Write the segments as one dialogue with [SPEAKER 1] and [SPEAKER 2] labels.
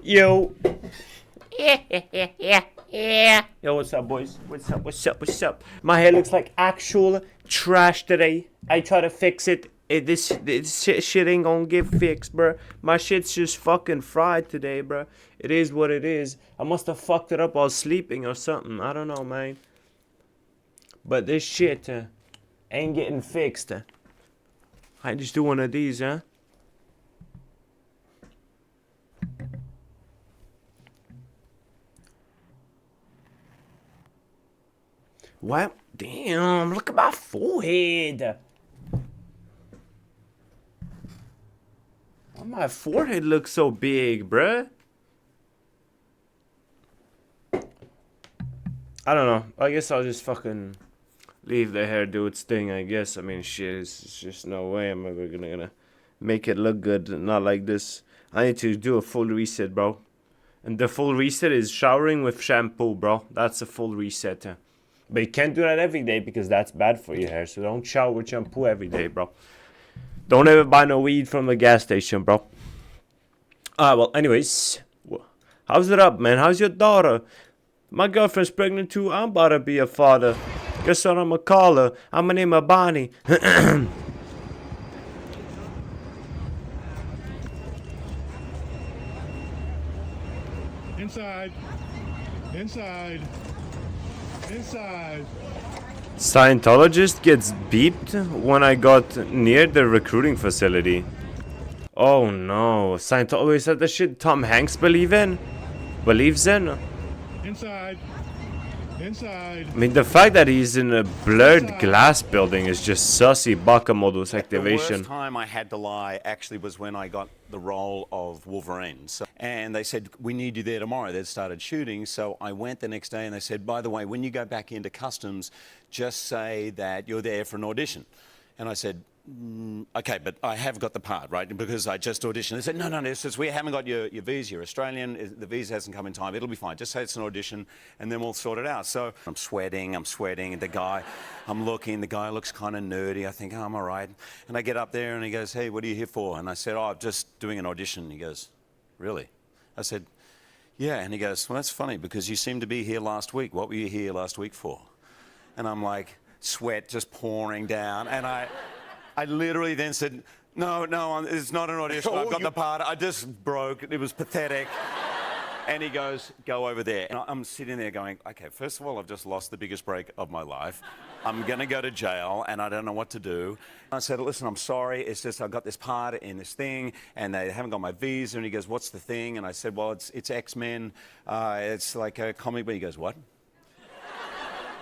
[SPEAKER 1] Yo. Yo, what's up, boys? What's up? My hair looks like actual trash today. I try to fix it. This shit ain't gonna get fixed, bruh. My shit's just fucking fried today, bruh. It is what it is. I must have fucked it up while sleeping or something. I don't know, man. But this shit ain't getting fixed. I just do one of these, huh? What? Damn, look at my forehead. Why my forehead looks so big, bruh? I don't know. I guess I'll just fucking leave the hair do its thing, I guess. I mean, shit, it's just no way I'm ever gonna make it look good. Not like this. I need to do a full reset, bro. And the full reset is showering with shampoo, bro. That's a full reset. But you can't do that every day because that's bad for your hair. So don't shower with shampoo every day, bro. Don't ever buy no weed from the gas station, bro. Well, anyways. How's it up, man? How's your daughter? My girlfriend's pregnant too. I'm about to be a father. Guess what I'ma call her? I'ma name her Bonnie.
[SPEAKER 2] Inside. Inside. Inside.
[SPEAKER 1] Scientologist gets beeped when I got near the recruiting facility. Oh no. Scientologist, is that the shit Tom Hanks believes in?
[SPEAKER 2] Inside. Inside.
[SPEAKER 1] I mean, the fact that he's in a blurred glass building is just sussy baka modus activation.
[SPEAKER 3] The worst time I had to lie actually was when I got the role of Wolverine. And they said, we need you there tomorrow. They'd started shooting. So I went the next day and they said, by the way, when you go back into customs, just say that you're there for an audition. And I said, okay, but I have got the part, right? Because I just auditioned. They said, no, it's just we haven't got your visa. You're Australian. The visa hasn't come in time. It'll be fine. Just say it's an audition, and then we'll sort it out. So I'm sweating. And the guy, I'm looking. The guy looks kind of nerdy. I think, oh, I'm all right. And I get up there, and he goes, hey, what are you here for? And I said, oh, I'm just doing an audition. He goes, really? I said, yeah. And he goes, well, that's funny because you seemed to be here last week. What were you here last week for? And I'm like, sweat just pouring down. And I literally then said, no, it's not an audition. I've got the part. I just broke. It was pathetic. And he goes, go over there. And I'm sitting there going, okay, first of all, I've just lost the biggest break of my life. I'm going to go to jail, and I don't know what to do. I said, listen, I'm sorry. It's just I've got this part in this thing, and they haven't got my visa. And he goes, what's the thing? And I said, well, it's X-Men. It's like a comic book. He goes, what?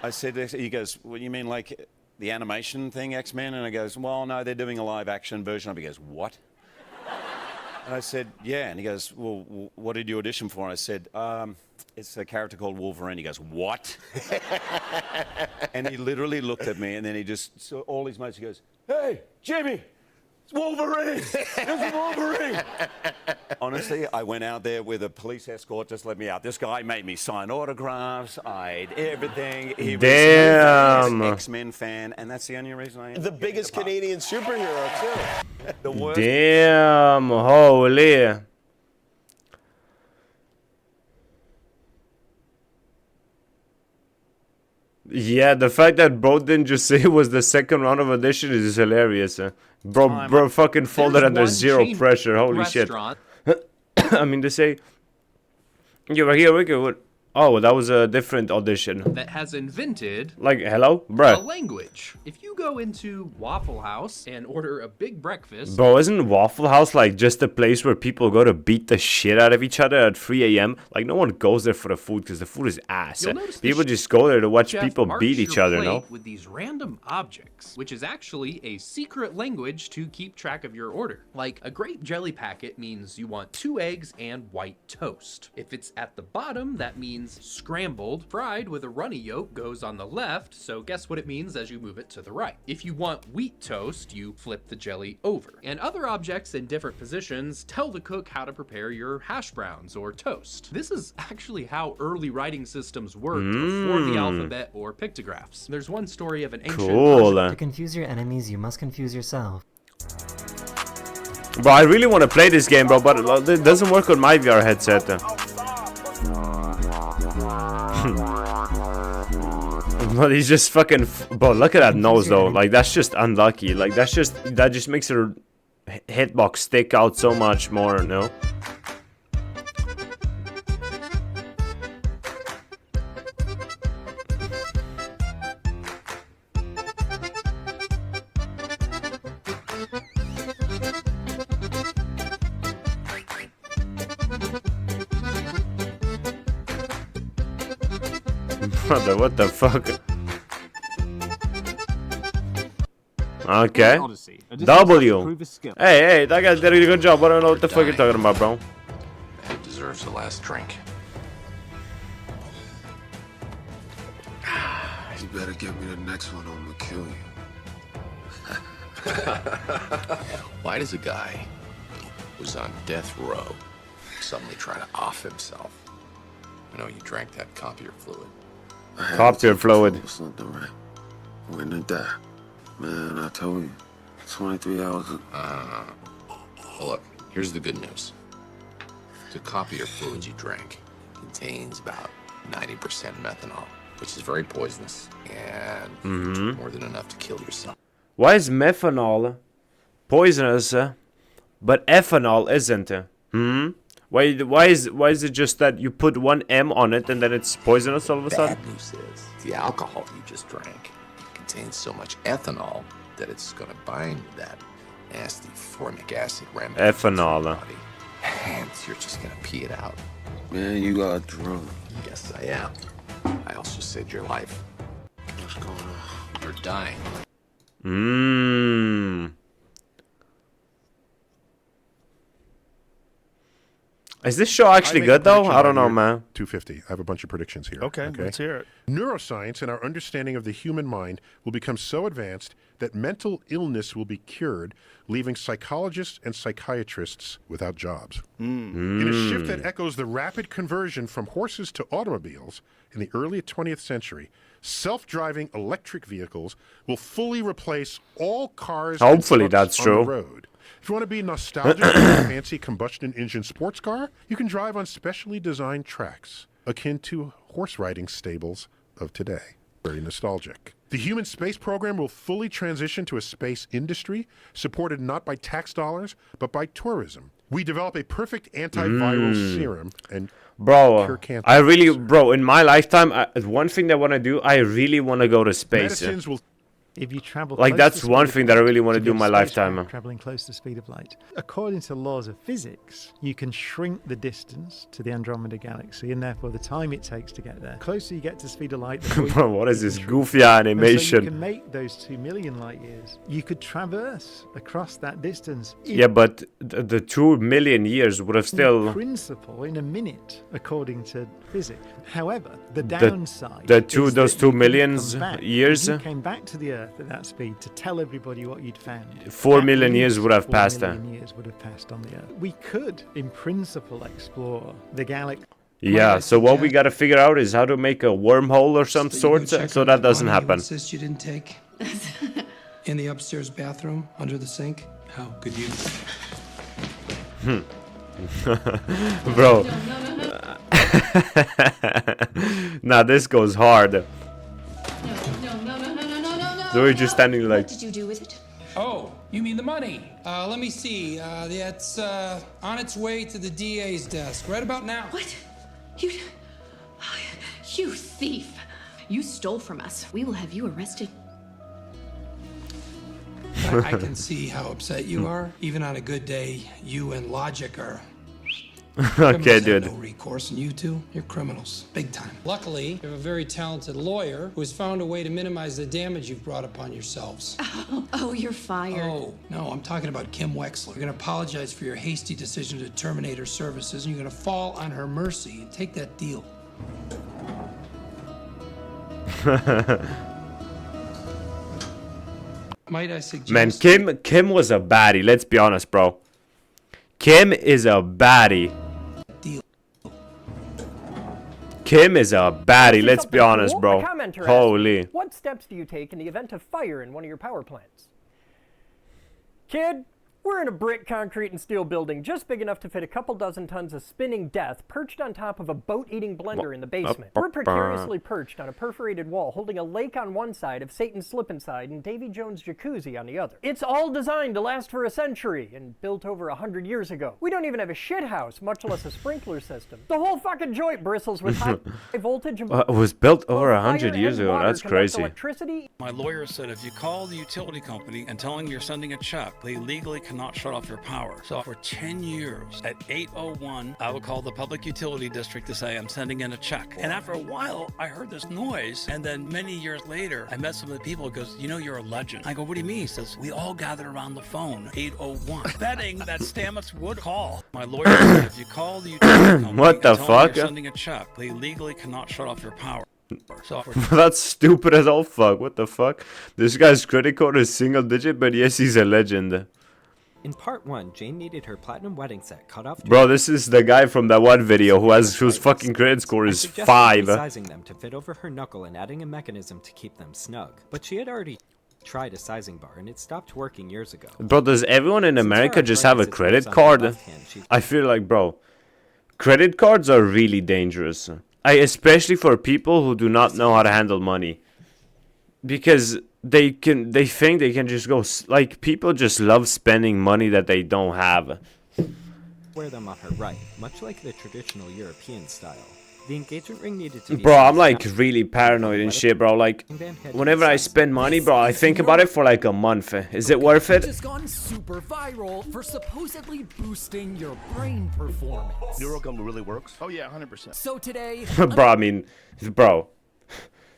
[SPEAKER 3] I said, he goes, well, you mean like the animation thing, X-Men? And I goes, well, no, they're doing a live action version of it. He goes, what? And I said, yeah. And he goes, well, what did you audition for? And I said, it's a character called Wolverine. He goes, what? And he literally looked at me, and then he just saw all his mates. He goes, hey, Jimmy, it's Wolverine. It's Wolverine. Honestly, I went out there with a police escort, just let me out. This guy made me sign autographs. I had everything. He was an X-Men fan, and that's the only reason I am.
[SPEAKER 4] The biggest Canadian superhero, too.
[SPEAKER 3] The worst.
[SPEAKER 1] Damn, holy. Yeah, the fact that bro didn't just say it was the second round of audition is hilarious. Bro fucking folded under zero pressure. Holy shit. I mean, to say, you were here, Ricky. Oh, that was a different audition.
[SPEAKER 5] That has invented
[SPEAKER 1] like, hello, bruh.
[SPEAKER 5] a language. If you go into Waffle House and order a big breakfast,
[SPEAKER 1] bro, isn't Waffle House like just a place where people go to beat the shit out of each other at 3 a.m.? Like, no one goes there for the food because the food is ass. People just go there to watch people beat each other, no?
[SPEAKER 5] With these random objects, which is actually a secret language to keep track of your order. Like, a grape jelly packet means you want 2 eggs and white toast. If it's at the bottom, that means scrambled. Fried with a runny yolk goes on the left, so guess what it means as you move it to the right. If you want wheat toast, you flip the jelly over. And other objects in different positions tell the cook how to prepare your hash browns or toast. This is actually how early writing systems worked before the alphabet or pictographs. There's one story of an ancient
[SPEAKER 1] Cool.
[SPEAKER 6] To confuse your enemies, you must confuse yourself.
[SPEAKER 1] Bro, I really want to play this game, bro, but it doesn't work on my VR headset. But he's just fucking... Bro, look at that nose, though. Like, that's just unlucky. Like, that just makes her hitbox stick out so much more, no? Brother, what the fuck? Okay. W. Hey, that guy did a good job. I don't know what the fuck you're talking about, bro.
[SPEAKER 6] It deserves the last drink.
[SPEAKER 7] You better get me the next one or I'm gonna kill you.
[SPEAKER 6] Why does a guy who's on death row suddenly try to off himself? I know you drank that copier fluid.
[SPEAKER 1] Copier fluid.
[SPEAKER 7] Something right. When to die. Man, I told you. 23 hours.
[SPEAKER 6] Well, look, here's the good news. The copier fluid you drank contains about 90% methanol, which is very poisonous and more than enough to kill yourself.
[SPEAKER 1] Why is methanol poisonous, but ethanol isn't? Why is it just that you put one M on it and then it's poisonous all of a sudden?
[SPEAKER 6] Bad news is the alcohol you just drank contains so much ethanol that it's going to bind with that nasty formic acid remnant.
[SPEAKER 1] Ethanol.
[SPEAKER 6] And you're just going to pee it out.
[SPEAKER 7] Man, you got drunk.
[SPEAKER 6] Yes, I am. I also saved your life.
[SPEAKER 7] What's going on?
[SPEAKER 6] You're dying.
[SPEAKER 1] Is this show actually good though? I don't know, man.
[SPEAKER 2] 250. I have a bunch of predictions here.
[SPEAKER 8] Okay, let's hear it.
[SPEAKER 2] Neuroscience and our understanding of the human mind will become so advanced that mental illness will be cured, leaving psychologists and psychiatrists without jobs. In a shift that echoes the rapid conversion from horses to automobiles in the early 20th century, self-driving electric vehicles will fully replace all cars
[SPEAKER 1] Hopefully
[SPEAKER 2] and trucks
[SPEAKER 1] that's
[SPEAKER 2] on
[SPEAKER 1] true.
[SPEAKER 2] the road. If you want to be nostalgic for a fancy combustion engine sports car, you can drive on specially designed tracks, akin to horse riding stables of today. Very nostalgic. The human space program will fully transition to a space industry supported not by tax dollars, but by tourism. We develop a perfect antiviral serum and cure cancer.
[SPEAKER 1] I really, bro, in my lifetime, one thing that I want to do, I really want to go to space.
[SPEAKER 2] Medicines will
[SPEAKER 9] If you travel
[SPEAKER 1] Like,
[SPEAKER 9] close
[SPEAKER 1] that's
[SPEAKER 9] to the
[SPEAKER 1] one
[SPEAKER 9] speed
[SPEAKER 1] thing
[SPEAKER 9] of
[SPEAKER 1] that I
[SPEAKER 9] light,
[SPEAKER 1] really want to
[SPEAKER 9] to
[SPEAKER 1] do in
[SPEAKER 9] give
[SPEAKER 1] my
[SPEAKER 9] spacecraft
[SPEAKER 1] lifetime.
[SPEAKER 9] Traveling close to the speed of light. According to laws of physics, you can shrink the distance to the Andromeda Galaxy, and therefore the time it takes to get there. The closer you get to the speed of light, the more
[SPEAKER 1] Bro, what is
[SPEAKER 9] you
[SPEAKER 1] this
[SPEAKER 9] can
[SPEAKER 1] goofy
[SPEAKER 9] And so you
[SPEAKER 1] animation?
[SPEAKER 9] can make those 2 million light years. You could traverse across that distance.
[SPEAKER 1] Yeah, but the 2 million years would have
[SPEAKER 9] In
[SPEAKER 1] still...
[SPEAKER 9] principle, in a minute, according to physics. However, the downside
[SPEAKER 1] those
[SPEAKER 9] is that
[SPEAKER 1] 2
[SPEAKER 9] you couldn't
[SPEAKER 1] millions
[SPEAKER 9] come back.
[SPEAKER 1] years?
[SPEAKER 9] If you came back to the Earth at that speed to tell everybody what you'd found.
[SPEAKER 1] 4
[SPEAKER 9] at
[SPEAKER 1] million years
[SPEAKER 9] least
[SPEAKER 1] would have
[SPEAKER 9] 4
[SPEAKER 1] passed
[SPEAKER 9] million years would have passed on the Earth. We could, in principle, explore the galaxy.
[SPEAKER 1] Yeah, so what we gotta figure out is how to make a wormhole or some sort, so that doesn't happen.
[SPEAKER 10] Cyst you didn't take in the upstairs bathroom under the sink. How could you?
[SPEAKER 1] Bro. Nah, this goes hard.
[SPEAKER 11] No.
[SPEAKER 1] So we're just standing like...
[SPEAKER 11] What did you do with it?
[SPEAKER 10] Oh, you mean the money? Let me see. It's on its way to the DA's desk right about now.
[SPEAKER 11] What? You thief! You stole from us. We will have you arrested.
[SPEAKER 10] I can see how upset you are. Even on a good day, you and Logic are.
[SPEAKER 1] Okay,
[SPEAKER 10] Criminals have
[SPEAKER 1] dude.
[SPEAKER 10] No recourse, and you two, you're criminals, big time. Luckily, you have a very talented lawyer who has found a way to minimize the damage you've brought upon yourselves.
[SPEAKER 11] Oh, you're fired.
[SPEAKER 10] Oh, no, I'm talking about Kim Wexler. You're gonna apologize for your hasty decision to terminate her services, and you're gonna fall on her mercy and take that deal. Might I suggest?
[SPEAKER 1] Man, Kim was a baddie, let's be honest, bro. Kim is a baddie. Kim is a baddie, let's be honest, bro. Holy.
[SPEAKER 12] What steps do you take in the event of fire in one of your power plants? Kid,
[SPEAKER 8] We're in a brick, concrete, and steel building just big enough to fit a couple dozen tons of spinning death perched on top of a boat-eating blender in the basement. We're precariously perched on a perforated wall holding a lake on one side of Satan's slip inside and Davy Jones' jacuzzi on the other. It's all designed to last for a century and built over 100 years ago. We don't even have a shit house, much less a sprinkler system. The whole fucking joint bristles with high voltage and
[SPEAKER 1] it was built over 100 years ago. That's crazy.
[SPEAKER 8] Electricity.
[SPEAKER 12] My lawyer said if you call the utility company and tell them you're sending a check, they legally cannot shut off your power. So for 10 years, at 8:01, I would call the public utility district to say I'm sending in a check. And after a while, I heard this noise. And then many years later, I met some of the people who goes, you know, you're a legend. I go, what do you mean? He says, we all gathered around the phone, 8:01, betting that Stamets would call. My lawyer said if you call the utility company
[SPEAKER 1] what the
[SPEAKER 12] and tell them
[SPEAKER 1] fuck?
[SPEAKER 12] you're sending a check, they legally cannot shut off your power. So
[SPEAKER 1] That's stupid as all fuck. What the fuck? This guy's credit card is single digit, but yes, he's a legend.
[SPEAKER 13] In part 1, Jane needed her platinum wedding set cut off.
[SPEAKER 1] Bro, this is the guy from that one video whose fucking credit score is 5.
[SPEAKER 13] Sizing them to fit over her knuckle and adding a mechanism to keep them snug. But she had already tried a sizing bar and it stopped working years ago.
[SPEAKER 1] Bro, does everyone in America just have a credit card? I feel like, bro, credit cards are really dangerous. Especially for people who do not know how to handle money. Because they think they can just go, like, people just love spending money that they don't have.
[SPEAKER 13] Wear them on her right, much like the traditional European style. The engagement ring needed to be...
[SPEAKER 1] Bro, I'm like really paranoid and shit, bro. Like, whenever I spend money, bro, I think about it for like a month. Is it worth it?
[SPEAKER 14] It's gone super viral for supposedly boosting your brain performance.
[SPEAKER 15] Neurogum really works? Oh yeah, 100%.
[SPEAKER 14] So today...
[SPEAKER 1] Bro, I mean, bro.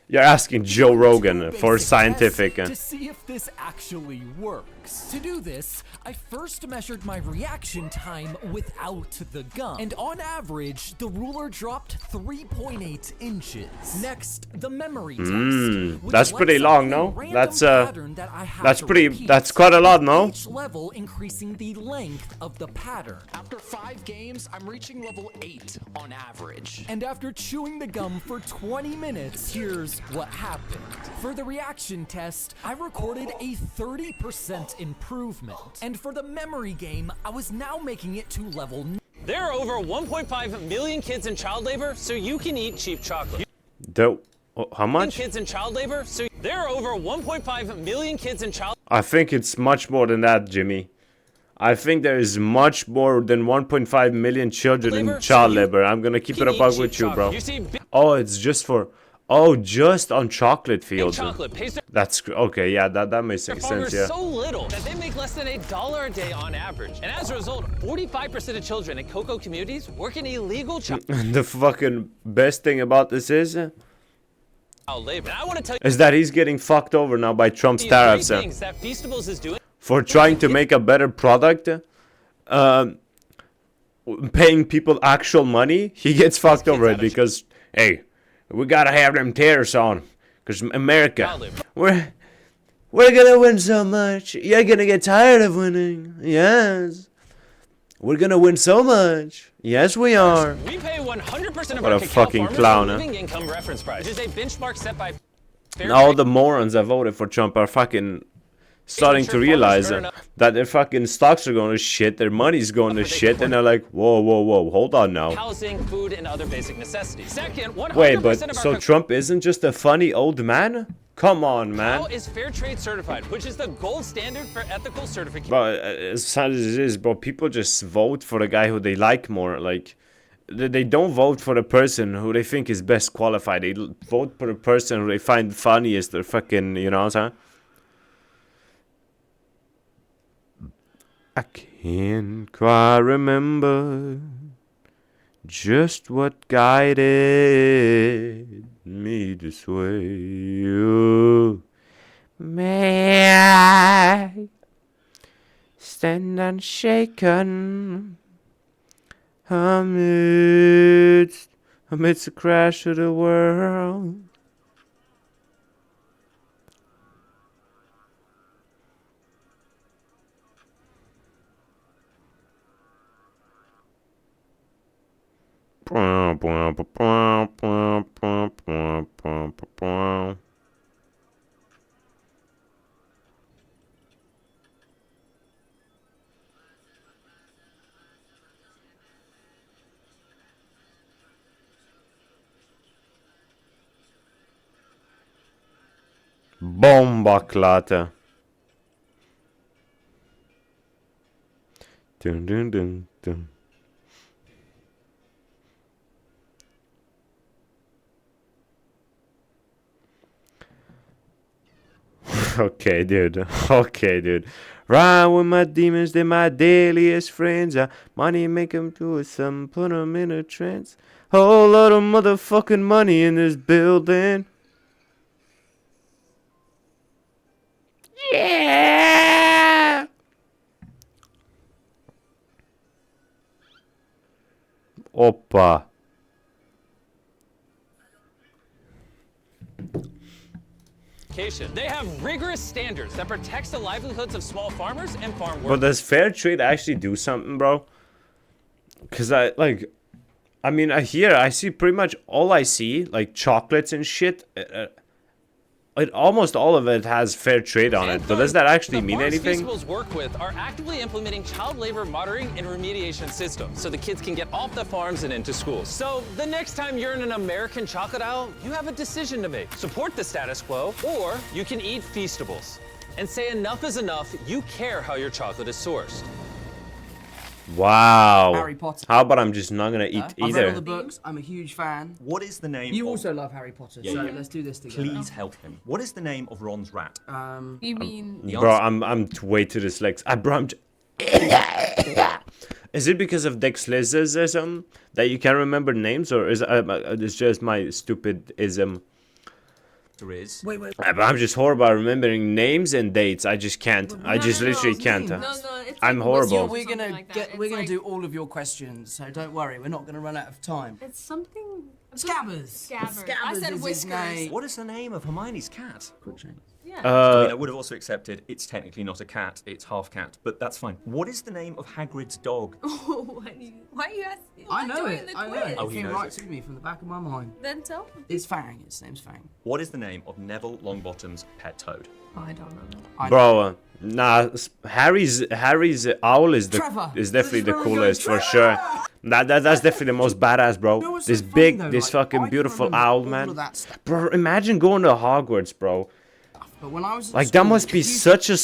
[SPEAKER 1] You're asking Joe Rogan for scientific.
[SPEAKER 14] To see if this actually works. To do this, I first measured my reaction time without the gum. And on average, the ruler dropped 3.8 inches. Next, the memory test.
[SPEAKER 1] That's pretty long, no? That's that's quite a lot, no?
[SPEAKER 14] Each level increasing the length of the pattern. After 5 games, I'm reaching level 8 on average. And after chewing the gum for 20 minutes, here's what happened. For the reaction test, I recorded a 30% improvement. And for the memory game, I was now making it to level 9.
[SPEAKER 16] There are over 1.5 million kids in child labor, so you can eat cheap chocolate.
[SPEAKER 1] How much?
[SPEAKER 16] Kids in child labor, so there are over 1.5 million kids in child.
[SPEAKER 1] I think it's much more than that, Jimmy. I think there is much more than 1.5 million children in child labor. I'm gonna keep it up with you, bro. Oh, it's just for... Oh, just on chocolate fields. That's okay. Yeah, that makes sense. Yeah.
[SPEAKER 16] So little that they make less than $1 a day on average, and as a result, 45% of children in cocoa communities work in illegal child
[SPEAKER 1] The fucking best thing about this is
[SPEAKER 16] labor. And I want to tell you
[SPEAKER 1] that he's getting fucked over now by Trump's tariffs
[SPEAKER 16] that Feastables is doing
[SPEAKER 1] for trying to make a better product. Paying people actual money, he gets fucked over it because hey. We gotta have them tariffs on, cause America, we're gonna win so much. You're gonna get tired of winning. Yes, we're gonna win so much. Yes, we are.
[SPEAKER 16] We pay 100% of
[SPEAKER 1] what
[SPEAKER 16] our
[SPEAKER 1] a fucking clown,
[SPEAKER 16] living income reference price. It is a benchmark set by.
[SPEAKER 1] All the morons that voted for Trump are fucking starting to realize that their fucking stocks are going to shit, their money's going to shit, and they're like, whoa, hold on now.
[SPEAKER 16] Housing, food, and other basic necessities. Second, 100%
[SPEAKER 1] wait, but so Trump isn't just a funny old man? Come on, man.
[SPEAKER 16] How is fair trade certified, which is the gold standard for ethical certification?
[SPEAKER 1] But as sad as it is, bro, people just vote for the guy who they like more. Like, they don't vote for the person who they think is best qualified. They vote for the person who they find funniest or fucking, you know what I'm saying? I can't quite remember just what guided me this way. Oh, may I stand unshaken amidst the crash of the world. Bombaklata. Dun dun dun dun. Okay, dude. Okay, dude. Ride with my demons, they're my dailiest friends. Money make them do something, put them in a trance. Whole lot of motherfucking money in this building. Yeah! Opa.
[SPEAKER 16] They have rigorous standards that protects the livelihoods of small farmers and farm workers.
[SPEAKER 1] But does fair trade actually do something, bro? Cause I mean, I see pretty much all I see, like chocolates and shit. Almost all of it has fair trade on it, but does that actually mean anything?
[SPEAKER 16] The farms Feastables work with are actively implementing child labor monitoring and remediation systems so the kids can get off the farms and into schools. So the next time you're in an American chocolate aisle, you have a decision to make. Support the status quo, or you can eat Feastables and say enough is enough. You care how your chocolate is sourced.
[SPEAKER 1] Wow.
[SPEAKER 17] Harry Potter.
[SPEAKER 1] How about I'm just not gonna eat
[SPEAKER 17] I've read
[SPEAKER 1] either?
[SPEAKER 17] all the books. I'm a huge fan.
[SPEAKER 18] What is the name?
[SPEAKER 17] You
[SPEAKER 18] of...
[SPEAKER 17] also love Harry Potter, so let's do this together.
[SPEAKER 18] Please help him. What is the name of Ron's rat?
[SPEAKER 11] You mean?
[SPEAKER 1] Bro, I'm way too dyslexic. Bro, is it because of dyslexicism that you can't remember names, or is it's just my stupid ism?
[SPEAKER 18] There is.
[SPEAKER 17] Wait.
[SPEAKER 1] I'm just horrible at remembering names and dates. I just can't. I just literally can't. I'm horrible.
[SPEAKER 17] We're gonna do all of your questions, so don't worry. We're not gonna run out of time.
[SPEAKER 11] It's something.
[SPEAKER 17] Scabbers.
[SPEAKER 11] Scabbers. I
[SPEAKER 17] Scabbers
[SPEAKER 11] said
[SPEAKER 17] is his
[SPEAKER 11] whiskers.
[SPEAKER 17] name.
[SPEAKER 18] What is the name of Hermione's cat?
[SPEAKER 17] Crookshanks.
[SPEAKER 11] Yeah.
[SPEAKER 18] I mean, I would have also accepted it's technically not a cat, it's half cat, but that's fine. What is the name of Hagrid's dog?
[SPEAKER 11] Oh, why are you asking?
[SPEAKER 17] I know it.
[SPEAKER 11] The
[SPEAKER 17] I
[SPEAKER 11] quiz?
[SPEAKER 17] know it.
[SPEAKER 18] Oh,
[SPEAKER 17] It
[SPEAKER 18] he
[SPEAKER 17] came
[SPEAKER 18] knows
[SPEAKER 17] right
[SPEAKER 18] it.
[SPEAKER 17] to me from the back of my mind.
[SPEAKER 11] Then tell me.
[SPEAKER 17] It's Fang. His name's Fang.
[SPEAKER 18] What is the name of Neville Longbottom's pet toad?
[SPEAKER 11] Oh, I don't know.
[SPEAKER 1] Bro, nah. Harry's owl is
[SPEAKER 17] Trevor.
[SPEAKER 1] definitely the
[SPEAKER 17] This is
[SPEAKER 1] coolest
[SPEAKER 17] very
[SPEAKER 1] for
[SPEAKER 17] good.
[SPEAKER 1] sure. That's definitely the most badass, bro.
[SPEAKER 17] No, it's
[SPEAKER 1] This
[SPEAKER 17] so funny
[SPEAKER 1] big,
[SPEAKER 17] though,
[SPEAKER 1] this
[SPEAKER 17] like,
[SPEAKER 1] fucking
[SPEAKER 17] I can
[SPEAKER 1] beautiful
[SPEAKER 17] remember
[SPEAKER 1] owl,
[SPEAKER 17] all
[SPEAKER 1] man.
[SPEAKER 17] of that stuff.
[SPEAKER 1] Bro, imagine going to Hogwarts, bro.
[SPEAKER 17] But when I was at
[SPEAKER 1] Like that
[SPEAKER 17] school,
[SPEAKER 1] must be
[SPEAKER 17] you
[SPEAKER 1] such a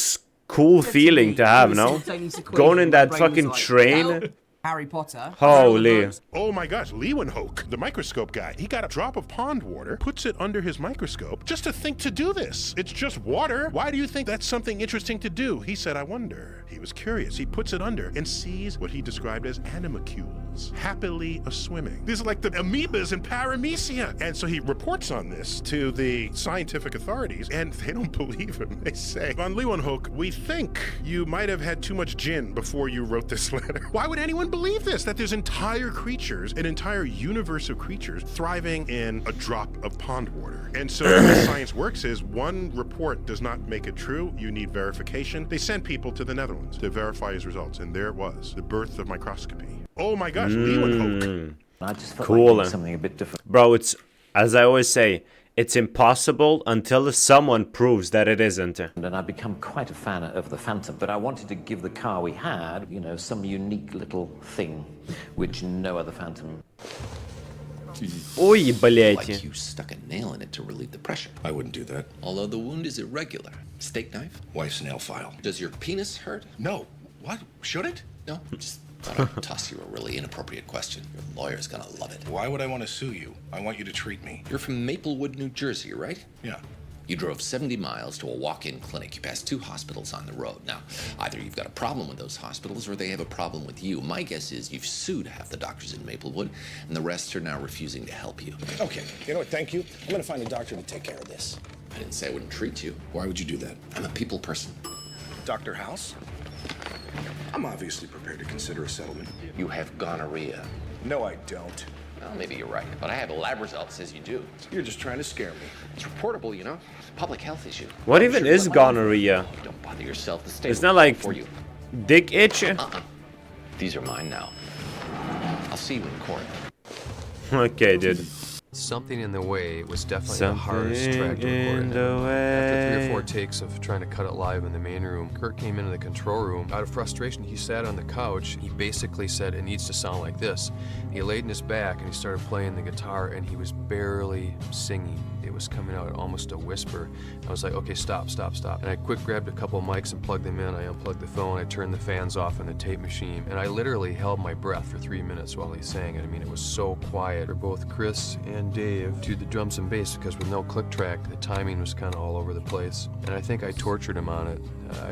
[SPEAKER 1] cool
[SPEAKER 17] said to
[SPEAKER 1] feeling
[SPEAKER 17] me,
[SPEAKER 1] to have,
[SPEAKER 17] you
[SPEAKER 1] no?
[SPEAKER 17] said taking the quiz,
[SPEAKER 1] Going in
[SPEAKER 17] and my
[SPEAKER 1] that
[SPEAKER 17] brain was
[SPEAKER 1] fucking
[SPEAKER 17] like,
[SPEAKER 1] train.
[SPEAKER 17] Harry Potter.
[SPEAKER 1] Holy.
[SPEAKER 2] Oh my gosh, Leeuwenhoek, the microscope guy, he got a drop of pond water, puts it under his microscope just to think to do this. It's just water. Why do you think that's something interesting to do? He said, I wonder. He was curious. He puts it under and sees what he described as animalcules, happily a-swimming. These are like the amoebas in Paramecia. And so he reports on this to the scientific authorities, and they don't believe him. They say, Van Leeuwenhoek, we think you might have had too much gin before you wrote this letter. Why would anyone believe this? That there's entire creatures, an entire universe of creatures thriving in a drop of pond water. And so the way science works is one report does not make it true. You need verification. They sent people to the Netherlands to verify his results, and there it was, the birth of microscopy. Oh my gosh, Leeuwenhoek.
[SPEAKER 19] I just felt
[SPEAKER 1] Cool.
[SPEAKER 19] like something a bit different.
[SPEAKER 1] Bro, it's, as I always say, it's impossible until someone proves that it isn't.
[SPEAKER 19] And I've become quite a fan of the Phantom, but I wanted to give the car we had, you know, some unique little thing which no other Phantom.
[SPEAKER 1] Ой, блядь.
[SPEAKER 6] Like you stuck a nail in it to relieve the pressure. I wouldn't do that. Although the wound is irregular. Steak knife?
[SPEAKER 20] Wife's nail file.
[SPEAKER 6] Does your penis hurt?
[SPEAKER 20] No. What? Should it?
[SPEAKER 6] No. Just thought I'd toss you a really inappropriate question. Your lawyer's gonna love it.
[SPEAKER 20] Why would I want to sue you? I want you to treat me.
[SPEAKER 6] You're from Maplewood, New Jersey, right?
[SPEAKER 20] Yeah.
[SPEAKER 6] You drove 70 miles to a walk-in clinic. You passed 2 hospitals on the road. Now, either you've got a problem with those hospitals or they have a problem with you. My guess is you've sued half the doctors in Maplewood, and the rest are now refusing to help you.
[SPEAKER 20] Okay. You know what? Thank you. I'm going to find a doctor to take care of this.
[SPEAKER 6] I didn't say I wouldn't treat you.
[SPEAKER 20] Why would you do that?
[SPEAKER 6] I'm a people person.
[SPEAKER 20] Dr. House? I'm obviously prepared to consider a settlement.
[SPEAKER 6] You have gonorrhea.
[SPEAKER 20] No, I don't.
[SPEAKER 6] Well, maybe you're right, but I have a lab result that says you do.
[SPEAKER 20] You're just trying to scare me.
[SPEAKER 6] It's reportable, you know? Public health issue.
[SPEAKER 1] What even is gonorrhea?
[SPEAKER 6] Don't bother yourself. The state
[SPEAKER 1] It's
[SPEAKER 6] will
[SPEAKER 1] not like
[SPEAKER 6] for you.
[SPEAKER 1] dick itch.
[SPEAKER 6] These are mine now. I'll see you in court.
[SPEAKER 1] Okay, dude.
[SPEAKER 21] Something in the way was definitely the hardest track to record. After 3 or 4 takes of trying to cut it live in the main room, Kurt came into the control room. Out of frustration, he sat on the couch. He basically said, it needs to sound like this. He laid in his back and he started playing the guitar, and he was barely singing. It was coming out almost a whisper. I was like, okay, stop. And I quick grabbed a couple of mics and plugged them in. I unplugged the phone, I turned the fans off in the tape machine, and I literally held my breath for 3 minutes while he sang it. I mean, it was so quiet for both Chris and Dave to the drums and bass, because with no click track, the timing was kind of all over the place. And I think I tortured him on it.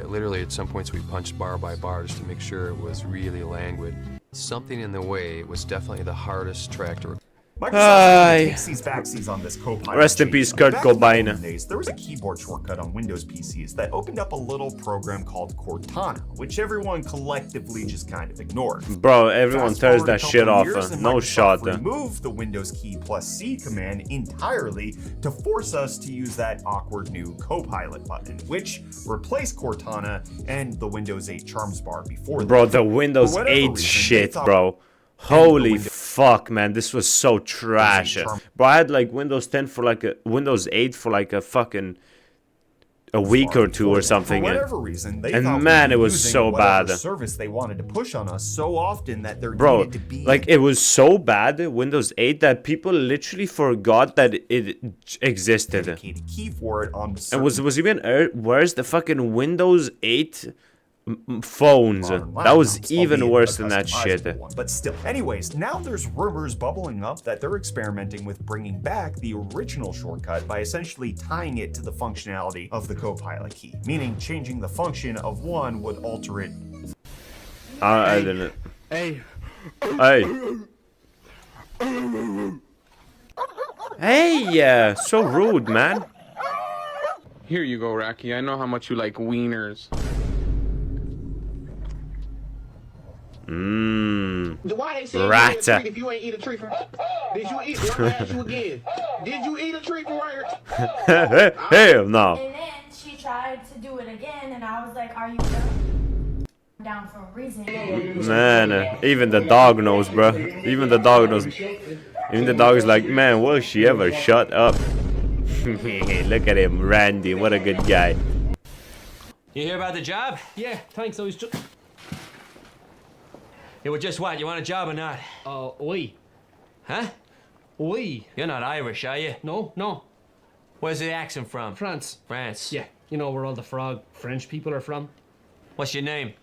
[SPEAKER 21] Literally, at some points, we punched bar by bar just to make sure it was really languid. Something in the way was definitely the hardest track to record.
[SPEAKER 22] Microsoft takes these backsies on this Copilot.
[SPEAKER 1] Rest in peace, Kurt Cobain.
[SPEAKER 22] There was a keyboard shortcut on Windows PCs that opened up a little program called Cortana, which everyone collectively just kind of ignored.
[SPEAKER 1] Bro, everyone tears that shit off. No shot.
[SPEAKER 22] Remove the Windows key plus C command entirely to force us to use that awkward new Copilot button, which replaced Cortana and the Windows 8 Charms bar before.
[SPEAKER 1] Bro, the Windows 8 shit, bro. Holy fuck, man, this was so trash. Bro, I had like Windows 10 for like a Windows 8 for like a fucking a week or two or something.
[SPEAKER 22] For whatever reason, they
[SPEAKER 1] and man, it was so bad.
[SPEAKER 22] Service they wanted to push on us so often that there
[SPEAKER 1] needed to be like it was so bad, Windows 8, that people literally forgot that it existed.
[SPEAKER 22] Key for it on the
[SPEAKER 1] and was even worse, the fucking Windows 8 phones. That was even worse than that shit.
[SPEAKER 22] But still, anyways, now there's rumors bubbling up that they're experimenting with bringing back the original shortcut by essentially tying it to the functionality of the Copilot key, meaning changing the function of one would alter it.
[SPEAKER 1] I didn't.
[SPEAKER 22] Hey.
[SPEAKER 1] Hey, so rude, man.
[SPEAKER 23] Here you go, Rocky. I know how much you like wieners.
[SPEAKER 24] Why they say you eat a treat if you ain't eat a treat from? Did you eat? Let me ask you again. Did you eat a treat from right here?
[SPEAKER 1] Hell no.
[SPEAKER 25] And then she tried to do it again, and I was like, "Are you down for a reason?"
[SPEAKER 1] Man, even the dog knows, bro. Even the dog knows. Even the dog is like, man, will she ever shut up? Look at him, Randy. What a good guy.
[SPEAKER 26] You hear about the job?
[SPEAKER 24] Yeah, thanks. I was just.
[SPEAKER 26] Yeah, well, just what? You want a job or not?
[SPEAKER 24] Oui.
[SPEAKER 26] Huh?
[SPEAKER 24] Oui.
[SPEAKER 26] You're not Irish, are you?
[SPEAKER 24] No.
[SPEAKER 26] Where's the accent from?
[SPEAKER 24] France.
[SPEAKER 26] France?
[SPEAKER 24] Yeah. You know where all the frog French people are from?
[SPEAKER 26] What's your name?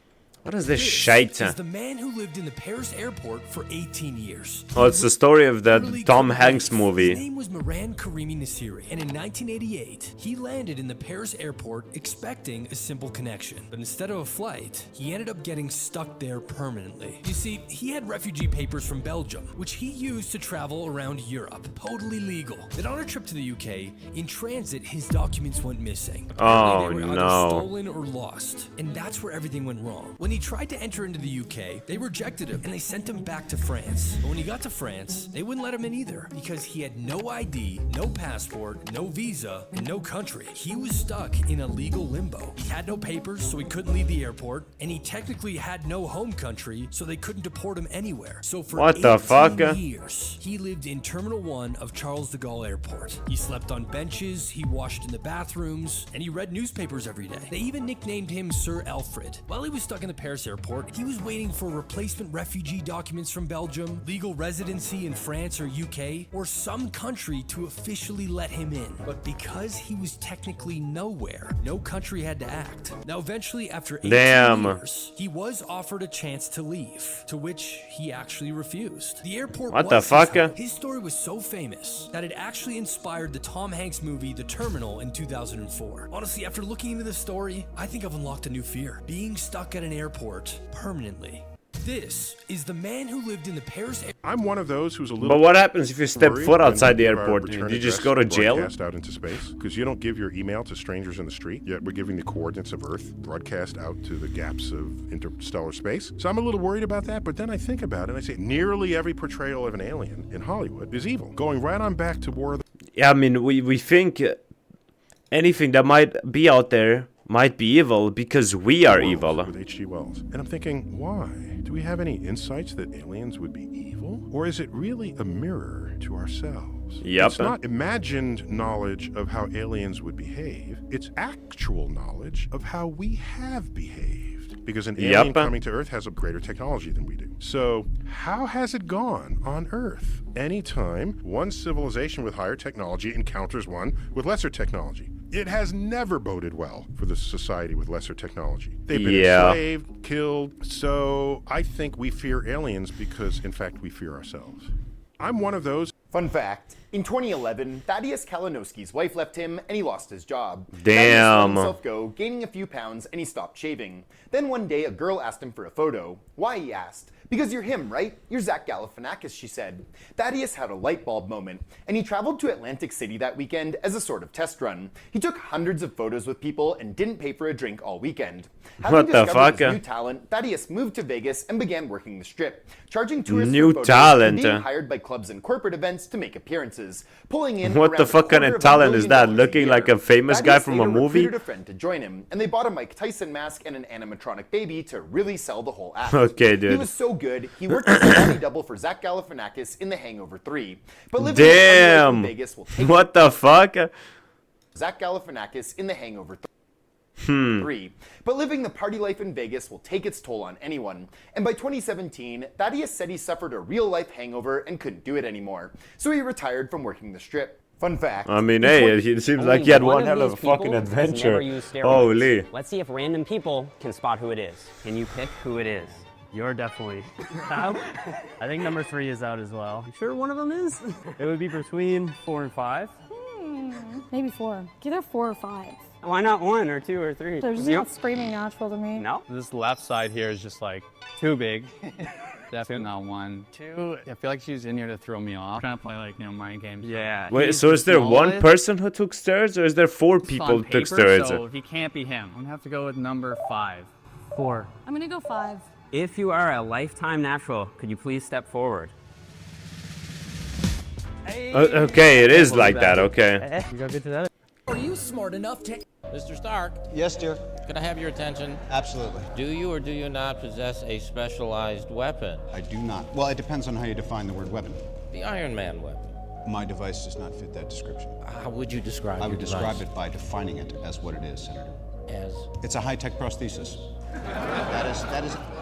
[SPEAKER 1] What is this shite?
[SPEAKER 14] Is the man who lived in the Paris airport for 18 years.
[SPEAKER 1] Oh, it's the story of the Tom Hanks movie.
[SPEAKER 14] His name was Moran Karimi Nassiri, and in 1988, he landed in the Paris airport expecting a simple connection. But instead of a flight, he ended up getting stuck there permanently. You see, he had refugee papers from Belgium, which he used to travel around Europe, totally legal. But on a trip to the UK, in transit, his documents went missing.
[SPEAKER 1] Oh,
[SPEAKER 14] they were
[SPEAKER 1] no.
[SPEAKER 14] either stolen or lost, and that's where everything went wrong. When he tried to enter into the UK, they rejected him and they sent him back to France. But when he got to France, they wouldn't let him in either because he had no ID, no passport, no visa, and no country. He was stuck in a legal limbo. He had no papers, so he couldn't leave the airport, and he technically had no home country, so they couldn't deport him anywhere. So for
[SPEAKER 1] What the
[SPEAKER 14] 18
[SPEAKER 1] fuck?
[SPEAKER 14] years, he lived in Terminal 1 of Charles de Gaulle Airport. He slept on benches, he washed in the bathrooms, and he read newspapers every day. They even nicknamed him Sir Alfred. While he was stuck in the Paris airport, he was waiting for replacement refugee documents from Belgium, legal residency in France or UK, or some country to officially let him in. But because he was technically nowhere, no country had to act. Now eventually, after 18 years, he was offered a chance to leave, to which he actually refused. The airport
[SPEAKER 1] What
[SPEAKER 14] was
[SPEAKER 1] the
[SPEAKER 14] his
[SPEAKER 1] fuck?
[SPEAKER 14] home. His story was so famous that it actually inspired the Tom Hanks movie The Terminal in 2004. Honestly, after looking into this story, I think I've unlocked a new fear: being stuck at an airport permanently. This is the man who lived in the Paris airport.
[SPEAKER 2] I'm one of those who's a little.
[SPEAKER 1] But what happens if you step
[SPEAKER 2] worried
[SPEAKER 1] foot
[SPEAKER 2] when
[SPEAKER 1] outside the
[SPEAKER 2] we give our
[SPEAKER 1] airport?
[SPEAKER 2] return
[SPEAKER 1] Do you just
[SPEAKER 2] address
[SPEAKER 1] go to jail?
[SPEAKER 2] broadcast out into space? Because you don't give your email to strangers in the street, yet we're giving the coordinates of Earth broadcast out to the gaps of interstellar space. So I'm a little worried about that, but then I think about it and I say nearly every portrayal of an alien in Hollywood is evil. Going right on back to War of the...
[SPEAKER 1] Yeah, I mean, we think anything that might be out there might be evil because we are evil.
[SPEAKER 2] With H.G. Wells. And I'm thinking, why Do we have any insights that aliens would be evil? Or is it really a mirror to ourselves?
[SPEAKER 1] Yep.
[SPEAKER 2] It's not imagined knowledge of how aliens would behave. It's actual knowledge of how we have behaved. Because an alien coming to Earth has a greater technology than we do. So how has it gone on Earth? Anytime one civilization with higher technology encounters one with lesser technology, it has never boded well for the society with lesser technology. They've been enslaved, killed. So I think we fear aliens because, in fact, we fear ourselves. I'm one of those.
[SPEAKER 3] Fun fact, in 2011, Thaddeus Kalinowski's wife left him and he lost his job.
[SPEAKER 1] Damn.
[SPEAKER 3] Thaddeus let himself go, gaining a few pounds, and he stopped shaving. Then one day, a girl asked him for a photo. Why, he asked. Because you're him, right? You're Zach Galifianakis, she said. Thaddeus had a light bulb moment, and he traveled to Atlantic City that weekend as a sort of test run. He took hundreds of photos with people and didn't pay for a drink all weekend. Having discovered his new talent, Thaddeus moved to Vegas and began working the Strip, charging tourists for photos and being hired by clubs and corporate events to make appearances, pulling in
[SPEAKER 1] what the fuck kind of talent is that? Looking like a famous guy from a movie?
[SPEAKER 3] Recruited a friend to join him, and they bought a Mike Tyson mask and an animatronic baby to really sell the whole act.
[SPEAKER 1] Okay, dude.
[SPEAKER 3] He was so good, he worked as a body double for Zach Galifianakis in The Hangover 3. But living
[SPEAKER 1] Damn!
[SPEAKER 3] in Vegas will take
[SPEAKER 1] what the fuck?
[SPEAKER 3] Zach Galifianakis in The Hangover 3. But living the party life in Vegas will take its toll on anyone. And by 2017, Thaddeus said he suffered a real-life hangover and couldn't do it anymore. So he retired from working the Strip. Fun fact.
[SPEAKER 1] I mean, hey, it seems like he had one hell of a fucking adventure. Holy.
[SPEAKER 4] Let's see if random people can spot who it is. Can you pick who it is?
[SPEAKER 5] You're definitely out. I think number 3 is out as well. You sure one of them is? It would be between 4 and 5.
[SPEAKER 7] Maybe 4. Either 4 or 5.
[SPEAKER 5] Why not 1 or 2 or 3?
[SPEAKER 7] They're just not screaming natural to me.
[SPEAKER 5] No. This left side here is just like too big. Definitely not 1. 2, I feel like she's in here to throw me off. I'm trying to play like, mind games. Yeah.
[SPEAKER 1] Wait, so is there one person who took steroids, or is there 4 people who took steroids?
[SPEAKER 5] So he can't be him. I'm gonna have to go with number 5. 4.
[SPEAKER 7] I'm gonna go 5.
[SPEAKER 4] If you are a lifetime natural, could you please step forward?
[SPEAKER 1] Okay, it is like that, okay.
[SPEAKER 5] You got good to that?
[SPEAKER 14] Are you smart enough to...
[SPEAKER 9] Mr. Stark?
[SPEAKER 10] Yes, dear?
[SPEAKER 9] Can I have your attention?
[SPEAKER 10] Absolutely.
[SPEAKER 9] Do you or do you not possess a specialized weapon?
[SPEAKER 10] I do not. Well, it depends on how you define the word weapon.
[SPEAKER 9] The Iron Man weapon.
[SPEAKER 10] My device does not fit that description.
[SPEAKER 9] How would you describe it?
[SPEAKER 10] I would describe it by defining it as what it is, Senator.
[SPEAKER 9] As?
[SPEAKER 10] It's a high-tech prosthesis.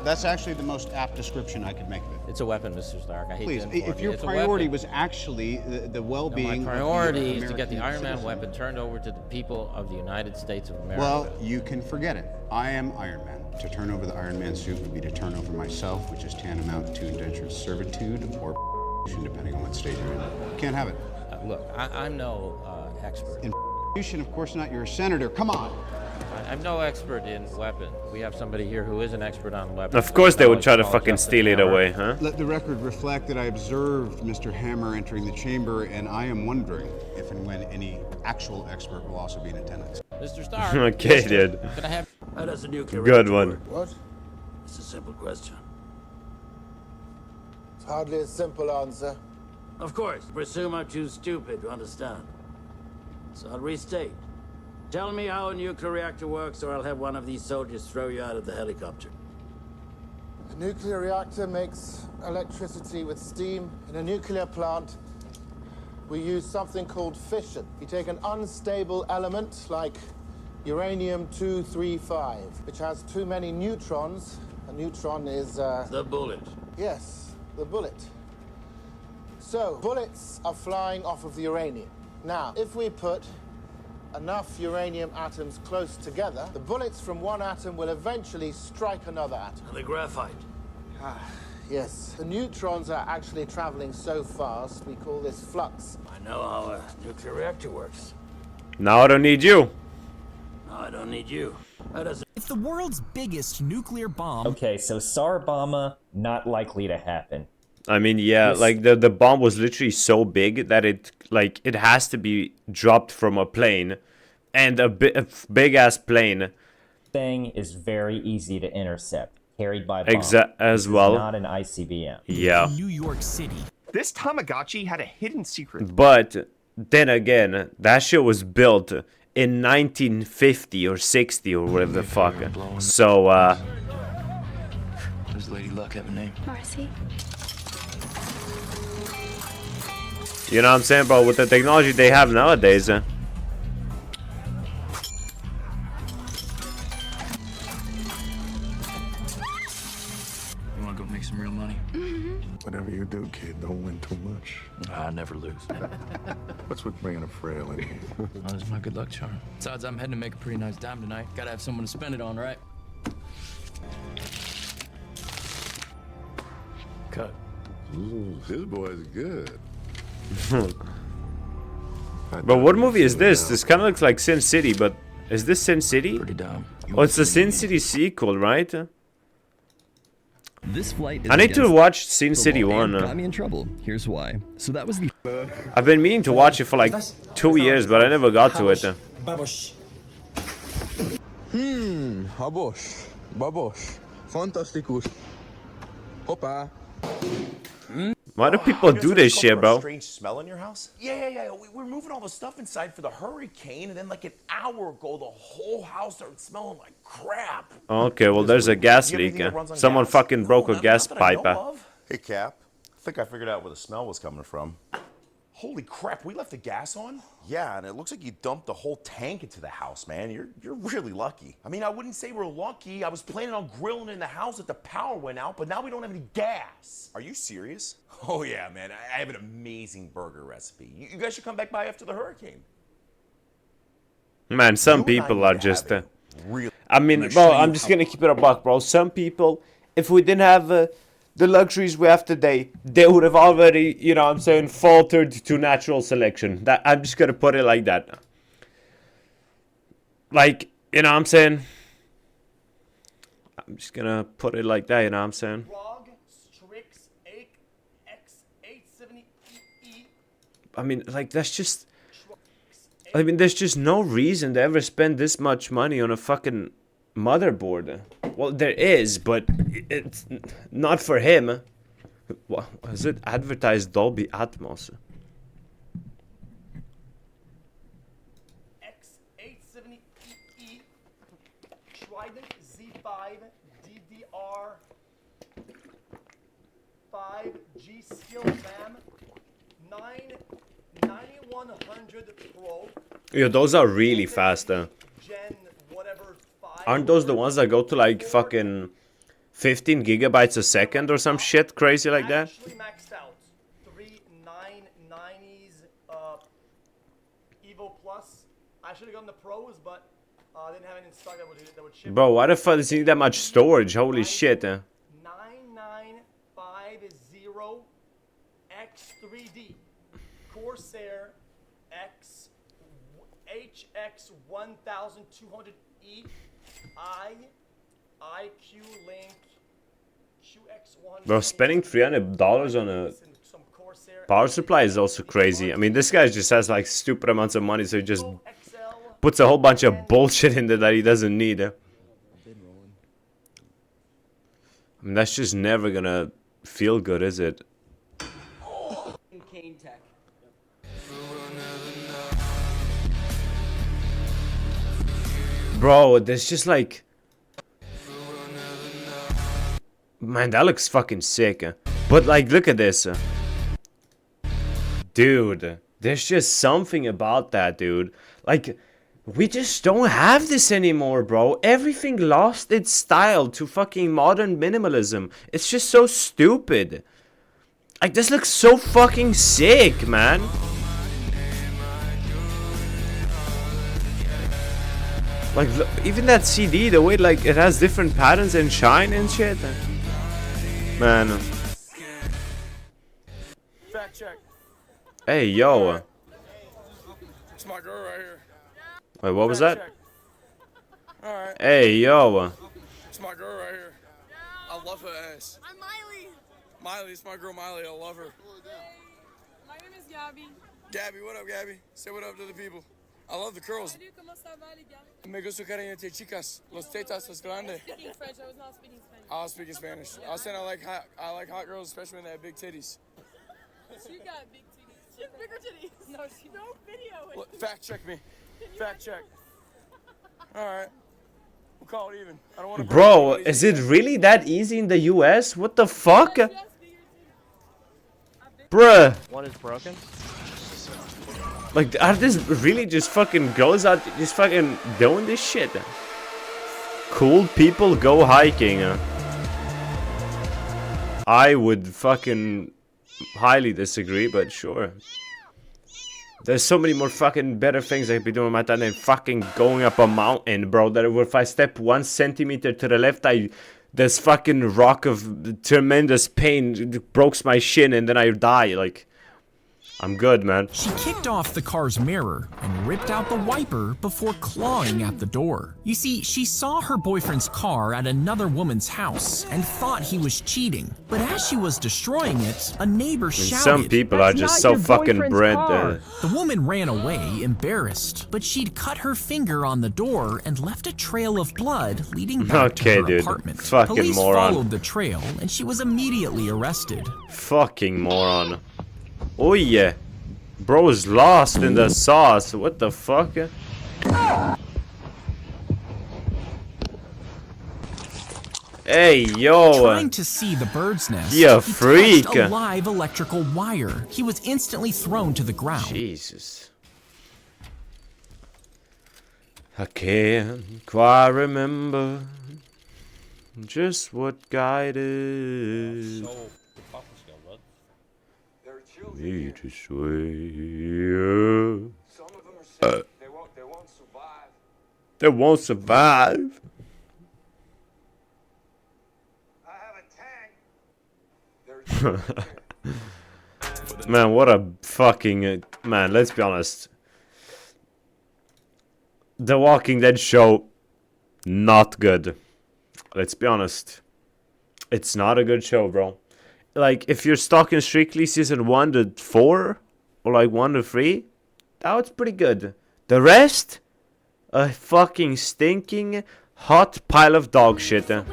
[SPEAKER 10] That's actually the most apt description I could make of it.
[SPEAKER 9] It's a weapon, Mr. Stark. I hate
[SPEAKER 10] Please,
[SPEAKER 9] to inform
[SPEAKER 10] if your
[SPEAKER 9] you.
[SPEAKER 10] priority was actually the well-being
[SPEAKER 9] my priority
[SPEAKER 10] of the
[SPEAKER 9] is to get the Iron Man
[SPEAKER 10] citizen.
[SPEAKER 9] weapon turned over to the people of the United States of America.
[SPEAKER 10] Well, you can forget it. I am Iron Man. To turn over the Iron Man suit would be to turn over myself, which is tantamount to indentured servitude or depending on what state you're in. You can't have it.
[SPEAKER 9] Look, I'm no expert.
[SPEAKER 10] In of course not. You're a senator. Come on.
[SPEAKER 9] I'm no expert in weapons. We have somebody here who is an expert on weapons.
[SPEAKER 1] Of course they would try to fucking steal it away, huh?
[SPEAKER 10] Let the record reflect that I observed Mr. Hammer entering the chamber, and I am wondering if and when any actual expert will also be in attendance.
[SPEAKER 9] Mr. Stark.
[SPEAKER 1] Okay, dude.
[SPEAKER 9] Can I have...
[SPEAKER 27] How does a nuclear
[SPEAKER 1] Good one.
[SPEAKER 27] What? It's a simple question.
[SPEAKER 24] It's hardly a simple answer.
[SPEAKER 27] Of course. Presume I'm too stupid to understand. So I'll restate. Tell me how a nuclear reactor works, or I'll have one of these soldiers throw you out of the helicopter.
[SPEAKER 24] A nuclear reactor makes electricity with steam. In a nuclear plant, we use something called fission. You take an unstable element like uranium-235, which has too many neutrons. A neutron is...
[SPEAKER 27] The bullet.
[SPEAKER 24] Yes, the bullet. So, bullets are flying off of the uranium. Now, if we put enough uranium atoms close together, the bullets from one atom will eventually strike another atom.
[SPEAKER 27] The graphite.
[SPEAKER 24] Yes. The neutrons are actually traveling so fast, we call this flux.
[SPEAKER 27] I know how a nuclear reactor works.
[SPEAKER 1] Now I don't need you.
[SPEAKER 27] No, I don't need you. How does it...
[SPEAKER 14] If the world's biggest nuclear bomb...
[SPEAKER 28] Okay, so Sarabama, not likely to happen.
[SPEAKER 1] I mean, yeah, like the bomb was literally so big that it has to be dropped from a plane, and a big ass plane.
[SPEAKER 28] Thing is very easy to intercept, carried by bomb.
[SPEAKER 1] As well.
[SPEAKER 28] Not an ICBM.
[SPEAKER 1] Yeah.
[SPEAKER 14] New York City.
[SPEAKER 29] This Tamagotchi had a hidden secret.
[SPEAKER 1] But then again, that shit was built in 1950 or 60 or whatever the fuck. So
[SPEAKER 20] Does Lady Luck have a name?
[SPEAKER 25] Marcy.
[SPEAKER 1] You know what I'm saying, bro? With the technology they have nowadays,
[SPEAKER 20] You want to go make some real money?
[SPEAKER 2] Whatever you do, kid, don't win too much.
[SPEAKER 20] I never lose.
[SPEAKER 2] What's with bringing a frail in here?
[SPEAKER 20] Oh, this is my good luck charm. Besides, I'm heading to make a pretty nice dime tonight. Gotta have someone to spend it on, right? Cut.
[SPEAKER 2] Ooh, this boy's good.
[SPEAKER 1] But what movie is this? This kind of looks like Sin City, but is this Sin City?
[SPEAKER 20] Pretty dumb.
[SPEAKER 1] Oh, it's the Sin City sequel, right?
[SPEAKER 8] This flight is
[SPEAKER 1] I need to
[SPEAKER 8] against
[SPEAKER 1] watch Sin
[SPEAKER 8] the
[SPEAKER 1] City
[SPEAKER 8] law and
[SPEAKER 1] 1.
[SPEAKER 8] got me in trouble. Here's why. So that was the.
[SPEAKER 1] I've been meaning to watch it for like 2 years, but I never got to it.
[SPEAKER 11] Babosh. Babosh. Babosh. Fantasticus. Hoppa.
[SPEAKER 1] Why do people do this shit, bro?
[SPEAKER 12] Strange smell in your house? Yeah. We're moving all the stuff inside for the hurricane, and then like an hour ago, the whole house started smelling like crap.
[SPEAKER 1] Okay, well, there's a gas leak. Someone fucking broke a gas pipe.
[SPEAKER 12] Hey, Cap. I think I figured out where the smell was coming from. Holy crap, we left the gas on? Yeah, and it looks like you dumped the whole tank into the house, man. You're really lucky. I mean, I wouldn't say we're lucky. I was planning on grilling in the house if the power went out, but now we don't have any gas. Are you serious? Oh, yeah, man. I have an amazing burger recipe. You guys should come back by after the hurricane.
[SPEAKER 1] Man, some people are just... I mean, bro, I'm just gonna keep it a buck, bro. Some people, if we didn't have the luxuries we have today, they would have already, you know what I'm saying, faltered to natural selection. That I'm just gonna put it like that. Like, you know what I'm saying? I'm just gonna put it like that, you know what I'm saying? I mean, like, that's just... I mean, there's just no reason to ever spend this much money on a fucking motherboard. Well, there is, but it's not for him. What is it? Advertised Dolby Atmos.
[SPEAKER 13] X870EE Trident Z5 DDR 5G skill RAM 9100 Pro.
[SPEAKER 1] Yo, those are really fast. Aren't those the ones that go to like fucking 15 gigabytes a second or some shit crazy like that?
[SPEAKER 13] Actually maxed out. 3 990s Evo Plus. I should have gotten the Pros, but I didn't have it in stock that would ship.
[SPEAKER 1] Bro, why the fuck does he need that much storage? Holy shit.
[SPEAKER 13] 9950 X3D Corsair X HX 1200E IQ Link QX1.
[SPEAKER 1] Bro, spending $300 on a power supply is also crazy. I mean, this guy just has like stupid amounts of money, so he just puts a whole bunch of bullshit in there that he doesn't need. I mean, that's just never gonna feel good, is it? Bro, there's just like... Man, that looks fucking sick. But like, look at this. Dude, there's just something about that, dude. Like, we just don't have this anymore, bro. Everything lost its style to fucking modern minimalism. It's just so stupid. Like, this looks so fucking sick, man. Like, look, even that CD, the way, like, it has different patterns and shine and shit. Man.
[SPEAKER 11] Fact check.
[SPEAKER 1] Hey, yo.
[SPEAKER 11] It's my girl right here.
[SPEAKER 1] Wait, what was that?
[SPEAKER 11] Alright.
[SPEAKER 1] Hey, yo.
[SPEAKER 11] It's my girl right here. I love her ass. I'm Miley. Miley, it's my girl Miley. I love her.
[SPEAKER 15] My name is Gabby.
[SPEAKER 11] Gabby, what up, Gabby? Say what up to the people. I love the curls. Me gusta cariñete, chicas. Los tetas, los grandes.
[SPEAKER 15] Speaking French, I was not speaking Spanish.
[SPEAKER 11] I was speaking Spanish. I was saying I like hot girls, especially when they have big titties.
[SPEAKER 15] She got big titties. She has bigger titties. No, she no video.
[SPEAKER 11] Look, fact check me. Fact check. All right. We'll call it even. I don't want to.
[SPEAKER 1] Bro, is it really that easy in the US? What the fuck? Bruh.
[SPEAKER 4] One is broken.
[SPEAKER 1] Like, are this really just fucking girls out just fucking doing this shit? Cool people go hiking. I would fucking highly disagree, but sure. There's so many more fucking better things I could be doing with my time than fucking going up a mountain, bro. That if I step 1 centimeter to the left, this fucking rock of tremendous pain breaks my shin and then I die. Like, I'm good, man.
[SPEAKER 14] She kicked off the car's mirror and ripped out the wiper before clawing at the door. You see, she saw her boyfriend's car at another woman's house and thought he was cheating. But as she was destroying it, a neighbor shouted,
[SPEAKER 1] some people are just so fucking bred.
[SPEAKER 14] The woman ran away, embarrassed, but she'd cut her finger on the door and left a trail of blood leading back to her apartment.
[SPEAKER 1] Fucking
[SPEAKER 14] Police
[SPEAKER 1] moron.
[SPEAKER 14] followed the trail and she was immediately arrested.
[SPEAKER 1] Fucking moron. Oh yeah. Bro is lost in the sauce. What the fuck? Hey, yo.
[SPEAKER 14] Trying to see the bird's nest,
[SPEAKER 1] You
[SPEAKER 14] he
[SPEAKER 1] freak.
[SPEAKER 14] touched a live electrical wire. He was instantly thrown to the ground.
[SPEAKER 1] Jesus. I can't quite remember just what guided me to sway. They won't survive. Man, what a fucking man, let's be honest. The Walking Dead show, not good. Let's be honest. It's not a good show, bro. Like, if you're stalking strictly season 1 to 4, or like 1 to 3, that was pretty good. The rest, a fucking stinking hot pile of dog shit. Like,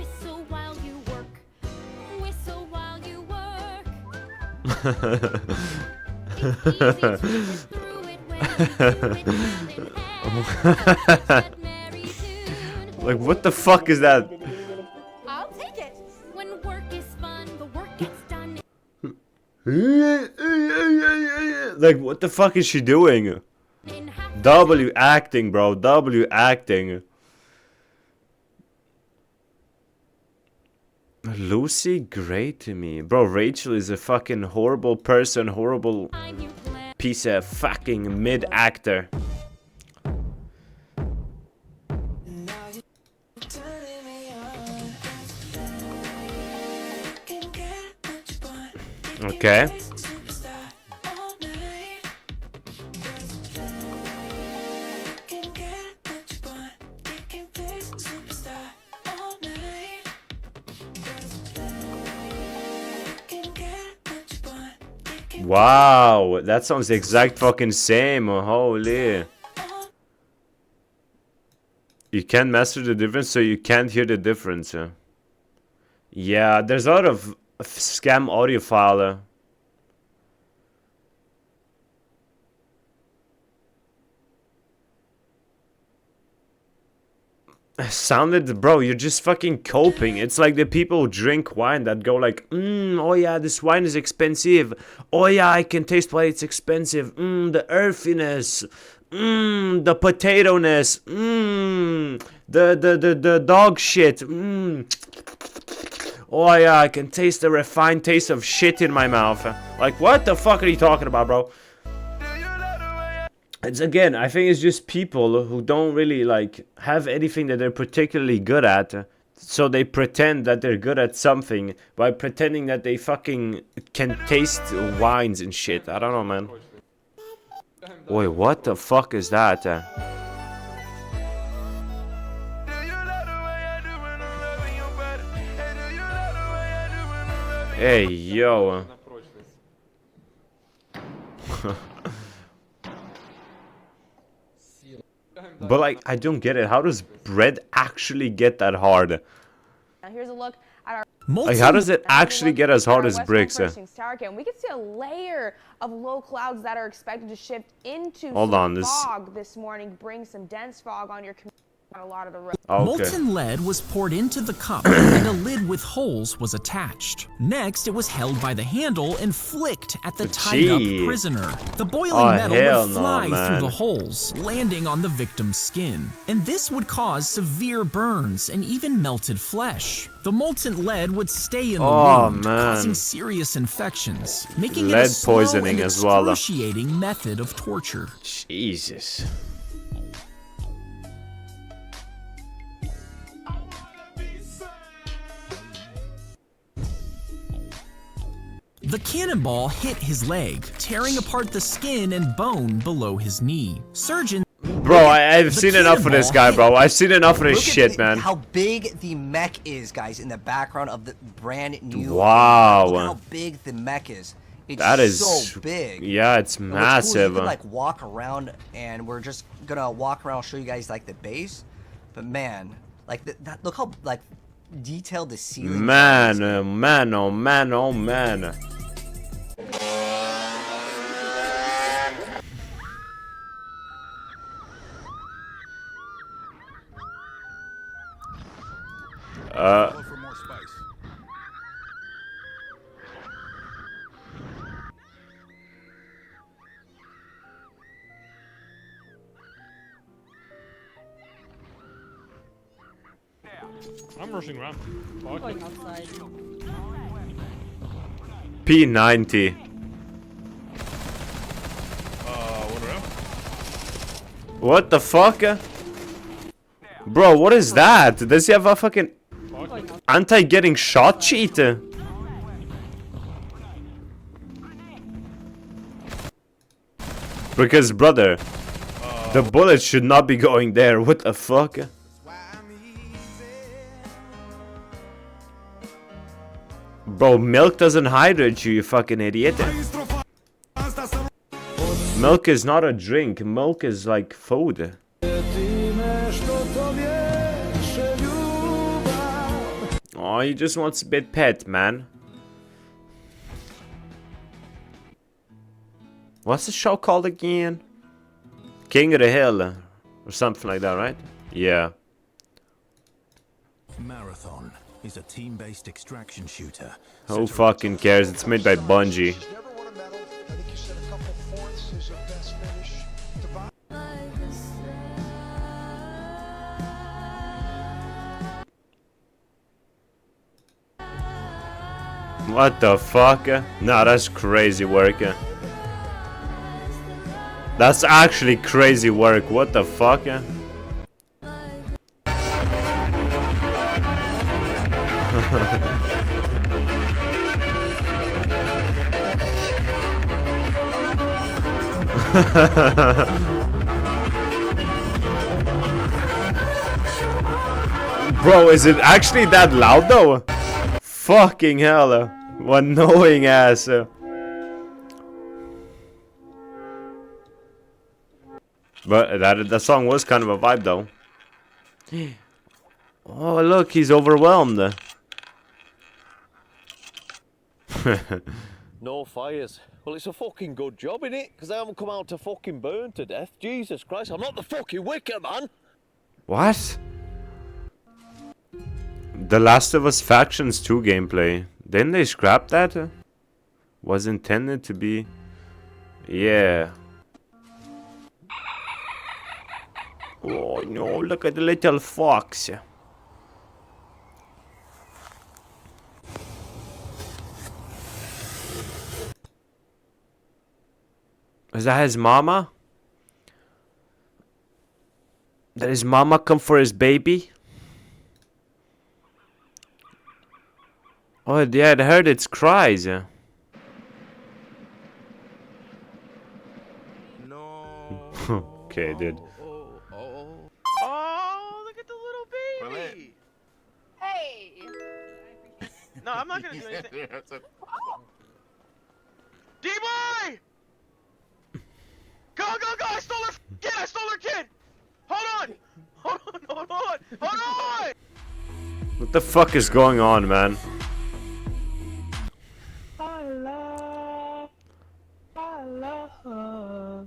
[SPEAKER 1] what the fuck is that?
[SPEAKER 15] I'll take it. When work is fun, the work gets done.
[SPEAKER 1] Like, what the fuck is she doing? W acting, bro. W acting. Lucy, great to me. Bro, Rachel is a fucking horrible person, horrible piece of fucking mid-actor. Okay. Wow, that sounds the exact fucking same. Holy. You can't master the difference, so you can't hear the difference. Yeah, there's a lot of scam audiophile. Sounded, bro, you're just fucking coping. It's like the people who drink wine that go like, oh yeah, this wine is expensive. Oh yeah, I can taste why it's expensive. The earthiness. The potato-ness. The dog shit. Oh yeah, I can taste the refined taste of shit in my mouth. Like, what the fuck are you talking about, bro? It's again, I think it's just people who don't really like have anything that they're particularly good at. So they pretend that they're good at something by pretending that they fucking can taste wines and shit. I don't know, man. Wait, what the fuck is that? Hey, yo. But like, I don't get it. How does bread actually get that hard?
[SPEAKER 6] Now here's a look at our
[SPEAKER 1] Like, how does it actually get as hard as bricks?
[SPEAKER 6] We can see a layer of low clouds that are expected to shift into
[SPEAKER 1] Hold on,
[SPEAKER 6] fog this morning, bring some dense fog on your A lot of the
[SPEAKER 1] Okay.
[SPEAKER 14] Molten lead was poured into the cup and a lid with holes was attached. Next, it was held by the handle and flicked at the tied-up prisoner. The boiling metal would fly through the holes, landing on the victim's skin. And this would cause severe burns and even melted flesh. The molten lead would stay in the wound, causing serious infections, making it a slow and excruciating method of torture.
[SPEAKER 1] Jesus.
[SPEAKER 14] The cannonball hit his leg, tearing apart the skin and bone below his knee. Surgeons...
[SPEAKER 1] Bro, I've seen enough of this guy, bro. I've seen enough of this shit, man.
[SPEAKER 3] How big the mech is, guys, in the background of the brand new...
[SPEAKER 1] Wow.
[SPEAKER 3] Look how big the mech is. It's
[SPEAKER 1] that is
[SPEAKER 3] so big.
[SPEAKER 1] Yeah, it's massive.
[SPEAKER 3] Cool, you can, like, walk around, and we're just gonna walk around, show you guys, like, the base. But, man, like, look how, like, detailed the ceiling
[SPEAKER 1] man, man, oh man, oh man.
[SPEAKER 20] For more spice.
[SPEAKER 16] I'm rushing around.
[SPEAKER 7] Going outside.
[SPEAKER 1] P90.
[SPEAKER 16] One around.
[SPEAKER 1] What the fuck? Bro, what is that? Does he have a fucking anti-getting shot cheat? Because, brother, the bullet should not be going there. What the fuck? Bro, milk doesn't hydrate you, you fucking idiot. Milk is not a drink. Milk is like food. Oh, he just wants a bit pet, man. What's the show called again? King of the Hill, or something like that, right? Yeah.
[SPEAKER 17] Marathon is a team-based extraction shooter.
[SPEAKER 1] Who fucking cares? It's made by Bungie. What the fuck? Nah, that's crazy work. That's actually crazy work. What the fuck? Bro, is it actually that loud though? Fucking hell. What annoying ass. But that song was kind of a vibe though. Oh look, he's overwhelmed.
[SPEAKER 18] No fires. Well, it's a fucking good job, innit? Because I haven't come out to fucking burn to death. Jesus Christ, I'm not the fucking Wicker Man.
[SPEAKER 1] What? The Last of Us Factions 2 gameplay. Didn't they scrap that? Was intended to be... Yeah. Oh no, look at the little fox. Is that his mama? Did his mama come for his baby? Oh yeah, I heard its cries. No. Okay, dude.
[SPEAKER 16] Oh, look at the little baby.
[SPEAKER 6] Hey.
[SPEAKER 16] No, I'm not gonna do anything. D-boy! Go, go, go! I stole her kid! I stole her kid! Hold on! Hold on, hold on! Hold on!
[SPEAKER 1] What the fuck is going on, man?
[SPEAKER 16] I love, I love,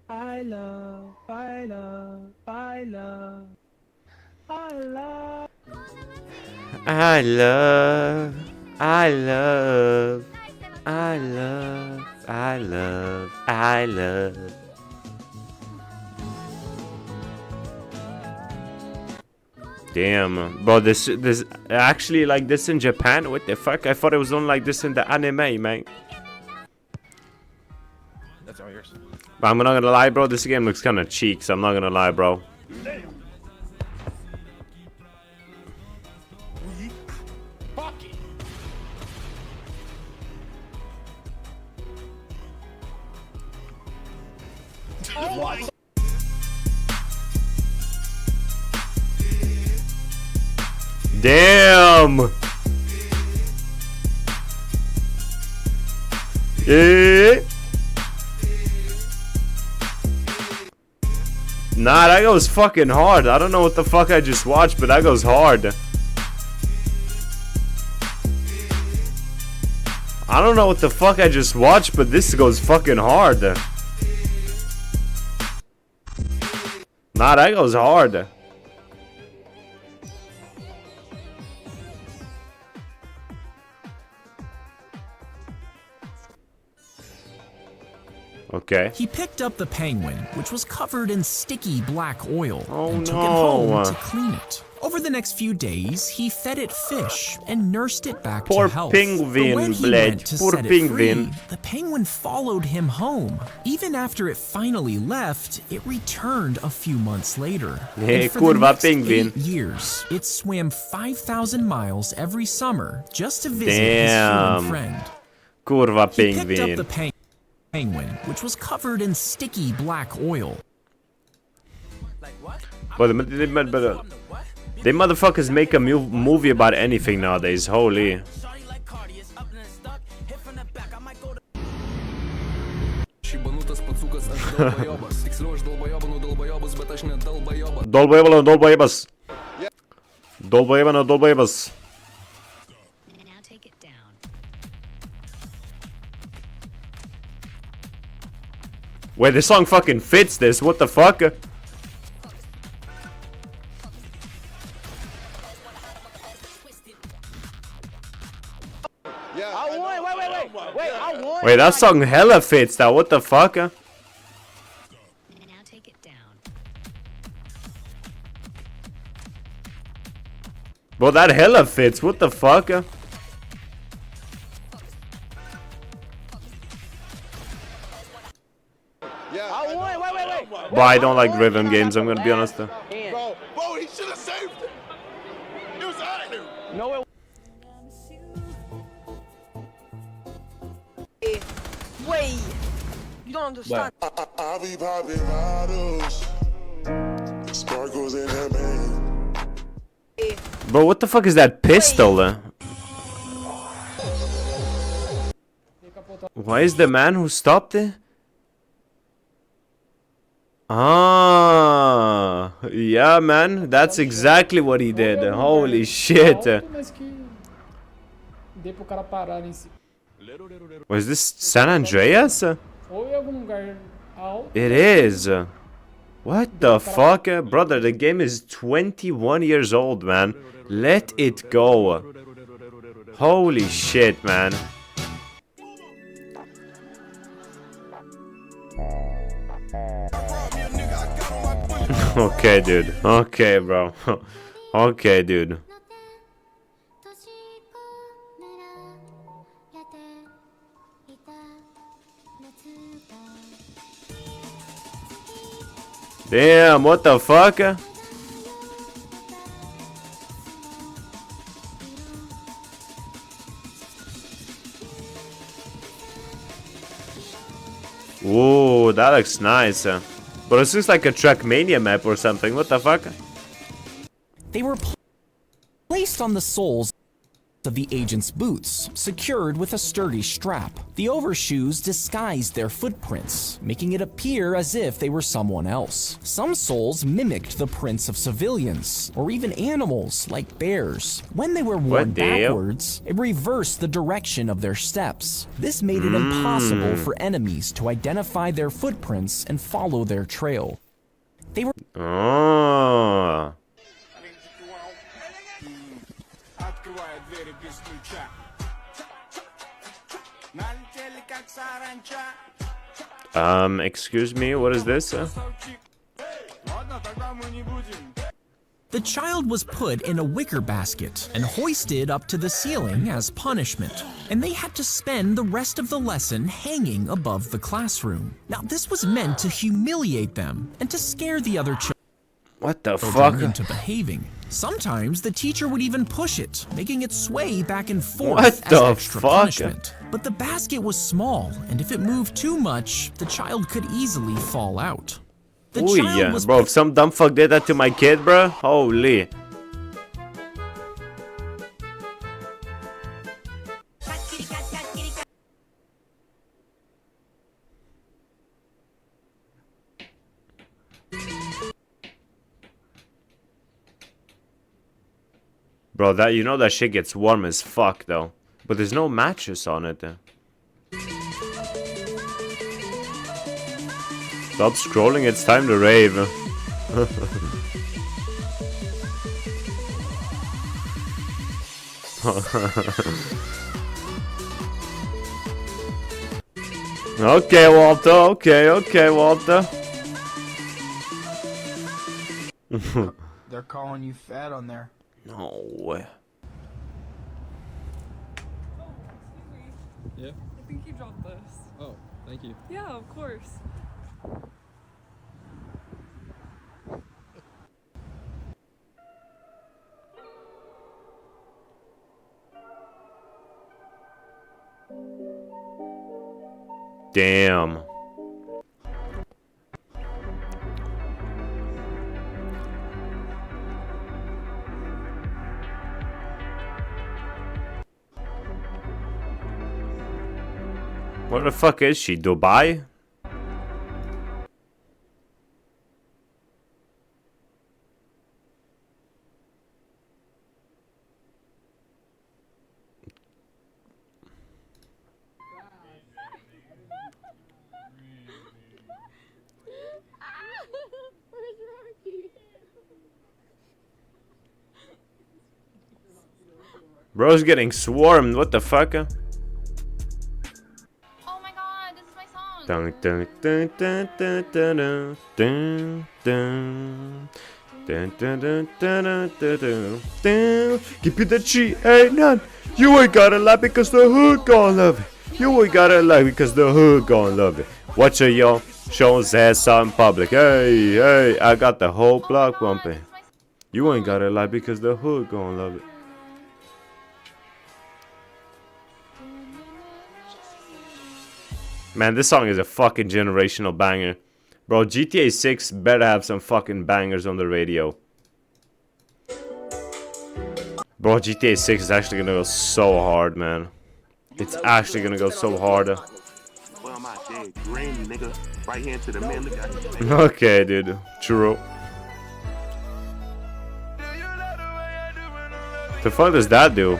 [SPEAKER 16] I love, I love, I love.
[SPEAKER 1] I love, I love, I love, I love, I love. Damn, bro, this actually like this in Japan? What the fuck? I thought it was only like this in the anime, man.
[SPEAKER 5] That's all yours.
[SPEAKER 1] But I'm not gonna lie, bro, this game looks kind of cheeks. I'm not gonna lie, bro.
[SPEAKER 5] What?
[SPEAKER 1] Damn. Yeah. Nah, that goes fucking hard. I don't know what the fuck I just watched, but that goes hard. I don't know what the fuck I just watched, but this goes fucking hard. Nah, that goes hard. Okay.
[SPEAKER 14] He picked up the penguin, which was covered in sticky black oil, and took it
[SPEAKER 1] no.
[SPEAKER 14] home to clean it. Over the next few days, he fed it fish and nursed it back
[SPEAKER 1] Poor
[SPEAKER 14] to health.
[SPEAKER 1] penguin,
[SPEAKER 14] But when he
[SPEAKER 1] Blade.
[SPEAKER 14] went to
[SPEAKER 1] Poor
[SPEAKER 14] set it
[SPEAKER 1] penguin.
[SPEAKER 14] free, the penguin followed him home. Even after it finally left, it returned a few months later.
[SPEAKER 1] Hey,
[SPEAKER 14] And for the
[SPEAKER 1] kurva
[SPEAKER 14] next
[SPEAKER 1] penguin.
[SPEAKER 14] 8 years, it swam 5,000 miles every summer just to visit his
[SPEAKER 1] Damn.
[SPEAKER 14] human friend.
[SPEAKER 1] Kurva
[SPEAKER 14] He picked up
[SPEAKER 1] penguin.
[SPEAKER 14] the penguin, which was covered in sticky black oil.
[SPEAKER 1] But they motherfuckers make a movie about anything nowadays. Holy. Долбоебано, долбоебас. Долбоебано, долбоебас. Wait, this song fucking fits this. What the fuck?
[SPEAKER 16] I won. Wait, I won.
[SPEAKER 1] Wait, that song hella fits that. What the fuck? Bro, that hella fits. What the fuck?
[SPEAKER 16] I won. Wait.
[SPEAKER 1] Bro, I don't like rhythm games. I'm gonna be honest.
[SPEAKER 16] Bro, he should have saved it. He was out of here. No,
[SPEAKER 6] Wait, you don't understand.
[SPEAKER 16] I be popping bottles. Sparkles in her man.
[SPEAKER 1] Bro, what the fuck is that pistol? Why is the man who stopped it? Ah, yeah, man. That's exactly what he did. Holy shit. Was this San Andreas? It is. What the fuck? Brother, the game is 21 years old, man. Let it go. Holy shit, man. Okay, dude. Okay, bro. Okay, dude. Damn, what the fuck? Ooh, that looks nice. But it looks like a Trackmania map or something. What the fuck?
[SPEAKER 14] They were placed on the soles of the agent's boots, secured with a sturdy strap. The overshoes disguised their footprints, making it appear as if they were someone else. Some soles mimicked the prints of civilians, or even animals like bears. When they were worn backwards, it reversed the direction of their steps. This made it impossible for enemies to identify their footprints and follow their trail. They were...
[SPEAKER 1] Oh. Excuse me, what is this?
[SPEAKER 14] The child was put in a wicker basket and hoisted up to the ceiling as punishment, and they had to spend the rest of the lesson hanging above the classroom. Now, this was meant to humiliate them and to scare the other children.
[SPEAKER 1] What the fuck?
[SPEAKER 14] Into behaving. Sometimes the teacher would even push it, making it sway back and forth
[SPEAKER 1] What
[SPEAKER 14] as
[SPEAKER 1] the
[SPEAKER 14] extra
[SPEAKER 1] fuck?
[SPEAKER 14] punishment. But the basket was small, and if it moved too much, the child could easily fall out. The
[SPEAKER 1] Ooh,
[SPEAKER 14] child
[SPEAKER 1] yeah,
[SPEAKER 14] was
[SPEAKER 1] bro, if some dumb fuck did that to my kid, bro, holy. Bro, that, you know that shit gets warm as fuck though. But there's no mattress on it. Stop scrolling, it's time to rave. Okay, Walter, okay, Walter.
[SPEAKER 5] They're calling you fat on there.
[SPEAKER 1] No way.
[SPEAKER 9] Yeah?
[SPEAKER 10] I think you dropped this.
[SPEAKER 9] Oh, thank you.
[SPEAKER 10] Yeah, of course.
[SPEAKER 1] Damn. Where the fuck is she? Dubai? Bro's getting swarmed. What the fuck?
[SPEAKER 15] Oh my god, this is my song.
[SPEAKER 1] Dun dun dun dun dun dun dun dun dun dun dun dun dun dun. Give you the cheat, ain't none. You ain't gotta lie because the hood gon' love it. You ain't gotta lie because the hood gon' love it. Watch a yo, show his ass out in public. Hey, hey, I got the whole block bumping. You ain't gotta lie because the hood gon' love it. Man, this song is a fucking generational banger. Bro, GTA 6 better have some fucking bangers on the radio. Bro, GTA 6 is actually gonna go so hard, man. It's actually gonna go so hard. Okay, dude. True. The fuck does that do?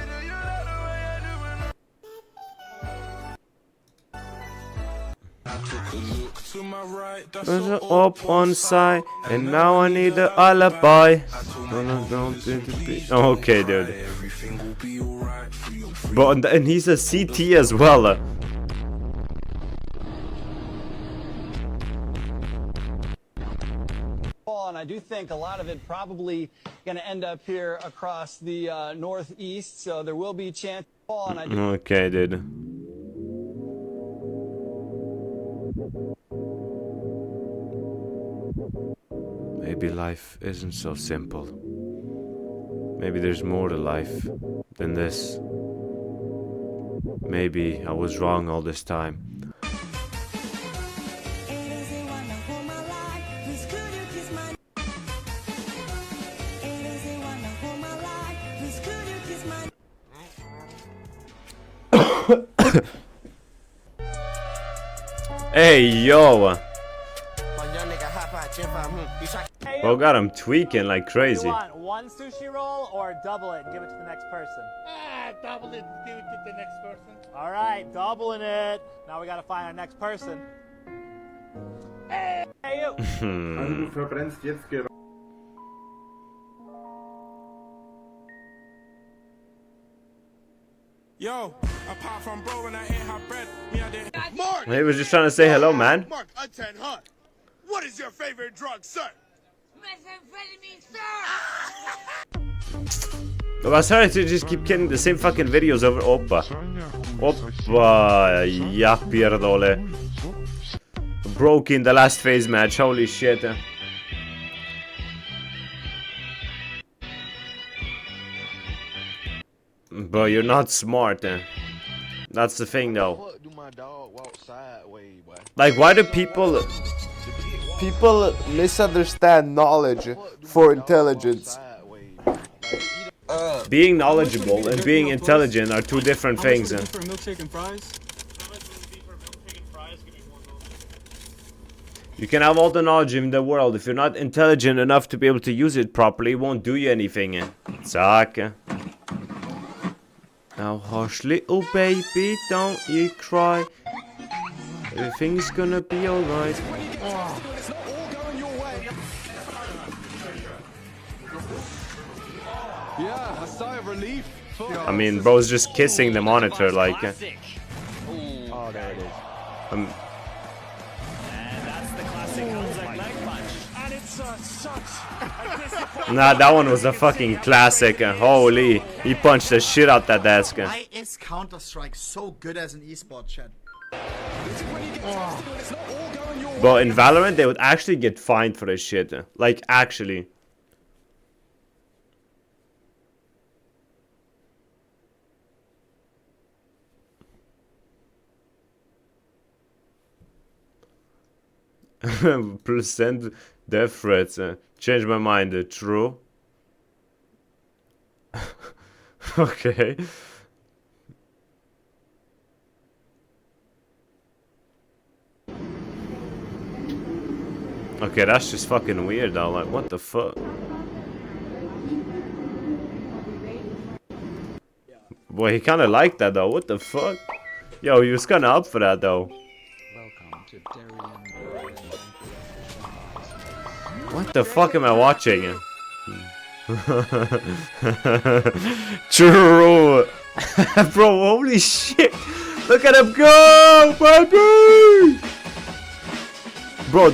[SPEAKER 1] Up one side, and now I need the alibi. Okay, dude. Bro, and he's a CT as well.
[SPEAKER 19] And I do think a lot of it probably going to end up here across the northeast, so there will be a chance.
[SPEAKER 1] Okay, dude. Maybe life isn't so simple. Maybe there's more to life than this. Maybe I was wrong all this time. Hey, yo! Bro got him tweaking like crazy.
[SPEAKER 13] You want one sushi roll or double it and give it to the next person?
[SPEAKER 5] Double it, give it to the next person.
[SPEAKER 13] All right, doubling it. Now we gotta find our next person. Hey, you!
[SPEAKER 21] Du verbrennst jetzt gerade.
[SPEAKER 11] Yo, apart from bro when I ate her bread, me I did. Mark!
[SPEAKER 1] He was just trying to say hello, man.
[SPEAKER 11] Mark, attend her. What is your favorite drug, sir? Methamphetamine, sir!
[SPEAKER 1] I'm sorry to just keep getting the same fucking videos over. Oppa. Oppa. Ja pierdole. Broke in the last phase match. Holy shit. Bro, you're not smart. That's the thing, though. Like, why do people misunderstand knowledge for intelligence? Being knowledgeable and being intelligent are two different things. You can have all the knowledge in the world. If you're not intelligent enough to be able to use it properly, it won't do you anything. Suck. Now hush, little baby, don't you cry. Everything's gonna be alright.
[SPEAKER 9] Yeah, a sigh of relief.
[SPEAKER 1] I mean, bro's just kissing the monitor, like.
[SPEAKER 9] Oh, there it is.
[SPEAKER 1] Nah, that one was a fucking classic. Holy, he punched the shit out that desk.
[SPEAKER 22] Why is Counter-Strike so good as an esport, chat?
[SPEAKER 1] But in Valorant, they would actually get fined for this shit. Like, actually. Percent death threats. Change my mind. True. Okay. Okay, that's just fucking weird though. Like, what the fuck? Boy, he kind of liked that though. What the fuck? Yo, he was kind of up for that though. What the fuck am I watching? True. Bro, holy shit. Look at him go, baby. Bro,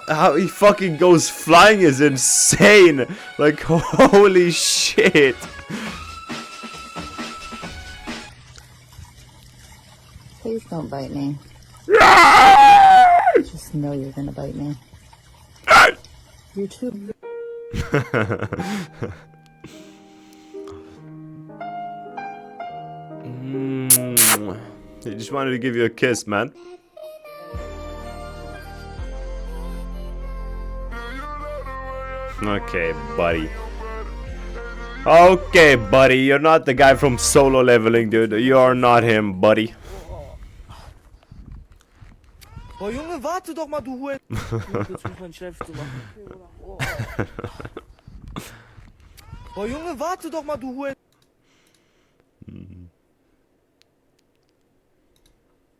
[SPEAKER 1] how he fucking goes flying is insane. Like, holy shit.
[SPEAKER 23] Please don't bite me. Just know you're gonna bite me. You're too.
[SPEAKER 1] He just wanted to give you a kiss, man. Okay, buddy. Okay, buddy. You're not the guy from solo leveling, dude. You're not him, buddy.
[SPEAKER 24] Oh Junge, warte doch mal, du Hure. Oh Junge, warte doch mal, du Hure.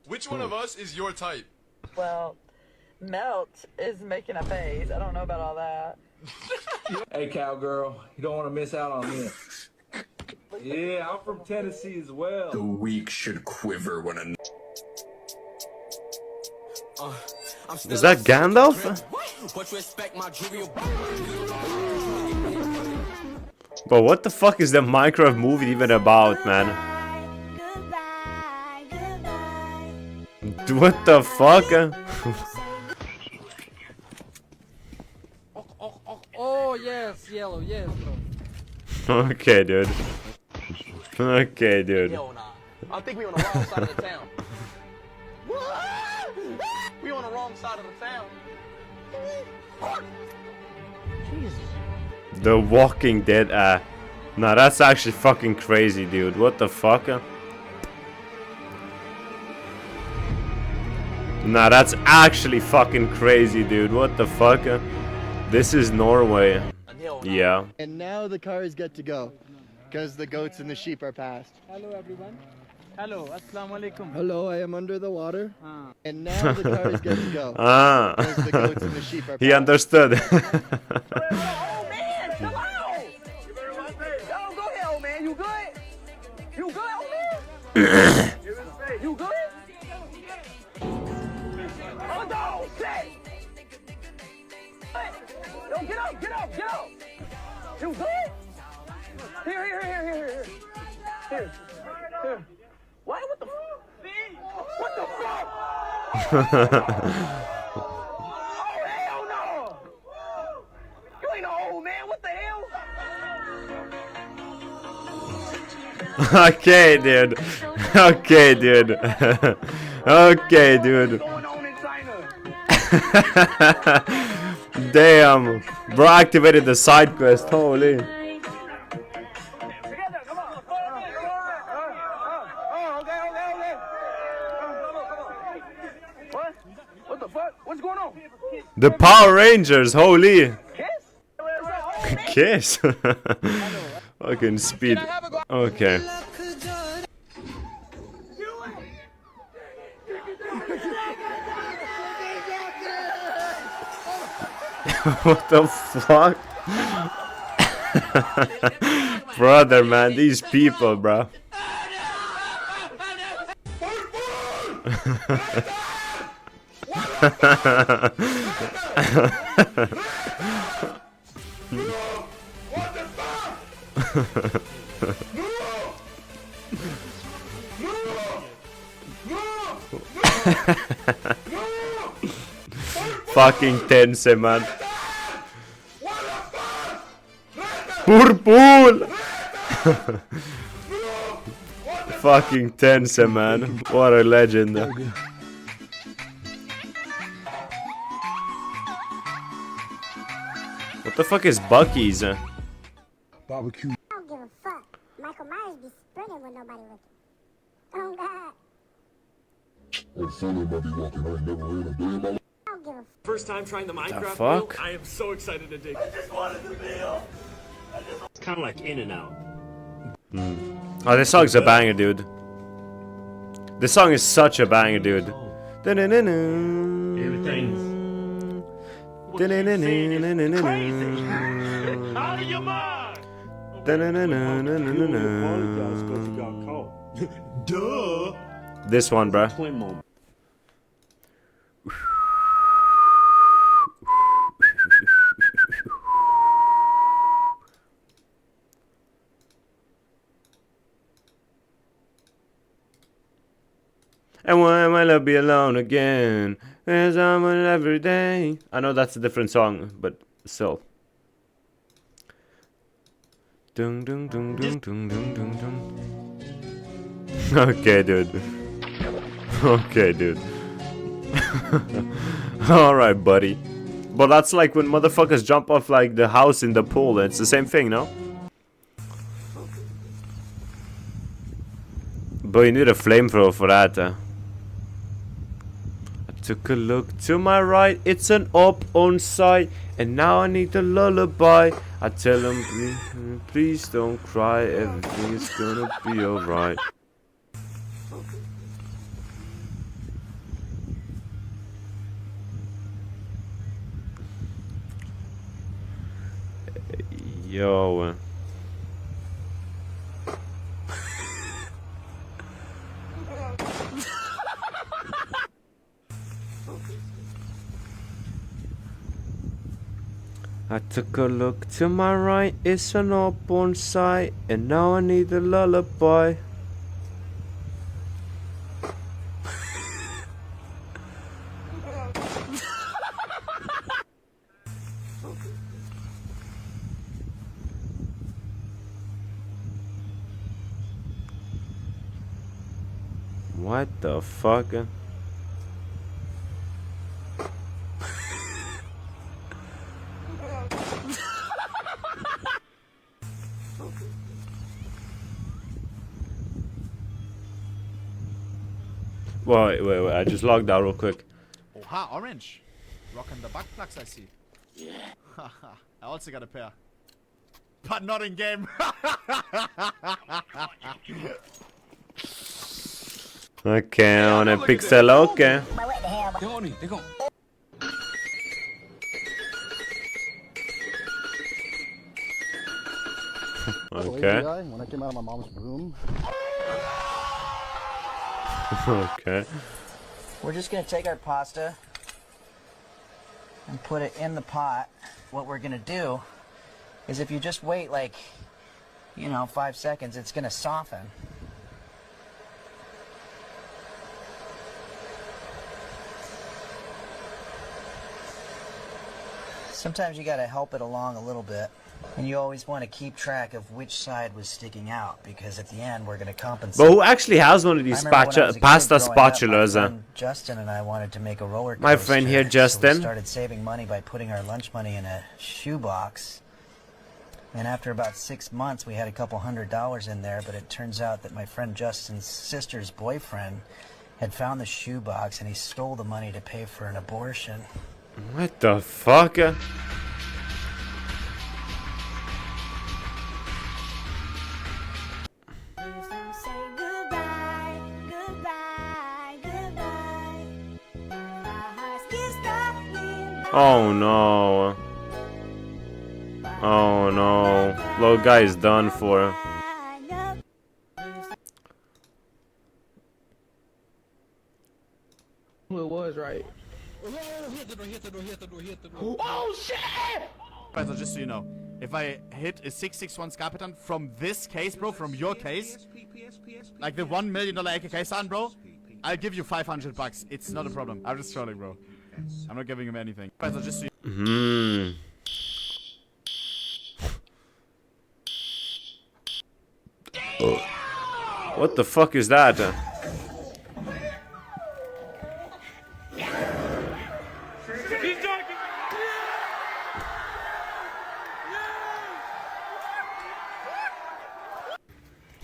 [SPEAKER 25] Which one of us is your type?
[SPEAKER 26] Well, Melt is making a face. I don't know about all that.
[SPEAKER 27] Hey, cowgirl, you don't want to miss out on this. Yeah, I'm from Tennessee as well.
[SPEAKER 20] The weak should quiver when a...
[SPEAKER 1] Is that Gandalf? But what the fuck is the Minecraft movie even about, man? What the fuck?
[SPEAKER 28] Oh yes, yellow, yes, bro.
[SPEAKER 1] Okay, dude. Okay, dude.
[SPEAKER 16] Hell nah. I think we on the wrong side of the town. We on the wrong side of the town. Jesus.
[SPEAKER 1] The Walking Dead. Nah, that's actually fucking crazy, dude. What the fuck? Nah, that's actually fucking crazy, dude. What the fuck? This is Norway. Yeah.
[SPEAKER 29] And now the cars get to go, because the goats and the sheep are past.
[SPEAKER 28] Hello everyone. Hello, assalamu alaikum.
[SPEAKER 29] Hello, I am under the water. And now the cars get to go,
[SPEAKER 1] Ah.
[SPEAKER 29] because the goats and the sheep are
[SPEAKER 1] He
[SPEAKER 29] past.
[SPEAKER 1] understood.
[SPEAKER 16] Oh man, chill out. Yo, go ahead. You good? Oh no, shit! Yo, get up, get up, get up! You good? Here. Here. What? What the fuck? What the fuck? Oh, hell no! You ain't no old man, what the hell?
[SPEAKER 1] Okay, dude. Okay, dude. Okay, dude. Damn. Bro activated the side quest. Holy.
[SPEAKER 16] What the fuck? What's going on?
[SPEAKER 1] The Power Rangers. Holy. Kiss? Fucking speed. Okay. What the fuck? Brother, man, these people, bro. Fucking tense, man. Purple. Fucking tense, man. What a legend. What the fuck is Bucky's?
[SPEAKER 2] Barbecue. I don't give a fuck. Michael Myers be spreading with nobody with it. Oh God.
[SPEAKER 3] First time trying the Minecraft
[SPEAKER 1] fuck?
[SPEAKER 3] build. I am so excited to dig. I just wanted to build. It's kind of like In and Out.
[SPEAKER 1] Oh, this song's a banger, dude. This song is such a banger, dude.
[SPEAKER 3] Everything's out of your mind. Duh.
[SPEAKER 1] This one, bruh.
[SPEAKER 3] Twin moment.
[SPEAKER 1] And when will I be alone again? There's someone every day. I know that's a different song, but still. Dung dung dung dung dung dung dung dung. Okay, dude. Okay, dude. Alright, buddy. But that's like when motherfuckers jump off like the house in the pool. It's the same thing, no? But you need a flamethrower for that. I took a look to my right, it's an up on sight, and now I need a lullaby. I tell him, please don't cry, everything is gonna be alright. Yo. I took a look to my right, it's an up on sight, and now I need a lullaby. What the fuck? Wait, I just logged out real quick.
[SPEAKER 22] Oha, orange. Rocking the butt plugs, I see. Yeah. I also got a pair. But not in game.
[SPEAKER 1] Okay, on a pixel, okay. Okay.
[SPEAKER 29] When I came out of my mom's room.
[SPEAKER 1] Okay.
[SPEAKER 4] We're just gonna take our pasta and put it in the pot. What we're gonna do is if you just wait like, 5 seconds, it's gonna soften. Sometimes you gotta help it along a little bit. And you always want to keep track of which side was sticking out, because at the end we're going to compensate.
[SPEAKER 1] But who actually has one of these pasta spatulas?
[SPEAKER 4] Justin and I wanted to make a roller coaster.
[SPEAKER 1] My friend here, Justin.
[SPEAKER 4] So we started saving money by putting our lunch money in a shoebox. And after about 6 months, we had a couple $100 in there, but it turns out that my friend Justin's sister's boyfriend had found the shoebox and he stole the money to pay for an abortion.
[SPEAKER 1] What the fuck? Oh no. Oh no. Little guy is done for.
[SPEAKER 6] It was right.
[SPEAKER 22] Oh shit! But just so you know, if I hit a 661 Scarpetan from this case, bro, from your case, like the $1 million AKK son, bro, I'll give you $500. It's not a problem. I'm just trolling, bro. I'm not giving him anything. But just so you
[SPEAKER 1] What the fuck is that?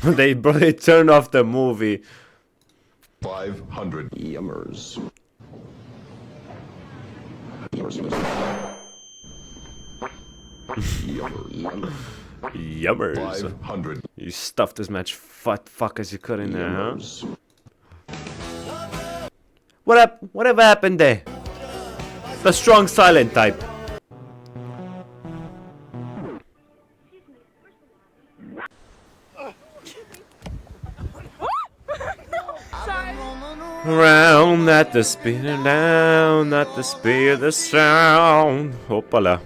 [SPEAKER 1] They turned off the movie.
[SPEAKER 20] 500 yummers.
[SPEAKER 1] Yummers.
[SPEAKER 20] 500.
[SPEAKER 1] You stuffed as much fuck as you could in there, huh? Whatever happened there? The strong silent type. Round at the speed and down at the speed of the sound. Hoppala.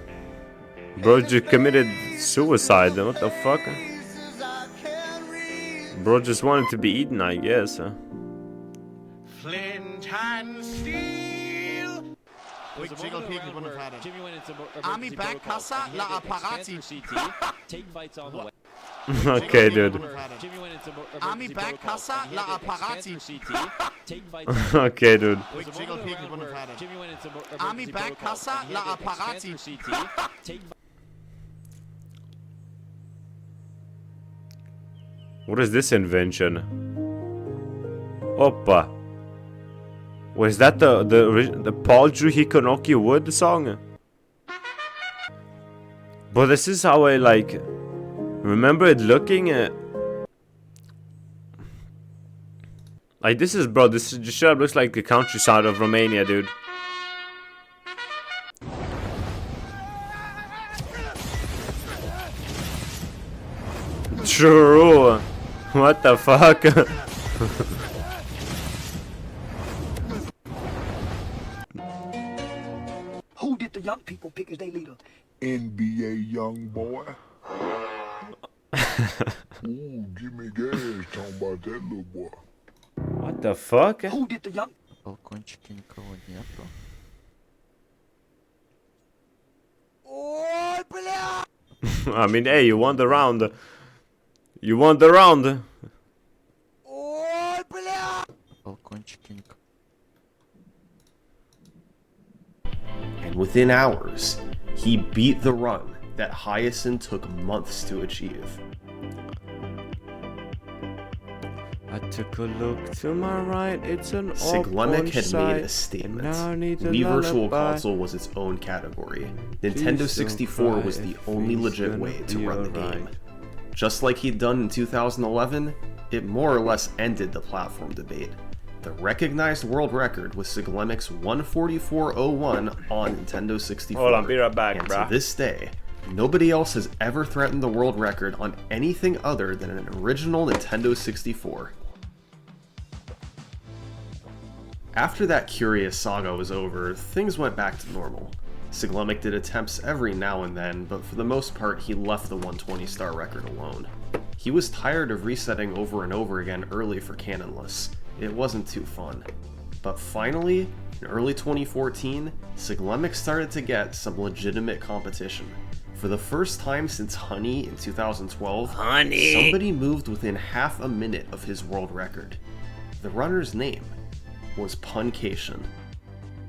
[SPEAKER 1] Bro, you committed suicide. What the fuck? Bro just wanted to be eaten, I guess.
[SPEAKER 22] Flint and steel. Quick jiggle peek, we wouldn't have had it. Army back casa la apparati.
[SPEAKER 7] Take bites on the way.
[SPEAKER 1] Okay, dude.
[SPEAKER 22] Army back casa la apparati.
[SPEAKER 1] Okay, dude.
[SPEAKER 22] Quick jiggle peek, we wouldn't have had it. Army back casa la apparati.
[SPEAKER 1] What is this invention? Oppa. Was that the Paul Drew Hikonoki Wood song? But this is how I like remember it looking at. Like this is, bro, this just sure looks like the countryside of Romania, dude. True. What the fuck?
[SPEAKER 6] Who did the young people pick as their leader?
[SPEAKER 8] NBA young boy. Ooh, give me gas talking about that little boy.
[SPEAKER 1] What the fuck?
[SPEAKER 6] Who did the young?
[SPEAKER 1] I mean, hey, you won the round. You won the round.
[SPEAKER 10] And within hours, he beat the run that Hyacinth took months to achieve.
[SPEAKER 1] I took a look to my right, it's an
[SPEAKER 10] Siglemic had made a statement. Wii Virtual Console was its own category. Nintendo 64 was the only legit way to run the game. Just like he'd done in 2011, it more or less ended the platform debate. The recognized world record was Siglemic's 144.01 on Nintendo 64.
[SPEAKER 1] Hold on, be right back,
[SPEAKER 10] and
[SPEAKER 1] bruh.
[SPEAKER 10] to this day, nobody else has ever threatened the world record on anything other than an original Nintendo 64. After that curious saga was over, things went back to normal. Siglemek did attempts every now and then, but for the most part he left the 120-star record alone. He was tired of resetting over and over again early for Canonless. It wasn't too fun. But finally, in early 2014, Siglemek started to get some legitimate competition. For the first time since Honey in 2012, somebody moved within half a minute of his world record. The runner's name was Puncation.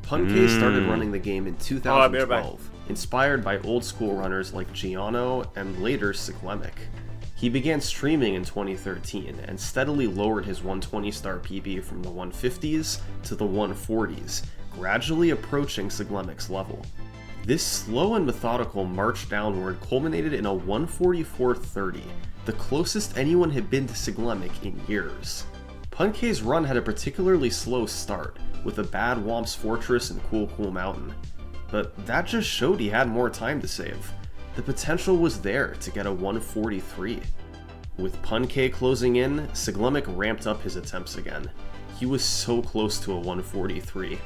[SPEAKER 10] Punke started running the game in 2012, inspired by old school runners like Giano and later Siglemek. He began streaming in 2013 and steadily lowered his 120-star PB from the 150s to the 140s, gradually approaching Siglemek's level. This slow and methodical march downward culminated in a 144.30, the closest anyone had been to Siglemek in years. Punke's run had a particularly slow start, with a bad Womp's Fortress and Cool Cool Mountain, but that just showed he had more time to save. The potential was there to get a 143. With Punke closing in, Siglemek ramped up his attempts again. He was so close to a 143.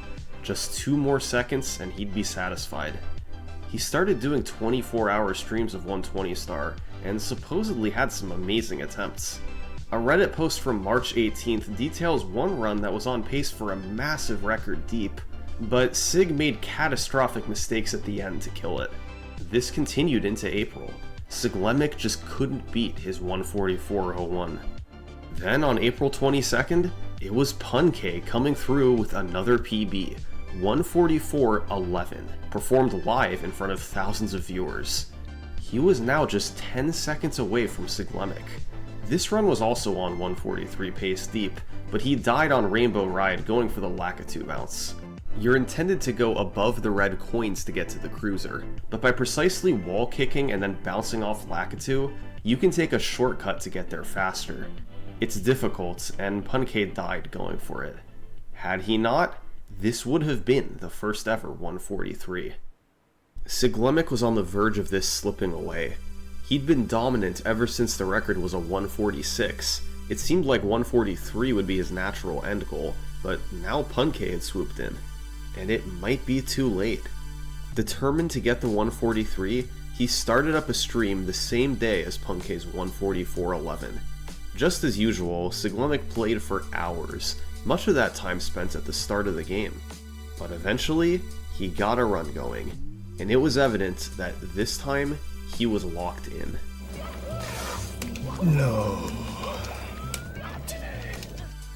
[SPEAKER 10] Just 2 more seconds and he'd be satisfied. He started doing 24-hour streams of 120-star, and supposedly had some amazing attempts. A Reddit post from March 18th details one run that was on pace for a massive record deep, but Sig made catastrophic mistakes at the end to kill it. This continued into April. Siglemek just couldn't beat his 144.01. Then on April 22nd, it was Punke coming through with another PB, 144.11, performed live in front of thousands of viewers. He was now just 10 seconds away from Siglemek. This run was also on 143 pace deep, but he died on Rainbow Ride going for the Lakitu bounce. You're intended to go above the red coins to get to the cruiser, but by precisely wall kicking and then bouncing off Lakitu, you can take a shortcut to get there faster. It's difficult, and Punke died going for it. Had he not, this would have been the first ever 143. Siglemek was on the verge of this slipping away. He'd been dominant ever since the record was a 146. It seemed like 143 would be his natural end goal, but now Punke had swooped in. And it might be too late. Determined to get the 143, he started up a stream the same day as Punke's 144.11. Just as usual, Siglemek played for hours, much of that time spent at the start of the game. But eventually, he got a run going, and it was evident that this time, he was locked in.
[SPEAKER 5] No.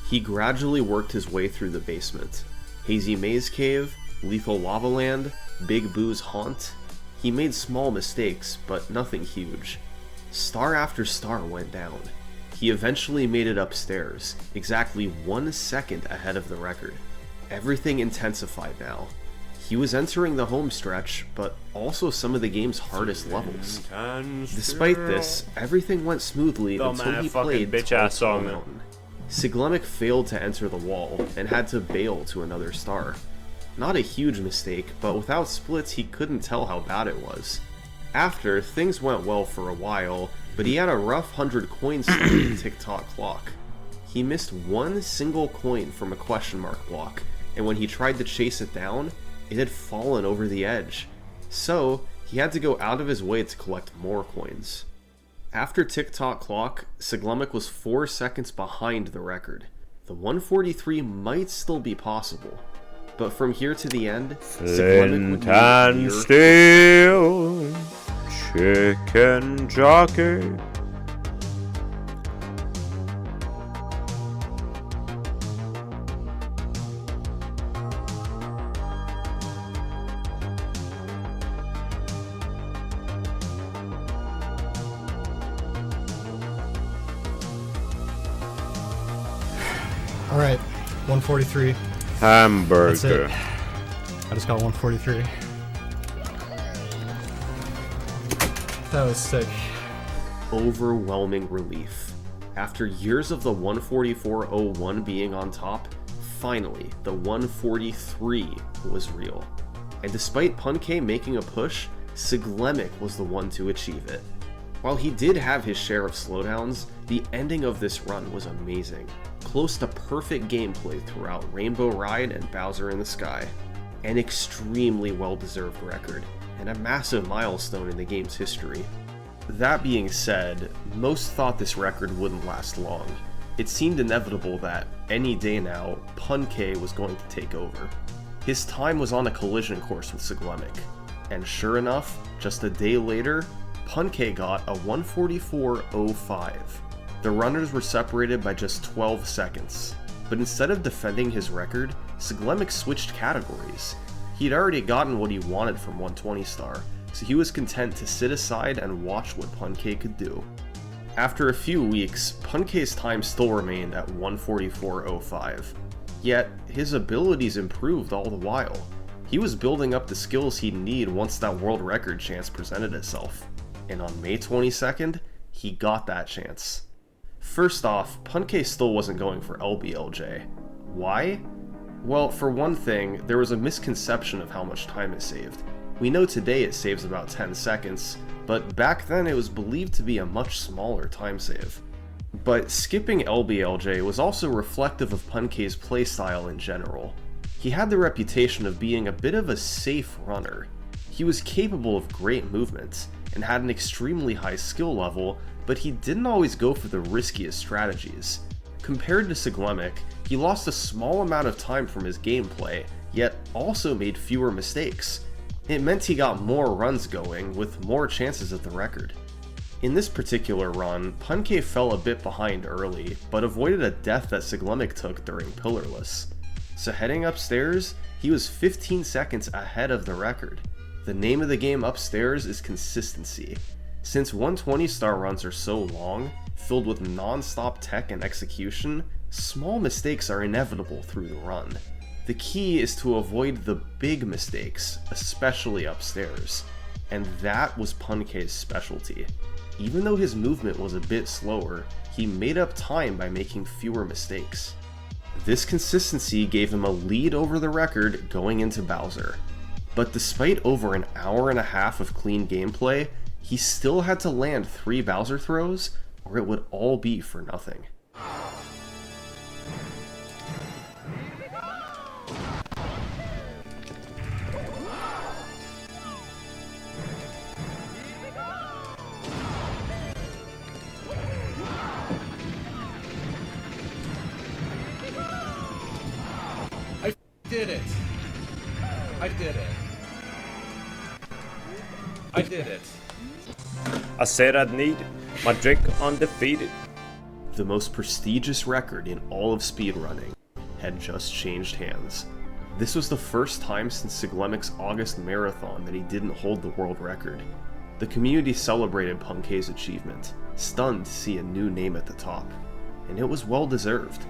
[SPEAKER 10] He gradually worked his way through the basement. Hazy Maze Cave, Lethal Lava Land, Big Boo's Haunt. He made small mistakes, but nothing huge. Star after star went down. He eventually made it upstairs, exactly 1 second ahead of the record. Everything intensified now. He was entering the home stretch, but also some of the game's hardest levels. Despite this, everything went smoothly until he played
[SPEAKER 1] bitch-ass song.
[SPEAKER 10] Mountain. Siglemek failed to enter the wall, and had to bail to another star. Not a huge mistake, but without splits he couldn't tell how bad it was. After, things went well for a while, but he had a rough 100 coins in TikTok clock. He missed 1 single coin from a question mark block, and when he tried to chase it down, it had fallen over the edge. So, he had to go out of his way to collect more coins. After TikTok clock, Siglemek was 4 seconds behind the record. The 143 might still be possible, but from here to the end, Siglemek would
[SPEAKER 1] Flint and steel, chicken jockey.
[SPEAKER 5] All right, 143.
[SPEAKER 1] Hamburger.
[SPEAKER 5] That's it. I just got 143. That was sick.
[SPEAKER 10] Overwhelming relief. After years of the 144.01 being on top, finally, the 143 was real. And despite Punke making a push, Siglemek was the one to achieve it. While he did have his share of slowdowns, the ending of this run was amazing. close to perfect gameplay throughout Rainbow Ride and Bowser in the Sky. An extremely well-deserved record, and a massive milestone in the game's history. That being said, most thought this record wouldn't last long. It seemed inevitable that, any day now, Pun-K was going to take over. His time was on a collision course with Siglemic, and sure enough, just a day later, Pun-K got a 144.05. The runners were separated by just 12 seconds, but instead of defending his record, Siglemic switched categories. He'd already gotten what he wanted from 120 star, so he was content to sit aside and watch what Pun-K could do. After a few weeks, Pun-K's time still remained at 144.05, yet his abilities improved all the while. He was building up the skills he'd need once that world record chance presented itself, and on May 22nd, he got that chance. First off, Pun-K still wasn't going for LBLJ. Why? Well, for one thing, there was a misconception of how much time it saved. We know today it saves about 10 seconds, but back then it was believed to be a much smaller time save. But skipping LBLJ was also reflective of Pun-K's playstyle in general. He had the reputation of being a bit of a safe runner. He was capable of great movement, and had an extremely high skill level, but he didn't always go for the riskiest strategies. Compared to Siglemic, he lost a small amount of time from his gameplay, yet also made fewer mistakes. It meant he got more runs going, with more chances at the record. In this particular run, Pun-K fell a bit behind early, but avoided a death that Siglemic took during Pillarless. So heading upstairs, he was 15 seconds ahead of the record. The name of the game upstairs is consistency. Since 120 star runs are so long, filled with non-stop tech and execution, small mistakes are inevitable through the run. The key is to avoid the big mistakes, especially upstairs, and that was Pun-K's specialty. Even though his movement was a bit slower, he made up time by making fewer mistakes. This consistency gave him a lead over the record going into Bowser. But despite over an hour and a half of clean gameplay, he still had to land 3 Bowser throws, or it would all be for nothing.
[SPEAKER 11] I did it! I did it! I did it!
[SPEAKER 1] I said I'd need my drink undefeated.
[SPEAKER 10] The most prestigious record in all of speedrunning had just changed hands. This was the first time since Siglemic's August marathon that he didn't hold the world record. The community celebrated Pun-K's achievement, stunned to see a new name at the top. And it was well deserved.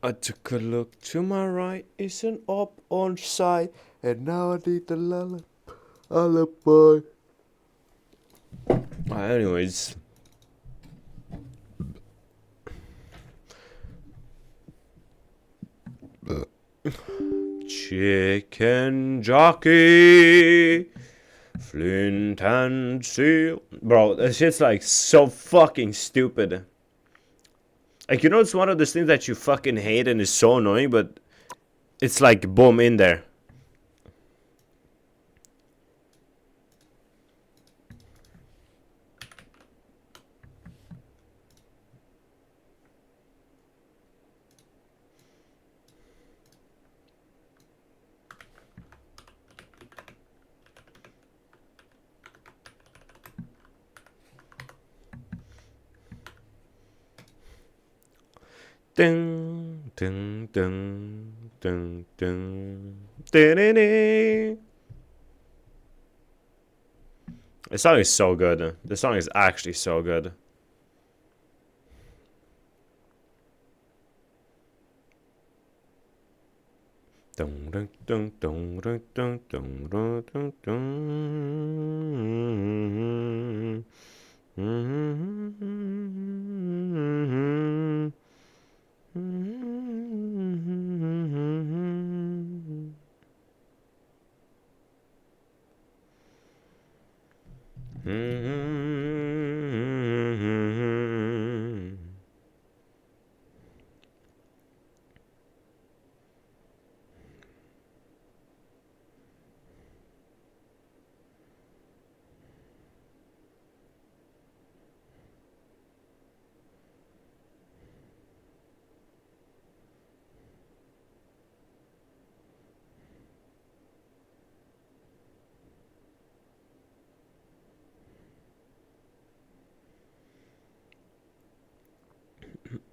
[SPEAKER 1] I took a look to my right, it's an up on side, and now I need the lullaby. Anyways. Chicken jockey, flint and steel. Bro, that shit's like so fucking stupid. Like, you know, it's one of those things that you fucking hate and is so annoying, but it's like boom in there. Ding, ding, ding, ding, ding, ding. This song is so good. This song is actually so good. Dun, dun, dun, dun, dun, dun, dun, dun, dun, dun.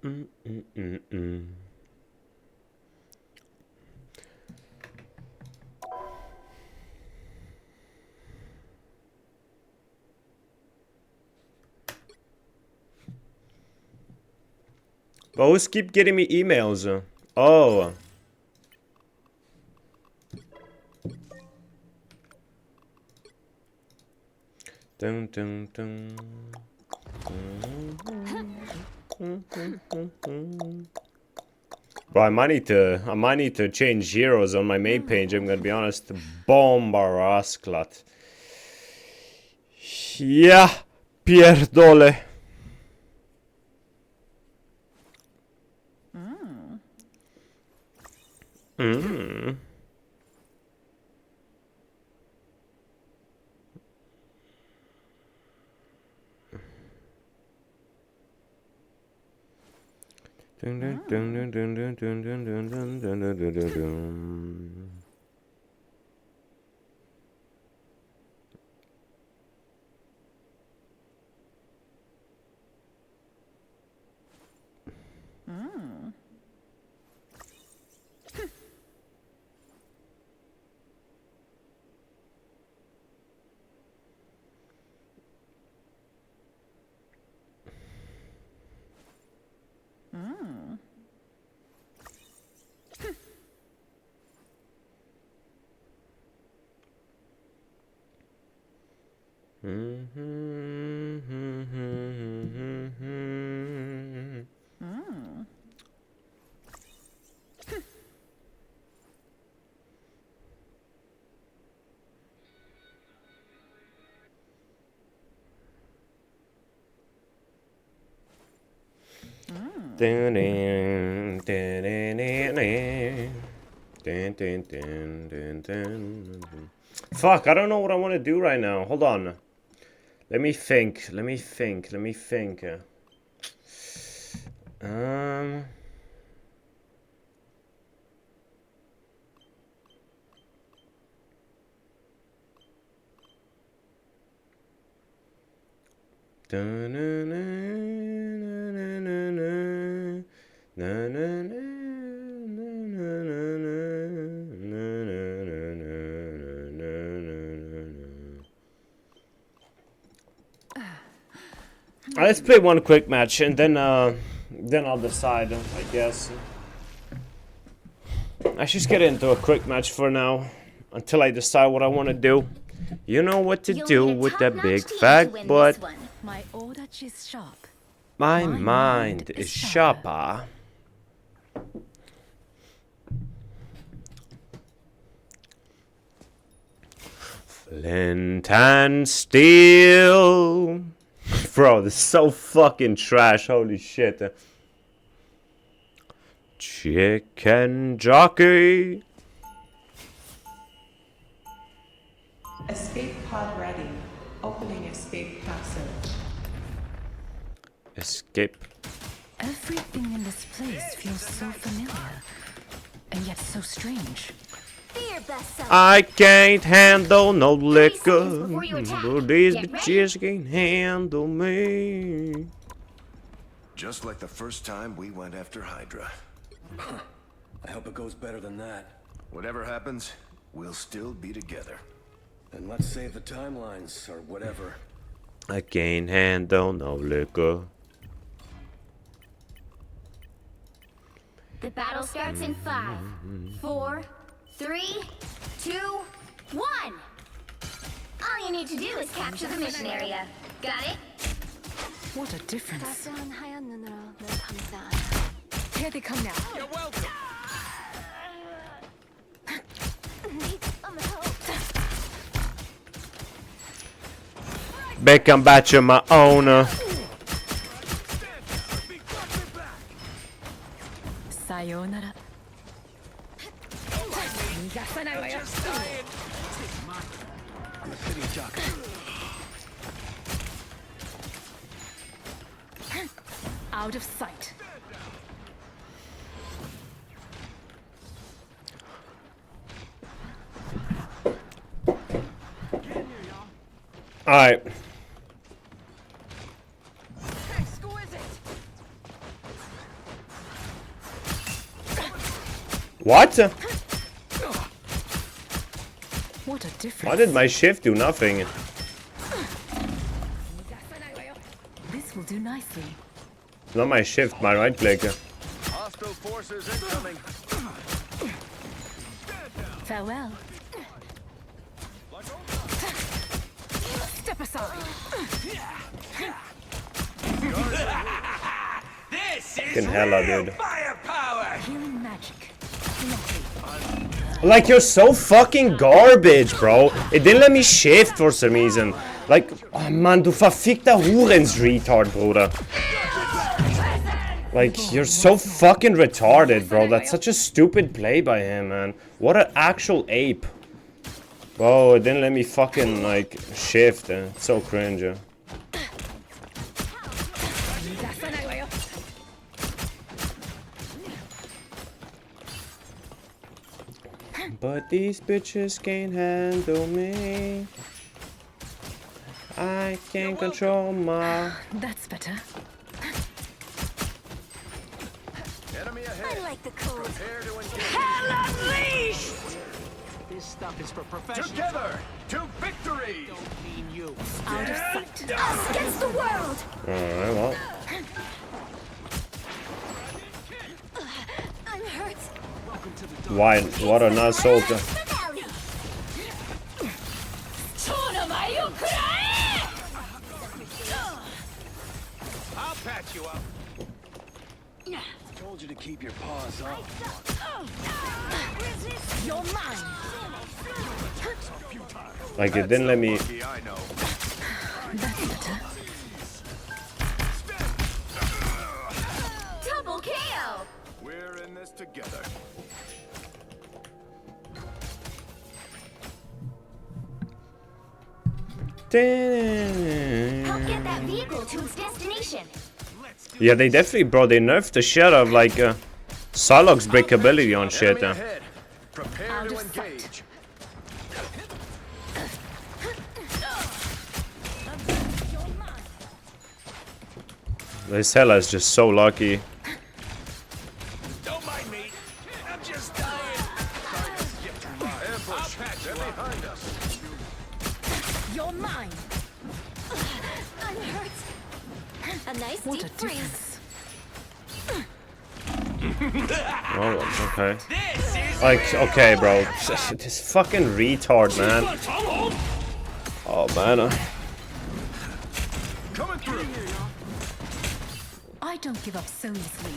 [SPEAKER 1] But who's keep getting me emails? Oh. Dun, dun, dun. Bro, I might need to change heroes on my main page. I'm gonna be honest. Bombarasklat. Yeah, pierdole. Dun, dun, dun, dun, dun, dun, dun, dun, dun, dun, dun, dun, dun, dun. Dun, dun, dun, dun, dun, dun, dun, dun, dun. Fuck, I don't know what I want to do right now. Hold on. Let me think. Let me think. Let me think. Dun, dun, dun, dun, dun, dun, dun, dun, dun. Let's play one quick match and then I'll decide, I guess. I should get into a quick match for now until I decide what I want to do. You know what to do with that big fat butt.
[SPEAKER 9] My order is sharp.
[SPEAKER 1] My mind is sharper. Flint and steel. Bro, this is so fucking trash. Holy shit. Chicken jockey.
[SPEAKER 12] Escape pod ready. Opening escape passage.
[SPEAKER 1] Escape.
[SPEAKER 9] Everything in this place feels so familiar, and yet so strange.
[SPEAKER 1] I can't handle no liquor. These bitches can't handle me.
[SPEAKER 20] Just like the first time we went after Hydra.
[SPEAKER 13] I hope it goes better than that.
[SPEAKER 20] Whatever happens, we'll still be together.
[SPEAKER 13] And let's save the timelines, or whatever.
[SPEAKER 1] I can't handle no liquor.
[SPEAKER 2] The battle starts in 5, 4, 3, 2, 1. All you need to do is capture the mission area. Got it?
[SPEAKER 9] What a difference. Here they come now.
[SPEAKER 12] You're welcome.
[SPEAKER 1] Beckham Batcher, my owner.
[SPEAKER 9] Sayonara. Out of sight.
[SPEAKER 1] All right. What?
[SPEAKER 9] What a difference.
[SPEAKER 1] Why did my shift do nothing?
[SPEAKER 9] This will do nicely.
[SPEAKER 1] Not my shift, my right click.
[SPEAKER 13] Hostile forces incoming.
[SPEAKER 9] Farewell. Step aside.
[SPEAKER 16] This is
[SPEAKER 1] Fucking hella, dude.
[SPEAKER 16] firepower.
[SPEAKER 9] Healing magic.
[SPEAKER 1] Like, you're so fucking garbage, bro. It didn't let me shift for some reason. Like, oh man, du verfickter Hurens-Retard, Bruder. Like, you're so fucking retarded, bro. That's such a stupid play by him, man. What an actual ape. Bro, it didn't let me fucking, like, shift. It's so cringe. But these bitches can't handle me. I can't control my...
[SPEAKER 9] That's better.
[SPEAKER 13] Enemy ahead.
[SPEAKER 2] I like the cold.
[SPEAKER 13] Prepare to engage.
[SPEAKER 16] Hell unleashed.
[SPEAKER 11] This stuff is for professionals.
[SPEAKER 13] Together to victory.
[SPEAKER 11] Don't mean you.
[SPEAKER 9] Out of sight.
[SPEAKER 2] Us against the world.
[SPEAKER 1] Alright, well.
[SPEAKER 2] I'm hurt.
[SPEAKER 1] Why? What an assault.
[SPEAKER 13] I'll patch you up. Told you to keep your paws off.
[SPEAKER 2] You're mine.
[SPEAKER 1] Like, it didn't let me...
[SPEAKER 13] I know.
[SPEAKER 9] That's better.
[SPEAKER 2] Double KO.
[SPEAKER 13] We're in this together.
[SPEAKER 2] Help get that vehicle to its destination.
[SPEAKER 1] Yeah, they definitely, bro, they nerfed the shit out of, like, Salok's breakability on shit.
[SPEAKER 13] Enemy ahead. Prepare to engage.
[SPEAKER 1] This Hela is just so lucky.
[SPEAKER 13] Don't mind me. I'm just dying. Ambush. They're behind us.
[SPEAKER 2] You're mine. I'm hurt. A nice
[SPEAKER 9] What
[SPEAKER 2] deep
[SPEAKER 9] a
[SPEAKER 2] freeze.
[SPEAKER 9] difference.
[SPEAKER 1] Oh, okay. Like, okay, bro. This fucking retard, man. Oh, man.
[SPEAKER 13] Coming through.
[SPEAKER 9] I don't give up so easily.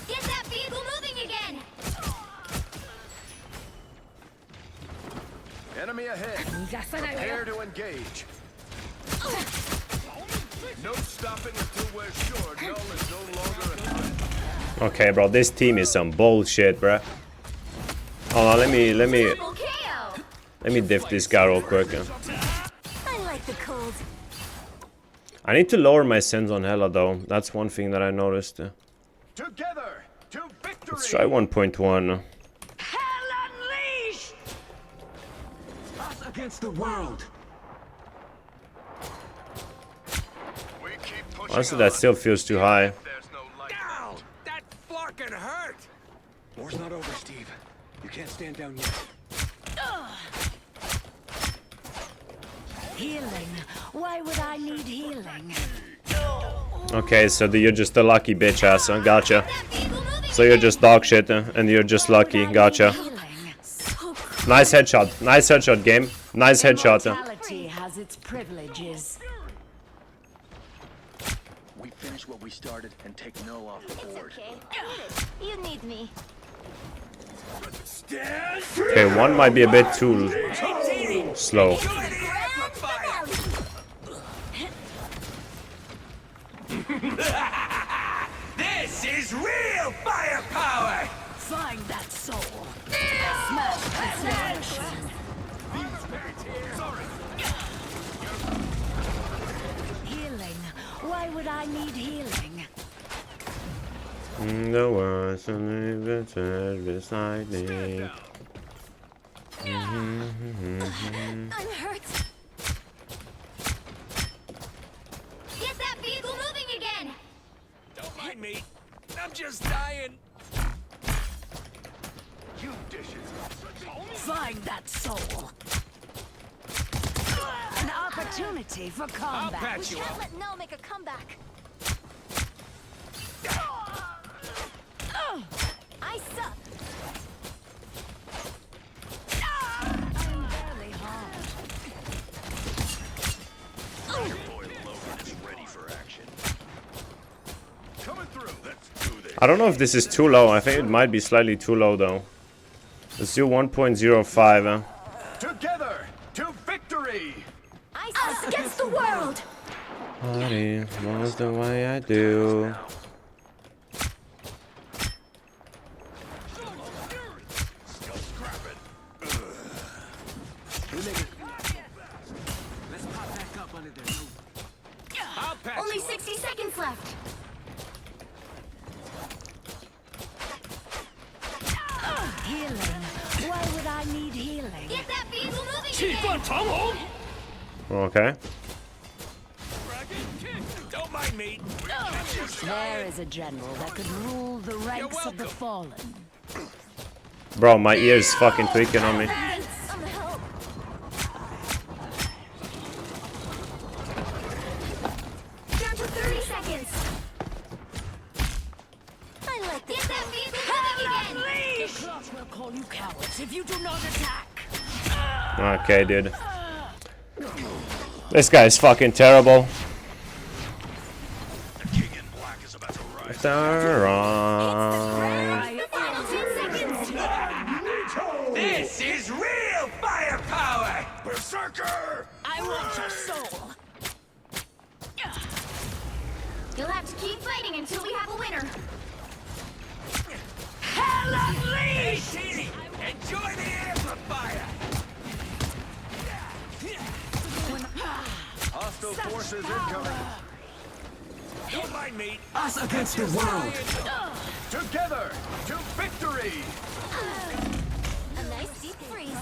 [SPEAKER 2] Get that vehicle moving again.
[SPEAKER 13] Enemy ahead. Prepare to engage. No stopping until we're sure Null is no longer a threat.
[SPEAKER 1] Okay, bro, this team is some bullshit, bro. Hold on, let me diff this guy real quick.
[SPEAKER 2] I like the cold.
[SPEAKER 1] I need to lower my sins on Hela, though. That's one thing that I noticed.
[SPEAKER 13] Together to victory.
[SPEAKER 1] Let's try 1.1.
[SPEAKER 16] Hell unleashed. Us against the world.
[SPEAKER 13] We keep pushing
[SPEAKER 1] Honestly, that still feels too high.
[SPEAKER 13] There's no light.
[SPEAKER 16] Down. That fucking hurt.
[SPEAKER 20] War's not over, Steve. You can't stand down yet.
[SPEAKER 9] Healing. Why would I need healing?
[SPEAKER 1] Okay, so you're just a lucky bitch ass, huh? Gotcha. So you're just dog shit, and you're just lucky. Gotcha. Nice headshot. Nice headshot, game. Nice headshot.
[SPEAKER 9] Mortality has its privileges.
[SPEAKER 13] We finish what we started and take Null off the board.
[SPEAKER 2] Okay. You need me.
[SPEAKER 1] Okay, one might be a bit too slow.
[SPEAKER 16] This is real firepower.
[SPEAKER 9] Find that soul. Smash this revolution. Healing. Why would I need healing?
[SPEAKER 1] The words only beside me.
[SPEAKER 2] I'm hurt. Get that vehicle moving again.
[SPEAKER 13] Don't mind me. I'm just dying. You dishes.
[SPEAKER 9] Find that soul. An opportunity for combat.
[SPEAKER 2] We can't let Mel make a comeback. I suck.
[SPEAKER 9] I'm barely harmed.
[SPEAKER 13] Your boy Logan is ready for action. Coming through. Let's do this.
[SPEAKER 1] I don't know if this is too low. I think it might be slightly too low though. Let's do 1.05.
[SPEAKER 13] Together to victory.
[SPEAKER 2] Us against the world.
[SPEAKER 1] Honey, what's the way I do?
[SPEAKER 2] Only 60 seconds left.
[SPEAKER 9] Healing. Why would I need healing?
[SPEAKER 2] Get that vehicle moving again.
[SPEAKER 1] Okay.
[SPEAKER 13] Don't mind me.
[SPEAKER 9] There is a general that could rule the ranks of the fallen.
[SPEAKER 1] Bro, my ear's fucking tweaking on me.
[SPEAKER 2] Some help. Down to 30 seconds. I like this. Get that vehicle moving again.
[SPEAKER 9] The clock will call you cowards if you do not attack.
[SPEAKER 1] Okay, dude. This guy's fucking terrible.
[SPEAKER 13] The king in black is about to rise.
[SPEAKER 1] It's alright.
[SPEAKER 13] This is real firepower! Berserker!
[SPEAKER 9] I want your soul.
[SPEAKER 2] You'll have to keep fighting until we have a winner.
[SPEAKER 9] Hell
[SPEAKER 13] Hey,
[SPEAKER 9] unleashed!
[SPEAKER 13] Teeny! Enjoy the amplifier! Hostile forces incoming. Don't mind me.
[SPEAKER 6] Us against the world.
[SPEAKER 13] Together to victory!
[SPEAKER 2] A nice deep freeze.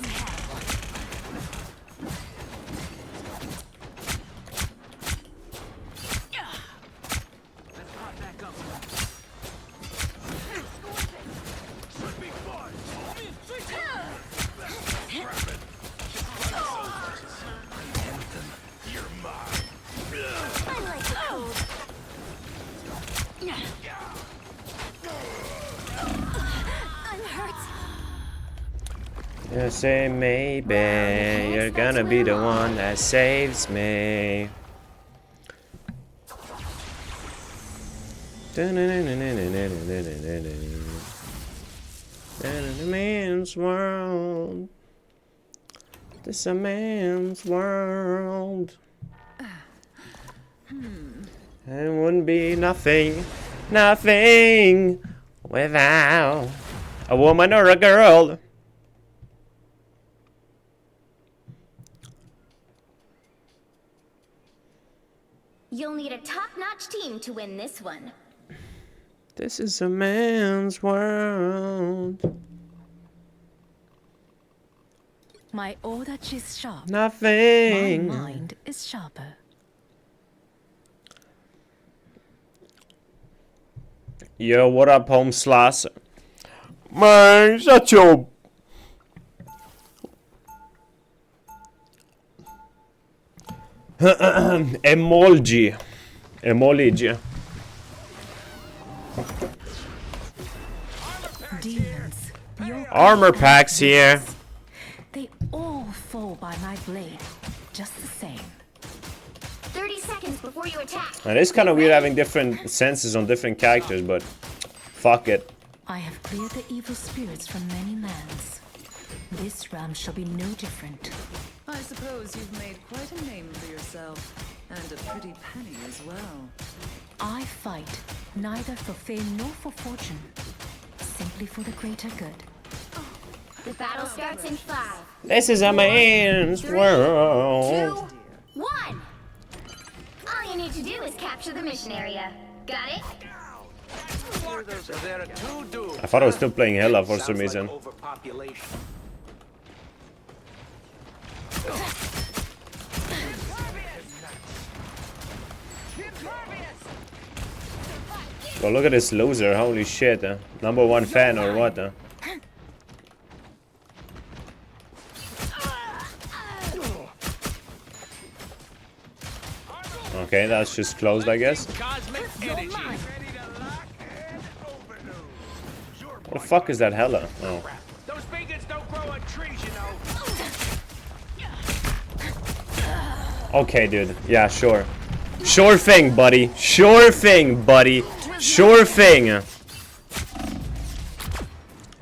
[SPEAKER 13] Should be fun. You're mine.
[SPEAKER 2] I like the cold. I'm hurt.
[SPEAKER 1] You say maybe you're gonna be the one that saves me. In a man's world. This a man's world. It wouldn't be nothing without a woman or a girl.
[SPEAKER 2] You'll need a top-notch team to win this one.
[SPEAKER 1] This is a man's world.
[SPEAKER 9] My Odachi is sharp.
[SPEAKER 1] Nothing.
[SPEAKER 9] My mind is sharper.
[SPEAKER 1] Yo, what up, home slash? Man, shut your... Emoji.
[SPEAKER 9] Demons.
[SPEAKER 1] Armor packs here.
[SPEAKER 9] They all fall by my blade. Just the same.
[SPEAKER 2] 30 seconds before you attack.
[SPEAKER 1] And it's kind of weird having different senses on different characters, but fuck it.
[SPEAKER 9] I have cleared the evil spirits from many lands. This realm shall be no different.
[SPEAKER 14] I suppose you've made quite a name for yourself. And a pretty penny as well.
[SPEAKER 9] I fight neither for fame nor for fortune. Simply for the greater good.
[SPEAKER 2] The battle starts in 5.
[SPEAKER 1] This is a man's
[SPEAKER 2] 3,
[SPEAKER 1] world.
[SPEAKER 2] 2, 1. All you need to do is capture the mission area. Got it?
[SPEAKER 1] I thought I was still playing Hella for some reason. Oh, look at this loser. Holy shit. Number one fan or what? Okay, that's just closed, I guess. What the fuck is that hella? Oh.
[SPEAKER 16] Those beacons don't grow on trees, you know.
[SPEAKER 1] Okay, dude. Yeah, sure. Sure thing, buddy. Sure thing, buddy. Sure thing.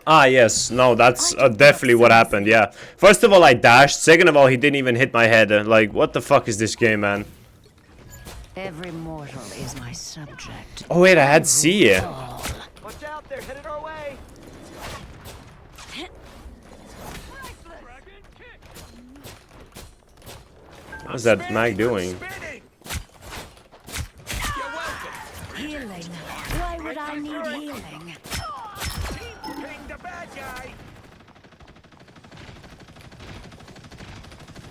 [SPEAKER 1] Ah, yes. No, that's definitely what happened, yeah. First of all, I dashed. Second of all, he didn't even hit my head. Like, what the fuck is this game, man?
[SPEAKER 9] Every mortal is my subject.
[SPEAKER 1] Oh, wait, I had C.
[SPEAKER 16] Watch out, they're headed our way.
[SPEAKER 1] What's that mag doing?
[SPEAKER 9] Healing. Why would I need healing?
[SPEAKER 16] Ping the bad guy.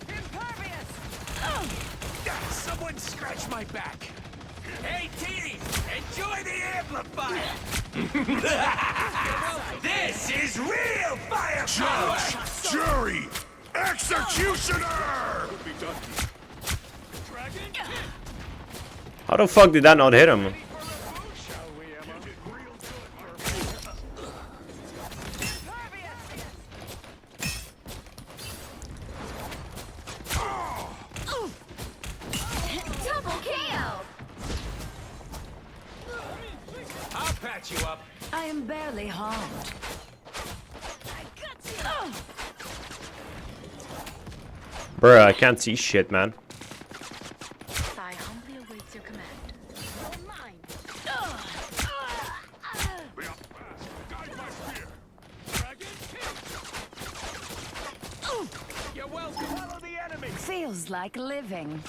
[SPEAKER 16] Impervious. Someone scratch my back. Hey, T, enjoy the amplifier. This is real firepower.
[SPEAKER 8] Judge, jury, executioner.
[SPEAKER 1] How the fuck did that not hit him?
[SPEAKER 2] Double KO.
[SPEAKER 16] I'll patch you up.
[SPEAKER 9] I am barely harmed.
[SPEAKER 1] Bruh, I can't see shit, man.
[SPEAKER 9] I humbly await your command.
[SPEAKER 16] You're welcome. Follow the enemy.
[SPEAKER 9] Feels like living.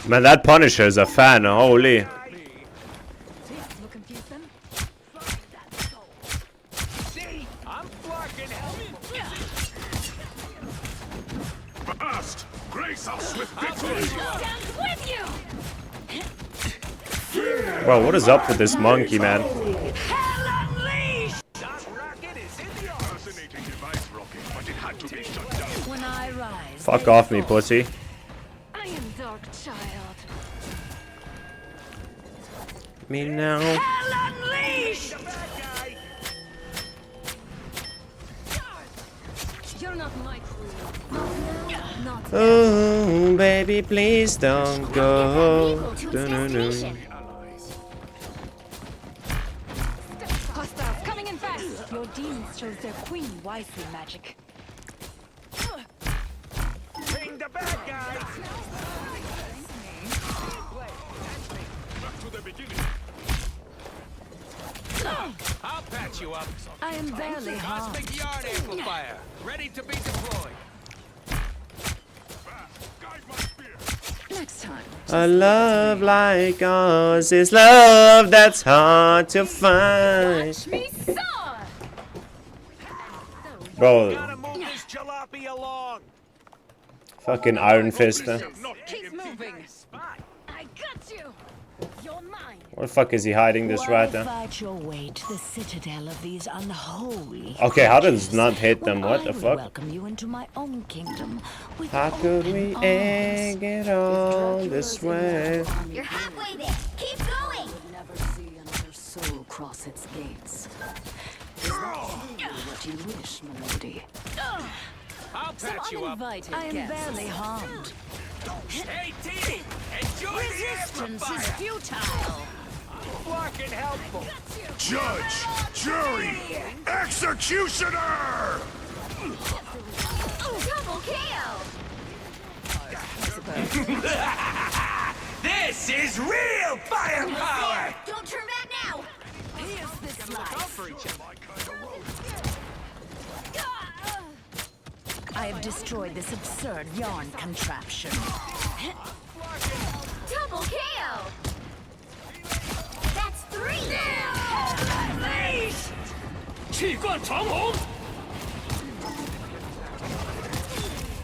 [SPEAKER 1] Man, that Punisher is a fan. Holy.
[SPEAKER 9] This will confuse them.
[SPEAKER 16] See, I'm fucking helping.
[SPEAKER 8] Fast, grace us with victory.
[SPEAKER 2] With you.
[SPEAKER 1] Bro, what is up with this monkey, man?
[SPEAKER 16] Hell unleashed. That rocket is in the arm.
[SPEAKER 8] Fascinating device, Rocket, but it had to be shut down.
[SPEAKER 9] When I rise.
[SPEAKER 1] Fuck off me, pussy.
[SPEAKER 9] I am Dark Child.
[SPEAKER 1] Me now.
[SPEAKER 16] Hell unleashed.
[SPEAKER 9] You're not my crew. Not
[SPEAKER 1] Oh, baby, please don't go.
[SPEAKER 2] Transformation.
[SPEAKER 9] hostiles coming in fast. Your demons chose their queen wisely, magic.
[SPEAKER 16] Ping the bad guy.
[SPEAKER 8] Back to the beginning.
[SPEAKER 16] I'll patch you up.
[SPEAKER 9] I am barely harmed.
[SPEAKER 16] Cosmic yard amplifier, ready to be deployed.
[SPEAKER 8] Guide my spear.
[SPEAKER 9] Next time.
[SPEAKER 1] A love like ours is love that's hard to find.
[SPEAKER 2] Watch me soar.
[SPEAKER 1] Bro,
[SPEAKER 16] Gotta move this jalopy along.
[SPEAKER 1] fucking Iron Fist.
[SPEAKER 9] Keep moving. I got you. You're mine.
[SPEAKER 1] Where the fuck is he hiding this rat?
[SPEAKER 9] Fight your way to the citadel of these unholy.
[SPEAKER 1] Okay, how does it not hit them?
[SPEAKER 9] When
[SPEAKER 1] What
[SPEAKER 9] I
[SPEAKER 1] the
[SPEAKER 9] will
[SPEAKER 1] fuck?
[SPEAKER 9] welcome you into my own kingdom. With
[SPEAKER 1] How could
[SPEAKER 9] open
[SPEAKER 1] we
[SPEAKER 9] arms.
[SPEAKER 1] get all this way?
[SPEAKER 2] You're halfway there. Keep going.
[SPEAKER 9] Never see another soul cross its gates. Is that truly what you wish, milady?
[SPEAKER 16] I'll patch you up.
[SPEAKER 9] I am barely harmed.
[SPEAKER 16] Hey, T, enjoy
[SPEAKER 9] Resistance
[SPEAKER 16] the
[SPEAKER 9] is
[SPEAKER 16] amplifier.
[SPEAKER 9] futile.
[SPEAKER 16] Fucking helpful.
[SPEAKER 8] Judge, jury, executioner.
[SPEAKER 2] Double KO.
[SPEAKER 16] This is real firepower.
[SPEAKER 2] Don't turn back now.
[SPEAKER 9] Here's this life. I have destroyed this absurd yarn contraption.
[SPEAKER 2] Double KO. That's 3.
[SPEAKER 16] Unleashed. 气贯长虹.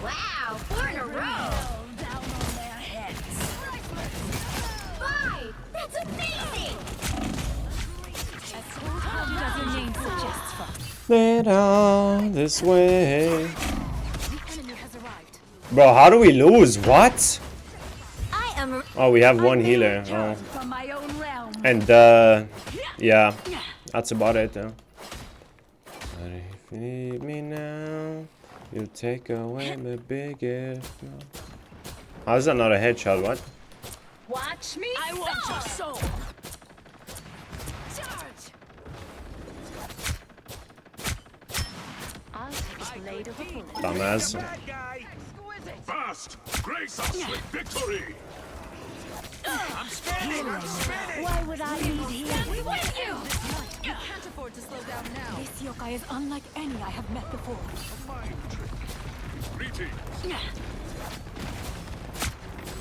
[SPEAKER 2] Wow. 4 in a row. Down on their heads. 5. That's amazing. Does your name suggests fun?
[SPEAKER 1] Let on this way.
[SPEAKER 2] The enemy has arrived.
[SPEAKER 1] Bro, how do we lose? What?
[SPEAKER 2] I am.
[SPEAKER 1] Oh, we have one healer. Oh.
[SPEAKER 2] From my own realm.
[SPEAKER 1] And, yeah. That's about it, though. But if you need me now, you take away my biggest. How's that not a headshot? What?
[SPEAKER 2] Watch me. I want your soul. Charge. I'll take a blade of a bullet.
[SPEAKER 1] Dumbass.
[SPEAKER 13] Fast! Grace us with victory! I'm spinning! I'm spinning!
[SPEAKER 2] Why would I need healing? We with you!
[SPEAKER 14] You can't afford to slow down now.
[SPEAKER 2] This yokai is unlike any I have met before.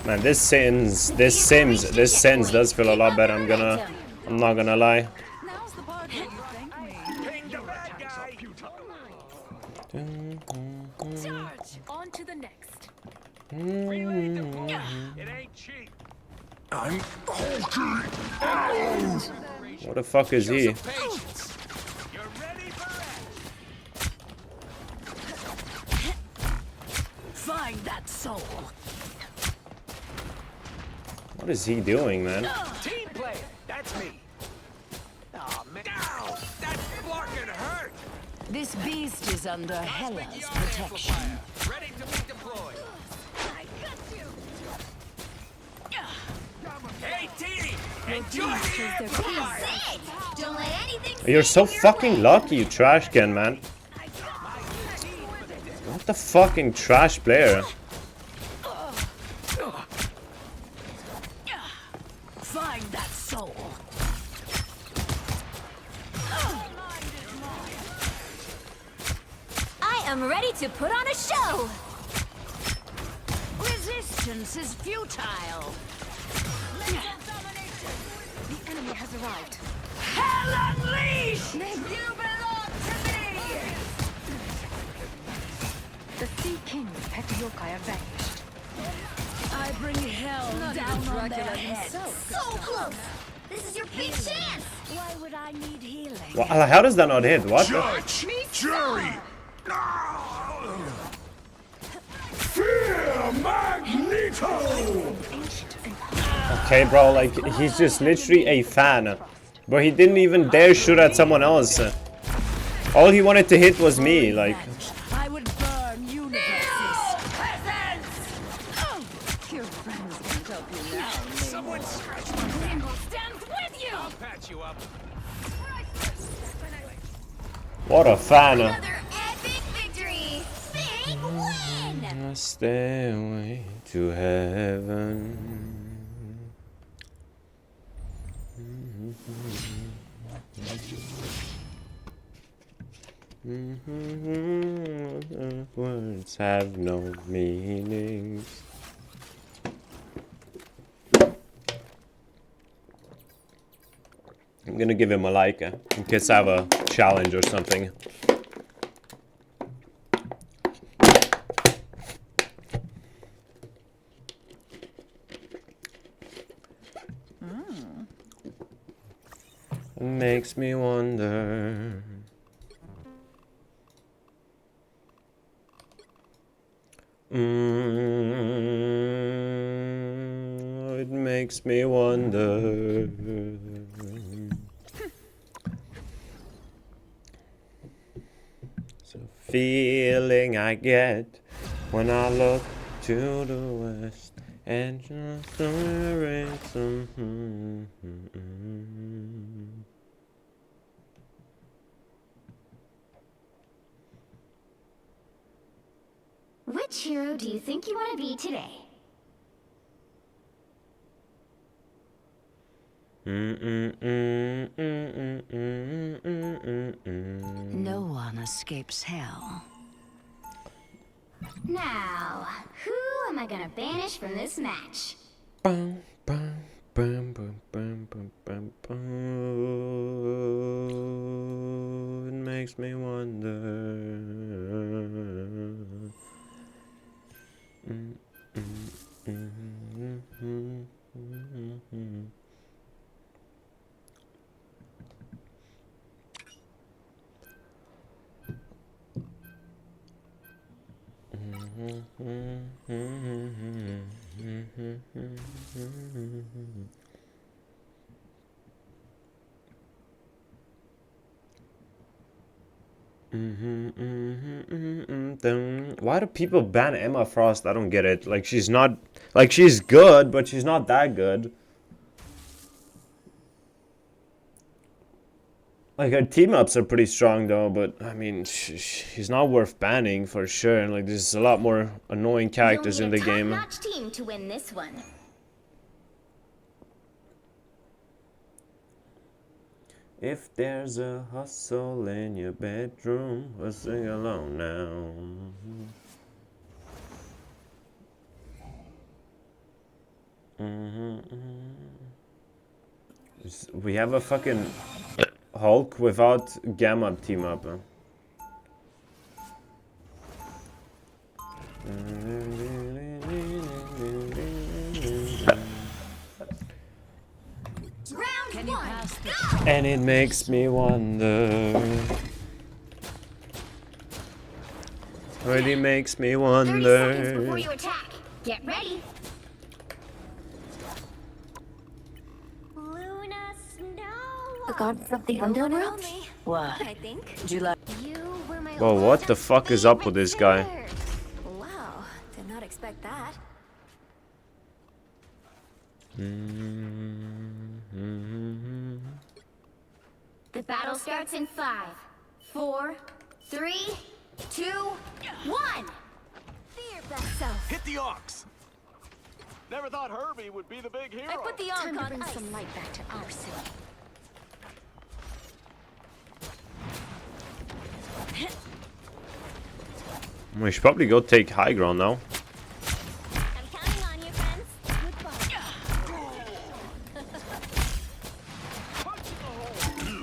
[SPEAKER 1] Man, this sentence does feel a lot better. I'm not gonna lie.
[SPEAKER 14] Now's the part where you thank me.
[SPEAKER 13] Ping the bad guy!
[SPEAKER 2] Charge! On to the next.
[SPEAKER 13] Reload the bullet! It ain't cheap! I'm hulking!
[SPEAKER 1] What the fuck is he?
[SPEAKER 13] You're ready for action!
[SPEAKER 2] Find that soul.
[SPEAKER 1] What is he doing, man?
[SPEAKER 13] Team player! That's me! Aw, man. Down! That fucking hurt!
[SPEAKER 9] This beast is under Hela's protection.
[SPEAKER 13] Ready to be deployed!
[SPEAKER 2] I got you.
[SPEAKER 13] Hey, team! Enjoy
[SPEAKER 2] Choose
[SPEAKER 13] the
[SPEAKER 2] their
[SPEAKER 13] amplifier!
[SPEAKER 2] peace. Don't let anything.
[SPEAKER 1] You're so fucking lucky, you trash can, man. What the fucking trash player?
[SPEAKER 9] Find that soul.
[SPEAKER 2] I am ready to put on a show.
[SPEAKER 9] Resistance is futile.
[SPEAKER 2] The enemy has arrived.
[SPEAKER 9] Hell unleashed!
[SPEAKER 2] You belong to me. The Sea King's pet yokai are vanished.
[SPEAKER 9] I bring hell down on their heads.
[SPEAKER 2] So close. This is your big chance.
[SPEAKER 9] Why would I need healing?
[SPEAKER 1] Well, how does that not hit? What?
[SPEAKER 13] Judge! Jury! Fear Magneto!
[SPEAKER 1] Okay, bro, like, he's just literally a fan. But he didn't even dare shoot at someone else. All he wanted to hit was me, like.
[SPEAKER 9] I would burn universes.
[SPEAKER 14] Your friends can't help you now.
[SPEAKER 13] Someone scratch my back!
[SPEAKER 2] Rainbow stands with you.
[SPEAKER 13] I'll patch you up.
[SPEAKER 1] What a fan.
[SPEAKER 2] Another epic victory. Big win.
[SPEAKER 1] Stairway to heaven. Words have no meanings. I'm gonna give him a like in case I have a challenge or something. It makes me wonder. It makes me wonder. It's a feeling I get when I look to the west and just the some.
[SPEAKER 2] Which hero do you think you want to be today?
[SPEAKER 9] No one escapes hell.
[SPEAKER 2] Now, who am I gonna banish from this match?
[SPEAKER 1] Bum, bum, bum, bum, bum, bum, bum, bum. It makes me wonder. Why do people ban Emma Frost? I don't get it. Like, she's not... Like, she's good, but she's not that good. Like, her team-ups are pretty strong, though, but, I mean, she's not worth banning, for sure. And, like, there's a lot more annoying characters in the game.
[SPEAKER 2] You'll need a top-notch team to win this one.
[SPEAKER 1] If there's a hustle in your bedroom, we'll sing along now. We have a fucking Hulk without Gamma team up.
[SPEAKER 2] Round one, go!
[SPEAKER 1] And it makes me wonder. Really makes me
[SPEAKER 2] 30 seconds before
[SPEAKER 1] wonder.
[SPEAKER 2] you attack. Get ready. Luna Snow.
[SPEAKER 9] The gods of the underworld? What?
[SPEAKER 2] I think.
[SPEAKER 9] Do you like?
[SPEAKER 2] You were my
[SPEAKER 1] Whoa, what the fuck is up with this guy?
[SPEAKER 2] Wow, did not expect that. The battle starts in 5, 4, 3, 2, 1. Fear best self.
[SPEAKER 13] Hit the ox. Never thought Herbie would be the big hero.
[SPEAKER 2] I put the
[SPEAKER 9] Time
[SPEAKER 2] Ankh
[SPEAKER 9] to
[SPEAKER 2] on
[SPEAKER 9] bring
[SPEAKER 2] ice.
[SPEAKER 9] some light back to our city.
[SPEAKER 1] We should probably go take high ground now.
[SPEAKER 2] I'm counting on you, friends.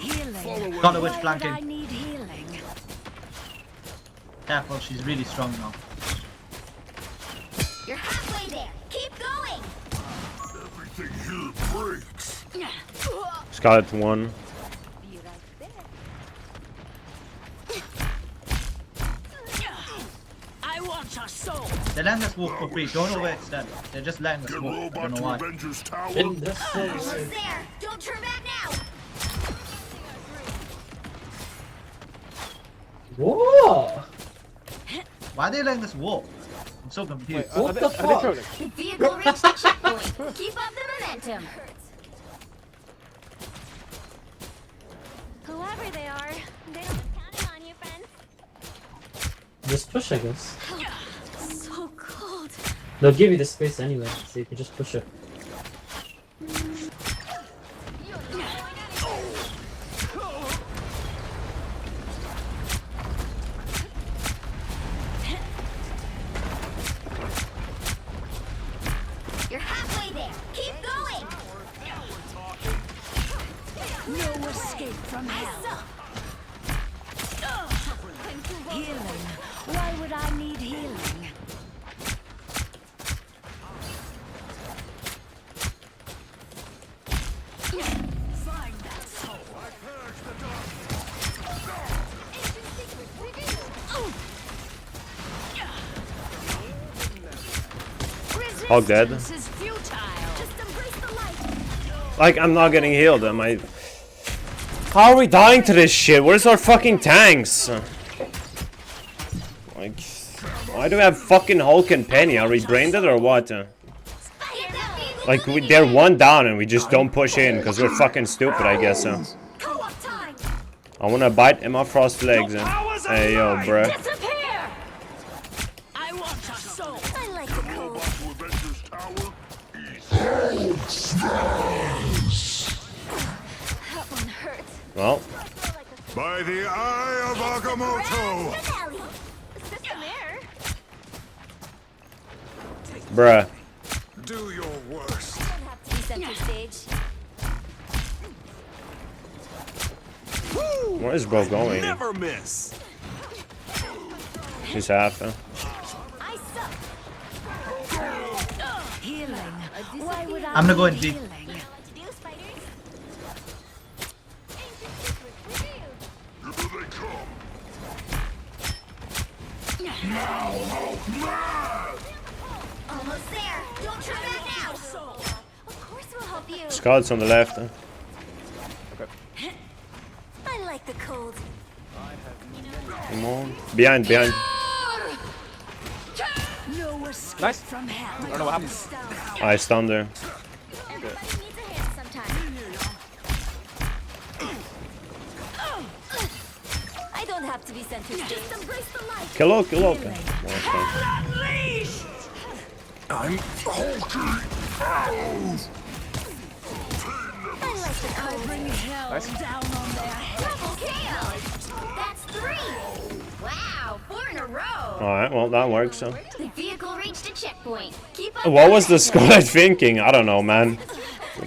[SPEAKER 9] Healing.
[SPEAKER 6] Got the witch
[SPEAKER 9] Why would
[SPEAKER 6] flanking.
[SPEAKER 9] I need healing?
[SPEAKER 6] Careful, she's really strong now.
[SPEAKER 2] You're halfway there. Keep going.
[SPEAKER 8] Everything here breaks.
[SPEAKER 1] Scarlet 1.
[SPEAKER 2] Be right there.
[SPEAKER 9] I want your soul.
[SPEAKER 6] They land this wolf for free. Don't overextend. They're just letting us wolf. I don't know why.
[SPEAKER 8] Avengers Tower.
[SPEAKER 2] Almost there. Don't turn back now.
[SPEAKER 6] Whoa! Why are they letting this wolf? I'm so confused.
[SPEAKER 28] What the fuck?
[SPEAKER 2] The vehicle reached the checkpoint. Keep up the momentum. Whoever they are, they don't counting on you, friends.
[SPEAKER 28] Just push, I guess.
[SPEAKER 2] So cold.
[SPEAKER 28] They'll give you the space anyway, so you can just push it.
[SPEAKER 2] You're halfway there. Keep going.
[SPEAKER 9] No escape from hell. Healing. Why would I need healing? Find that soul.
[SPEAKER 1] Hog dead.
[SPEAKER 9] This is futile.
[SPEAKER 2] Just embrace the light.
[SPEAKER 1] Like, I'm not getting healed. Am I... How are we dying to this shit? Where's our fucking tanks? Like, why do we have fucking Hulk and Penny? Are we brain dead or what? Like, they're one down and we just don't push in because we're fucking stupid, I guess. I wanna bite Emma Frost's legs. Hey, yo, bruh.
[SPEAKER 9] Disappear! I want your soul.
[SPEAKER 2] I like the cold.
[SPEAKER 8] Avengers Tower.
[SPEAKER 2] That one hurts.
[SPEAKER 1] Well,
[SPEAKER 8] By the eye of Agamotto.
[SPEAKER 2] Is this the mirror?
[SPEAKER 1] bruh.
[SPEAKER 8] Do your worst.
[SPEAKER 2] Don't have to be center stage.
[SPEAKER 1] Where is bro going?
[SPEAKER 13] Never miss.
[SPEAKER 1] He's half.
[SPEAKER 2] I suck.
[SPEAKER 9] Healing. Why would I
[SPEAKER 6] I'm gonna go in deep.
[SPEAKER 9] healing?
[SPEAKER 2] Almost there. Don't try that now. Of course we'll help you.
[SPEAKER 1] Scout's on the left.
[SPEAKER 2] I like the cold.
[SPEAKER 1] Come on. Behind, behind.
[SPEAKER 9] No escape
[SPEAKER 15] Nice.
[SPEAKER 9] from hell.
[SPEAKER 15] I don't know what happened.
[SPEAKER 1] I stunned there.
[SPEAKER 2] Everybody needs a hand sometime. I don't have to be sent to just embrace the light.
[SPEAKER 1] Kill up, kill up.
[SPEAKER 2] Unleashed!
[SPEAKER 8] I'm hulking out.
[SPEAKER 2] I like the cold. Bring hell down on their head. Double KO. That's 3. Wow, 4 in a row.
[SPEAKER 1] Alright, well, that works. So.
[SPEAKER 2] The vehicle reached a checkpoint. Keep up.
[SPEAKER 1] What was the Scarlet thinking? I don't know, man.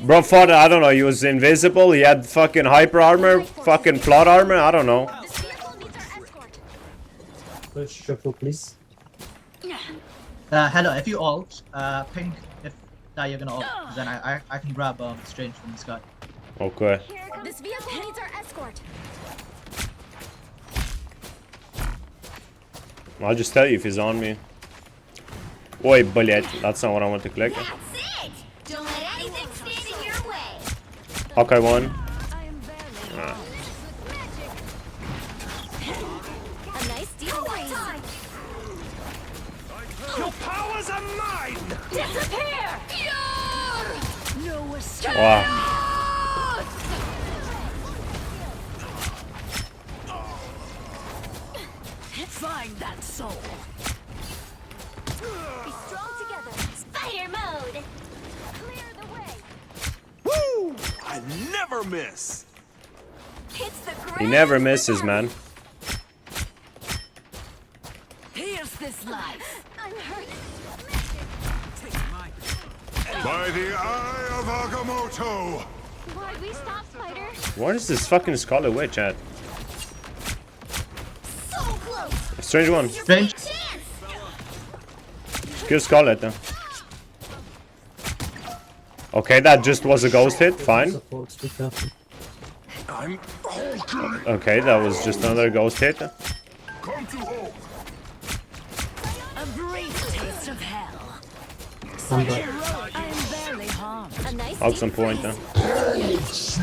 [SPEAKER 1] Bro thought, I don't know, he was invisible, he had fucking hyper armor, fucking plot armor, I don't know.
[SPEAKER 28] Push triple, please.
[SPEAKER 6] Hello, if you ult, ping if that you're gonna ult, then I can grab Strange from the sky.
[SPEAKER 1] Okay.
[SPEAKER 2] This vehicle needs our escort.
[SPEAKER 1] I'll just tell you if he's on me. Oi, bullet. That's not what I want to click.
[SPEAKER 2] That's it. Don't let anything stand in your way.
[SPEAKER 1] Hawkeye 1.
[SPEAKER 2] A nice deal.
[SPEAKER 13] Your powers are mine!
[SPEAKER 2] Disappear! No escape.
[SPEAKER 1] Wow.
[SPEAKER 9] Find that soul.
[SPEAKER 2] Be strong together. Spider mode. Clear the way.
[SPEAKER 13] Woo! I never miss!
[SPEAKER 2] It's the
[SPEAKER 1] He never misses, man.
[SPEAKER 9] Here's this life.
[SPEAKER 2] I'm hurt.
[SPEAKER 8] By the eye of Agamotto!
[SPEAKER 2] Why'd we stop, Spider?
[SPEAKER 1] What is this fucking Scarlet Witch at?
[SPEAKER 2] So close.
[SPEAKER 1] Strange 1.
[SPEAKER 6] Strange.
[SPEAKER 1] Kill Scarlet then. Okay, that just was a ghost hit, fine.
[SPEAKER 8] I'm hulking.
[SPEAKER 1] Okay, that was just another ghost hit.
[SPEAKER 8] Come to Hulk.
[SPEAKER 9] A brief taste of hell.
[SPEAKER 28] I'm back.
[SPEAKER 9] I am barely harmed.
[SPEAKER 2] A nice
[SPEAKER 1] Hulk's on point then.
[SPEAKER 2] So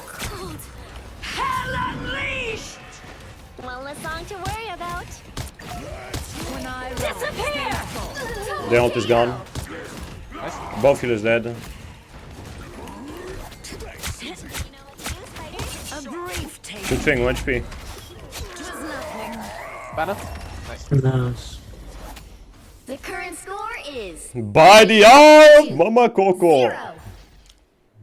[SPEAKER 2] cold.
[SPEAKER 9] Hell unleashed!
[SPEAKER 2] One less song to worry about.
[SPEAKER 9] When I
[SPEAKER 2] Disappear!
[SPEAKER 1] The ult is gone. Both healers dead.
[SPEAKER 9] A brief taste.
[SPEAKER 1] Good thing, 1 HP.
[SPEAKER 9] Just nothing.
[SPEAKER 15] Banner. Nice.
[SPEAKER 28] Nice.
[SPEAKER 2] The current score is
[SPEAKER 1] By the eye of Mama Coco.
[SPEAKER 2] 0.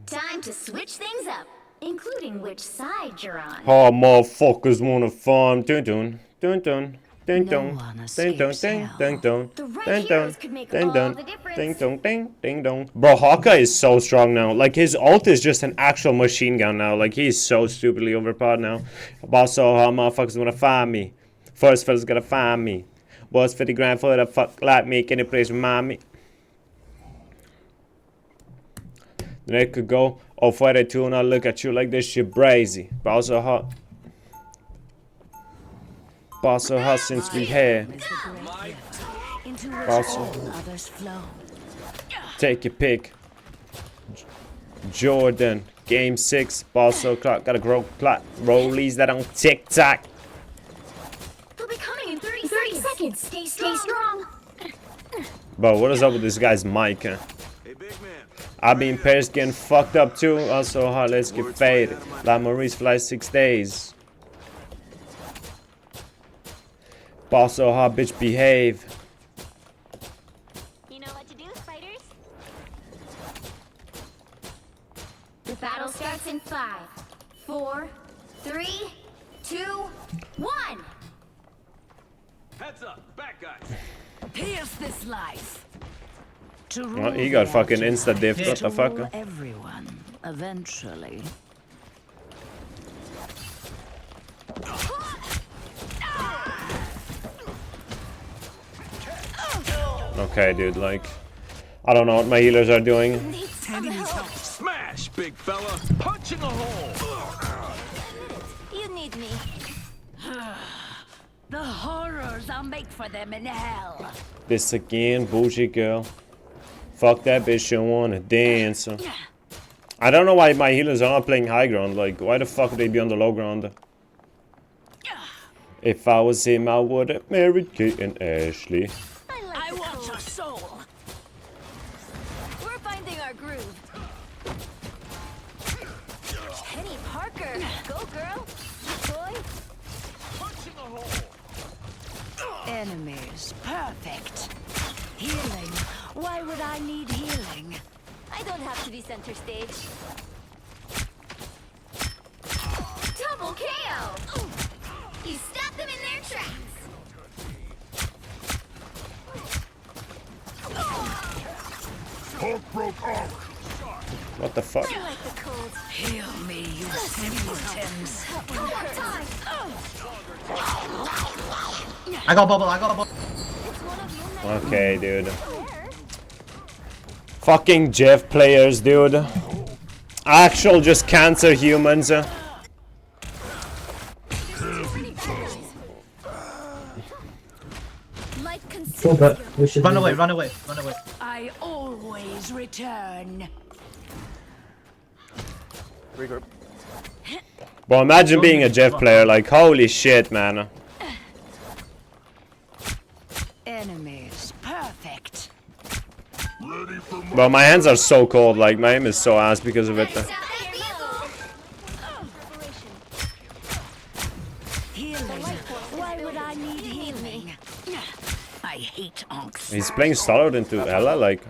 [SPEAKER 2] Time to switch things up, including which side you're on.
[SPEAKER 1] Oh, motherfuckers wanna farm. Dun dun. Dun dun. Ding dong, ding dong, ding ding dong, ding dong, ding dong, ding dong, ding ding dong. Bro, Hawkeye is so strong now. Like his ult is just an actual machine gun now. Like he's so stupidly overpowered now. About so how motherfuckers wanna find me. First fella's gonna find me. Was 50 grand for the fuck like me. Can you please remind me? Then it could go. Oh, 42 and I look at you like this shit brazy. But also hot. Boss so hot since we here. Also, take your pick. Jordan, game 6. Boss so clock. Gotta grow clock. Rollies that on TikTok.
[SPEAKER 2] They'll be coming in 30 seconds. Stay strong.
[SPEAKER 1] Bro, what is up with this guy's mic? I been Paris getting fucked up too. Also hot. Let's get faded. Like Maurice flies 6 days. Boss so hot, bitch, behave.
[SPEAKER 2] You know what to do, spiders? The battle starts in 5, 4, 3, 2, 1.
[SPEAKER 13] Heads up, back guys.
[SPEAKER 9] Here's this life.
[SPEAKER 1] Oh, he got fucking insta-diff, what the fuck?
[SPEAKER 9] Everyone, eventually.
[SPEAKER 1] Okay, dude, like, I don't know what my healers are doing.
[SPEAKER 13] Smash, big fella. Punching a hole.
[SPEAKER 2] You need me. The horrors I'll make for them in hell.
[SPEAKER 1] This again, bullshit girl. Fuck that bitch, she wanna dance. I don't know why my healers are not playing high ground. Like, why the fuck would they be on the low ground? If I was him, I would have married Kate and Ashley.
[SPEAKER 2] I want your soul. We're finding our groove. Penny Parker, go girl. Boy.
[SPEAKER 13] Punching a hole.
[SPEAKER 2] Enemies, perfect. Healing. Why would I need healing? I don't have to be center stage. Double KO. You stopped them in their tracks.
[SPEAKER 8] Hulk broke off.
[SPEAKER 1] What the fuck?
[SPEAKER 2] I like the cold. Heal me, you simpletons. One more time.
[SPEAKER 6] I got bubble, I got bubble.
[SPEAKER 1] Okay, dude. Fucking Jeff players, dude. Actual just cancer humans.
[SPEAKER 6] Run away, run away, run away.
[SPEAKER 2] I always return.
[SPEAKER 3] Regroup.
[SPEAKER 1] Bro, imagine being a Jeff player, like, holy shit, man.
[SPEAKER 2] Enemies, perfect.
[SPEAKER 1] Bro, my hands are so cold, like, my aim is so ass because of it.
[SPEAKER 2] Healing. Why would I need healing? I hate onks.
[SPEAKER 1] He's playing Starlord into Ella, like...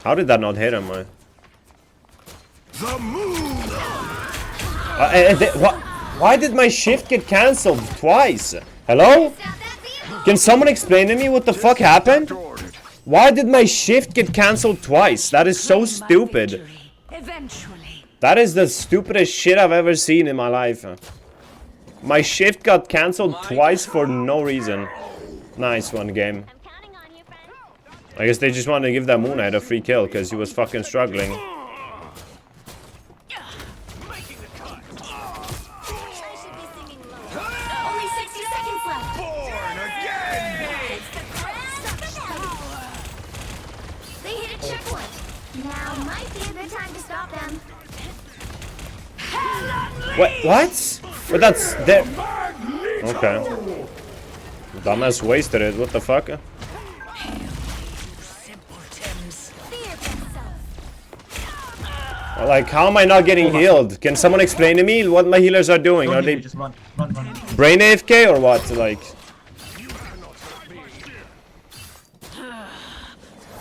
[SPEAKER 1] How did that not hit him, man? Why did my shift get cancelled twice? Hello? Can someone explain to me what the fuck happened? Why did my shift get cancelled twice? That is so stupid.
[SPEAKER 2] Eventually.
[SPEAKER 1] That is the stupidest shit I've ever seen in my life. My shift got cancelled twice for no reason. Nice one, game. I guess they just wanted to give that Moon Knight a free kill because he was fucking struggling. What? But that's there. Okay. Dumbass wasted it. What the fuck? Like, how am I not getting healed? Can someone explain to me what my healers are doing? Are they
[SPEAKER 6] just run, run, run.
[SPEAKER 1] brain AFK or what? Like.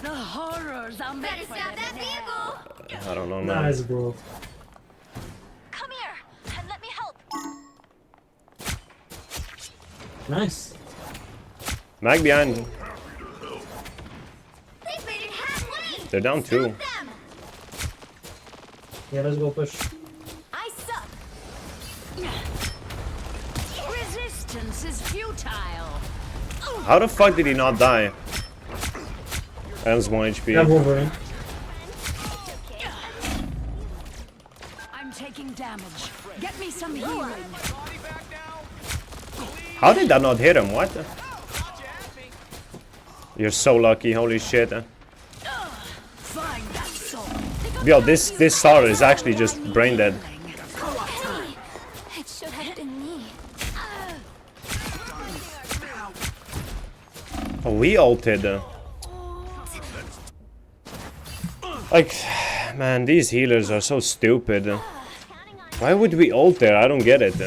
[SPEAKER 2] The horrors I'll make for them in hell.
[SPEAKER 1] I don't know, man.
[SPEAKER 28] Nice, bro.
[SPEAKER 2] Come here and let me help.
[SPEAKER 28] Nice.
[SPEAKER 1] Mag behind.
[SPEAKER 2] They've made it halfway.
[SPEAKER 1] They're down 2.
[SPEAKER 28] Yeah, let's go push.
[SPEAKER 2] I suck. Resistance is futile.
[SPEAKER 1] How the fuck did he not die? That was 1 HP.
[SPEAKER 28] Grab Wolverine.
[SPEAKER 2] I'm taking damage. Get me some healing.
[SPEAKER 1] How did that not hit him? What? You're so lucky. Holy shit.
[SPEAKER 2] Find that soul.
[SPEAKER 1] Yo, this star is actually just brain dead.
[SPEAKER 2] It should have been me.
[SPEAKER 1] Oh, we ulted. Like, man, these healers are so stupid. Why would we ult there? I don't get it.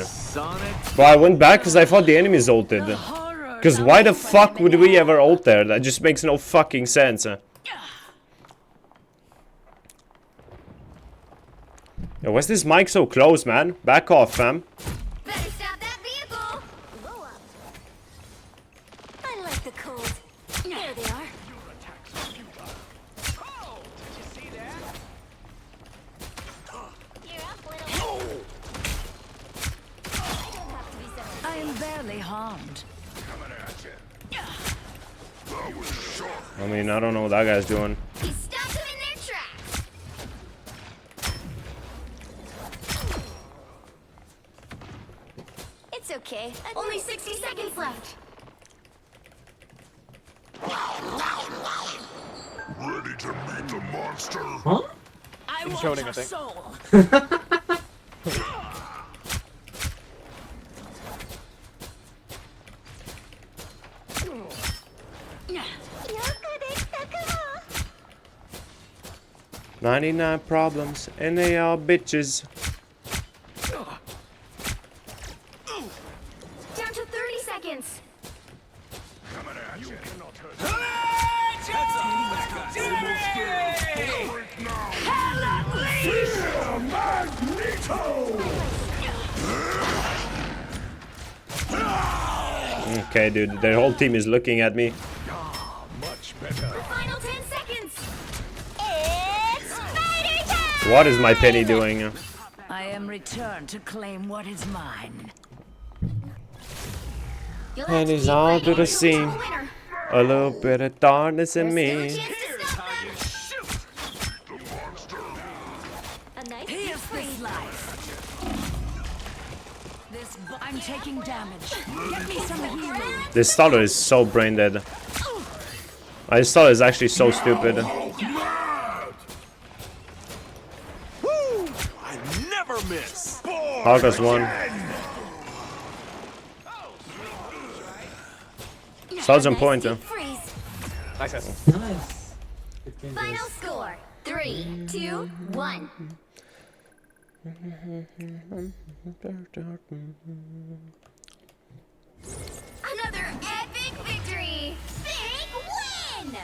[SPEAKER 1] But I went back because I thought the enemies ulted. Because why the fuck would we ever ult there? That just makes no fucking sense. Yo, why's this mic so close, man? Back off, fam.
[SPEAKER 2] Better stop that vehicle. Blow up. I like the cold. There they are.
[SPEAKER 13] Oh, did you see that?
[SPEAKER 2] You're up, little. I am barely harmed.
[SPEAKER 1] I mean, I don't know what that guy's doing.
[SPEAKER 2] He stopped them in their tracks. It's okay. Only 60 seconds left.
[SPEAKER 8] Ready to meet the monster?
[SPEAKER 28] Huh?
[SPEAKER 15] I want
[SPEAKER 3] Joning, I
[SPEAKER 15] your
[SPEAKER 3] think.
[SPEAKER 15] soul.
[SPEAKER 2] You're good at
[SPEAKER 1] 99 problems, and they all bitches.
[SPEAKER 2] Down to 30 seconds.
[SPEAKER 13] Coming at you. Cannot hurt.
[SPEAKER 1] Okay, dude, their whole team is looking at me.
[SPEAKER 13] Much better.
[SPEAKER 2] The final 10 seconds. It's fighter time.
[SPEAKER 1] What is my penny doing?
[SPEAKER 9] I am returned to claim what is mine.
[SPEAKER 2] You'll have
[SPEAKER 1] And
[SPEAKER 2] to
[SPEAKER 1] it's
[SPEAKER 2] keep
[SPEAKER 1] all
[SPEAKER 2] fighting
[SPEAKER 1] to the
[SPEAKER 2] or you'll
[SPEAKER 1] scene.
[SPEAKER 2] become a winner.
[SPEAKER 1] A little bit of darkness in
[SPEAKER 2] There's
[SPEAKER 1] me.
[SPEAKER 2] still a chance to stop them. A nice deep
[SPEAKER 9] Here's
[SPEAKER 2] freeze.
[SPEAKER 9] this life. I'm taking damage. Get me some healing.
[SPEAKER 1] This starter is so brain dead. This starter is actually so stupid.
[SPEAKER 13] Woo! I never miss.
[SPEAKER 1] August 1. Star's on point.
[SPEAKER 2] Deep freeze.
[SPEAKER 3] Nice.
[SPEAKER 28] Nice.
[SPEAKER 2] Final score. 3, 2, 1. Another epic victory. Big win.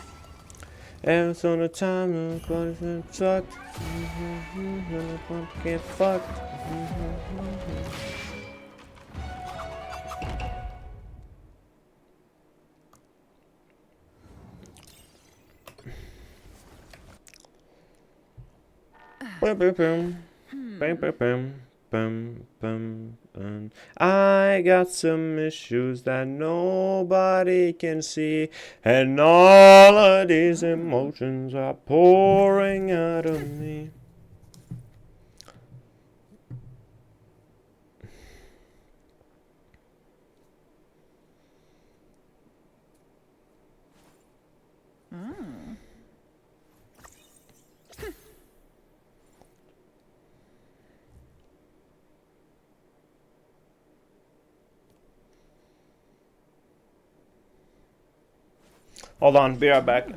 [SPEAKER 1] And so the time sucked. Get fucked. Boom, boom, boom. Bam, bam, bam. Bum, bum, bum. I got some issues that nobody can see, and all of these emotions are pouring out of me. Hold on, be right back.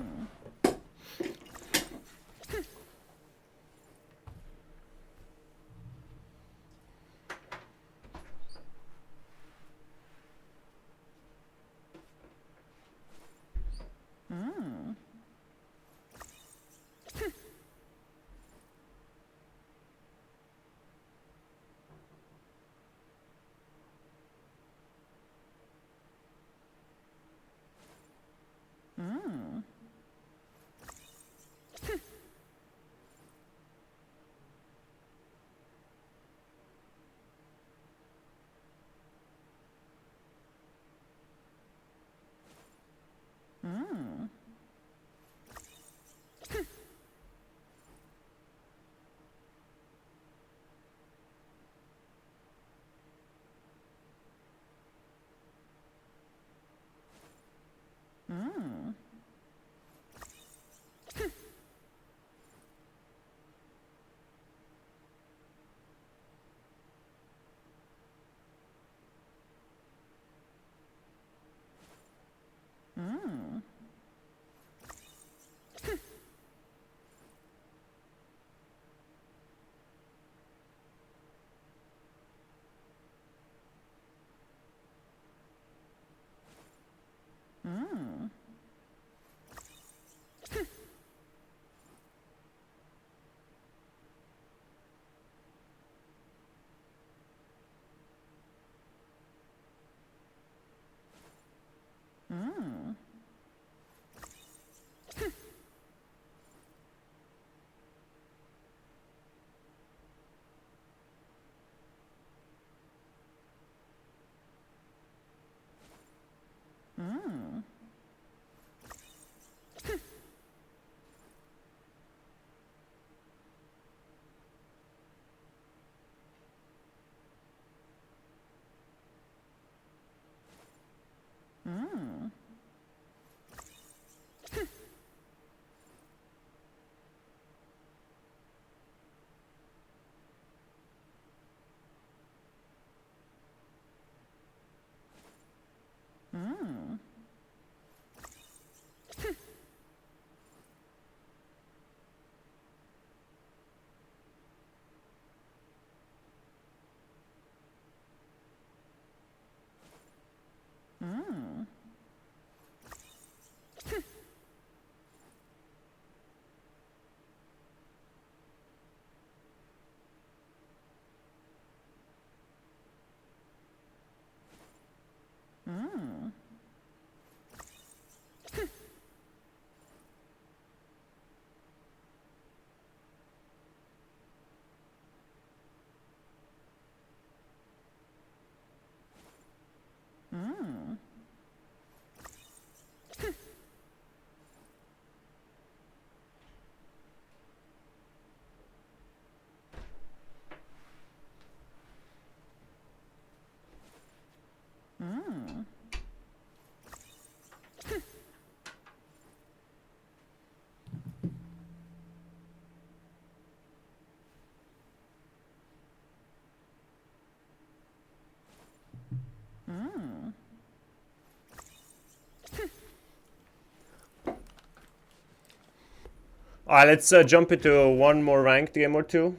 [SPEAKER 1] Alright, let's jump into one more ranked game or two.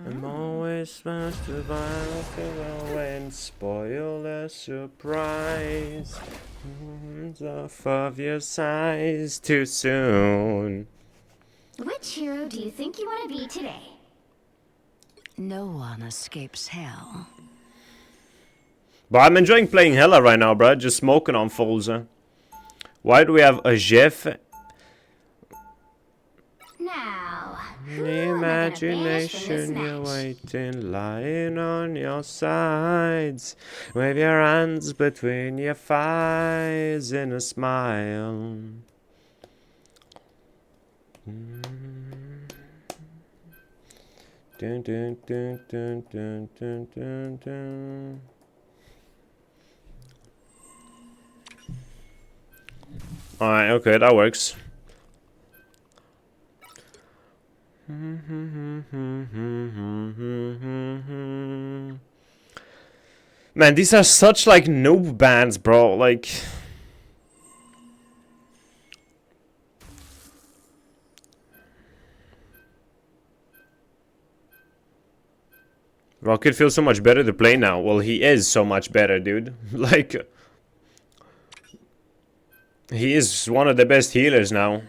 [SPEAKER 1] I'm always smashed to away and spoil a surprise. Off of your size too soon.
[SPEAKER 2] Which hero do you think you want to be today?
[SPEAKER 9] No one escapes hell.
[SPEAKER 1] But I'm enjoying playing Hela right now, bro. Just smoking on fools. Why do we have a Jeff?
[SPEAKER 2] Now,
[SPEAKER 1] Imagination, you're waiting, lying on your sides. Wave your hands between your thighs in a smile. Dun, dun, dun, dun, dun, dun, dun, dun. Alright, okay, that works. Man, these are such like noob bands, bro. Like, Rocket feels so much better to play now. Well, he is so much better, dude. Like, he is one of the best healers now.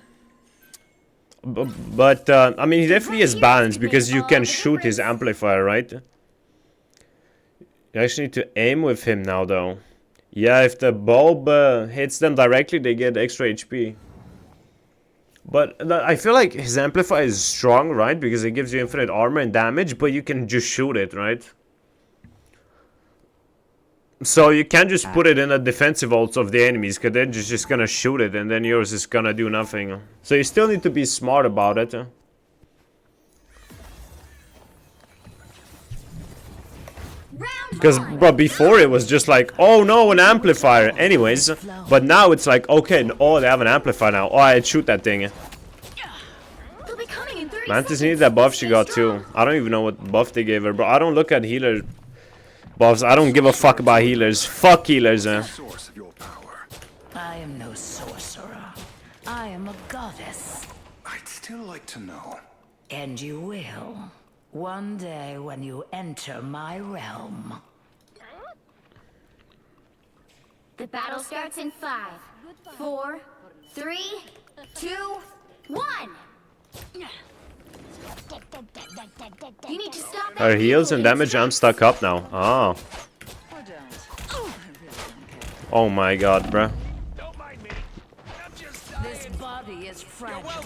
[SPEAKER 1] But I mean, he definitely is balanced because you can shoot his amplifier, right? You actually need to aim with him now, though. Yeah, if the bulb hits them directly, they get extra HP. But I feel like his amplifier is strong, right? Because it gives you infinite armor and damage, but you can just shoot it, right? So you can't just put it in the defensive ults of the enemies, because they're just gonna shoot it, and then yours is gonna do nothing. So you still need to be smart about it. Because, bro, before it was just like, oh no, an amplifier. Anyways, but now it's like, okay, oh, they have an amplifier now. Oh, I'd shoot that thing. Mantis needed that buff she got too. I don't even know what buff they gave her, bro. I don't look at healer buffs. I don't give a fuck about healers. Fuck healers,
[SPEAKER 9] I am no sorcerer. I am a goddess.
[SPEAKER 20] I'd still like to know.
[SPEAKER 9] And you will. One day when you enter my realm.
[SPEAKER 2] the battle starts in 5, 4, 3, 2, 1. You need to stop that.
[SPEAKER 1] Her heals and damage, I'm stuck up now. Oh. Oh my god, bruh.
[SPEAKER 9] This body is fragile.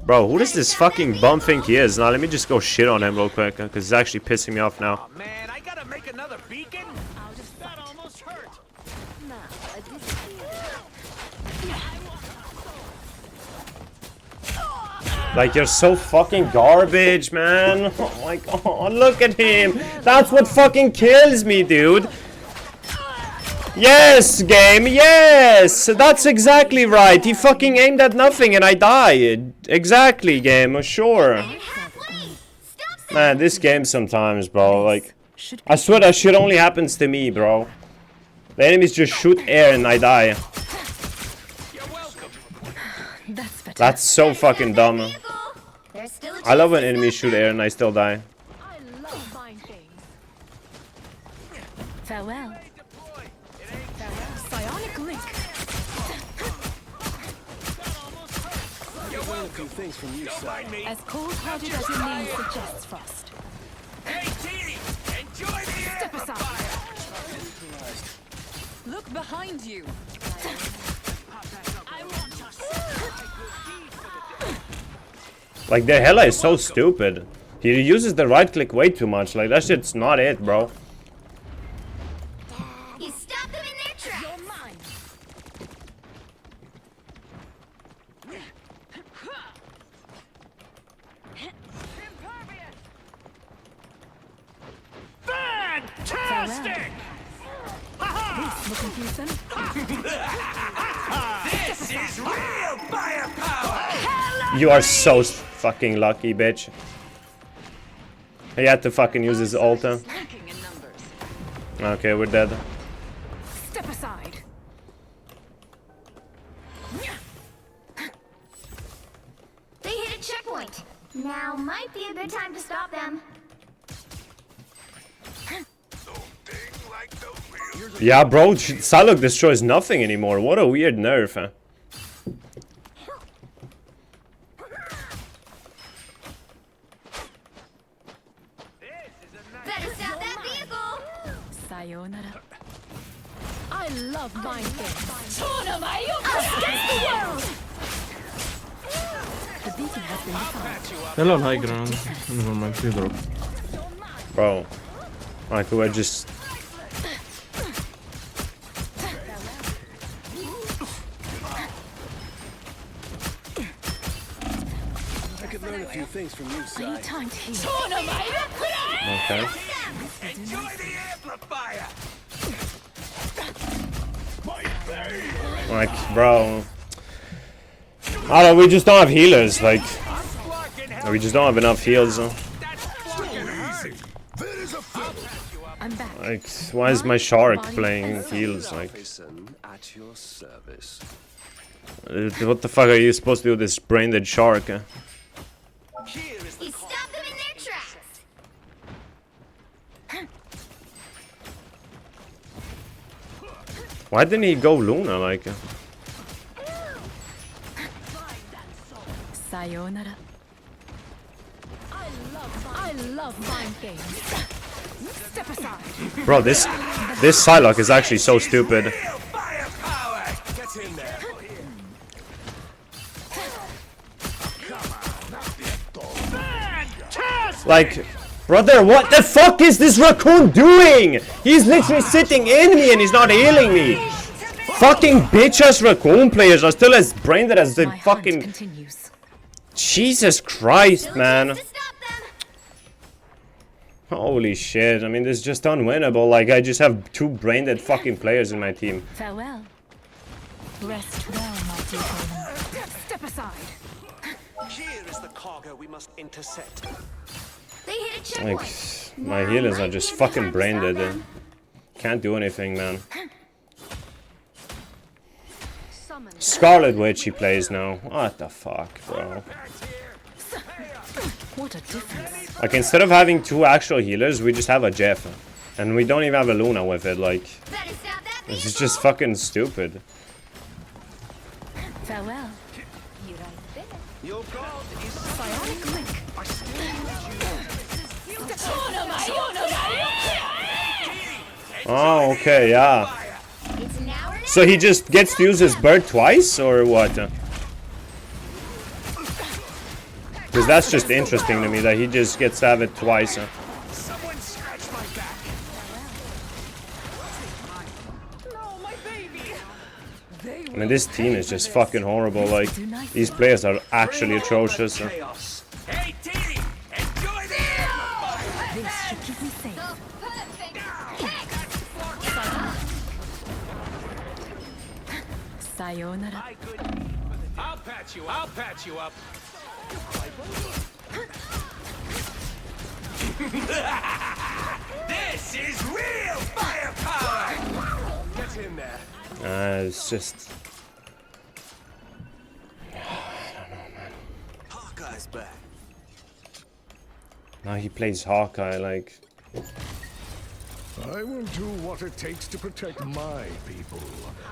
[SPEAKER 1] Bro, who does this fucking bum think he is? Now let me just go shit on him real quick, because it's actually pissing me off now.
[SPEAKER 13] Man, I gotta make another beacon? That almost hurt.
[SPEAKER 1] Like, you're so fucking garbage, man. Oh my god, look at him. That's what fucking kills me, dude. Yes, game, yes! That's exactly right. He fucking aimed at nothing and I died. Exactly, game, sure. Man, this game sometimes, bro, like, I swear that shit only happens to me, bro. The enemies just shoot air and I die. That's so fucking dumb. I love when enemies shoot air and I still die.
[SPEAKER 9] Farewell.
[SPEAKER 16] Psionic link.
[SPEAKER 13] Things from you,
[SPEAKER 16] As cold-hearted as your name suggests, Frost.
[SPEAKER 13] Hey, Teeny! Enjoy the air!
[SPEAKER 16] Step aside. Look behind you.
[SPEAKER 1] Like, the Hela is so stupid. He uses the right click way too much. Like, that shit's not it, bro.
[SPEAKER 2] You stop them in their tracks. You're mine.
[SPEAKER 13] Fantastic! This is real firepower!
[SPEAKER 1] You are so fucking lucky, bitch. He had to fucking use his ult. Okay, we're dead.
[SPEAKER 2] Now might be a good time to stop them.
[SPEAKER 1] Yeah, bro, Psylocke destroys nothing anymore. What a weird nerf, huh?
[SPEAKER 2] Better stop that vehicle!
[SPEAKER 14] Sayonara. I love mind games.
[SPEAKER 2] Us against the world!
[SPEAKER 14] The beacon has been defined.
[SPEAKER 17] Hello, high ground. Never mind, you drop.
[SPEAKER 1] Bro. Like, we're just...
[SPEAKER 13] I could learn a few things from you, Sai.
[SPEAKER 1] Okay.
[SPEAKER 13] Enjoy the amplifier!
[SPEAKER 1] Like, bro. I don't, we just don't have healers, like. We just don't have enough heals, though. Like, why is my shark playing heals, like?
[SPEAKER 13] At your service.
[SPEAKER 1] What the fuck are you supposed to do with this brain-dead shark, huh?
[SPEAKER 2] You stop them in their tracks!
[SPEAKER 1] Why didn't he go Luna, like?
[SPEAKER 14] Sayonara. I love mind games. Step aside.
[SPEAKER 1] Bro, this Psylocke is actually so stupid. Like, brother, what the fuck is this raccoon doing? He's literally sitting in me and he's not healing me. Fucking bitch-ass raccoon players are still as brain dead as the fucking... Jesus Christ, man. Holy shit, I mean, this is just unwinnable. Like, I just have 2 brain dead fucking players in my team.
[SPEAKER 14] Farewell. Rest well, my dear Conan. Step aside.
[SPEAKER 13] Here is the cargo we must intercept.
[SPEAKER 2] They hit a
[SPEAKER 1] Like,
[SPEAKER 2] checkpoint.
[SPEAKER 1] my healers are just fucking brain dead. Can't do anything, man. Scarlet Witch he plays now. What the fuck, bro?
[SPEAKER 14] What a difference.
[SPEAKER 1] Like, instead of having 2 actual healers, we just have a Jeff. And we don't even have a Luna with it, like... This is just fucking stupid.
[SPEAKER 14] Farewell.
[SPEAKER 13] Your god is
[SPEAKER 14] Bionic link.
[SPEAKER 1] Oh, okay, yeah. So he just gets to use his bird twice, or what? Because that's just interesting to me, that he just gets to have it twice.
[SPEAKER 13] Someone scratch my back.
[SPEAKER 1] I mean, this team is just fucking horrible. Like, these players are actually atrocious.
[SPEAKER 13] Hey, Dee! Enjoy the amplifier!
[SPEAKER 14] This should keep me safe. Sayonara.
[SPEAKER 13] I'll patch you up. I'll patch you up. This is real firepower! Get in there.
[SPEAKER 1] It's just... I don't know, man.
[SPEAKER 13] Hawkeye's back.
[SPEAKER 1] Now he plays Hawkeye, like...
[SPEAKER 8] I will do what it takes to protect my people.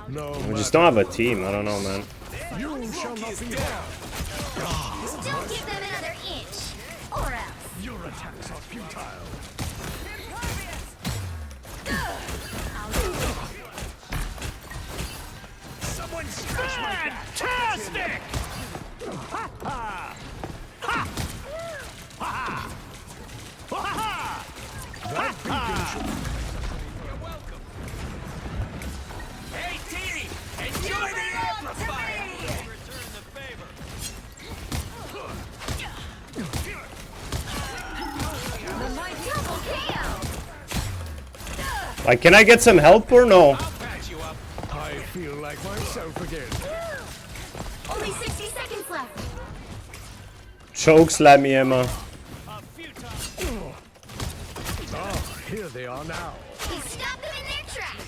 [SPEAKER 8] No,
[SPEAKER 1] We just don't have a team, I don't know, man.
[SPEAKER 8] You shall not be harmed.
[SPEAKER 2] Don't give them another inch, or else.
[SPEAKER 8] Your attacks are futile.
[SPEAKER 13] Someone scratch my back. Fantastic! Ha ha! Ha! Ha ha!
[SPEAKER 8] That beacon should...
[SPEAKER 13] You're welcome. Hey, Dee! Enjoy the amplifier! Return the favor.
[SPEAKER 1] Like, can I get some help or no?
[SPEAKER 8] I feel like myself again.
[SPEAKER 2] Only 60 seconds left.
[SPEAKER 1] Choke slam me, Emma.
[SPEAKER 8] Ah, here they are now.
[SPEAKER 2] You stop them in their tracks.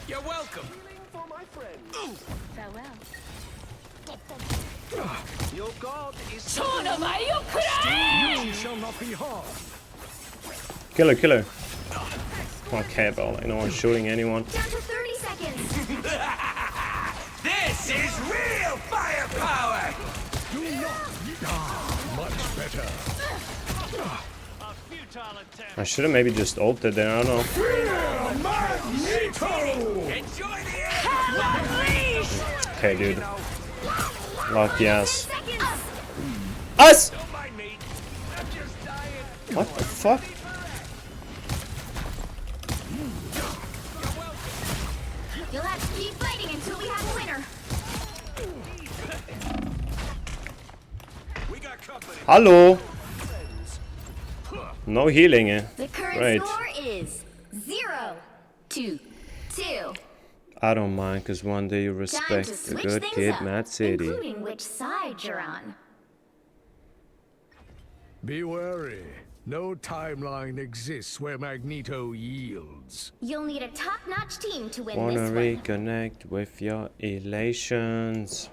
[SPEAKER 13] You're welcome.
[SPEAKER 2] Farewell.
[SPEAKER 13] Your god is
[SPEAKER 16] You shall not be harmed.
[SPEAKER 1] Killer, killer. Okay, about like no one's shooting anyone.
[SPEAKER 2] Down to 30 seconds.
[SPEAKER 13] This is real firepower!
[SPEAKER 16] Do not. Much better.
[SPEAKER 1] I should have maybe just ulted there, I don't know.
[SPEAKER 13] Enjoy the
[SPEAKER 1] Okay, dude. Lucky ass. Us! What the fuck?
[SPEAKER 2] You'll have to keep fighting until we have a winner.
[SPEAKER 1] Hello? No healing, eh?
[SPEAKER 2] The current
[SPEAKER 1] Right.
[SPEAKER 2] score is 0-2.
[SPEAKER 1] I don't mind, cause one day you
[SPEAKER 2] Time to
[SPEAKER 1] respect the
[SPEAKER 2] switch
[SPEAKER 1] good
[SPEAKER 2] things
[SPEAKER 1] kid,
[SPEAKER 2] up,
[SPEAKER 1] Mad City.
[SPEAKER 2] including which side you're on.
[SPEAKER 16] Be wary. No timeline exists where Magneto yields.
[SPEAKER 2] You'll need a top-notch team to win
[SPEAKER 1] Wanna
[SPEAKER 2] this one.
[SPEAKER 1] reconnect with your elations.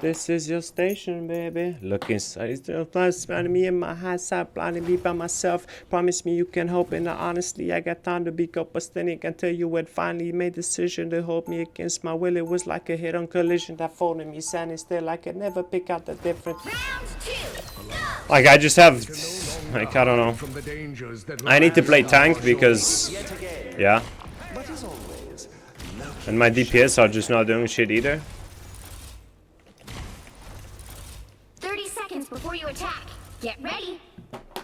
[SPEAKER 1] This is your station, baby. Look inside, it's still blinding me in my high side, blinding me by myself. Promise me you can hope, and honestly, I got time to be copacetic until you had finally made the decision to hold me against my will. It was like a hit-on collision that folded me, standing still. I could never pick out the difference. Like, I just have, like, I don't know. I need to play tank because, yeah. And my DPS are just not doing shit either.
[SPEAKER 2] 30 seconds before you attack. Get ready.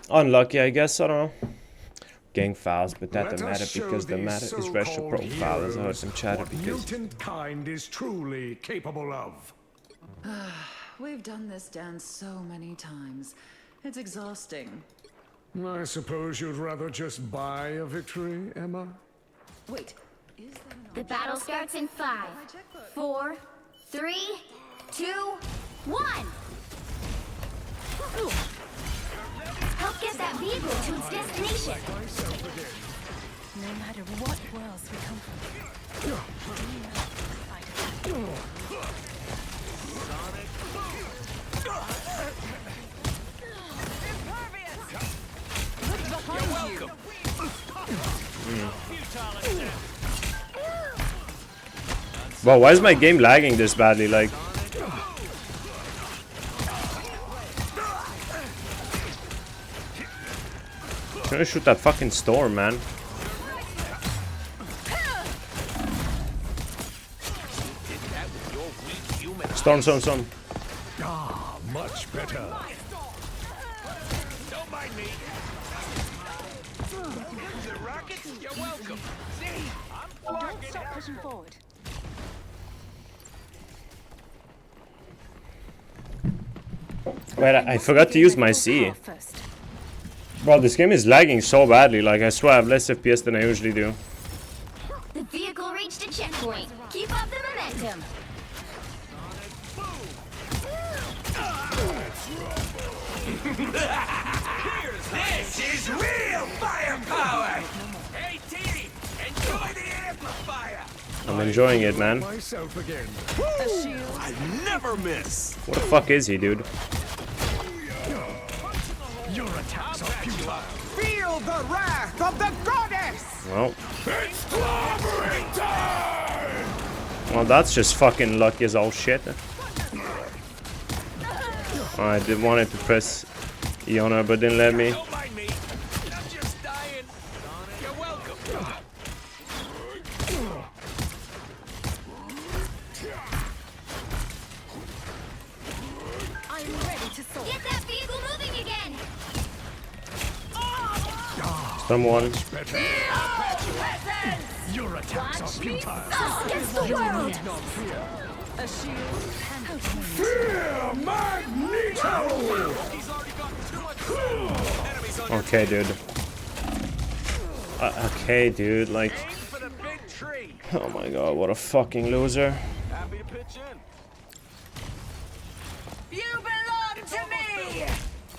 [SPEAKER 1] Unlucky, I guess, I don't know. Gang files, but that don't matter because the matter is retro profile. As I heard some chatter because
[SPEAKER 16] Mutant kind is truly capable of.
[SPEAKER 14] We've done this dance so many times. It's exhausting.
[SPEAKER 16] I suppose you'd rather just buy a victory, Emma?
[SPEAKER 14] Wait,
[SPEAKER 2] The battle starts in 5, 4, 3, 2, 1. Help get that vehicle to its destination.
[SPEAKER 14] No matter what worlds we come from.
[SPEAKER 1] Wow, why is my game lagging this badly? Like, trying to shoot that fucking storm, man. Storm, storm, storm.
[SPEAKER 16] Ah, much better.
[SPEAKER 13] Don't mind me. The rockets, you're welcome. See, I'm
[SPEAKER 2] Don't stop pushing forward.
[SPEAKER 1] Wait, I forgot to use my C. Bro, this game is lagging so badly. Like, I swear I have less FPS than I usually do.
[SPEAKER 2] The vehicle reached a checkpoint. Keep up the momentum.
[SPEAKER 13] This is real firepower! Hey, T, enjoy the amplifier!
[SPEAKER 1] I'm enjoying it, man.
[SPEAKER 16] Myself again.
[SPEAKER 13] I never miss!
[SPEAKER 1] What the fuck is he, dude?
[SPEAKER 16] Your attacks are futile.
[SPEAKER 13] Feel the wrath of the goddess!
[SPEAKER 1] Well,
[SPEAKER 13] It's clobbering time!
[SPEAKER 1] well, that's just fucking lucky as all shit. Oh, I did wanted to press Iona, but didn't let me.
[SPEAKER 13] Don't mind me. I'm just dying. You're welcome.
[SPEAKER 2] I'm ready to soar. Get that vehicle moving again.
[SPEAKER 1] Someone.
[SPEAKER 16] Your attacks are futile.
[SPEAKER 2] Against the world.
[SPEAKER 16] Not fear.
[SPEAKER 14] A shield.
[SPEAKER 16] Fear Magneto!
[SPEAKER 1] Okay, dude. Okay, dude. Like, oh my god, what a fucking loser.
[SPEAKER 13] Happy to pitch in.
[SPEAKER 2] You belong to me.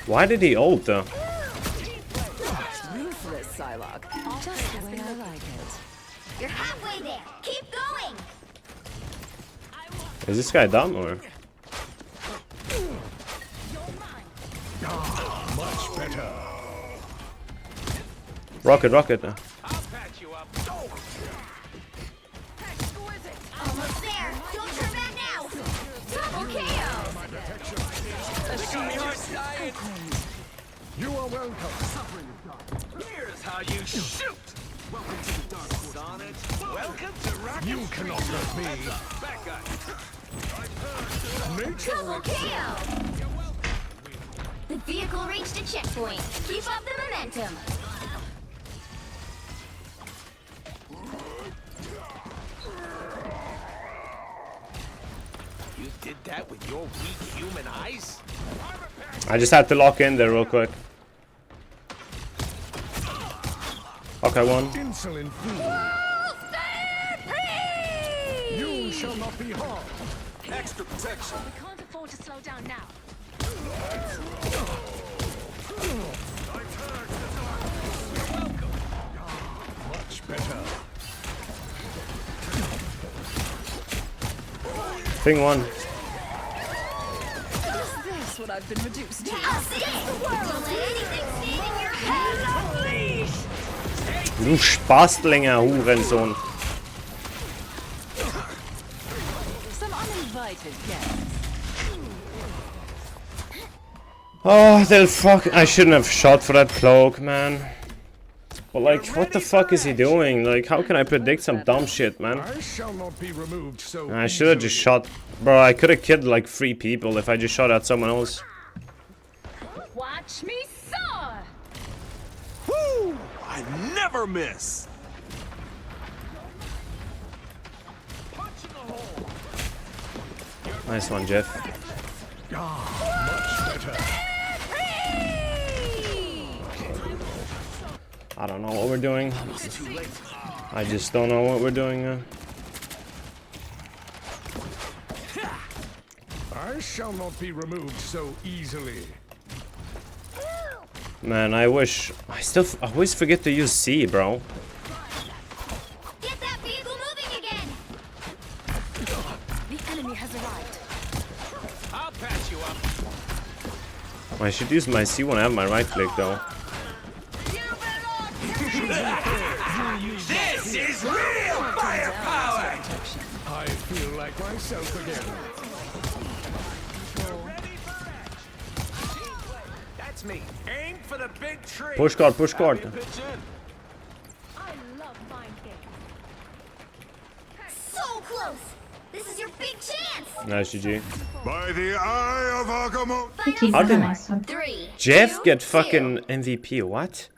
[SPEAKER 1] Why did he ult though?
[SPEAKER 14] Ruthless, Psylocke. Just the way I like it.
[SPEAKER 2] You're halfway there. Keep
[SPEAKER 1] Is this guy dumb or?
[SPEAKER 13] Much better.
[SPEAKER 1] Rocket, rocket.
[SPEAKER 2] Almost there. Don't turn back now. Double KO.
[SPEAKER 13] You are welcome. Here's how you shoot. Welcome to the dark Sonic. Welcome to Rocket. You cannot hurt me. Back up.
[SPEAKER 2] Double KO. The vehicle reached a checkpoint. Keep up the momentum.
[SPEAKER 13] You did that with your weak human eyes?
[SPEAKER 1] I just had to lock in there real quick. Okay, one.
[SPEAKER 13] Insolent fool. You shall not be harmed. Extra protection.
[SPEAKER 2] We can't afford to slow down now.
[SPEAKER 13] Much better.
[SPEAKER 1] Thing one.
[SPEAKER 14] Is this what I've been reduced to?
[SPEAKER 2] I'll see the world. Anything staying in your head.
[SPEAKER 1] Du Spastlinger, Hurensohn.
[SPEAKER 14] Some uninvited guests.
[SPEAKER 1] Oh, they'll fuck. I shouldn't have shot for that cloak, man. But like, what the fuck is he doing? Like, how can I predict some dumb shit, man?
[SPEAKER 13] I shall not be removed so
[SPEAKER 1] I should have just shot. Bro, I could have killed like 3 people if I just shot at someone else.
[SPEAKER 2] Watch me soar.
[SPEAKER 13] Woo! I never miss.
[SPEAKER 1] Nice one, Jeff.
[SPEAKER 13] Much better.
[SPEAKER 1] I don't know what we're doing. I just don't know what we're doing.
[SPEAKER 13] I shall not be removed so easily.
[SPEAKER 1] Man, I wish. I always forget to use C, bro.
[SPEAKER 2] Get that vehicle moving again. The enemy has arrived.
[SPEAKER 13] I'll patch you up.
[SPEAKER 1] I should use my C when I have my right click, though.
[SPEAKER 13] This is real firepower. I feel like myself again. That's me. Aim for the big tree.
[SPEAKER 1] Push guard, push guard.
[SPEAKER 2] I love mind games. So close. This is your big chance.
[SPEAKER 1] Nice, GG.
[SPEAKER 8] By the eye of Agamotto.
[SPEAKER 1] How did
[SPEAKER 2] 3,
[SPEAKER 1] Jeff
[SPEAKER 2] 2,
[SPEAKER 1] get
[SPEAKER 2] 2.
[SPEAKER 1] fucking MVP? What?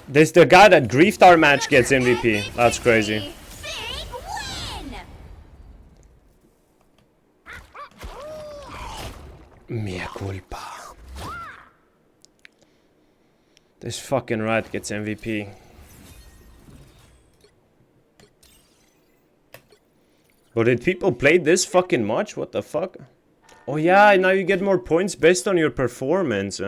[SPEAKER 1] This the guy that griefed our match gets MVP. That's crazy.
[SPEAKER 2] Big win.
[SPEAKER 1] Mea culpa. This fucking rat gets MVP. But did people play this fucking much? What the fuck? Oh yeah, now you get more points based on your performance.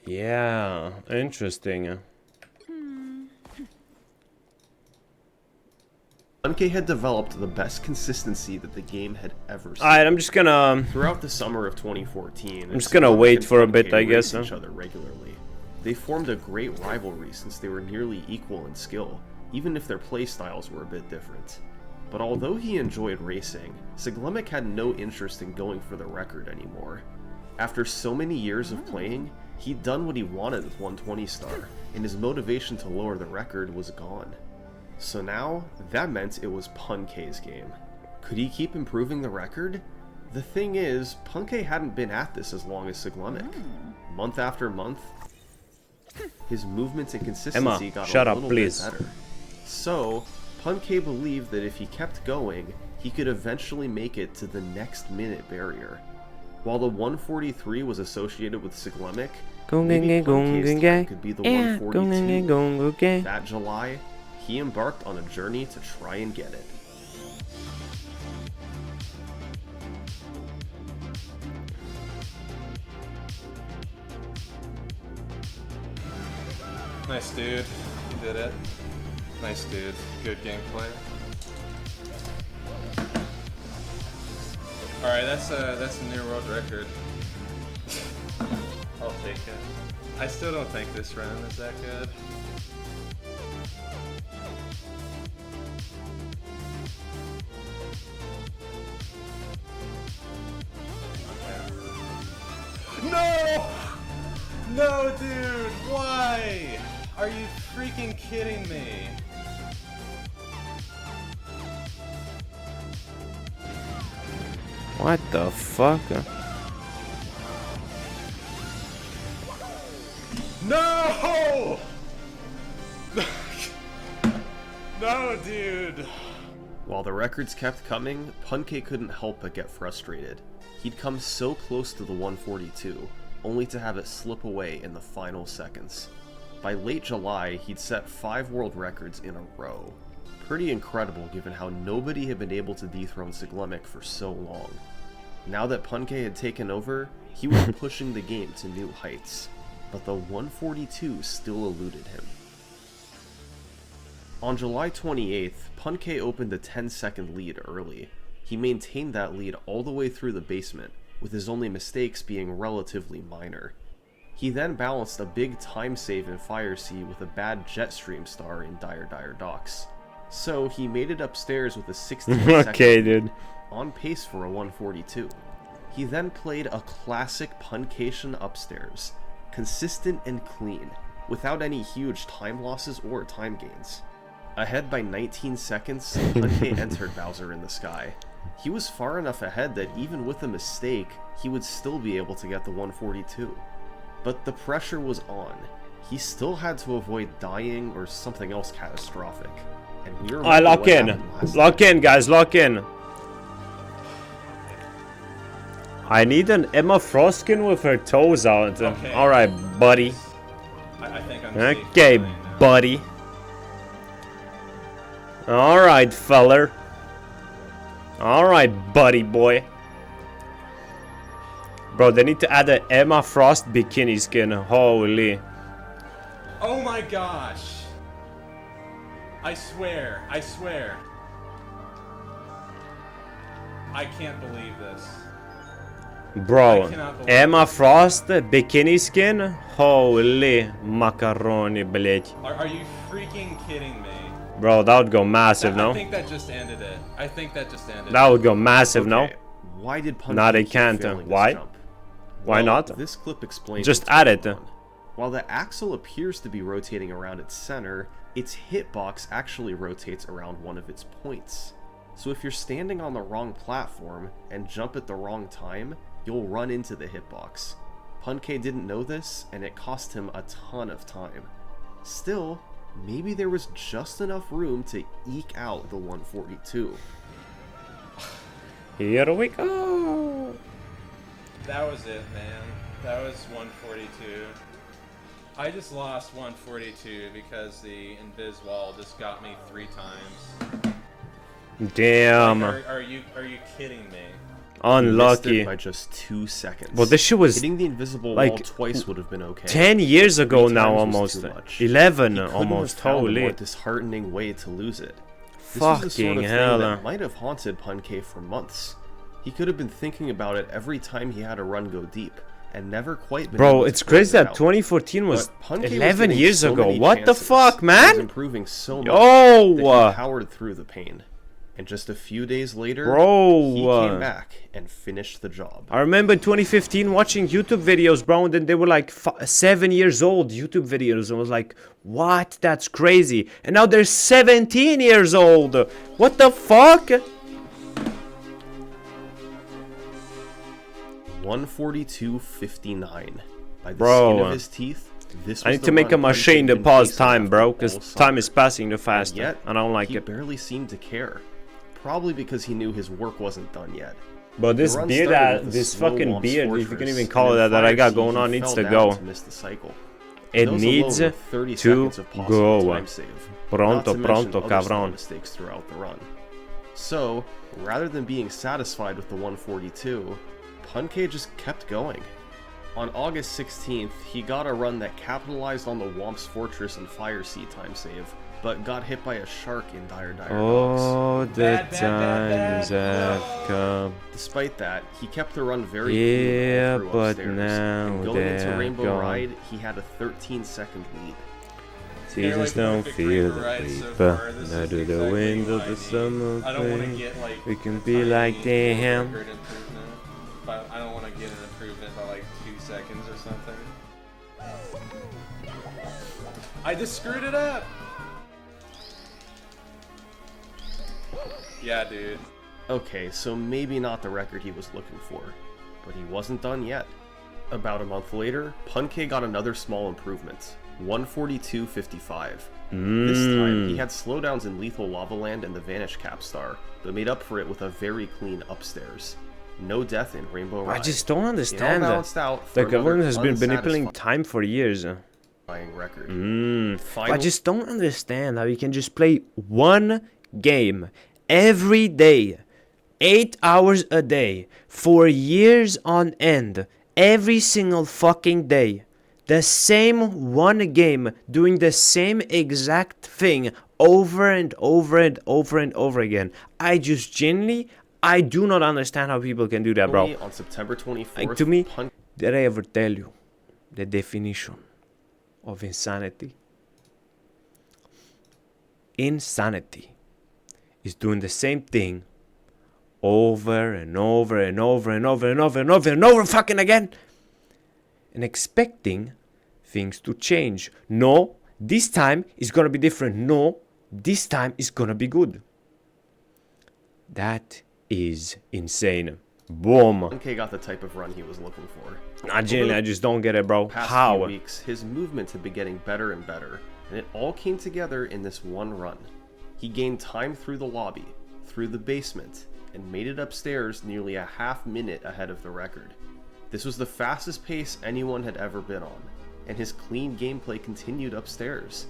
[SPEAKER 1] Yeah, interesting.
[SPEAKER 10] 1K had developed the best consistency that the game had ever seen.
[SPEAKER 1] Alright, I'm just gonna...
[SPEAKER 10] Throughout the summer of 2014,
[SPEAKER 1] I'm just gonna wait for a bit, I guess.
[SPEAKER 10] Each other regularly. They formed a great rivalry since they were nearly equal in skill, even if their playstyles were a bit different. But although he enjoyed racing, Siglemic had no interest in going for the record anymore. After so many years of playing, he'd done what he wanted with 120 star, and his motivation to lower the record was gone. So now, that meant it was Punk's game. Could he keep improving the record? The thing is, Punk hadn't been at this as long as Siglemic. Month after month, his movements and consistency got a little bit better. So, Punk believed that if he kept going, he could eventually make it to the next minute barrier. While the 143 was associated with Siglemic, maybe Punke's time could be the 142. That July, he embarked on a journey to try and get it.
[SPEAKER 17] Nice dude. You did it. Nice dude. Good gameplay. Alright, that's a new world record. I'll take it. I still don't think this round is that good. No! No, dude! Why? Are you freaking kidding me?
[SPEAKER 1] What the fuck?
[SPEAKER 17] No! No, dude!
[SPEAKER 10] While the records kept coming, Punke couldn't help but get frustrated. He'd come so close to the 142, only to have it slip away in the final seconds. By late July, he'd set 5 world records in a row. Pretty incredible given how nobody had been able to dethrone Siglemic for so long. Now that Punke had taken over, he was pushing the game to new heights, but the 142 still eluded him. On July 28th, Punke opened a 10-second lead early. He maintained that lead all the way through the basement, with his only mistakes being relatively minor. He then balanced a big time save in Fire Sea with a bad Jetstream star in Dire Docks. So he made it upstairs with a 16
[SPEAKER 1] Okay, dude.
[SPEAKER 10] On pace for a 142. He then played a classic Puncation upstairs, consistent and clean, without any huge time losses or time gains. Ahead by 19 seconds, Punke entered Bowser in the Sky. He was far enough ahead that even with a mistake, he would still be able to get the 142. But the pressure was on. He still had to avoid dying or something else catastrophic. And we
[SPEAKER 1] Alright, lock in. Lock in, guys, lock in. I need an Emma Frost skin with her toes out.
[SPEAKER 17] Okay.
[SPEAKER 1] Alright, buddy.
[SPEAKER 17] I think I'm
[SPEAKER 1] Okay, buddy. Alright, feller. Alright, buddy boy. Bro, they need to add an Emma Frost bikini skin. Holy.
[SPEAKER 17] Oh my gosh. I swear. I can't believe this.
[SPEAKER 1] Bro, Emma Frost bikini skin? Holy macaroni, блять.
[SPEAKER 17] Are you freaking kidding me?
[SPEAKER 1] Bro, that would go massive, no?
[SPEAKER 17] I think that just ended it.
[SPEAKER 1] That would go massive, no?
[SPEAKER 10] Why did Punke
[SPEAKER 1] No, they
[SPEAKER 10] keep
[SPEAKER 1] can't.
[SPEAKER 10] failing this
[SPEAKER 1] Why?
[SPEAKER 10] jump?
[SPEAKER 1] Why
[SPEAKER 10] Well,
[SPEAKER 1] not?
[SPEAKER 10] This clip explains
[SPEAKER 1] Just
[SPEAKER 10] what's
[SPEAKER 1] add it.
[SPEAKER 10] going on. While the axle appears to be rotating around its center, its hitbox actually rotates around one of its points. So if you're standing on the wrong platform and jump at the wrong time, you'll run into the hitbox. Punke didn't know this, and it cost him a ton of time. Still, maybe there was just enough room to eke out the 142.
[SPEAKER 1] Here we go.
[SPEAKER 17] That was it, man. That was 142. I just lost 142 because the invis wall just got me 3 times.
[SPEAKER 1] Damn.
[SPEAKER 17] Like, are you kidding me?
[SPEAKER 1] Unlucky.
[SPEAKER 10] You missed it by just 2 seconds.
[SPEAKER 1] Well, this shit was
[SPEAKER 10] hitting the invisible
[SPEAKER 1] like
[SPEAKER 10] wall twice would have been okay.
[SPEAKER 1] 10 years ago
[SPEAKER 10] 3
[SPEAKER 1] now,
[SPEAKER 10] times was
[SPEAKER 1] almost.
[SPEAKER 10] too much.
[SPEAKER 1] 11
[SPEAKER 10] He couldn't
[SPEAKER 1] almost.
[SPEAKER 10] have found a
[SPEAKER 1] Holy.
[SPEAKER 10] more disheartening way to lose it. This was the sort
[SPEAKER 1] Fucking
[SPEAKER 10] of
[SPEAKER 1] hell.
[SPEAKER 10] thing that might have haunted Punke for months. He could have been thinking about it every time he had a run go deep, and never quite been
[SPEAKER 1] Bro,
[SPEAKER 10] able to
[SPEAKER 1] it's
[SPEAKER 10] close
[SPEAKER 1] crazy
[SPEAKER 10] it
[SPEAKER 1] that
[SPEAKER 10] out.
[SPEAKER 1] 2014 was
[SPEAKER 10] But Punke was
[SPEAKER 1] 11
[SPEAKER 10] getting
[SPEAKER 1] years
[SPEAKER 10] so
[SPEAKER 1] ago.
[SPEAKER 10] many
[SPEAKER 1] What the
[SPEAKER 10] chances.
[SPEAKER 1] fuck,
[SPEAKER 10] He
[SPEAKER 1] man?
[SPEAKER 10] was improving so much
[SPEAKER 1] Yo!
[SPEAKER 10] that he powered through the pain. And just a few days later,
[SPEAKER 1] Bro,
[SPEAKER 10] he came back and finished the job.
[SPEAKER 1] I remember 2015 watching YouTube videos, bro, and then they were like 7 years old YouTube videos. I was like, what? That's crazy. And now they're 17 years old. What the fuck?
[SPEAKER 10] 142.59. By the
[SPEAKER 1] Bro,
[SPEAKER 10] skin of his teeth, this was
[SPEAKER 1] I need
[SPEAKER 10] the
[SPEAKER 1] to make
[SPEAKER 10] run
[SPEAKER 1] a machine
[SPEAKER 10] Punke
[SPEAKER 1] to
[SPEAKER 10] had been
[SPEAKER 1] pause
[SPEAKER 10] chasing
[SPEAKER 1] time,
[SPEAKER 10] after
[SPEAKER 1] bro,
[SPEAKER 10] all
[SPEAKER 1] because
[SPEAKER 10] summer.
[SPEAKER 1] time is passing too fast.
[SPEAKER 10] And yet,
[SPEAKER 1] I don't like
[SPEAKER 10] he
[SPEAKER 1] it.
[SPEAKER 10] barely seemed to care. probably because he knew his work wasn't done yet.
[SPEAKER 1] But this
[SPEAKER 10] The run
[SPEAKER 1] beard,
[SPEAKER 10] started with a
[SPEAKER 1] this
[SPEAKER 10] slow
[SPEAKER 1] fucking
[SPEAKER 10] Whomp's
[SPEAKER 1] beard, if you can
[SPEAKER 10] Fortress,
[SPEAKER 1] even call it
[SPEAKER 10] and
[SPEAKER 1] that I
[SPEAKER 10] in
[SPEAKER 1] got
[SPEAKER 10] Fire
[SPEAKER 1] going
[SPEAKER 10] Sea,
[SPEAKER 1] on,
[SPEAKER 10] he
[SPEAKER 1] needs
[SPEAKER 10] fell
[SPEAKER 1] to
[SPEAKER 10] down
[SPEAKER 1] go.
[SPEAKER 10] to miss the cycle.
[SPEAKER 1] It
[SPEAKER 10] Those
[SPEAKER 1] needs
[SPEAKER 10] alone were 30
[SPEAKER 1] to
[SPEAKER 10] seconds of possible
[SPEAKER 1] go.
[SPEAKER 10] time save,
[SPEAKER 1] Pronto,
[SPEAKER 10] not to mention
[SPEAKER 1] pronto,
[SPEAKER 10] other small
[SPEAKER 1] cabrón.
[SPEAKER 10] mistakes throughout the run. So, rather than being satisfied with the 142, Punke just kept going. On August 16th, he got a run that capitalized on the Whomp's Fortress and Fire Sea time save, but got hit by a shark in Dire Dogs.
[SPEAKER 1] Oh, the times have come.
[SPEAKER 10] Despite that, he kept the run very
[SPEAKER 1] Yeah,
[SPEAKER 10] clean all through
[SPEAKER 1] but
[SPEAKER 10] upstairs,
[SPEAKER 1] now
[SPEAKER 10] and going into
[SPEAKER 1] they're
[SPEAKER 10] Rainbow
[SPEAKER 1] gone.
[SPEAKER 10] Ride, he had a 13-second lead.
[SPEAKER 1] Seasons don't feel the reaper, nor do the wind of the summer
[SPEAKER 17] I don't want to
[SPEAKER 1] breeze.
[SPEAKER 17] get like
[SPEAKER 1] We can be like damn.
[SPEAKER 17] record improvement, but I don't want to get an improvement by like 2 seconds or something. I just screwed it up. Yeah, dude.
[SPEAKER 10] Okay, so maybe not the record he was looking for, but he wasn't done yet. About a month later, Punke got another small improvement, 142.55. This time, he had slowdowns in Lethal Lava Land and the Vanish Capstar, but made up for it with a very clean upstairs. No death in Rainbow Ride.
[SPEAKER 1] I just don't understand
[SPEAKER 10] It all
[SPEAKER 1] that.
[SPEAKER 10] balanced out for
[SPEAKER 1] The government has
[SPEAKER 10] another
[SPEAKER 1] been manipulating
[SPEAKER 10] unsatisfying
[SPEAKER 1] time for years.
[SPEAKER 10] record.
[SPEAKER 1] I just don't understand how you can just play one game every day, 8 hours a day, for years on end, every single fucking day. The same one game, doing the same exact thing over and over and over and over again. I just genuinely, I do not understand how people can do that, bro.
[SPEAKER 10] On September 24th,
[SPEAKER 1] Like, to me, did I ever tell you the definition of insanity? Insanity is doing the same thing over and over and over and over and over and over and over fucking again, and expecting things to change. No, this time is gonna be different. No, this time is gonna be good. That is insane. Boom.
[SPEAKER 10] Punke got the type of run he was looking for.
[SPEAKER 1] Nah, genuinely, I just don't get it, bro.
[SPEAKER 10] Past
[SPEAKER 1] How?
[SPEAKER 10] few weeks, his movement had been getting better and better, and it all came together in this one run. He gained time through the lobby, through the basement, and made it upstairs nearly a half minute ahead of the record. This was the fastest pace anyone had ever been on, and his clean gameplay continued upstairs.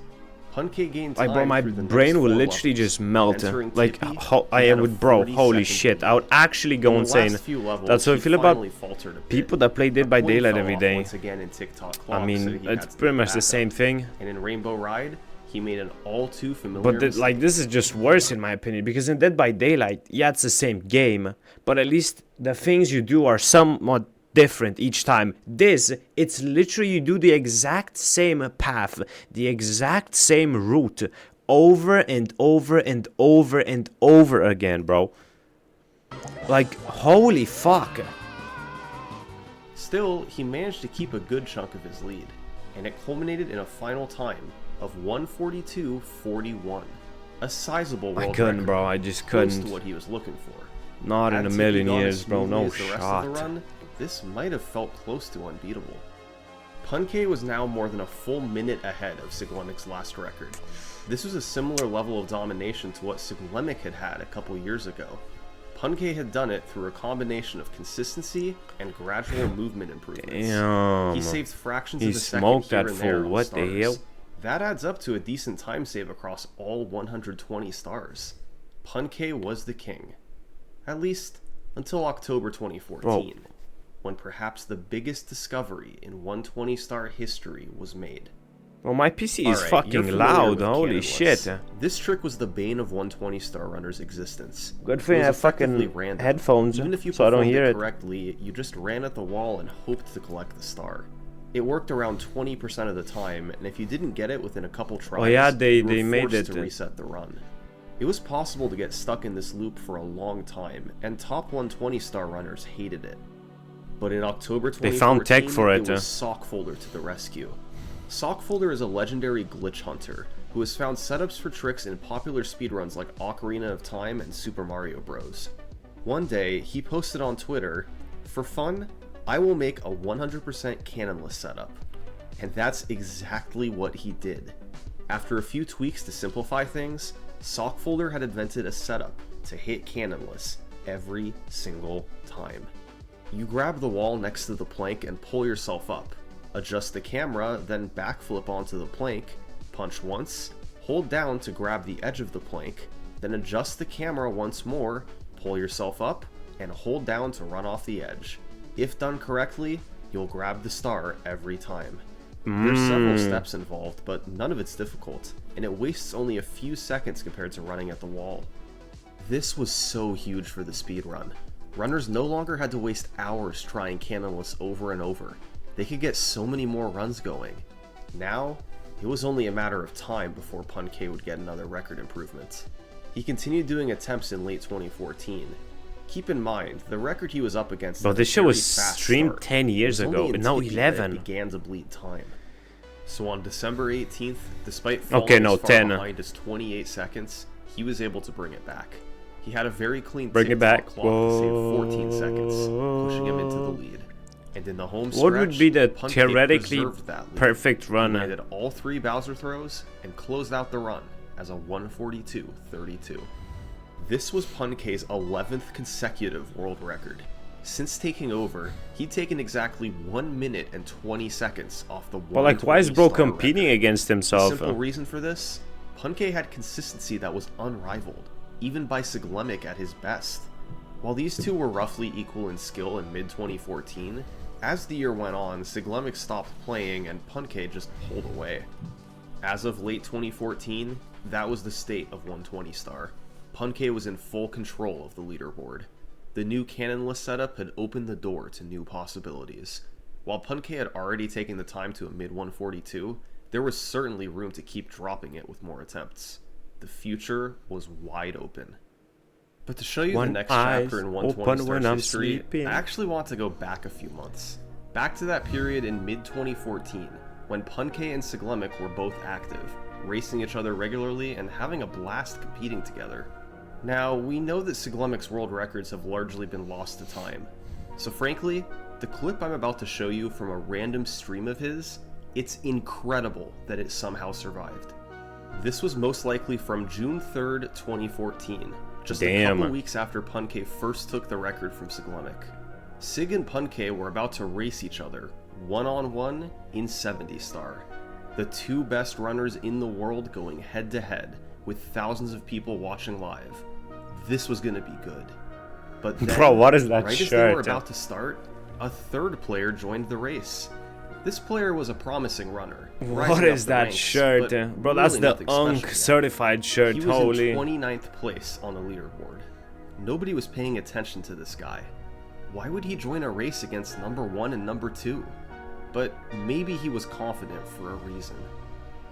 [SPEAKER 10] Punke gained time
[SPEAKER 1] Like, bro, my
[SPEAKER 10] through the
[SPEAKER 1] brain
[SPEAKER 10] next
[SPEAKER 1] would
[SPEAKER 10] 4
[SPEAKER 1] literally
[SPEAKER 10] levels.
[SPEAKER 1] just melt.
[SPEAKER 10] Entering
[SPEAKER 1] Like,
[SPEAKER 10] Tippy,
[SPEAKER 1] I
[SPEAKER 10] he had a
[SPEAKER 1] would, bro,
[SPEAKER 10] 40-second
[SPEAKER 1] holy shit. I would actually go
[SPEAKER 10] In the
[SPEAKER 1] insane.
[SPEAKER 10] last few levels,
[SPEAKER 1] That's how I
[SPEAKER 10] he
[SPEAKER 1] feel about
[SPEAKER 10] finally faltered a bit.
[SPEAKER 1] people that play Dead by
[SPEAKER 10] A point
[SPEAKER 1] Daylight
[SPEAKER 10] fell
[SPEAKER 1] every
[SPEAKER 10] off
[SPEAKER 1] day.
[SPEAKER 10] once again in TikTok
[SPEAKER 1] I
[SPEAKER 10] clock,
[SPEAKER 1] mean,
[SPEAKER 10] so he
[SPEAKER 1] it's
[SPEAKER 10] had to
[SPEAKER 1] pretty
[SPEAKER 10] pick
[SPEAKER 1] much the
[SPEAKER 10] back
[SPEAKER 1] same
[SPEAKER 10] up.
[SPEAKER 1] thing.
[SPEAKER 10] And in Rainbow Ride, he made an all too familiar
[SPEAKER 1] But
[SPEAKER 10] mistake.
[SPEAKER 1] like, this is just worse in my opinion, because in Dead by Daylight, yeah, it's the same game, but at least the things you do are somewhat different each time. This, it's literally you do the exact same path, the exact same route, over and over and over and over again, bro. Like, holy fuck.
[SPEAKER 10] Still, he managed to keep a good chunk of his lead, and it culminated in a final time of 142.41. A sizable world
[SPEAKER 1] I couldn't,
[SPEAKER 10] record,
[SPEAKER 1] bro, I just
[SPEAKER 10] close
[SPEAKER 1] couldn't.
[SPEAKER 10] to what he was looking for.
[SPEAKER 1] Not in
[SPEAKER 10] Had
[SPEAKER 1] a
[SPEAKER 10] Tippy
[SPEAKER 1] million
[SPEAKER 10] gone as
[SPEAKER 1] years, bro,
[SPEAKER 10] smoothly
[SPEAKER 1] no
[SPEAKER 10] as the rest of
[SPEAKER 1] shot.
[SPEAKER 10] the run, this might have felt close to unbeatable. Punke was now more than a full minute ahead of Siglemic's last record. This was a similar level of domination to what Siglemic had a couple years ago. Punke had done it through a combination of consistency and gradual movement improvements.
[SPEAKER 1] Damn.
[SPEAKER 10] He saved fractions
[SPEAKER 1] He
[SPEAKER 10] of a second
[SPEAKER 1] smoked
[SPEAKER 10] here
[SPEAKER 1] that
[SPEAKER 10] and there
[SPEAKER 1] fool.
[SPEAKER 10] on
[SPEAKER 1] What the
[SPEAKER 10] stars.
[SPEAKER 1] hell?
[SPEAKER 10] That adds up to a decent time save across all 120 stars. Punke was the king. At least until October 2014, when perhaps the biggest discovery in 120 star history was made.
[SPEAKER 1] Well, my PC is
[SPEAKER 10] Alright, you're
[SPEAKER 1] fucking
[SPEAKER 10] familiar
[SPEAKER 1] loud,
[SPEAKER 10] with
[SPEAKER 1] holy
[SPEAKER 10] cannonless.
[SPEAKER 1] shit.
[SPEAKER 10] This trick was the bane of 120 star runners' existence.
[SPEAKER 1] Good thing
[SPEAKER 10] It
[SPEAKER 1] I
[SPEAKER 10] was
[SPEAKER 1] have fucking
[SPEAKER 10] effectively random.
[SPEAKER 1] headphones,
[SPEAKER 10] Even if you
[SPEAKER 1] so I don't
[SPEAKER 10] performed
[SPEAKER 1] hear it.
[SPEAKER 10] correctly, you just ran at the wall and hoped to collect the star. It worked around 20% of the time, and if you didn't get it within a couple tries,
[SPEAKER 1] Oh yeah, they
[SPEAKER 10] you were
[SPEAKER 1] made
[SPEAKER 10] forced
[SPEAKER 1] it.
[SPEAKER 10] to reset the run. It was possible to get stuck in this loop for a long time, and top 120 star runners hated it. But in October 2014,
[SPEAKER 1] They found tech for it,
[SPEAKER 10] was Sockfolder to the rescue. Sockfolder is a legendary glitch hunter who has found setups for tricks in popular speedruns like Ocarina of Time and Super Mario Bros. One day, he posted on Twitter, "For fun, I will make a 100% cannonless setup." And that's exactly what he did. After a few tweaks to simplify things, Sockfolder had invented a setup to hit cannonless every single time. You grab the wall next to the plank and pull yourself up. Adjust the camera, then backflip onto the plank, punch once, hold down to grab the edge of the plank, then adjust the camera once more, pull yourself up, and hold down to run off the edge. If done correctly, you'll grab the star every time. There's several steps involved, but none of it's difficult, and it wastes only a few seconds compared to running at the wall. This was so huge for the speedrun. Runners no longer had to waste hours trying cannonless over and over. They could get so many more runs going. Now, it was only a matter of time before Pun-K would get another record improvement. He continued doing attempts in late 2014. Keep in mind, the record he was up against.
[SPEAKER 1] But this show was streamed 10 years ago, and now 11.
[SPEAKER 10] Began to bleed time. So on December 18th, despite falling as far behind as 28 seconds, he was able to bring it back. He had a very clean TikTok clock to save 14 seconds, pushing him into the lead. And in the home stretch,
[SPEAKER 1] what would be the
[SPEAKER 10] Pun-K
[SPEAKER 1] theoretically
[SPEAKER 10] preserved that lead.
[SPEAKER 1] perfect
[SPEAKER 10] He
[SPEAKER 1] run?
[SPEAKER 10] landed all 3 Bowser throws and closed out the run as a 142.32. This was Pun-K's 11th consecutive world record. Since taking over, he'd taken exactly 1 minute and 20 seconds off the 120
[SPEAKER 1] But like, why is bro
[SPEAKER 10] star
[SPEAKER 1] competing
[SPEAKER 10] record.
[SPEAKER 1] against
[SPEAKER 10] The
[SPEAKER 1] himself?
[SPEAKER 10] simple reason for this, Pun-K had consistency that was unrivaled, even by Siglemic at his best. While these two were roughly equal in skill in mid-2014, as the year went on, Siglemic stopped playing and Pun-K just pulled away. As of late 2014, that was the state of 120 star. Pun-K was in full control of the leaderboard. The new cannonless setup had opened the door to new possibilities. While Pun-K had already taken the time to a mid-142, there was certainly room to keep dropping it with more attempts. The future was wide open. But to show you the next chapter in 120 Star's history, I actually want to go back a few months. Back to that period in mid-2014, when Pun-K and Siglemic were both active, racing each other regularly and having a blast competing together. Now, we know that Siglemic's world records have largely been lost to time. So frankly, the clip I'm about to show you from a random stream of his, it's incredible that it somehow survived. This was most likely from June 3rd, 2014, just a couple weeks after Pun-K first took the record from Siglemic. Sig and Pun-K were about to race each other, one-on-one in 70 star. The two best runners in the world going head-to-head, with thousands of people watching live. This was gonna be good. But then,
[SPEAKER 1] bro, what is that
[SPEAKER 10] right
[SPEAKER 1] shirt?
[SPEAKER 10] As they were about to start, a third player joined the race. This player was a promising runner.
[SPEAKER 1] What is that
[SPEAKER 10] ranks,
[SPEAKER 1] shirt? Bro, that's
[SPEAKER 10] really
[SPEAKER 1] the UNC certified shirt,
[SPEAKER 10] he was
[SPEAKER 1] holy.
[SPEAKER 10] in 29th place on the leaderboard. Nobody was paying attention to this guy. Why would he join a race against number 1 and number 2? But maybe he was confident for a reason.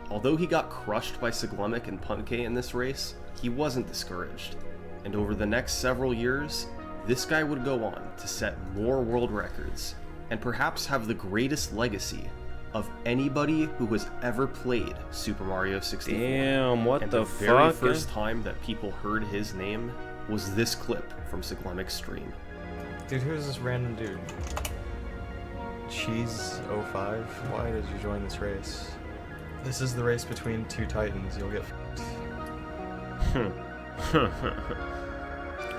[SPEAKER 10] Although he got crushed by Siglemic and Pun-K in this race, he wasn't discouraged. And over the next several years, this guy would go on to set more world records, and perhaps have the greatest legacy of anybody who has ever played Super Mario 64.
[SPEAKER 1] Damn, what
[SPEAKER 10] and
[SPEAKER 1] the
[SPEAKER 10] very
[SPEAKER 1] fuck?
[SPEAKER 10] first time that people heard his name was this clip from Siglemic's stream.
[SPEAKER 18] Dude, who's this random dude? Cheese05? Why did you join this race? This is the race between two titans. You'll get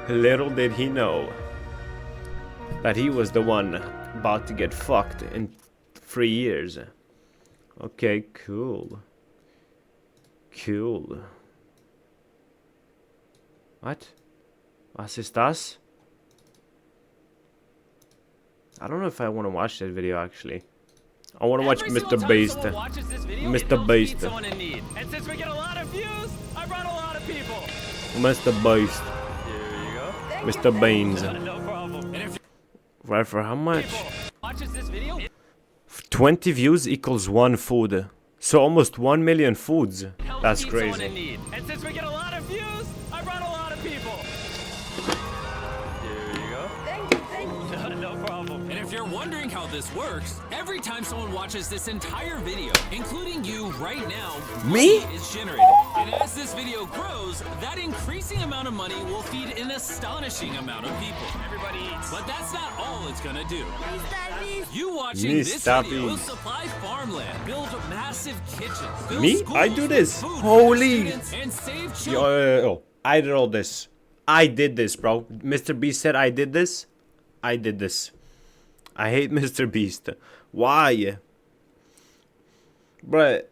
[SPEAKER 1] Little did he know that he was the one about to get fucked in 3 years. Okay, cool. Cool. What? Was ist das? I don't know if I want to watch that video actually. I want to watch Mr. Beast. Mr. Beast.
[SPEAKER 13] And since we get a lot of views, I brought a lot of people.
[SPEAKER 1] Mr. Beast.
[SPEAKER 13] Here you go.
[SPEAKER 1] Mr. Beans.
[SPEAKER 13] No problem. And if
[SPEAKER 1] Right, for how much?
[SPEAKER 13] watches this video,
[SPEAKER 1] 20 views equals 1 food. So almost 1 million foods. That's
[SPEAKER 13] feed someone in
[SPEAKER 1] crazy.
[SPEAKER 13] need. And since we get a lot of views, I brought a lot of people. Here you go. Thank you. No problem.
[SPEAKER 19] And if you're wondering how this works, every time someone watches this entire video, including you right now,
[SPEAKER 1] Me?
[SPEAKER 19] money is generated. And as this video grows, that increasing amount of money will feed an astonishing amount of people.
[SPEAKER 13] Everybody eats.
[SPEAKER 19] But that's not all it's gonna do. You watching
[SPEAKER 1] Mr.
[SPEAKER 19] this video will
[SPEAKER 1] Beast.
[SPEAKER 19] supply farmland, build massive kitchens, build
[SPEAKER 1] Me?
[SPEAKER 19] schools
[SPEAKER 1] I do
[SPEAKER 19] with
[SPEAKER 1] this.
[SPEAKER 19] food for
[SPEAKER 1] Holy.
[SPEAKER 19] students, and save
[SPEAKER 1] Yo,
[SPEAKER 19] children.
[SPEAKER 1] I did all this. I did this, bro. Mr. Beast said I did this. I did this. I hate Mr. Beast. Why? Bruh.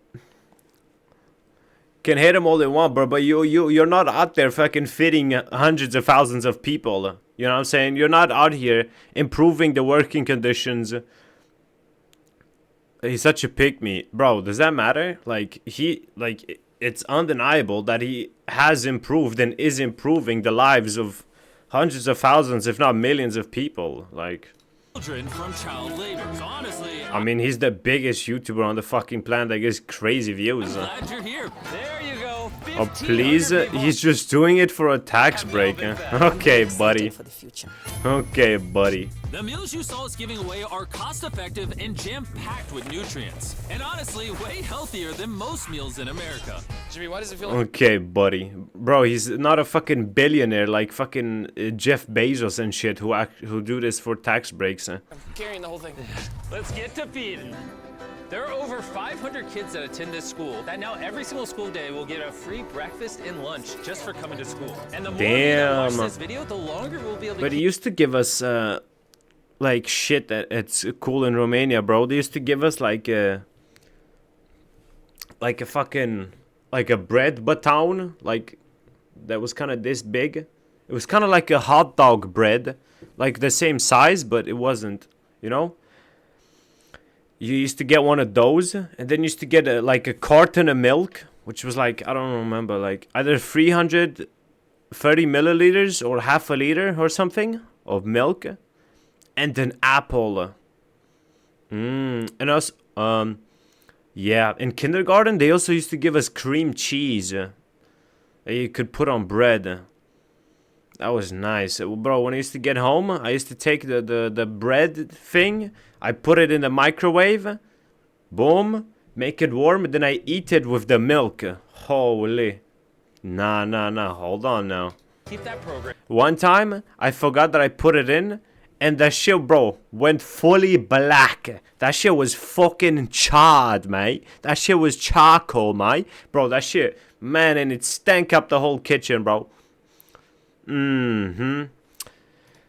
[SPEAKER 1] Can hate him all they want, bro, but you're not out there fucking feeding hundreds of thousands of people. You know what I'm saying? You're not out here improving the working conditions. He's such a pick-me. Bro, does that matter? Like, it's undeniable that he has improved and is improving the lives of hundreds of thousands, if not millions of people. Like,
[SPEAKER 19] children from child labor. So honestly,
[SPEAKER 1] I mean, he's the biggest YouTuber on the fucking planet that gets crazy views.
[SPEAKER 19] glad you're here. There you go.
[SPEAKER 1] Oh, please? He's just doing it for a tax break. Okay, buddy. Okay, buddy.
[SPEAKER 19] The meals you saw us giving away are cost-effective and jam-packed with nutrients. And honestly, way healthier than most meals in America.
[SPEAKER 15] Jimmy, why does it feel like...
[SPEAKER 1] Okay, buddy. Bro, he's not a fucking billionaire like fucking Jeff Bezos and shit who do this for tax breaks.
[SPEAKER 15] I'm carrying the whole thing.
[SPEAKER 19] Let's get to feeding. There are over 500 kids that attend this school that now every single school day will get a free breakfast and lunch just for coming to school. And the more that watch this video, the longer we'll be able to...
[SPEAKER 1] But he used to give us like shit that it's cool in Romania, bro. They used to give us like a fucking like a bread baton, like that was kind of this big. It was kind of like a hot dog bread, like the same size, but it wasn't, you know. You used to get one of those, and then you used to get like a carton of milk, which was like, I don't remember, like either 330 milliliters or half a liter or something of milk, and an apple. And us, yeah, in kindergarten they also used to give us cream cheese that you could put on bread. That was nice. Bro, when I used to get home, I used to take the bread thing, I put it in the microwave, boom, make it warm, then I eat it with the milk. Holy. Nah, hold on now.
[SPEAKER 19] keep that program.
[SPEAKER 1] One time, I forgot that I put it in, and that shit, bro, went fully black. That shit was fucking charred, mate. That shit was charcoal, mate. Bro, that shit, man, and it stank up the whole kitchen, bro.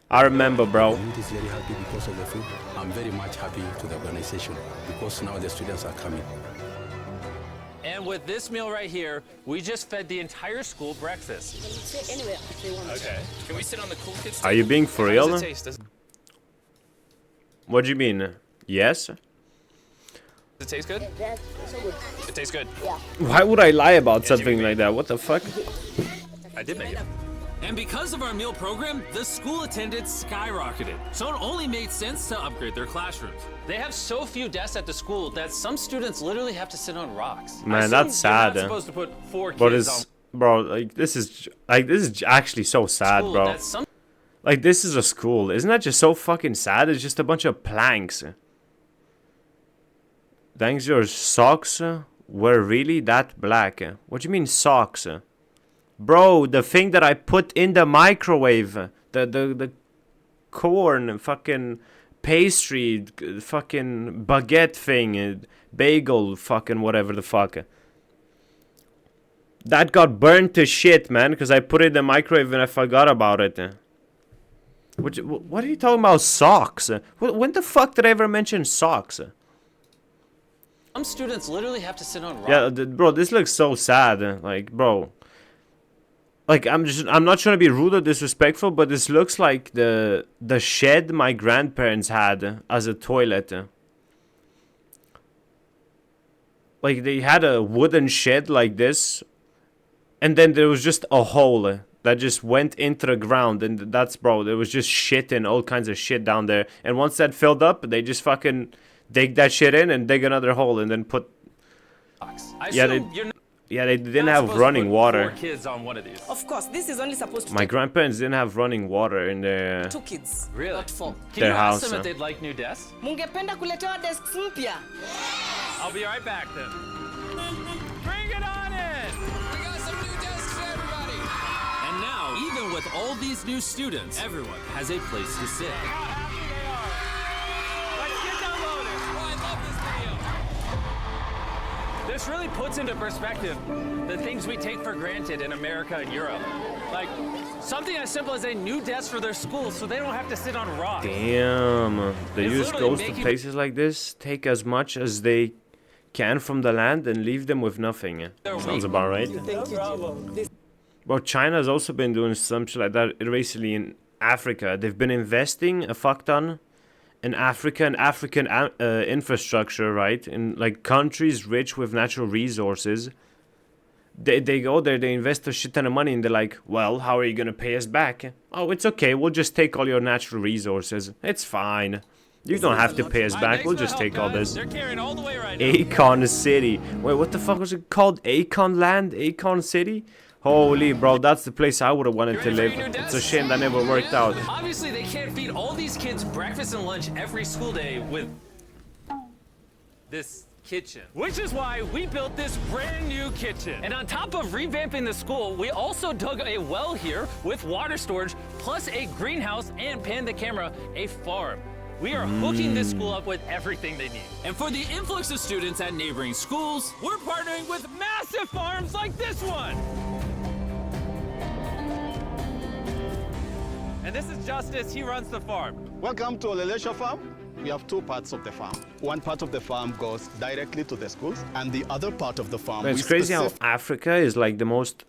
[SPEAKER 1] I remember, bro.
[SPEAKER 4] I'm very happy because of the food. I'm very much happy to the organization because now the students are coming.
[SPEAKER 19] And with this meal right here, we just fed the entire school breakfast.
[SPEAKER 9] You can sit anywhere if you want.
[SPEAKER 15] Okay. Can we sit on the cool kids?
[SPEAKER 1] Are you being for real?
[SPEAKER 15] How does it taste?
[SPEAKER 1] What do you mean? Yes?
[SPEAKER 15] Does it taste good?
[SPEAKER 9] That's so good.
[SPEAKER 15] It tastes good.
[SPEAKER 9] Yeah.
[SPEAKER 1] Why would I lie about something like that? What the fuck?
[SPEAKER 15] I did make it.
[SPEAKER 19] And because of our meal program, the school attendance skyrocketed. So it only made sense to upgrade their classrooms. They have so few desks at the school that some students literally have to sit on rocks.
[SPEAKER 1] Man, that's sad.
[SPEAKER 19] You're not supposed to put 4
[SPEAKER 1] But
[SPEAKER 19] kids
[SPEAKER 1] it's, bro, like this is actually so sad,
[SPEAKER 19] school.
[SPEAKER 1] bro. Like this is a school. Isn't that just so fucking sad? It's just a bunch of planks. Thanks, your socks were really that black. What do you mean socks? Bro, the thing that I put in the microwave, the corn, fucking pastry, fucking baguette thing, bagel, fucking whatever the fuck. That got burnt to shit, man, because I put it in the microwave and I forgot about it. What are you talking about, socks? When the fuck did I ever mention socks?
[SPEAKER 19] Some students literally have to sit on rocks.
[SPEAKER 1] Yeah, bro, this looks so sad. Like, bro. Like, I'm not trying to be rude or disrespectful, but this looks like the shed my grandparents had as a toilet. Like, they had a wooden shed like this, and then there was just a hole that just went into the ground, and that's, bro, there was just shit and all kinds of shit down there. And once that filled up, they just fucking dig that shit in and dig another hole and then put... Yeah, they didn't have running water.
[SPEAKER 19] 4 kids on one of these.
[SPEAKER 12] Of course, this is only supposed to
[SPEAKER 1] My grandparents didn't have running water in their
[SPEAKER 12] 2 kids.
[SPEAKER 19] Really?
[SPEAKER 12] Not 4.
[SPEAKER 19] Can
[SPEAKER 1] their
[SPEAKER 19] you
[SPEAKER 1] house.
[SPEAKER 19] ask them if they'd like new desks?
[SPEAKER 12] Mungependa kuletewa desks mpya.
[SPEAKER 19] I'll be right back then. Bring it on in!
[SPEAKER 15] We got some new desks for everybody.
[SPEAKER 19] And now, even with all these new students, everyone has a place to sit. This really puts into perspective the things we take for granted in America and Europe. Like, something as simple as a new desk for their school so they don't have to sit on rocks.
[SPEAKER 1] Damn. The
[SPEAKER 19] It's
[SPEAKER 1] US
[SPEAKER 19] literally
[SPEAKER 1] goes to places like this, take as much as they can from the land and leave them with nothing. Sounds about right. Well, China has also been doing some shit like that recently in Africa. They've been investing a fuck ton in Africa and African infrastructure, right? In like countries rich with natural resources. They go there, they invest a shit ton of money, and they're like, well, how are you gonna pay us back? Oh, it's okay, we'll just take all your natural resources. It's fine. You don't have to pay us back, we'll just take all this. Akon City. Wait, what the fuck was it called? Akon Land? Akon City? Holy bro, that's the place I would have wanted to live. It's a shame that never worked out.
[SPEAKER 19] Obviously, they can't feed all these kids breakfast and lunch every school day with this kitchen. Which is why we built this brand new kitchen. And on top of revamping the school, we also dug a well here with water storage, plus a greenhouse, and panned the camera, a farm. We are hooking this school up with everything they need. And for the influx of students at neighboring schools, we're partnering with massive farms like this one. And this is Justice, he runs the farm.
[SPEAKER 7] Welcome to Olelesha Farm. We have two parts of the farm. One part of the farm goes directly to the schools, and the other part of the farm...
[SPEAKER 1] It's crazy how Africa is like the most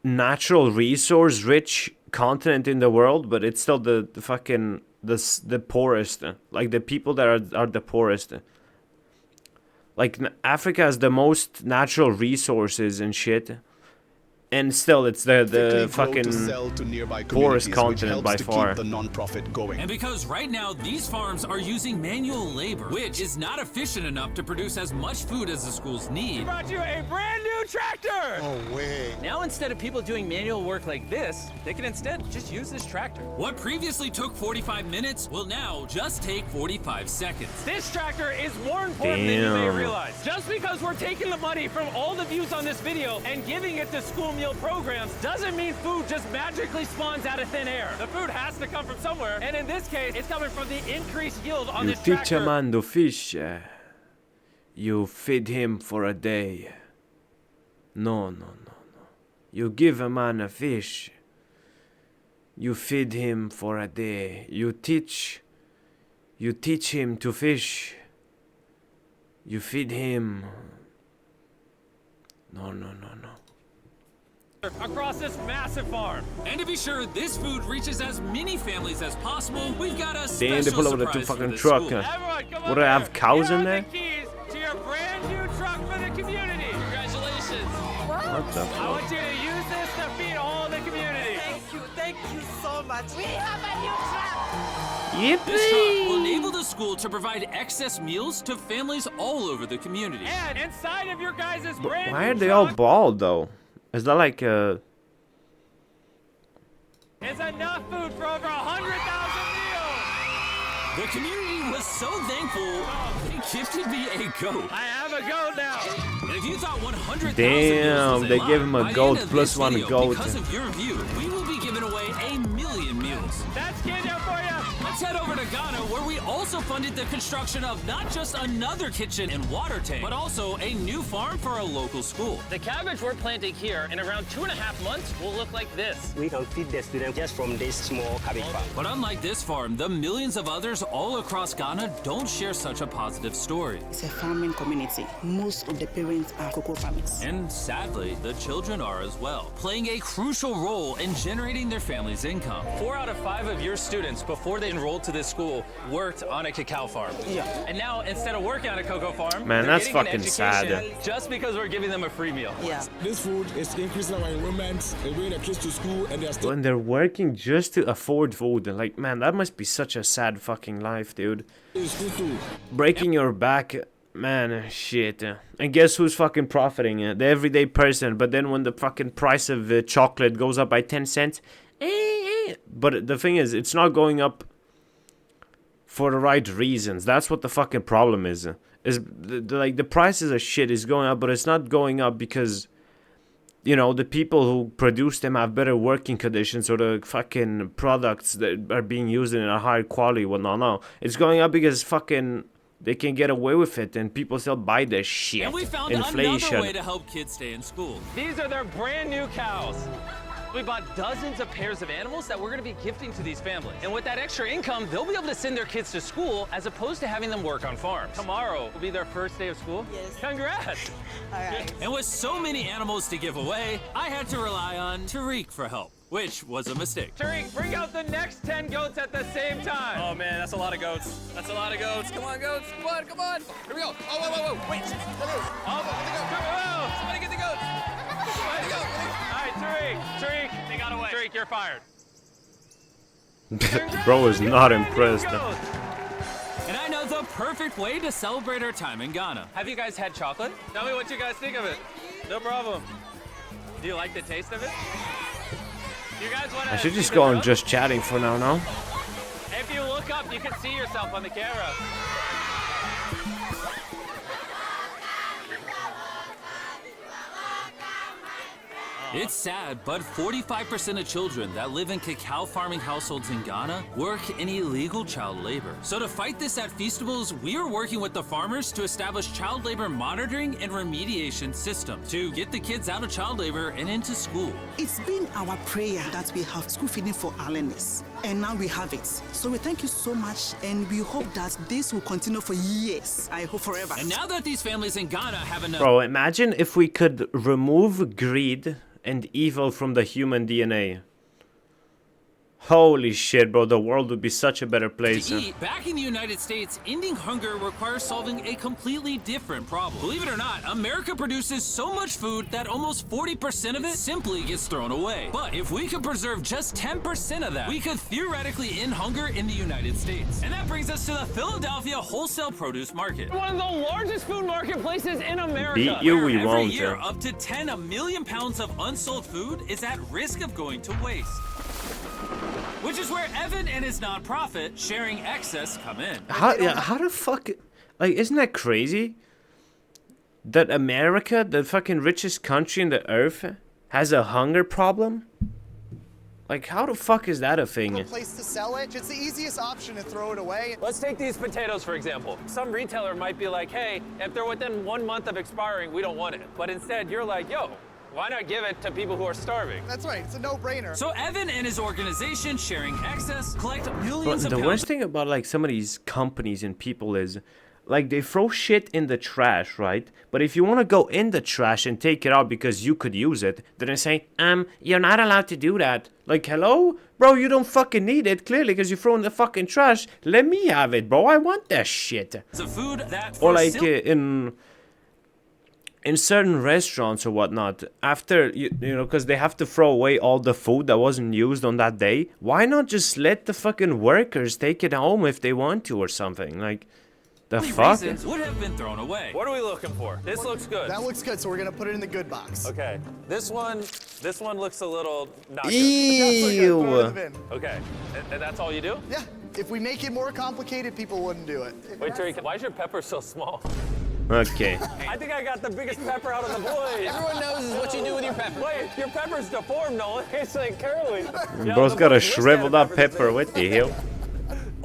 [SPEAKER 1] natural resource rich continent in the world, but it's still the fucking the poorest. Like the people that are the poorest. Like Africa has the most natural resources and shit. And still, it's the fucking poorest continent by far.
[SPEAKER 7] The non-profit going.
[SPEAKER 19] And because right now these farms are using manual labor, which is not efficient enough to produce as much food as the schools need. We brought you a brand new tractor!
[SPEAKER 7] Oh, way.
[SPEAKER 19] Now instead of people doing manual work like this, they can instead just use this tractor. What previously took 45 minutes will now just take 45 seconds. This tractor is more important than you may realize. Just because we're taking the money from all the views on this video and giving it to school meal programs doesn't mean food just magically spawns out of thin air. The food has to come from somewhere, and in this case, it's coming from the increased yield on this tractor.
[SPEAKER 1] You teach a man to fish, you feed him for a day. No. You give a man a fish, you feed him for a day. You teach him to fish, you feed him. No.
[SPEAKER 19] Across this massive farm. And to be sure this food reaches as many families as possible, we've got a special
[SPEAKER 1] Damn, they pull over the two fucking truck. Would I have cows in there?
[SPEAKER 19] Keys to your brand new truck for the community. Congratulations.
[SPEAKER 1] What the fuck?
[SPEAKER 19] I want you to use this to feed all the community.
[SPEAKER 16] Thank you so much. We have a new truck.
[SPEAKER 1] Yippee!
[SPEAKER 19] This truck will enable the school to provide excess meals to families all over the community. And inside of your guys' brand
[SPEAKER 1] Why are they all bald though? Is that like a...
[SPEAKER 19] It's enough food for over 100,000 meals! The community was so thankful, they gifted me a goat. I have a goat now! And if you thought 100,000
[SPEAKER 1] Damn,
[SPEAKER 19] meals
[SPEAKER 1] they
[SPEAKER 19] was a
[SPEAKER 1] give
[SPEAKER 19] lot,
[SPEAKER 1] him a
[SPEAKER 19] by the
[SPEAKER 1] goat
[SPEAKER 19] end of
[SPEAKER 1] plus
[SPEAKER 19] this
[SPEAKER 1] one
[SPEAKER 19] video,
[SPEAKER 1] goat.
[SPEAKER 19] Because of your review, we will be giving away 1 million meals. That's Kenya for you! Let's head over to Ghana, where we also funded the construction of not just another kitchen and water tank, but also a new farm for a local school. The cabbage we're planting here in around 2.5 months will look like this.
[SPEAKER 21] We can feed the students just from this small cabbage farm.
[SPEAKER 19] But unlike this farm, the millions of others all across Ghana don't share such a positive story.
[SPEAKER 21] It's a farming community. Most of the parents are cocoa farmers.
[SPEAKER 19] And sadly, the children are as well, playing a crucial role in generating their family's income. 4 out of 5 of your students, before they enrolled to this school, worked on a cacao farm.
[SPEAKER 21] Yeah.
[SPEAKER 19] And now, instead of working on a cocoa farm,
[SPEAKER 1] Man,
[SPEAKER 19] they're
[SPEAKER 1] that's
[SPEAKER 19] getting an
[SPEAKER 1] fucking
[SPEAKER 19] education
[SPEAKER 1] sad.
[SPEAKER 19] just because we're giving them a free meal.
[SPEAKER 21] Yeah.
[SPEAKER 22] This food is increasing our enrollment, bringing the kids to school, and they're still...
[SPEAKER 1] When they're working just to afford food, like, man, that must be such a sad fucking life, dude. Breaking your back, man, shit. And guess who's fucking profiting? The everyday person. But then when the fucking price of chocolate goes up by 10 cents, but the thing is, it's not going up for the right reasons. That's what the fucking problem is. Like the prices of shit is going up, but it's not going up because, you know, the people who produce them have better working conditions, or the fucking products that are being used in a higher quality. Well, no. It's going up because fucking they can get away with it, and people still buy this shit.
[SPEAKER 19] And we found
[SPEAKER 1] Inflation.
[SPEAKER 19] another way to help kids stay in school. These are their brand new cows. We bought dozens of pairs of animals that we're gonna be gifting to these families. And with that extra income, they'll be able to send their kids to school as opposed to having them work on farms. Tomorrow will be their first day of school. Yes. Congrats.
[SPEAKER 21] All right.
[SPEAKER 19] And with so many animals to give away, I had to rely on Tariq for help, which was a mistake. Tariq, bring out the next 10 goats at the same time. Oh man, that's a lot of goats. That's a lot of goats. Come on, goats. Come on, come on. Here we go. Oh, whoa, whoa, whoa. Wait. Oh, somebody get the goats. Somebody go. All right, Tariq, they got away. Tariq, you're fired.
[SPEAKER 1] Bro is not impressed.
[SPEAKER 19] And I know the perfect way to celebrate our time in Ghana. Have you guys had chocolate? Tell me what you guys think of it. No problem. Do you like the taste of it? You guys want to?
[SPEAKER 1] I should just go on just chatting for now, no?
[SPEAKER 19] If you look up, you can see yourself on the camera. It's sad, but 45% of children that live in cacao farming households in Ghana work in illegal child labor. So to fight this at Feastables, we are working with the farmers to establish child labor monitoring and remediation systems to get the kids out of child labor and into school.
[SPEAKER 21] It's been our prayer that we have school feeding for our learners, and now we have it. So we thank you so much, and we hope that this will continue for years. I hope forever.
[SPEAKER 19] And now that these families in Ghana have enough...
[SPEAKER 1] Bro, imagine if we could remove greed and evil from the human DNA. Holy shit, bro, the world would be such a better place.
[SPEAKER 19] To eat, back in the United States, ending hunger requires solving a completely different problem. Believe it or not, America produces so much food that almost 40% of it simply gets thrown away. But if we could preserve just 10% of that, we could theoretically end hunger in the United States. And that brings us to the Philadelphia wholesale produce market. One of the largest food marketplaces in America.
[SPEAKER 1] Beat you, we
[SPEAKER 19] every
[SPEAKER 1] won't.
[SPEAKER 19] year, up to 10 million pounds of unsold food is at risk of going to waste. Which is where Evan and his nonprofit, Sharing Excess, come in.
[SPEAKER 1] How the fuck... Like, isn't that crazy? That America, the fucking richest country in the earth, has a hunger problem? Like, how the fuck is that a thing?
[SPEAKER 5] A place to sell it. It's the easiest option to throw it away.
[SPEAKER 19] Let's take these potatoes, for example. Some retailer might be like, hey, if they're within 1 month of expiring, we don't want it. But instead, you're like, yo, why not give it to people who are starving?
[SPEAKER 5] That's right, it's a no-brainer.
[SPEAKER 19] So Evan and his organization, Sharing Excess, collect millions
[SPEAKER 1] But
[SPEAKER 19] of
[SPEAKER 1] the
[SPEAKER 19] pounds.
[SPEAKER 1] worst thing about like some of these companies and people is, like, they throw shit in the trash, right? But if you want to go in the trash and take it out because you could use it, then they say, you're not allowed to do that. Like, hello? Bro, you don't fucking need it, clearly, because you throw in the fucking trash. Let me have it, bro. I want that shit.
[SPEAKER 19] The food that
[SPEAKER 1] Or like in certain restaurants or whatnot, after, you know, because they have to throw away all the food that wasn't used on that day, why not just let the fucking workers take it home if they want to or something? Like, the fuck?
[SPEAKER 19] Raisins would have been thrown away. What are we looking for? This looks good.
[SPEAKER 5] That looks good, so we're gonna put it in the good box.
[SPEAKER 19] Okay. This one looks a little not good.
[SPEAKER 1] Ew.
[SPEAKER 5] Throw it in the bin.
[SPEAKER 19] Okay. And that's all you do?
[SPEAKER 5] Yeah. If we make it more complicated, people wouldn't do it.
[SPEAKER 19] Wait, Tariq, why is your pepper so small?
[SPEAKER 1] Okay.
[SPEAKER 19] I think I got the biggest pepper out of the boys.
[SPEAKER 15] Everyone knows what you do with your pepper.
[SPEAKER 19] Wait, your pepper's deformed, Nolan. It's like curly.
[SPEAKER 1] Bro's got a shriveled up pepper. What the hell?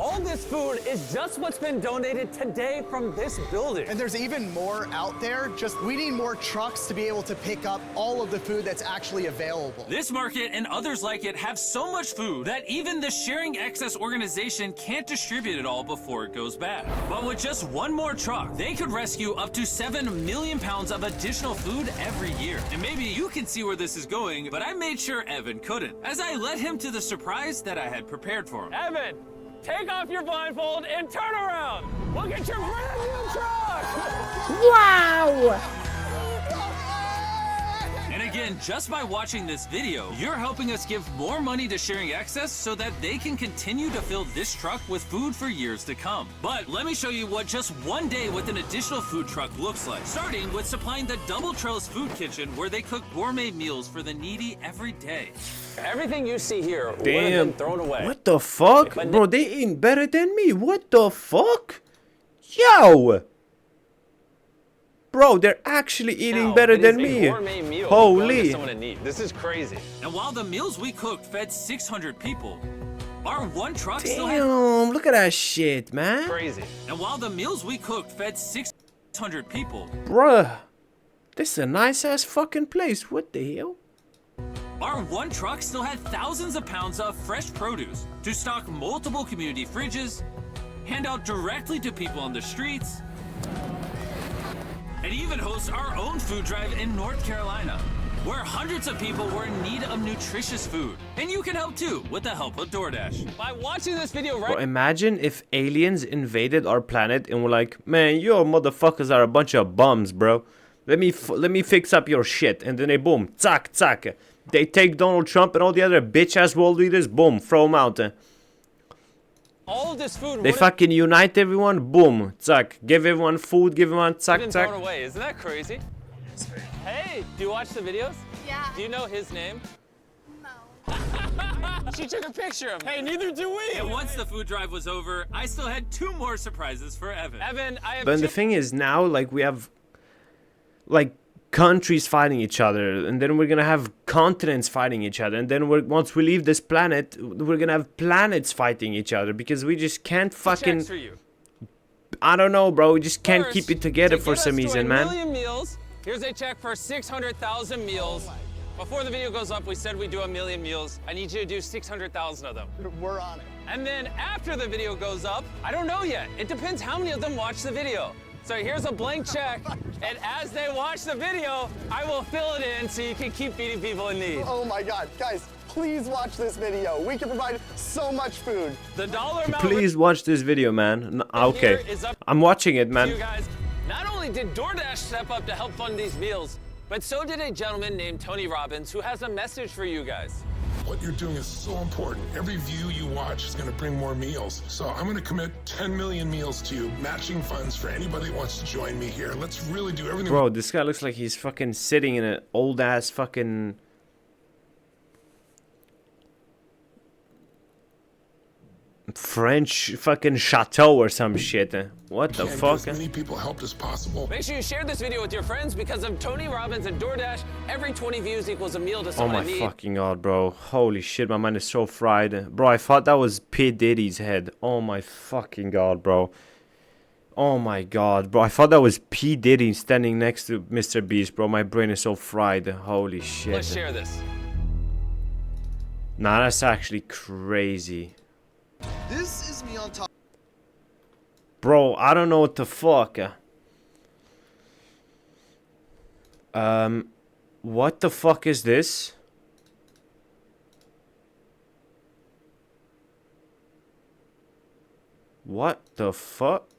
[SPEAKER 19] All this food is just what's been donated today from this building.
[SPEAKER 5] And there's even more out there. Just we need more trucks to be able to pick up all of the food that's actually available.
[SPEAKER 19] This market and others like it have so much food that even the Sharing Excess organization can't distribute it all before it goes bad. But with just one more truck, they could rescue up to 7 million pounds of additional food every year. And maybe you can see where this is going, but I made sure Evan couldn't, as I led him to the surprise that I had prepared for him. Evan! Take off your blindfold and turn around. Look at your brand new truck.
[SPEAKER 2] Wow!
[SPEAKER 19] And again, just by watching this video, you're helping us give more money to Sharing Excess so that they can continue to fill this truck with food for years to come. But let me show you what just one day with an additional food truck looks like. Starting with supplying the Double Trellis Food Kitchen, where they cook gourmet meals for the needy every day. Everything you see here would have been thrown away.
[SPEAKER 1] What the fuck? Bro, they eating better than me. What the fuck? Yo! Bro, they're actually eating better than me. Holy.
[SPEAKER 19] This is crazy. And while the meals we cooked fed 600 people, Our one truck still had...
[SPEAKER 1] Damn, look at that shit, man.
[SPEAKER 19] Crazy. And while the meals we cooked fed 600 people...
[SPEAKER 1] Bruh, this is a nice-ass fucking place. What the hell?
[SPEAKER 19] Our one truck still had thousands of pounds of fresh produce to stock multiple community fridges, hand out directly to people on the streets, and even host our own food drive in North Carolina, where hundreds of people were in need of nutritious food. And you can help too with the help of DoorDash. By watching this video right...
[SPEAKER 1] Bro, imagine if aliens invaded our planet and were like, man, you motherfuckers are a bunch of bums, bro. Let me fix up your shit. And then they boom, zack, zack. They take Donald Trump and all the other bitch-ass world leaders, boom, throw them out.
[SPEAKER 19] All of this food
[SPEAKER 1] They fucking unite everyone, boom, zack. Give everyone food, give everyone zack, zack.
[SPEAKER 19] thrown away. Isn't that crazy? Hey, do you watch the videos?
[SPEAKER 2] Yeah.
[SPEAKER 19] Do you know his name? No. She took a picture of him. Hey, neither do we. And once the food drive was over, I still had 2 more surprises for Evan. Evan, I have...
[SPEAKER 1] But the thing is now, like, we have, like, countries fighting each other, and then we're gonna have continents fighting each other, and then once we leave this planet, we're gonna have planets fighting each other, because we just can't fucking... I don't know, bro. We just can't keep it together for some reason, man.
[SPEAKER 19] Meals, here's a check for 600,000 meals. Before the video goes up, we said we'd do 1 million meals. I need you to do 600,000 of them.
[SPEAKER 5] We're on it.
[SPEAKER 19] And then after the video goes up, I don't know yet. It depends how many of them watch the video. So here's a blank check, and as they watch the video, I will fill it in so you can keep feeding people in need.
[SPEAKER 5] Oh my God, guys, please watch this video. We can provide so much food.
[SPEAKER 19] The dollar amount...
[SPEAKER 1] Please watch this video, man. Okay, I'm watching it, man.
[SPEAKER 19] You guys, not only did DoorDash step up to help fund these meals, but so did a gentleman named Tony Robbins who has a message for you guys.
[SPEAKER 22] What you're doing is so important. Every view you watch is going to bring more meals. So I'm going to commit 10 million meals to you, matching funds for anybody who wants to join me here. Let's really do everything.
[SPEAKER 1] Bro, this guy looks like he's fucking sitting in an old-ass fucking... French fucking chateau or some shit. What the fuck?
[SPEAKER 22] As many people helped as possible.
[SPEAKER 19] Make sure you share this video with your friends because of Tony Robbins and DoorDash. Every 20 views equals a meal to
[SPEAKER 1] Oh
[SPEAKER 19] someone
[SPEAKER 1] my
[SPEAKER 19] in need.
[SPEAKER 1] fucking god, bro. Holy shit, my mind is so fried. Bro, I thought that was P. Diddy's head. Oh my fucking god, bro. Oh my god, bro. I thought that was P. Diddy standing next to Mr. Beast, bro. My brain is so fried. Holy shit.
[SPEAKER 19] Let's share this.
[SPEAKER 1] Nah, that's actually crazy.
[SPEAKER 5] This is me on top.
[SPEAKER 1] Bro, I don't know what the fuck. What the fuck is this? What the fuck?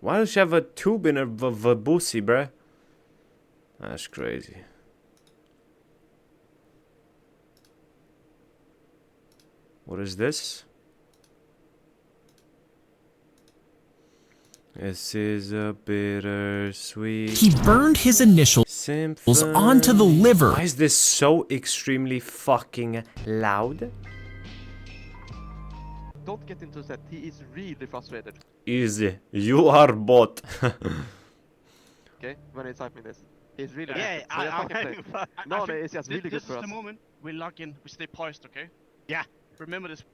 [SPEAKER 1] Why does she have a tube in her vabusi, bruh? That's crazy. What is this? This is a bittersweet.
[SPEAKER 3] He burned his initials onto the liver.
[SPEAKER 1] Why is this so extremely fucking loud?
[SPEAKER 6] Don't get into that. He is really frustrated.
[SPEAKER 1] Easy. You are bot.
[SPEAKER 6] Okay, when he's typing this. He's really
[SPEAKER 11] Yeah,
[SPEAKER 6] no, it's just really good
[SPEAKER 11] this
[SPEAKER 6] for
[SPEAKER 11] is
[SPEAKER 6] us.
[SPEAKER 11] the moment we lock in, we stay poised, okay? Yeah. Remember this.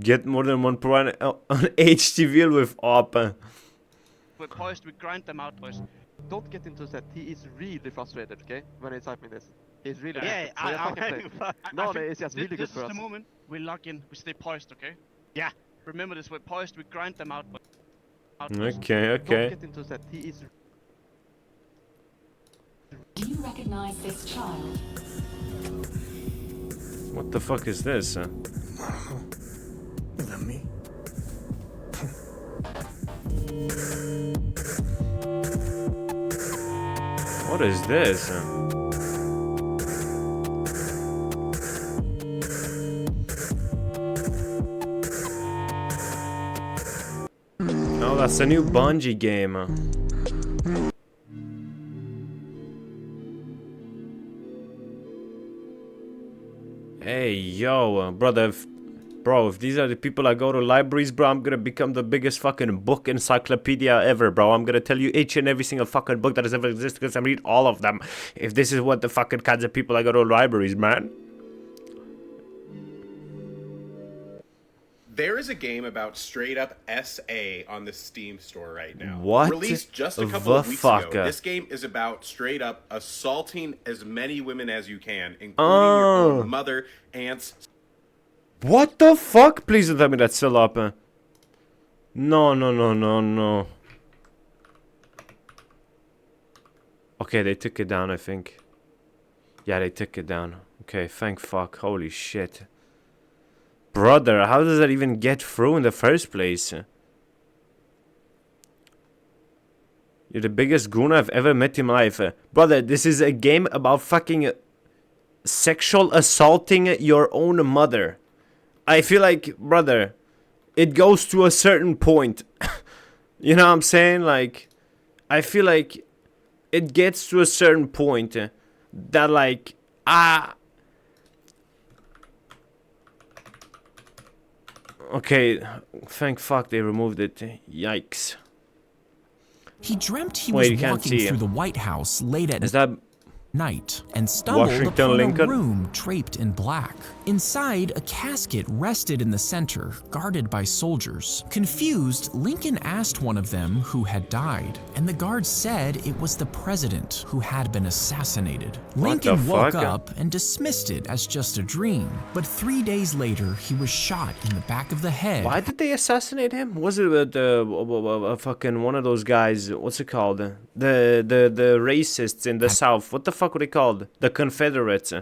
[SPEAKER 1] Get more than one pro on HTV with op.
[SPEAKER 11] We're poised, we grind them out, boys.
[SPEAKER 6] Don't get into that. He is really frustrated, okay? When he's typing this. He's really
[SPEAKER 11] Yeah,
[SPEAKER 6] no, it's just really good
[SPEAKER 11] this
[SPEAKER 6] for
[SPEAKER 11] is
[SPEAKER 6] us.
[SPEAKER 11] the moment we lock in, we stay poised, okay? Yeah. Remember this, we're poised, we grind them out, boys.
[SPEAKER 1] Okay, okay.
[SPEAKER 6] Don't get into that. He is...
[SPEAKER 9] Do you recognize this child?
[SPEAKER 1] What the fuck is this?
[SPEAKER 22] Is that me?
[SPEAKER 1] What is this? Oh, that's a new Bungie game. Hey, yo, brother. Bro, if these are the people that go to libraries, bro, I'm gonna become the biggest fucking book encyclopedia ever, bro. I'm gonna tell you each and every single fucking book that has ever existed because I read all of them. If this is what the fucking kinds of people that go to libraries, man.
[SPEAKER 10] There is a game about straight up SA on the Steam store right now.
[SPEAKER 1] What
[SPEAKER 10] Released just a couple of weeks
[SPEAKER 1] the
[SPEAKER 10] ago.
[SPEAKER 1] fuck?
[SPEAKER 10] This game is about straight up assaulting as many women as you can, including your own mother, aunts.
[SPEAKER 1] What the fuck? Please don't tell me that's still up. No, no, no, no, no. Okay, they took it down, I think. Yeah, they took it down. Okay, thank fuck. Holy shit. Brother, how does that even get through in the first place? You're the biggest goon I've ever met in my life. Brother, this is a game about fucking sexual assaulting your own mother. I feel like, brother, it goes to a certain point. You know what I'm saying? Like, I feel like it gets to a certain point that, like, okay, thank fuck they removed it. Yikes.
[SPEAKER 3] He dreamt he was walking through the White House late at night and stumbled upon a room draped in black. Inside, a casket rested in the center, guarded by soldiers. Confused, Lincoln asked one of them who had died, and the guard said it was the president who had been assassinated. Lincoln woke up and dismissed it as just a dream, but 3 days later, he was shot in the back of the head.
[SPEAKER 1] Why did they assassinate him? Was it with fucking one of those guys? What's it called? The racists in the South. What the fuck were they called? The Confederates.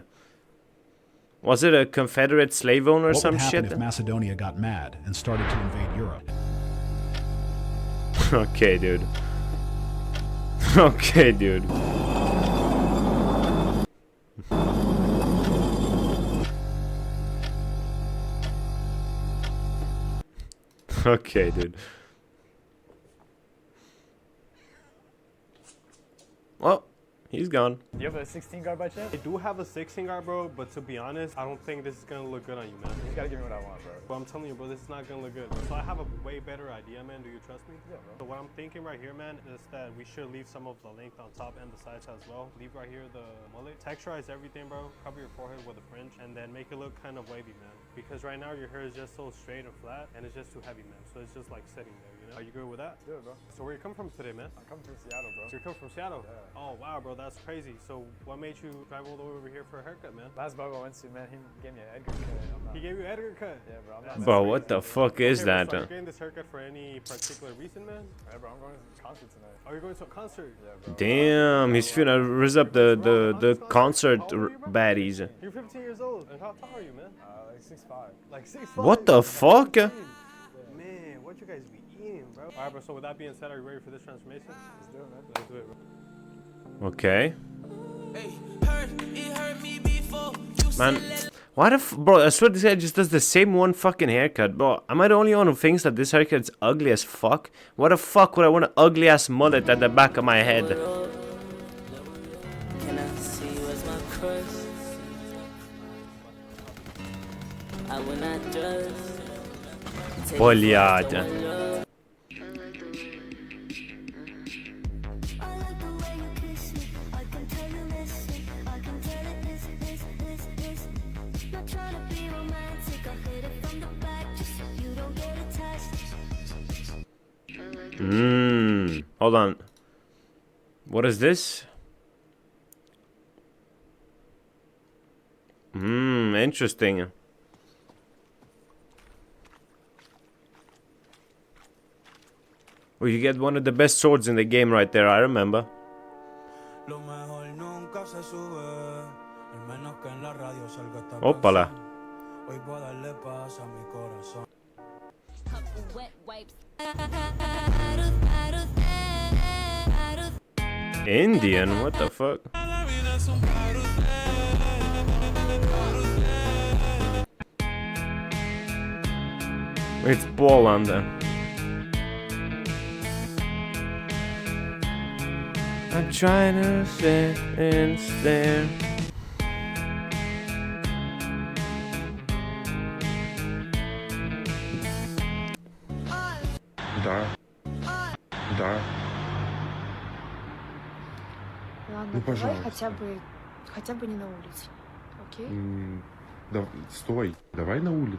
[SPEAKER 1] Was it a Confederate slave owner or some shit?
[SPEAKER 14] What would happen if Macedonia got mad and started to invade Europe?
[SPEAKER 1] Okay, dude. Okay, dude. Okay, dude. Well, he's gone.
[SPEAKER 20] Do you have a 16 guard by chance?
[SPEAKER 23] I do have a 16 guard, bro, but to be honest, I don't think this is gonna look good on you, man.
[SPEAKER 20] You gotta give me what I want, bro.
[SPEAKER 23] But I'm telling you, bro, this is not gonna look good. So I have a way better idea, man. Do you trust me? Yeah, bro. So what I'm thinking right here, man, is that we should leave some of the length on top and the sides as well. Leave right here the mullet. Texturize everything, bro. Cover your forehead with a fringe, and then make it look kind of wavy, man. Because right now your hair is just so straight and flat, and it's just too heavy, man. So it's just like sitting there, you know? Are you good with that?
[SPEAKER 20] Yeah, bro.
[SPEAKER 23] So where you come from today, man?
[SPEAKER 20] I come from Seattle, bro.
[SPEAKER 23] So you come from Seattle?
[SPEAKER 20] Yeah.
[SPEAKER 23] Oh, wow, bro, that's crazy. So what made you drive all the way over here for a haircut, man?
[SPEAKER 20] Last barber I went to, man, he gave me an Edgar cut.
[SPEAKER 23] He gave you an Edgar cut?
[SPEAKER 20] Yeah, bro. I'm not
[SPEAKER 1] Bro, what the fuck is that?
[SPEAKER 23] So you're getting this haircut for any particular reason, man?
[SPEAKER 20] Yeah, bro, I'm going to a concert tonight.
[SPEAKER 23] Oh, you're going to a concert?
[SPEAKER 20] Yeah, bro.
[SPEAKER 1] Damn, he's finna raise up the concert baddies.
[SPEAKER 23] You're 15 years old, and how tall are you, man?
[SPEAKER 20] Like 6'5".
[SPEAKER 23] Like 6'5"?
[SPEAKER 1] What the fuck?
[SPEAKER 23] Man, what you guys be eating, bro? Alright, bro, so with that being said, are you ready for this transformation?
[SPEAKER 20] Let's do it, man.
[SPEAKER 23] Let's do it, bro.
[SPEAKER 1] Okay. Man, why the bro, I swear this guy just does the same one fucking haircut, bro. Am I the only one who thinks that this haircut's ugly as fuck? Why the fuck would I want an ugly ass mullet at the back of my head?
[SPEAKER 24] Can I see you as my crush? I will not just
[SPEAKER 1] Блядь. Hold on. What is this? Interesting. Well, you get one of the best swords in the game right there, I remember. Opala. Indian? What the fuck? It's Poland. I'm trying to sit and stare.
[SPEAKER 25] Да. Да.
[SPEAKER 26] Ладно,
[SPEAKER 25] Ну,
[SPEAKER 26] давай
[SPEAKER 25] пожалуйста.
[SPEAKER 26] хотя бы не на улице, окей?
[SPEAKER 25] Да, стой, давай на улице.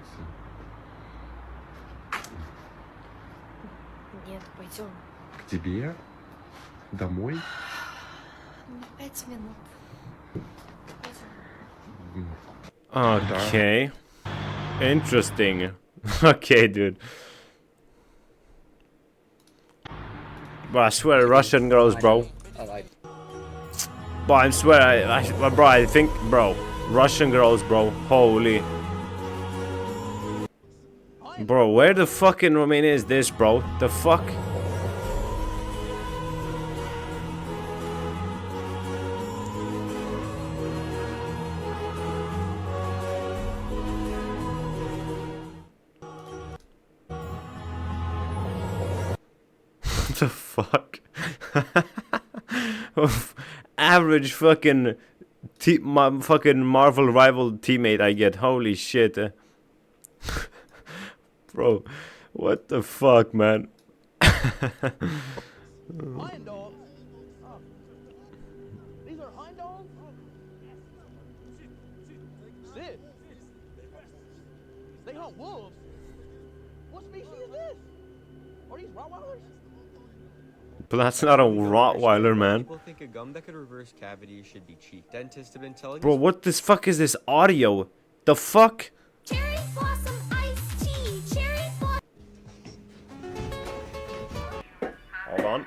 [SPEAKER 26] Нет, пойдем.
[SPEAKER 25] К тебе? Домой?
[SPEAKER 26] 5 минут.
[SPEAKER 1] Okay. Interesting. Okay, dude. Bro, I swear Russian girls, bro. Bro, I swear, bro, I think, bro, Russian girls, bro, holy. Bro, where the fucking Romania is this, bro? The fuck? What the fuck? Average fucking fucking Marvel rival teammate I get. Holy shit. Bro, what the fuck, man?
[SPEAKER 16] Lion dogs? Oh. These are hind dogs? Shit. They hunt wolves? What species is this? Are these Rottweilers?
[SPEAKER 1] But that's not a Rottweiler, man.
[SPEAKER 4] People think a gum that could reverse cavities should be cheap. Dentists have been telling
[SPEAKER 1] Bro, what the fuck is this audio? The fuck?
[SPEAKER 2] Cherry blossom iced tea. Cherry blossom.
[SPEAKER 1] Hold on.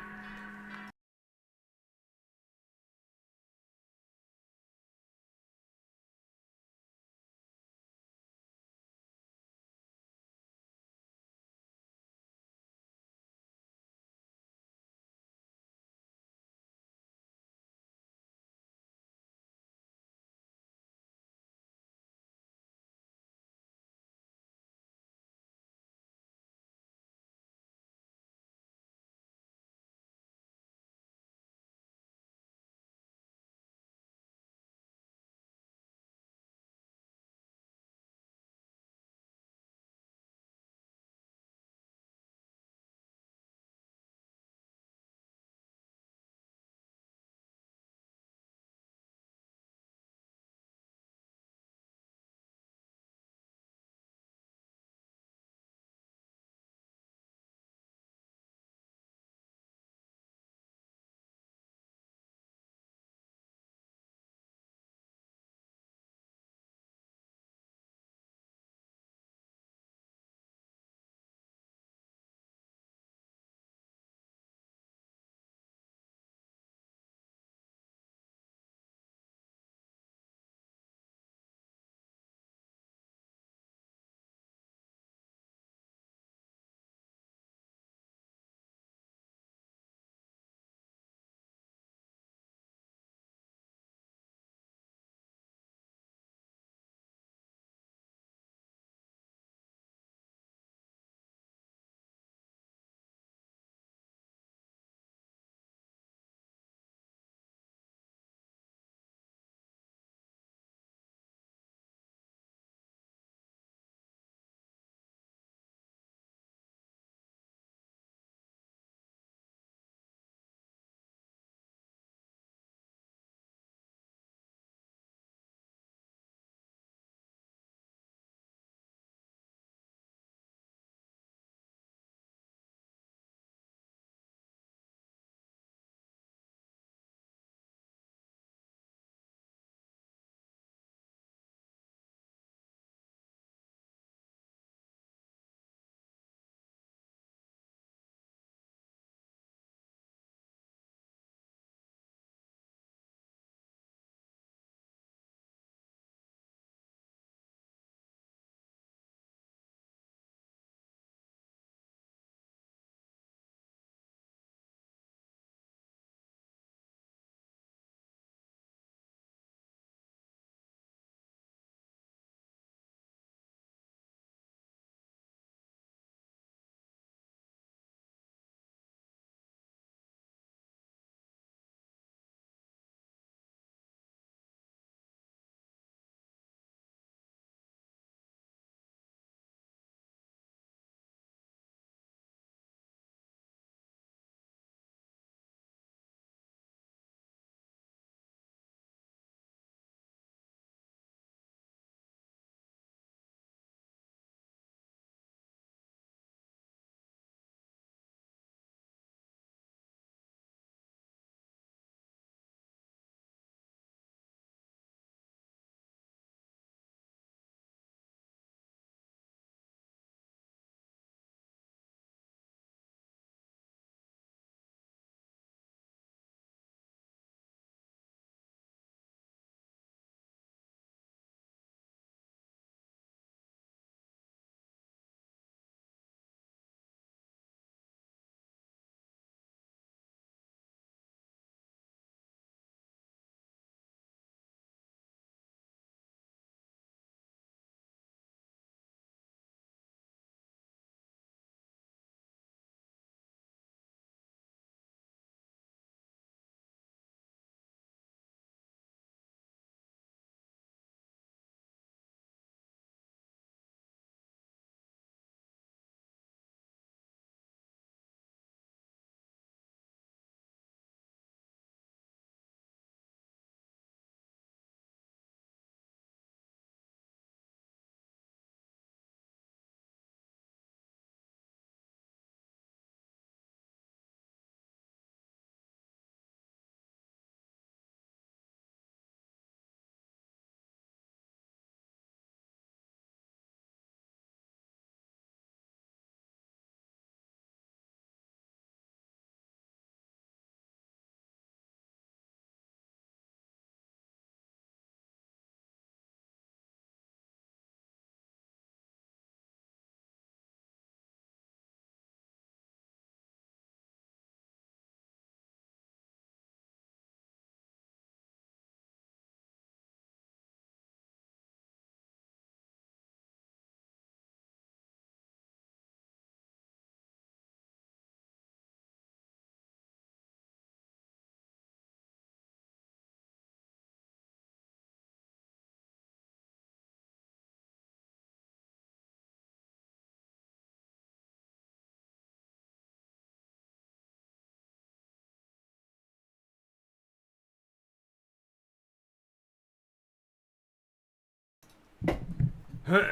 [SPEAKER 7] Top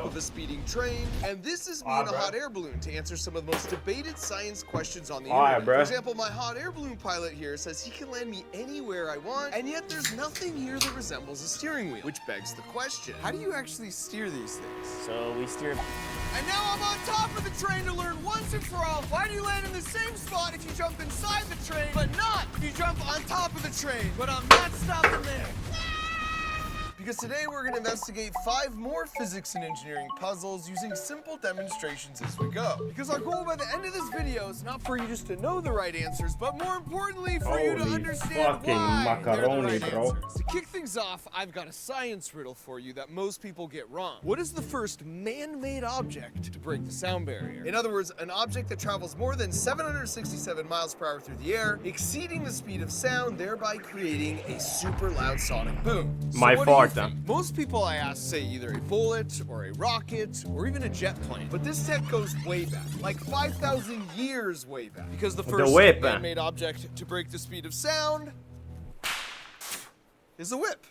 [SPEAKER 7] of a speeding train, and this is me in a hot air balloon to answer some of the most debated science questions on the internet. For example, my hot air balloon pilot here says he can land me anywhere I want, and yet there's nothing here that resembles a steering wheel, which begs the question, how do you actually steer these things?
[SPEAKER 8] So we steer.
[SPEAKER 7] And now I'm on top of the train to learn once and for all, why do you land in the same spot if you jump inside the train, but not if you jump on top of the train? But I'm not stopping there. Because today we're going to investigate 5 more physics and engineering puzzles using simple demonstrations as we go. Because our goal by the end of this video is not for you just to know the right answers, but more importantly for you to understand why they're the right answers. To kick things off, I've got a science riddle for you that most people get wrong. What is the first man-made object to break the sound barrier? In other words, an object that travels more than 767 miles per hour through the air, exceeding the speed of sound, thereby creating a super loud sonic boom.
[SPEAKER 1] My fault.
[SPEAKER 7] Most people I ask say either a bullet or a rocket or even a jet plane. But this tech goes way back, like 5,000 years way back. Because the first man-made object to break the speed of sound is a whip.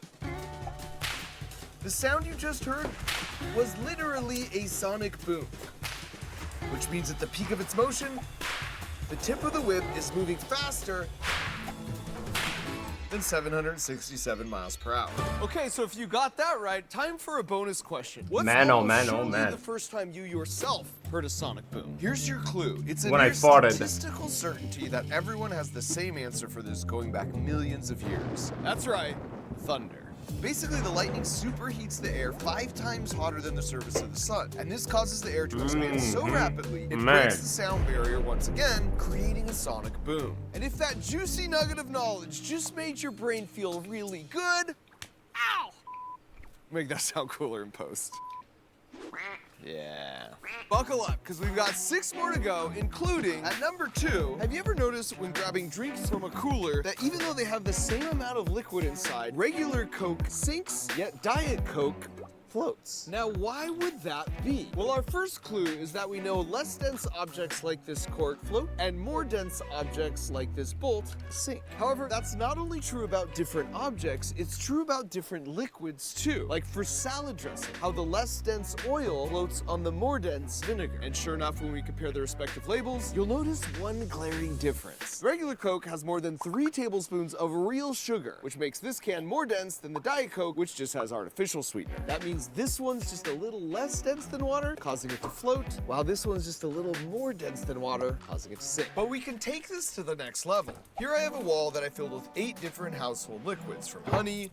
[SPEAKER 7] The sound you just heard was literally a sonic boom, which means at the peak of its motion, the tip of the whip is moving faster than 767 miles per hour. Okay, so if you got that right, time for a bonus question. What's the first time you yourself heard a sonic boom? Here's your clue. It's a near statistical certainty that everyone has the same answer for this going back millions of years. That's right, thunder. Basically, the lightning superheats the air 5 times hotter than the surface of the sun. And this causes the air to expand so rapidly, it breaks the sound barrier once again, creating a sonic boom. And if that juicy nugget of knowledge just made your brain feel really good, ow! Make that sound cooler in post. Yeah. Buckle up, because we've got 6 more to go, including, at number 2, have you ever noticed when grabbing drinks from a cooler that even though they have the same amount of liquid inside, regular Coke sinks, yet Diet Coke floats? Now, why would that be? Well, our first clue is that we know less dense objects like this cork float, and more dense objects like this bolt sink. However, that's not only true about different objects, it's true about different liquids too. Like for salad dressing, how the less dense oil floats on the more dense vinegar. And sure enough, when we compare the respective labels, you'll notice one glaring difference. Regular Coke has more than 3 tablespoons of real sugar, which makes this can more dense than the Diet Coke, which just has artificial sweetener. That means this one's just a little less dense than water, causing it to float, while this one's just a little more dense than water, causing it to sink. But we can take this to the next level. Here I have a wall that I filled with 8 different household liquids, from honey,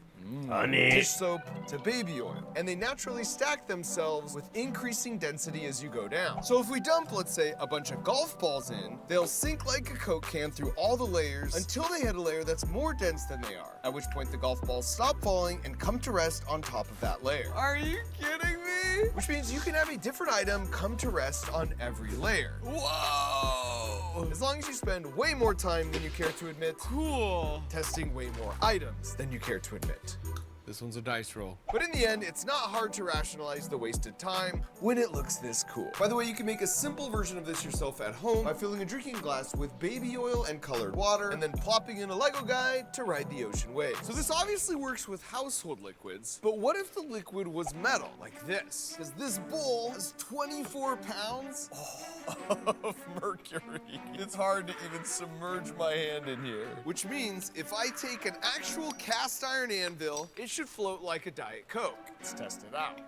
[SPEAKER 7] dish soap to baby oil, and they naturally stack themselves with increasing density as you go down. So if we dump, let's say, a bunch of golf balls in, they'll sink like a Coke can through all the layers until they hit a layer that's more dense than they are, at which point the golf balls stop falling and come to rest on top of that layer. Are you kidding me? Which means you can have a different item come to rest on every layer. Whoa! As long as you spend way more time than you care to admit, testing way more items than you care to admit.
[SPEAKER 12] This one's a dice roll.
[SPEAKER 7] But in the end, it's not hard to rationalize the wasted time when it looks this cool. By the way, you can make a simple version of this yourself at home by filling a drinking glass with baby oil and colored water, and then plopping in a Lego guy to ride the ocean waves. So this obviously works with household liquids, but what if the liquid was metal, like this? Because this bowl has 24 pounds of mercury. It's hard to even submerge my hand in here. Which means if I take an actual cast iron anvil, it should float like a Diet Coke. Let's test it out.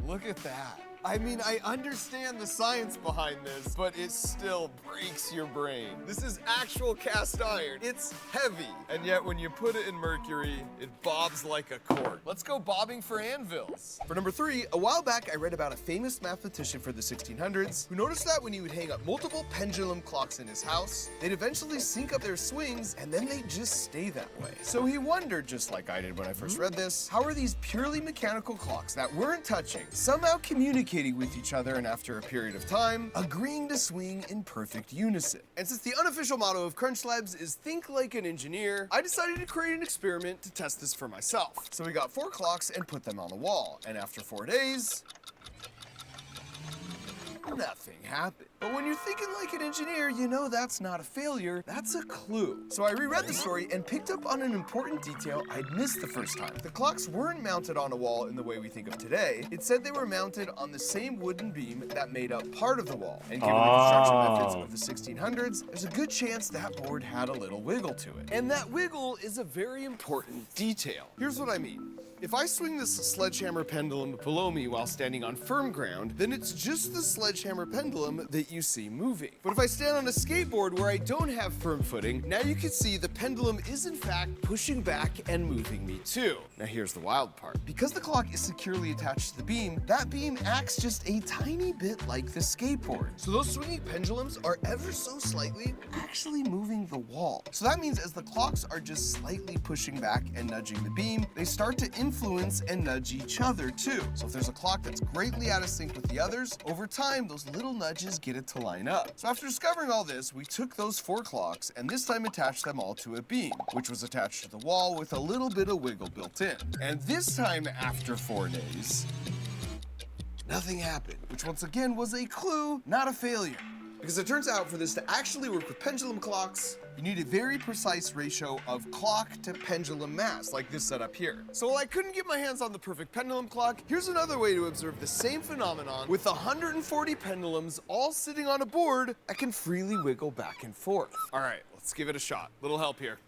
[SPEAKER 7] Look at that. I mean, I understand the science behind this, but it still breaks your brain. This is actual cast iron. It's heavy, and yet when you put it in mercury, it bobs like a cork. Let's go bobbing for anvils. For number 3, a while back I read about a famous mathematician for the 1600s who noticed that when he would hang up multiple pendulum clocks in his house, they'd eventually sync up their swings, and then they'd just stay that way. So he wondered, just like I did when I first read this, how are these purely mechanical clocks that weren't touching somehow communicating with each other, and after a period of time, agreeing to swing in perfect unison. And since the unofficial motto of Crunch Labs is think like an engineer, I decided to create an experiment to test this for myself. So we got 4 clocks and put them on the wall, and after 4 days, nothing happened. But when you're thinking like an engineer, you know that's not a failure, that's a clue. So I reread the story and picked up on an important detail I'd missed the first time. The clocks weren't mounted on a wall in the way we think of today. It said they were mounted on the same wooden beam that made up part of the wall. And given the construction methods of the 1600s, there's a good chance that board had a little wiggle to it. And that wiggle is a very important detail. Here's what I mean. If I swing this sledgehammer pendulum below me while standing on firm ground, then it's just the sledgehammer pendulum that you see moving. But if I stand on a skateboard where I don't have firm footing, now you can see the pendulum is in fact pushing back and moving me too. Now here's the wild part. Because the clock is securely attached to the beam, that beam acts just a tiny bit like the skateboard. So those swinging pendulums are ever so slightly actually moving the wall. So that means as the clocks are just slightly pushing back and nudging the beam, they start to influence and nudge each other too. So if there's a clock that's greatly out of sync with the others, over time those little nudges get it to line up. So after discovering all this, we took those 4 clocks and this time attached them all to a beam, which was attached to the wall with a little bit of wiggle built in. And this time after 4 days, nothing happened, which once again was a clue, not a failure. Because it turns out for this to actually work with pendulum clocks, you need a very precise ratio of clock to pendulum mass, like this setup here. So while I couldn't get my hands on the perfect pendulum clock, here's another way to observe the same phenomenon with 140 pendulums all sitting on a board that can freely wiggle back and forth. All right, let's give it a shot. Little help here.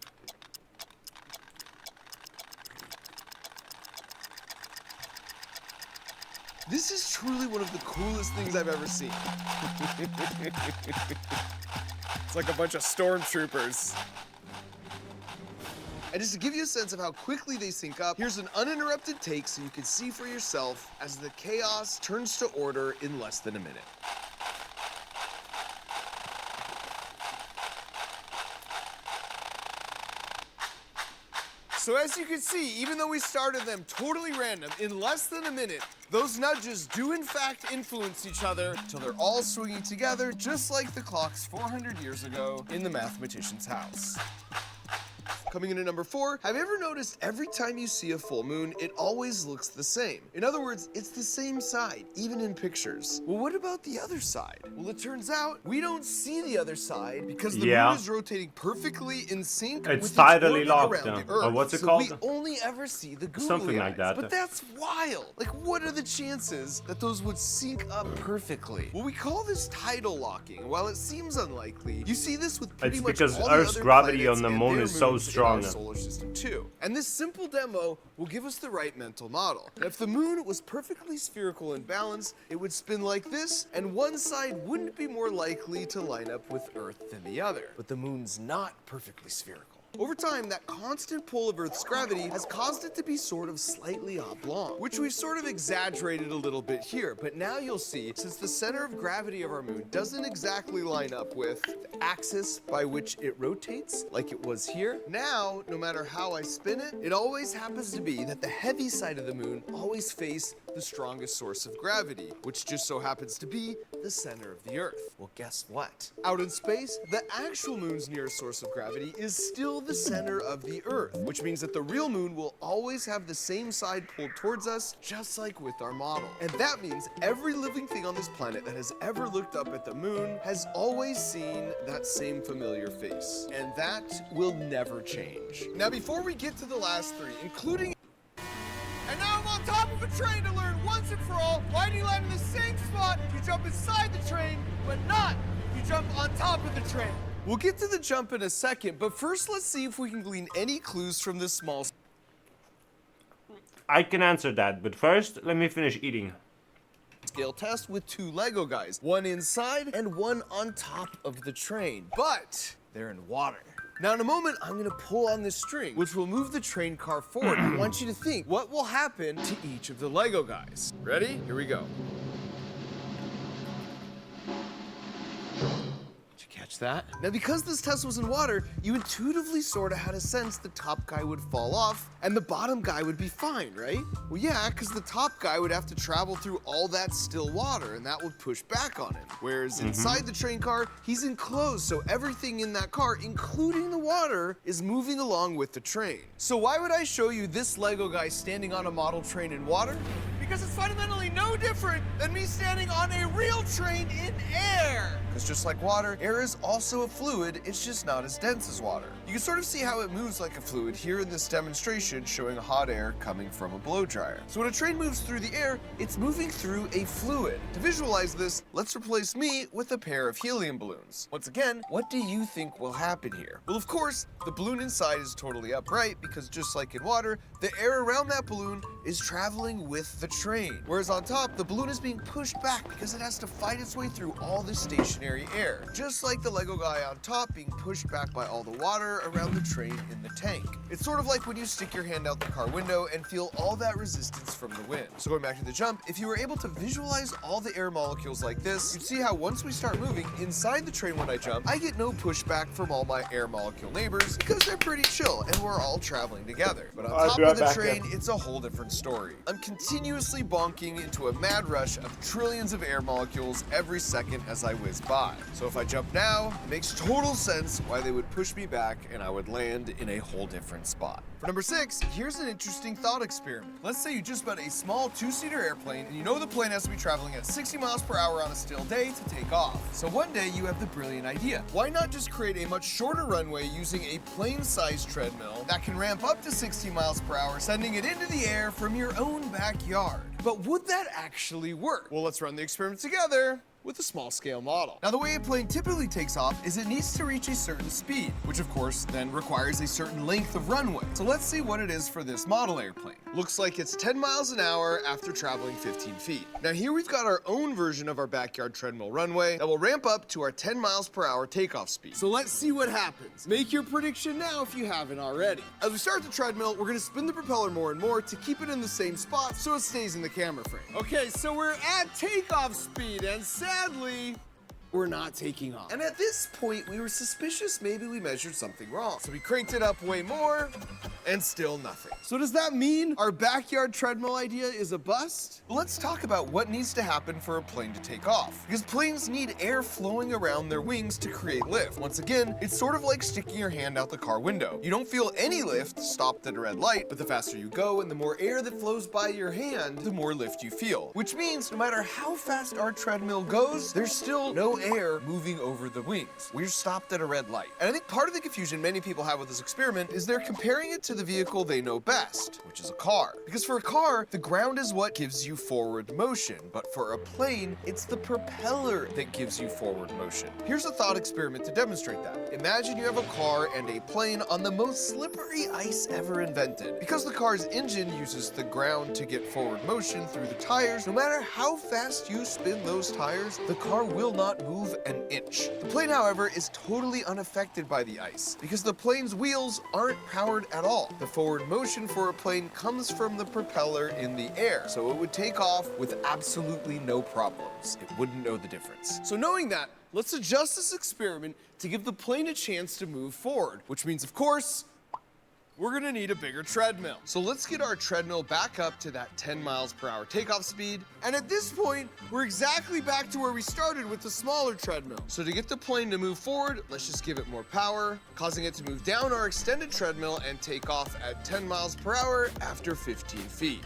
[SPEAKER 7] This is truly one of the coolest things I've ever seen. It's like a bunch of stormtroopers. And just to give you a sense of how quickly they sync up, here's an uninterrupted take so you can see for yourself as the chaos turns to order in less than a minute. So as you can see, even though we started them totally random, in less than a minute, those nudges do in fact influence each other until they're all swinging together, just like the clocks 400 years ago in the mathematician's house. Coming in at number 4, have you ever noticed every time you see a full moon, it always looks the same? In other words, it's the same side, even in pictures. Well, what about the other side? Well, it turns out we don't see the other side because the moon is rotating perfectly in sync with its
[SPEAKER 1] tidally
[SPEAKER 7] orbit
[SPEAKER 1] locked
[SPEAKER 7] around the Earth.
[SPEAKER 1] or what's it
[SPEAKER 7] so
[SPEAKER 1] called?
[SPEAKER 7] we only ever see the googly
[SPEAKER 1] Something
[SPEAKER 7] eyes.
[SPEAKER 1] like that.
[SPEAKER 7] But that's wild. Like, what are the chances that those would sync up perfectly? Well, we call this tidal locking. While it seems unlikely, you see this with pretty
[SPEAKER 1] It's
[SPEAKER 7] much
[SPEAKER 1] because
[SPEAKER 7] all the
[SPEAKER 1] Earth's
[SPEAKER 7] other
[SPEAKER 1] gravity
[SPEAKER 7] planets
[SPEAKER 1] on the
[SPEAKER 7] and
[SPEAKER 1] moon
[SPEAKER 7] their
[SPEAKER 1] is so
[SPEAKER 7] moons in
[SPEAKER 1] strong.
[SPEAKER 7] our solar system too. And this simple demo will give us the right mental model. And if the moon was perfectly spherical and balanced, it would spin like this, and one side wouldn't be more likely to line up with Earth than the other. But the moon's not perfectly spherical. Over time, that constant pull of Earth's gravity has caused it to be sort of slightly oblong, which we've sort of exaggerated a little bit here, but now you'll see, since the center of gravity of our moon doesn't exactly line up with the axis by which it rotates, like it was here, now, no matter how I spin it, it always happens to be that the heavy side of the moon always face the strongest source of gravity, which just so happens to be the center of the Earth. Well, guess what? Out in space, the actual moon's nearest source of gravity is still the center of the Earth, which means that the real moon will always have the same side pulled towards us, just like with our model. And that means every living thing on this planet that has ever looked up at the moon has always seen that same familiar face. And that will never change. Now, before we get to the last 3, including... And now I'm on top of a train to learn once and for all why do you land in the same spot if you jump inside the train, but not if you jump on top of the train. We'll get to the jump in a second, but first let's see if we can glean any clues from this small...
[SPEAKER 1] I can answer that, but first, let me finish eating.
[SPEAKER 7] Scale test with 2 Lego guys, one inside and one on top of the train, but they're in water. Now in a moment, I'm gonna pull on this string, which will move the train car forward. I want you to think what will happen to each of the Lego guys. Ready? Here we go. That. Now, because this test was in water, you intuitively sort of had a sense the top guy would fall off and the bottom guy would be fine, right? Well, yeah, because the top guy would have to travel through all that still water and that would push back on him. Whereas inside the train car, he's enclosed, so everything in that car, including the water, is moving along with the train. So why would I show you this Lego guy standing on a model train in water? Because it's fundamentally no no different than me standing on a real train in air. Because just like water, air is also a fluid, it's just not as dense as water. You can sort of see how it moves like a fluid here in this demonstration showing hot air coming from a blow dryer. So when a train moves through the air, it's moving through a fluid. To visualize this, let's replace me with a pair of helium balloons. Once again, what do you think will happen here? Well, of course, the balloon inside is totally upright because just like in water, the air around that balloon is traveling with the train. Whereas on top, the balloon is being pushed back because it has to fight its way through all this stationary air. Just like the Lego guy on top being pushed back by all the water around the train in the tank. It's sort of like when you stick your hand out the car window and feel all that resistance from the wind. So going back to the jump, if you were able to visualize all the air molecules like this, you'd see how once we start moving inside the train when I jump, I get no pushback from all my air molecule neighbors because they're pretty chill and we're all traveling together. But on top of the train, it's a whole different story. I'm continuously bonking into a mad rush of trillions of air molecules every second as I whiz by. So if I jump now, it makes total sense why they would push me back and I would land in a whole different spot. For number 6, here's an interesting thought experiment. Let's say you just bought a small 2-seater airplane and you know the plane has to be traveling at 60 miles per hour on a still day to take off. So one day you have the brilliant idea. Why not just create a much shorter runway using a plane-sized treadmill that can ramp up to 60 miles per hour, sending it into the air from your own backyard? But would that actually work? Well, let's run the experiment together with a small scale model. Now, the way a plane typically takes off is it needs to reach a certain speed, which of course then requires a certain length of runway. So let's see what it is for this model airplane. Looks like it's 10 miles an hour after traveling 15 feet. Now here we've got our own version of our backyard treadmill runway that will ramp up to our 10 miles per hour takeoff speed. So let's see what happens. Make your prediction now if you haven't already. As we start the treadmill, we're gonna spin the propeller more and more to keep it in the same spot so it stays in the camera frame. Okay, so we're at takeoff speed and sadly, we're not taking off. And at this point, we were suspicious maybe we measured something wrong. So we cranked it up way more, and still nothing. So does that mean our backyard treadmill idea is a bust? Well, let's talk about what needs to happen for a plane to take off. Because planes need air flowing around their wings to create lift. Once again, it's sort of like sticking your hand out the car window. You don't feel any lift stopped at a red light, but the faster you go and the more air that flows by your hand, the more lift you feel. Which means no matter how fast our treadmill goes, there's still no air moving over the wings. We're stopped at a red light. And I think part of the confusion many people have with this experiment is they're comparing it to the vehicle they know best, which is a car. Because for a car, the ground is what gives you forward motion, but for a plane, it's the propeller that gives you forward motion. Here's a thought experiment to demonstrate that. Imagine you have a car and a plane on the most slippery ice ever invented. Because the car's engine uses the ground to get forward motion through the tires, no matter how fast you spin those tires, the car will not move an inch. The plane, however, is totally unaffected by the ice because the plane's wheels aren't powered at all. The forward motion for a plane comes from the propeller in the air, so it would take off with absolutely no problems. It wouldn't know the difference. So knowing that, let's adjust this experiment to give the plane a chance to move forward, which means, of course, we're gonna need a bigger treadmill. So let's get our treadmill back up to that 10 miles per hour takeoff speed. And at this point, we're exactly back to where we started with the smaller treadmill. So to get the plane to move forward, let's just give it more power, causing it to move down our extended treadmill and take off at 10 miles per hour after 15 feet.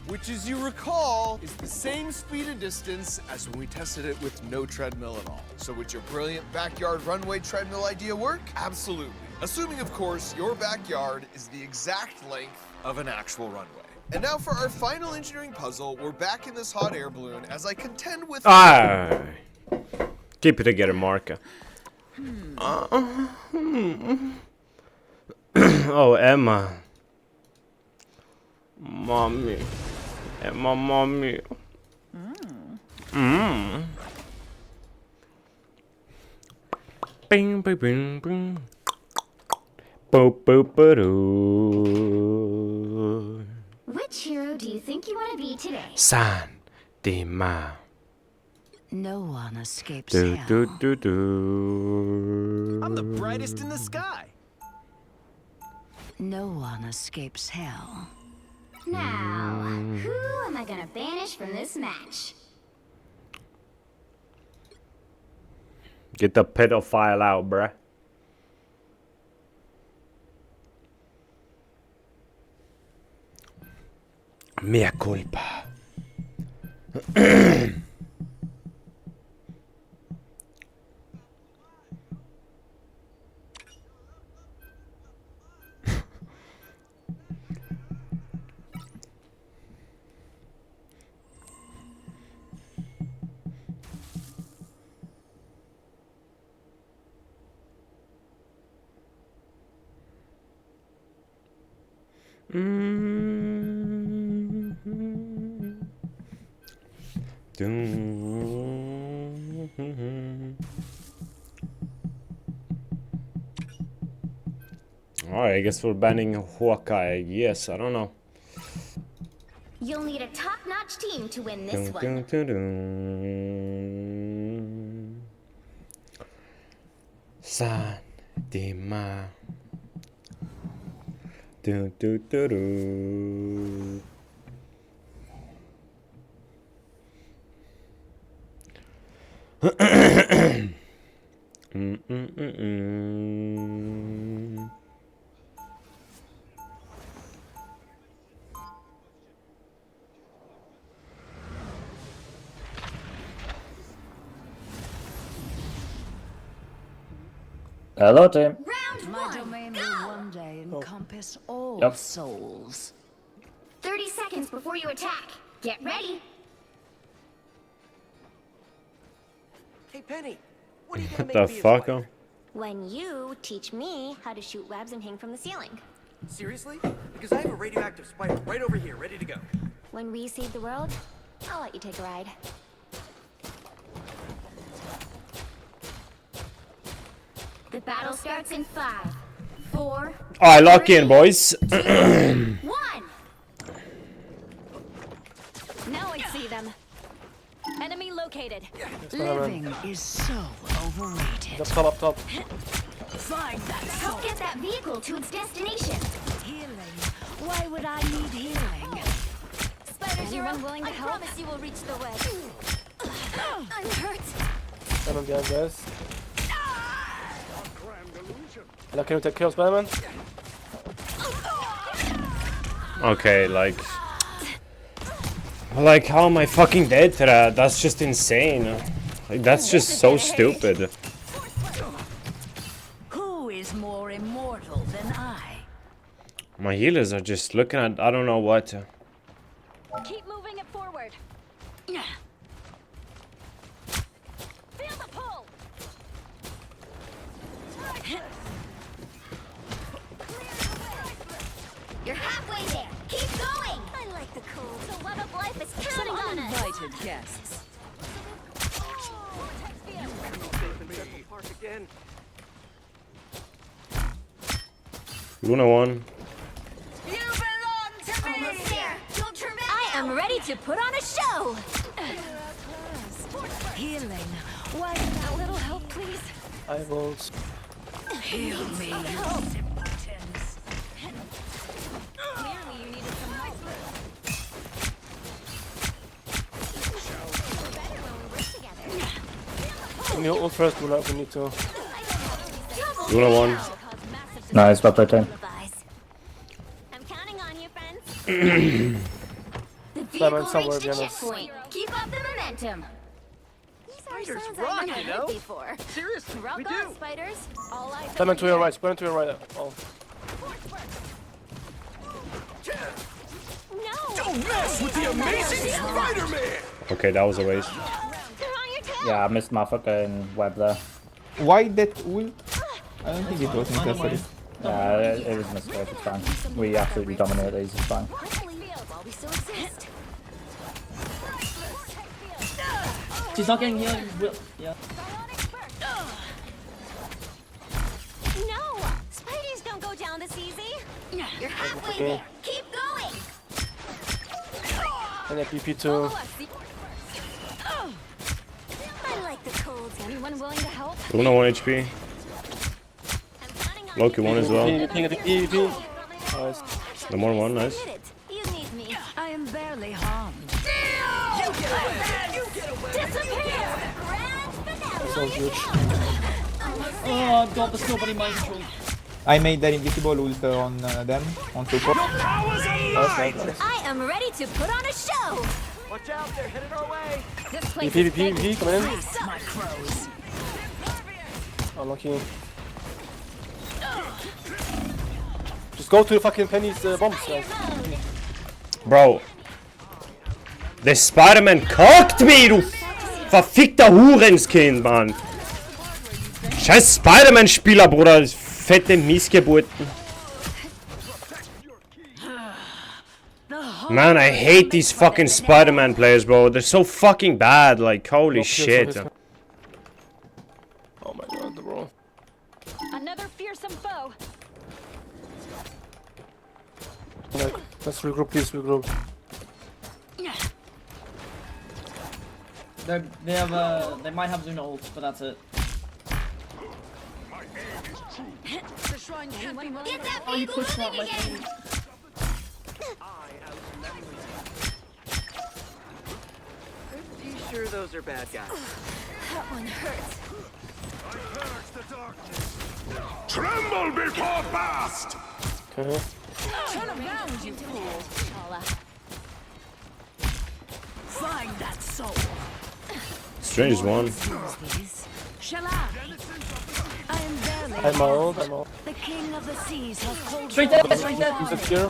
[SPEAKER 7] Which, as you recall, is the same speed and distance as when we tested it with no treadmill at all. So would your brilliant backyard runway treadmill idea work? Absolutely. Assuming, of course, your backyard is the exact length of an actual runway. And now for our final engineering puzzle, we're back in this hot air balloon as I contend with...
[SPEAKER 1] Keep it together, Marka. Oh, Emma. Mommy. Emma, mommy. Bing, bing, bing, bing. Boop, boop, ba-doo.
[SPEAKER 2] Which hero do you think you want to be today?
[SPEAKER 1] San Di Ma.
[SPEAKER 9] No one escapes
[SPEAKER 1] Do,
[SPEAKER 9] hell.
[SPEAKER 1] do, do, do.
[SPEAKER 15] I'm the brightest in the sky.
[SPEAKER 9] No one escapes hell.
[SPEAKER 2] Now, who am I gonna banish from this match?
[SPEAKER 1] Get the pedophile out, bruh. Mea culpa. Alright, I guess we're banning Hawkeye. Yes, I don't know.
[SPEAKER 2] You'll need a top-notch team to win this one.
[SPEAKER 1] San Dima.
[SPEAKER 8] Hello, team.
[SPEAKER 9] My domain will one day encompass all
[SPEAKER 8] Yep.
[SPEAKER 9] souls.
[SPEAKER 2] 30 seconds before you attack. Get ready.
[SPEAKER 15] Hey, Penny, what are you gonna
[SPEAKER 1] What
[SPEAKER 15] make
[SPEAKER 1] the
[SPEAKER 15] me as
[SPEAKER 1] fuck?
[SPEAKER 15] wife?
[SPEAKER 2] When you teach me how to shoot webs and hang from the ceiling.
[SPEAKER 15] Seriously? Because I have a radioactive spider right over here, ready to go.
[SPEAKER 2] When we save the world, I'll let you take a ride. The battle starts in 5, 4.
[SPEAKER 1] Alright, lock in, boys.
[SPEAKER 2] 1.
[SPEAKER 9] Now I see them.
[SPEAKER 2] Enemy located.
[SPEAKER 9] Living is so overrated.
[SPEAKER 23] Just top up top.
[SPEAKER 9] Find that soul.
[SPEAKER 2] Help get that vehicle to its destination.
[SPEAKER 9] Healing. Why would I need healing?
[SPEAKER 2] Spider Zero, willing to help? I promise you will reach the wedge. I'm hurt.
[SPEAKER 23] Spider-Man behind guys. Now can you take care of Spider-Man?
[SPEAKER 1] Okay, like how am I fucking dead to that? That's just insane. Like, that's just so stupid.
[SPEAKER 9] Who is more immortal than I?
[SPEAKER 1] My healers are just looking at I don't know what.
[SPEAKER 2] Keep moving it forward. Feel the pull. You're halfway there. Keep going. I like the cold. The love of life is counting on us.
[SPEAKER 9] Uninvited guests.
[SPEAKER 15] Again.
[SPEAKER 1] Luna 1.
[SPEAKER 2] You belong to me. Almost there. Don't turn back. I am ready to put on a show.
[SPEAKER 9] Healing. Why a little help, please?
[SPEAKER 23] Eyeballs.
[SPEAKER 9] Heal me, you simpletons.
[SPEAKER 2] Clearly you needed some help. We're better when we work together.
[SPEAKER 23] Can you ult first, Luna? We need to.
[SPEAKER 1] Luna 1.
[SPEAKER 8] Nice, well played, team.
[SPEAKER 2] I'm counting on you, friends. The
[SPEAKER 23] Spider-Man
[SPEAKER 2] vehicle
[SPEAKER 23] somewhere
[SPEAKER 2] reached the
[SPEAKER 23] behind us.
[SPEAKER 2] checkpoint. Keep up the momentum. These are
[SPEAKER 15] Spiders
[SPEAKER 2] sounds
[SPEAKER 15] rock,
[SPEAKER 2] I've never
[SPEAKER 15] you know?
[SPEAKER 2] heard before.
[SPEAKER 15] Seriously,
[SPEAKER 2] Rock
[SPEAKER 15] we
[SPEAKER 2] on,
[SPEAKER 15] do.
[SPEAKER 2] spiders. All eyes
[SPEAKER 23] Spider-Man
[SPEAKER 2] on
[SPEAKER 23] to your
[SPEAKER 2] you.
[SPEAKER 23] right, Spider-Man to your right. Oh.
[SPEAKER 2] No.
[SPEAKER 7] Don't mess with the amazing Spider-Man!
[SPEAKER 1] Okay, that was a waste.
[SPEAKER 2] They're on your tail.
[SPEAKER 8] Yeah, I missed my fucking web there.
[SPEAKER 12] Why that ult? I don't think it was necessary.
[SPEAKER 8] Yeah, it was a mistake, it's fine. We absolutely dominate these, it's fine.
[SPEAKER 2] Hopefully while we still exist.
[SPEAKER 13] She's not getting healed. Yeah.
[SPEAKER 2] No! Spideys don't go down this easy. You're halfway
[SPEAKER 23] Okay.
[SPEAKER 2] there. Keep going.
[SPEAKER 23] And then PP2.
[SPEAKER 2] I like the cold. Anyone willing to help?
[SPEAKER 1] Luna 1 HP. Loki 1 as well.
[SPEAKER 23] PP. Nice.
[SPEAKER 1] The more 1, nice.
[SPEAKER 2] You need me.
[SPEAKER 9] I am barely harmed.
[SPEAKER 2] You get away! You get away! Disappear!
[SPEAKER 23] That's so huge.
[SPEAKER 13] Oh god, there's nobody mind control.
[SPEAKER 12] I made that invisible ult on them, on support.
[SPEAKER 2] I am ready to put on a show.
[SPEAKER 15] Watch out, they're headed our way.
[SPEAKER 5] PvP, coming in.
[SPEAKER 9] My crows.
[SPEAKER 5] Unlucky. Just go to the fucking Penny's bombs, guys.
[SPEAKER 1] Bro. Der Spider-Man kackt mich, du verfickter Hurenskind, Mann. Scheiß Spider-Man-Spieler, Bruder. Fette Missgeburten. Man, I hate these fucking Spider-Man players, bro. They're so fucking bad. Like, holy shit.
[SPEAKER 5] Oh my god, bro.
[SPEAKER 2] Another fearsome foe.
[SPEAKER 5] Like, let's regroup, please, regroup.
[SPEAKER 13] They might have Luna ult, but that's it.
[SPEAKER 2] Get that
[SPEAKER 13] Oh, you
[SPEAKER 2] vehicle
[SPEAKER 13] pushed out
[SPEAKER 2] moving
[SPEAKER 13] my
[SPEAKER 2] again.
[SPEAKER 13] thing.
[SPEAKER 15] Pretty sure those are bad guys.
[SPEAKER 2] That one hurts.
[SPEAKER 22] Tremble before blast!
[SPEAKER 5] Okay.
[SPEAKER 2] Turn around, you fool.
[SPEAKER 9] Find that soul.
[SPEAKER 1] Strange one.
[SPEAKER 9] Shala. I am barely.
[SPEAKER 5] I'm out.
[SPEAKER 9] The king of the seas has called.
[SPEAKER 13] Straight there, straight there.
[SPEAKER 5] He's up here.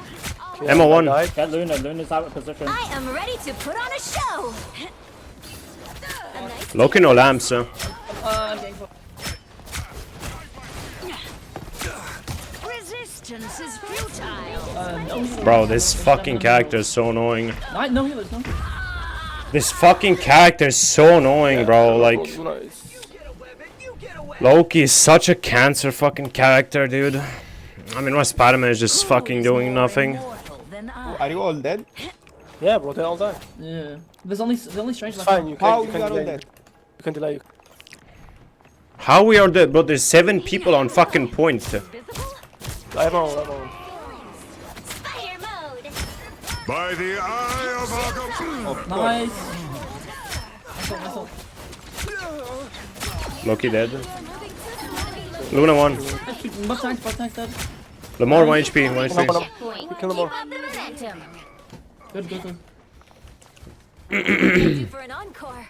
[SPEAKER 5] Okay,
[SPEAKER 1] Emma one.
[SPEAKER 8] Get Luna. Luna's out of position.
[SPEAKER 2] I am ready to put on a show.
[SPEAKER 1] Loki no lamps, huh?
[SPEAKER 13] I'm getting for.
[SPEAKER 2] Resistance is futile.
[SPEAKER 13] No.
[SPEAKER 1] Bro, this fucking character is so annoying.
[SPEAKER 13] No healers, no.
[SPEAKER 1] This fucking character is so annoying, bro. Like, Loki is such a cancer fucking character, dude. I mean, my Spider-Man is just fucking doing nothing.
[SPEAKER 12] Are you all dead?
[SPEAKER 5] Yeah, bro, they all die.
[SPEAKER 13] Yeah. There's only strange
[SPEAKER 5] It's
[SPEAKER 13] left.
[SPEAKER 5] fine, you can
[SPEAKER 12] How you are all
[SPEAKER 5] delay.
[SPEAKER 12] dead?
[SPEAKER 5] You can delay.
[SPEAKER 1] How we are dead, but there's 7 people on fucking point.
[SPEAKER 5] I have on.
[SPEAKER 2] Fire mode.
[SPEAKER 22] By the eye of Agam.
[SPEAKER 13] Nice.
[SPEAKER 1] Loki dead. Luna 1.
[SPEAKER 13] Buff tanks dead.
[SPEAKER 1] Lamore 1 HP, 1 HP.
[SPEAKER 5] Kill them all.
[SPEAKER 2] Keep up the momentum.
[SPEAKER 13] Good.
[SPEAKER 2] Due for an encore.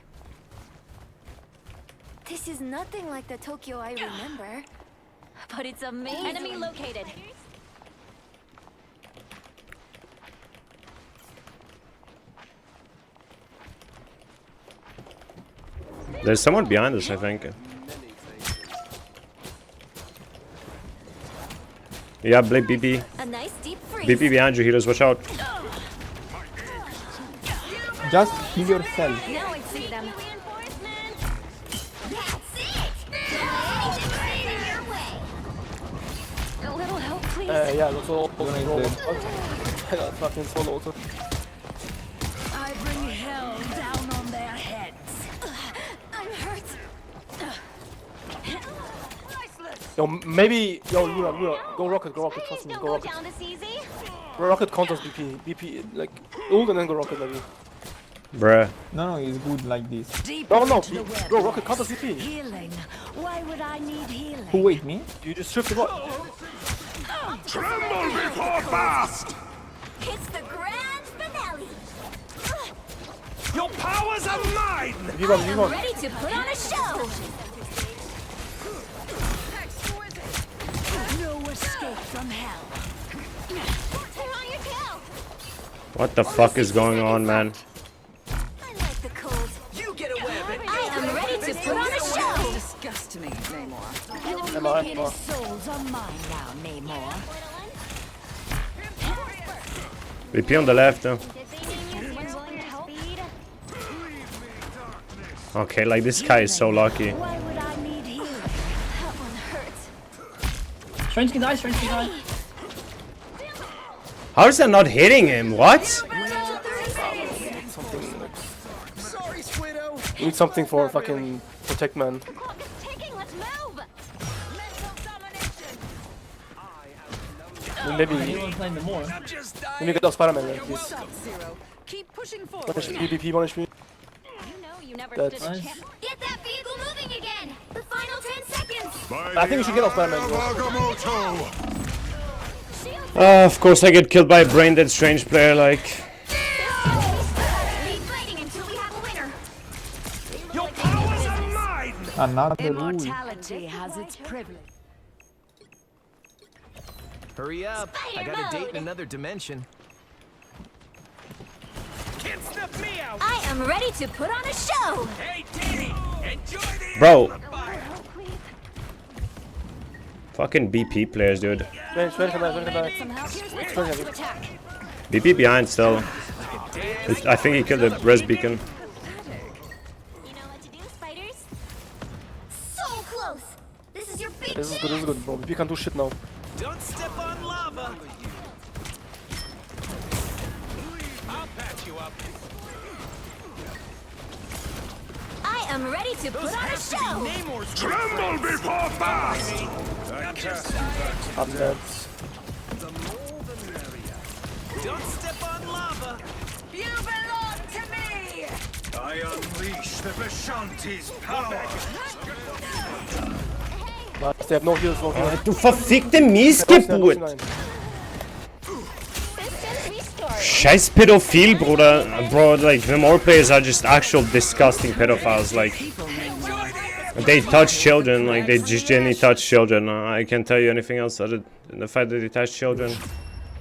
[SPEAKER 2] This is nothing like the Tokyo I remember, but it's amazing. Enemy located.
[SPEAKER 1] There's someone behind us, I think. Yeah, Blade BP.
[SPEAKER 2] A nice deep freeze.
[SPEAKER 1] BP behind you, healers, watch out.
[SPEAKER 12] Just heal yourself.
[SPEAKER 2] Now I see them. That's it. Your way. A little help, please.
[SPEAKER 5] Yeah, that's all. I got fucking solo also.
[SPEAKER 9] I bring hell down on their heads.
[SPEAKER 2] I'm hurt.
[SPEAKER 5] Yo, maybe. Yo, Luna. Go rocket, trust me,
[SPEAKER 2] Don't
[SPEAKER 5] go
[SPEAKER 2] go
[SPEAKER 5] rocket.
[SPEAKER 2] down this easy.
[SPEAKER 5] Rocket counters BP. BP, like, ult and then go rocket, maybe.
[SPEAKER 1] Bruh.
[SPEAKER 12] No, it's good like this.
[SPEAKER 5] No, go rocket counters BP.
[SPEAKER 9] Healing. Why would I need healing?
[SPEAKER 12] Who wait me?
[SPEAKER 5] You just shift the what?
[SPEAKER 22] Tremble before blast!
[SPEAKER 2] It's the grand finale.
[SPEAKER 22] Your powers are mine!
[SPEAKER 2] I'm ready to put on a show.
[SPEAKER 9] No escape from hell.
[SPEAKER 2] They're on your tail.
[SPEAKER 1] What the fuck is going on, man?
[SPEAKER 2] I like the cold.
[SPEAKER 15] You get away, baby.
[SPEAKER 2] I am ready to put on a show.
[SPEAKER 9] Disgust me, Namor.
[SPEAKER 5] Emma.
[SPEAKER 9] Souls are mine now, Namor.
[SPEAKER 1] BP on the left, though. Okay, like, this guy is so lucky.
[SPEAKER 9] Why would I need healing?
[SPEAKER 2] That one hurts.
[SPEAKER 13] Strange can die.
[SPEAKER 1] How is that not hitting him? What?
[SPEAKER 5] Something like.
[SPEAKER 15] Sorry, Squiddo.
[SPEAKER 5] We need something for fucking protect man.
[SPEAKER 2] The clock is ticking. Let's move.
[SPEAKER 5] Maybe
[SPEAKER 13] Anyone playing the more?
[SPEAKER 5] get those Spider-Man, like, please.
[SPEAKER 9] Keep pushing forward.
[SPEAKER 5] 1 HP, BP, 1 HP.
[SPEAKER 2] You know you never
[SPEAKER 5] That's
[SPEAKER 2] stood a
[SPEAKER 13] nice.
[SPEAKER 2] chance. Get that vehicle moving again. The final 10 seconds.
[SPEAKER 5] I think we should get off Spider-Man.
[SPEAKER 1] Of course I get killed by a brain dead strange player, like.
[SPEAKER 2] Be fighting
[SPEAKER 12] Another
[SPEAKER 9] Immortality has its privilege.
[SPEAKER 6] Hurry up. I got a date in another dimension.
[SPEAKER 16] Can't snuff me out.
[SPEAKER 2] I am ready to put on a show.
[SPEAKER 16] Hey, Diddy, enjoy the
[SPEAKER 1] Bro. Fucking BP players, dude. BP behind still. I think he killed the res beacon.
[SPEAKER 2] You know what to do, spiders? So close. This is your big
[SPEAKER 5] This is good, bro. We can do shit now.
[SPEAKER 6] Don't step on lava.
[SPEAKER 16] I'll patch you up.
[SPEAKER 2] I am ready to put on a show.
[SPEAKER 16] Tremble before fast.
[SPEAKER 5] I'm dead.
[SPEAKER 6] Don't step on lava.
[SPEAKER 16] You belong to me. I unleash the Vishanti's power.
[SPEAKER 5] Nice, they have no heals, no heals.
[SPEAKER 1] Du verfickte Miesgeburt! Scheiß Pädophil, Bruder. Bro, like, the more players are just actual disgusting pedophiles, like... They touch children, like, they just genuinely touch children. I can't tell you anything else other than the fact that they touch children.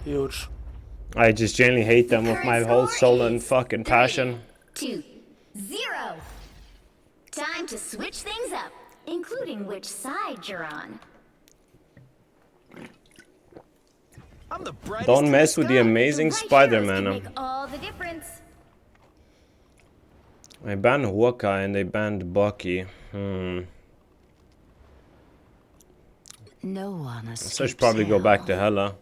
[SPEAKER 5] Huge.
[SPEAKER 1] I just genuinely hate them with my whole soul and fucking passion.
[SPEAKER 2] 2-0. Time to switch things up, including which side you're on.
[SPEAKER 6] I'm the brightest.
[SPEAKER 1] Don't mess with the amazing Spider-Man.
[SPEAKER 2] Make all the difference.
[SPEAKER 1] I banned Hawkeye and they banned Bucky.
[SPEAKER 9] No one
[SPEAKER 1] So I should probably go back to Hela.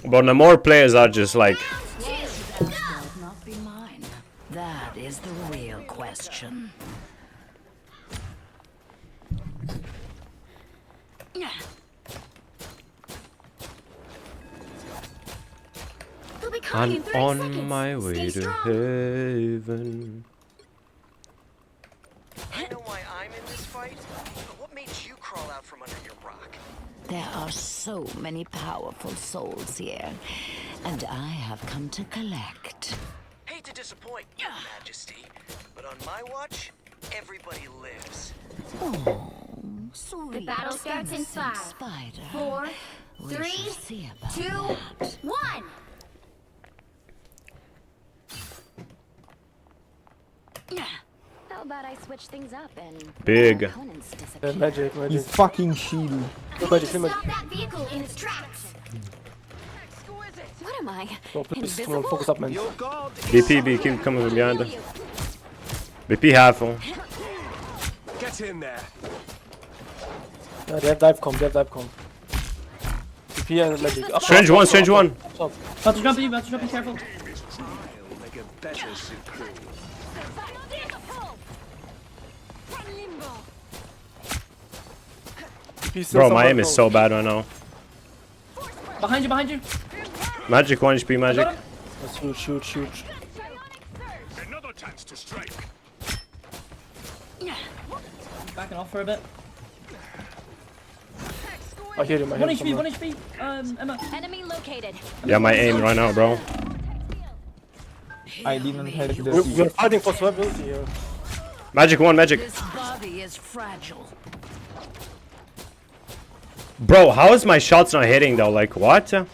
[SPEAKER 1] But the more players are just like...
[SPEAKER 9] not be mine. That is the real question.
[SPEAKER 1] I'm on my way to heaven.
[SPEAKER 15] I know why I'm in this fight, but what made you crawl out from under your rock?
[SPEAKER 9] There are so many powerful souls here, and I have come to collect.
[SPEAKER 15] Hate to disappoint, Your Majesty, but on my watch, everybody lives.
[SPEAKER 9] Oh, sweet.
[SPEAKER 2] The battle starts in 5,
[SPEAKER 9] Spider.
[SPEAKER 2] 4,
[SPEAKER 9] We
[SPEAKER 2] 3,
[SPEAKER 9] shall see about
[SPEAKER 2] 2,
[SPEAKER 9] that.
[SPEAKER 2] 1. How about I switch things up and
[SPEAKER 1] Big.
[SPEAKER 5] Magic.
[SPEAKER 12] His fucking shield.
[SPEAKER 2] Stop that vehicle in its tracks. What am I?
[SPEAKER 5] No, please, come on, focus up, man.
[SPEAKER 1] BP, keep coming from behind. BP half.
[SPEAKER 16] Get in there.
[SPEAKER 5] They have dive com. TP and magic. Up,
[SPEAKER 1] Strange one.
[SPEAKER 13] About to jump in, careful.
[SPEAKER 16] Make a better supreme.
[SPEAKER 1] Bro, my aim is so bad right now.
[SPEAKER 13] Behind you.
[SPEAKER 1] Magic 1 HP, magic.
[SPEAKER 5] That's huge.
[SPEAKER 16] Another chance to strike.
[SPEAKER 13] Backing off for a bit.
[SPEAKER 5] I hear him.
[SPEAKER 13] 1 HP. Emma.
[SPEAKER 2] Enemy located.
[SPEAKER 1] Yeah, my aim right now, bro.
[SPEAKER 12] I didn't have the...
[SPEAKER 5] We're fighting for survivability here.
[SPEAKER 1] Magic 1, magic.
[SPEAKER 9] This body is fragile.
[SPEAKER 1] Bro, how is my shots not hitting though? Like, what?
[SPEAKER 2] Get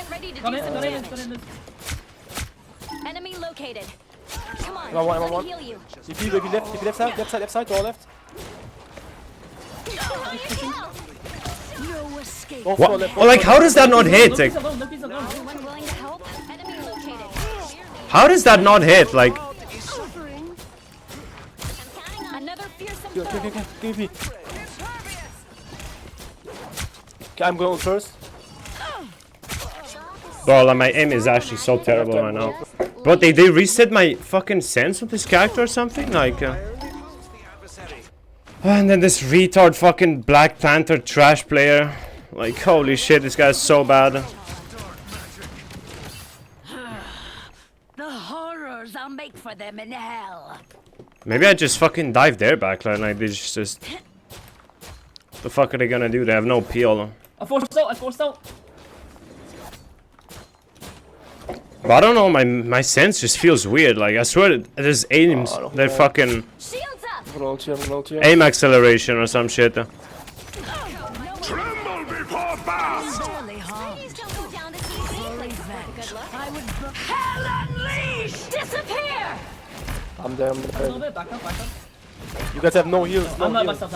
[SPEAKER 2] ready to do some damage. Enemy located. Come on, let me heal you.
[SPEAKER 5] TP, baby, left side, door left.
[SPEAKER 9] No escape.
[SPEAKER 1] What? Oh, like, how does that not hit? Like,
[SPEAKER 2] Anyone willing to help? Enemy located.
[SPEAKER 1] how does that not hit? Like,
[SPEAKER 2] Another fearsome
[SPEAKER 5] Okay. Okay, I'm going first.
[SPEAKER 1] bro, like, my aim is actually so terrible right now. Bro, they reset my fucking sense of this character or something? Like, and then this retard fucking Black Panther trash player. Like, holy shit, this guy's so bad.
[SPEAKER 9] The horrors I'll make for them in hell.
[SPEAKER 1] Maybe I just fucking dive their backline. Like, they just... The fuck are they gonna do? They have no peel.
[SPEAKER 13] I forced out.
[SPEAKER 1] But I don't know, my sense just feels weird. Like, I swear there's aims. They're fucking... Aim acceleration or some shit.
[SPEAKER 16] Tremble before blast! Hell unleashed! Disappear!
[SPEAKER 5] I'm there.
[SPEAKER 13] A little bit, back up.
[SPEAKER 5] You guys have no heals.
[SPEAKER 13] I'm not myself.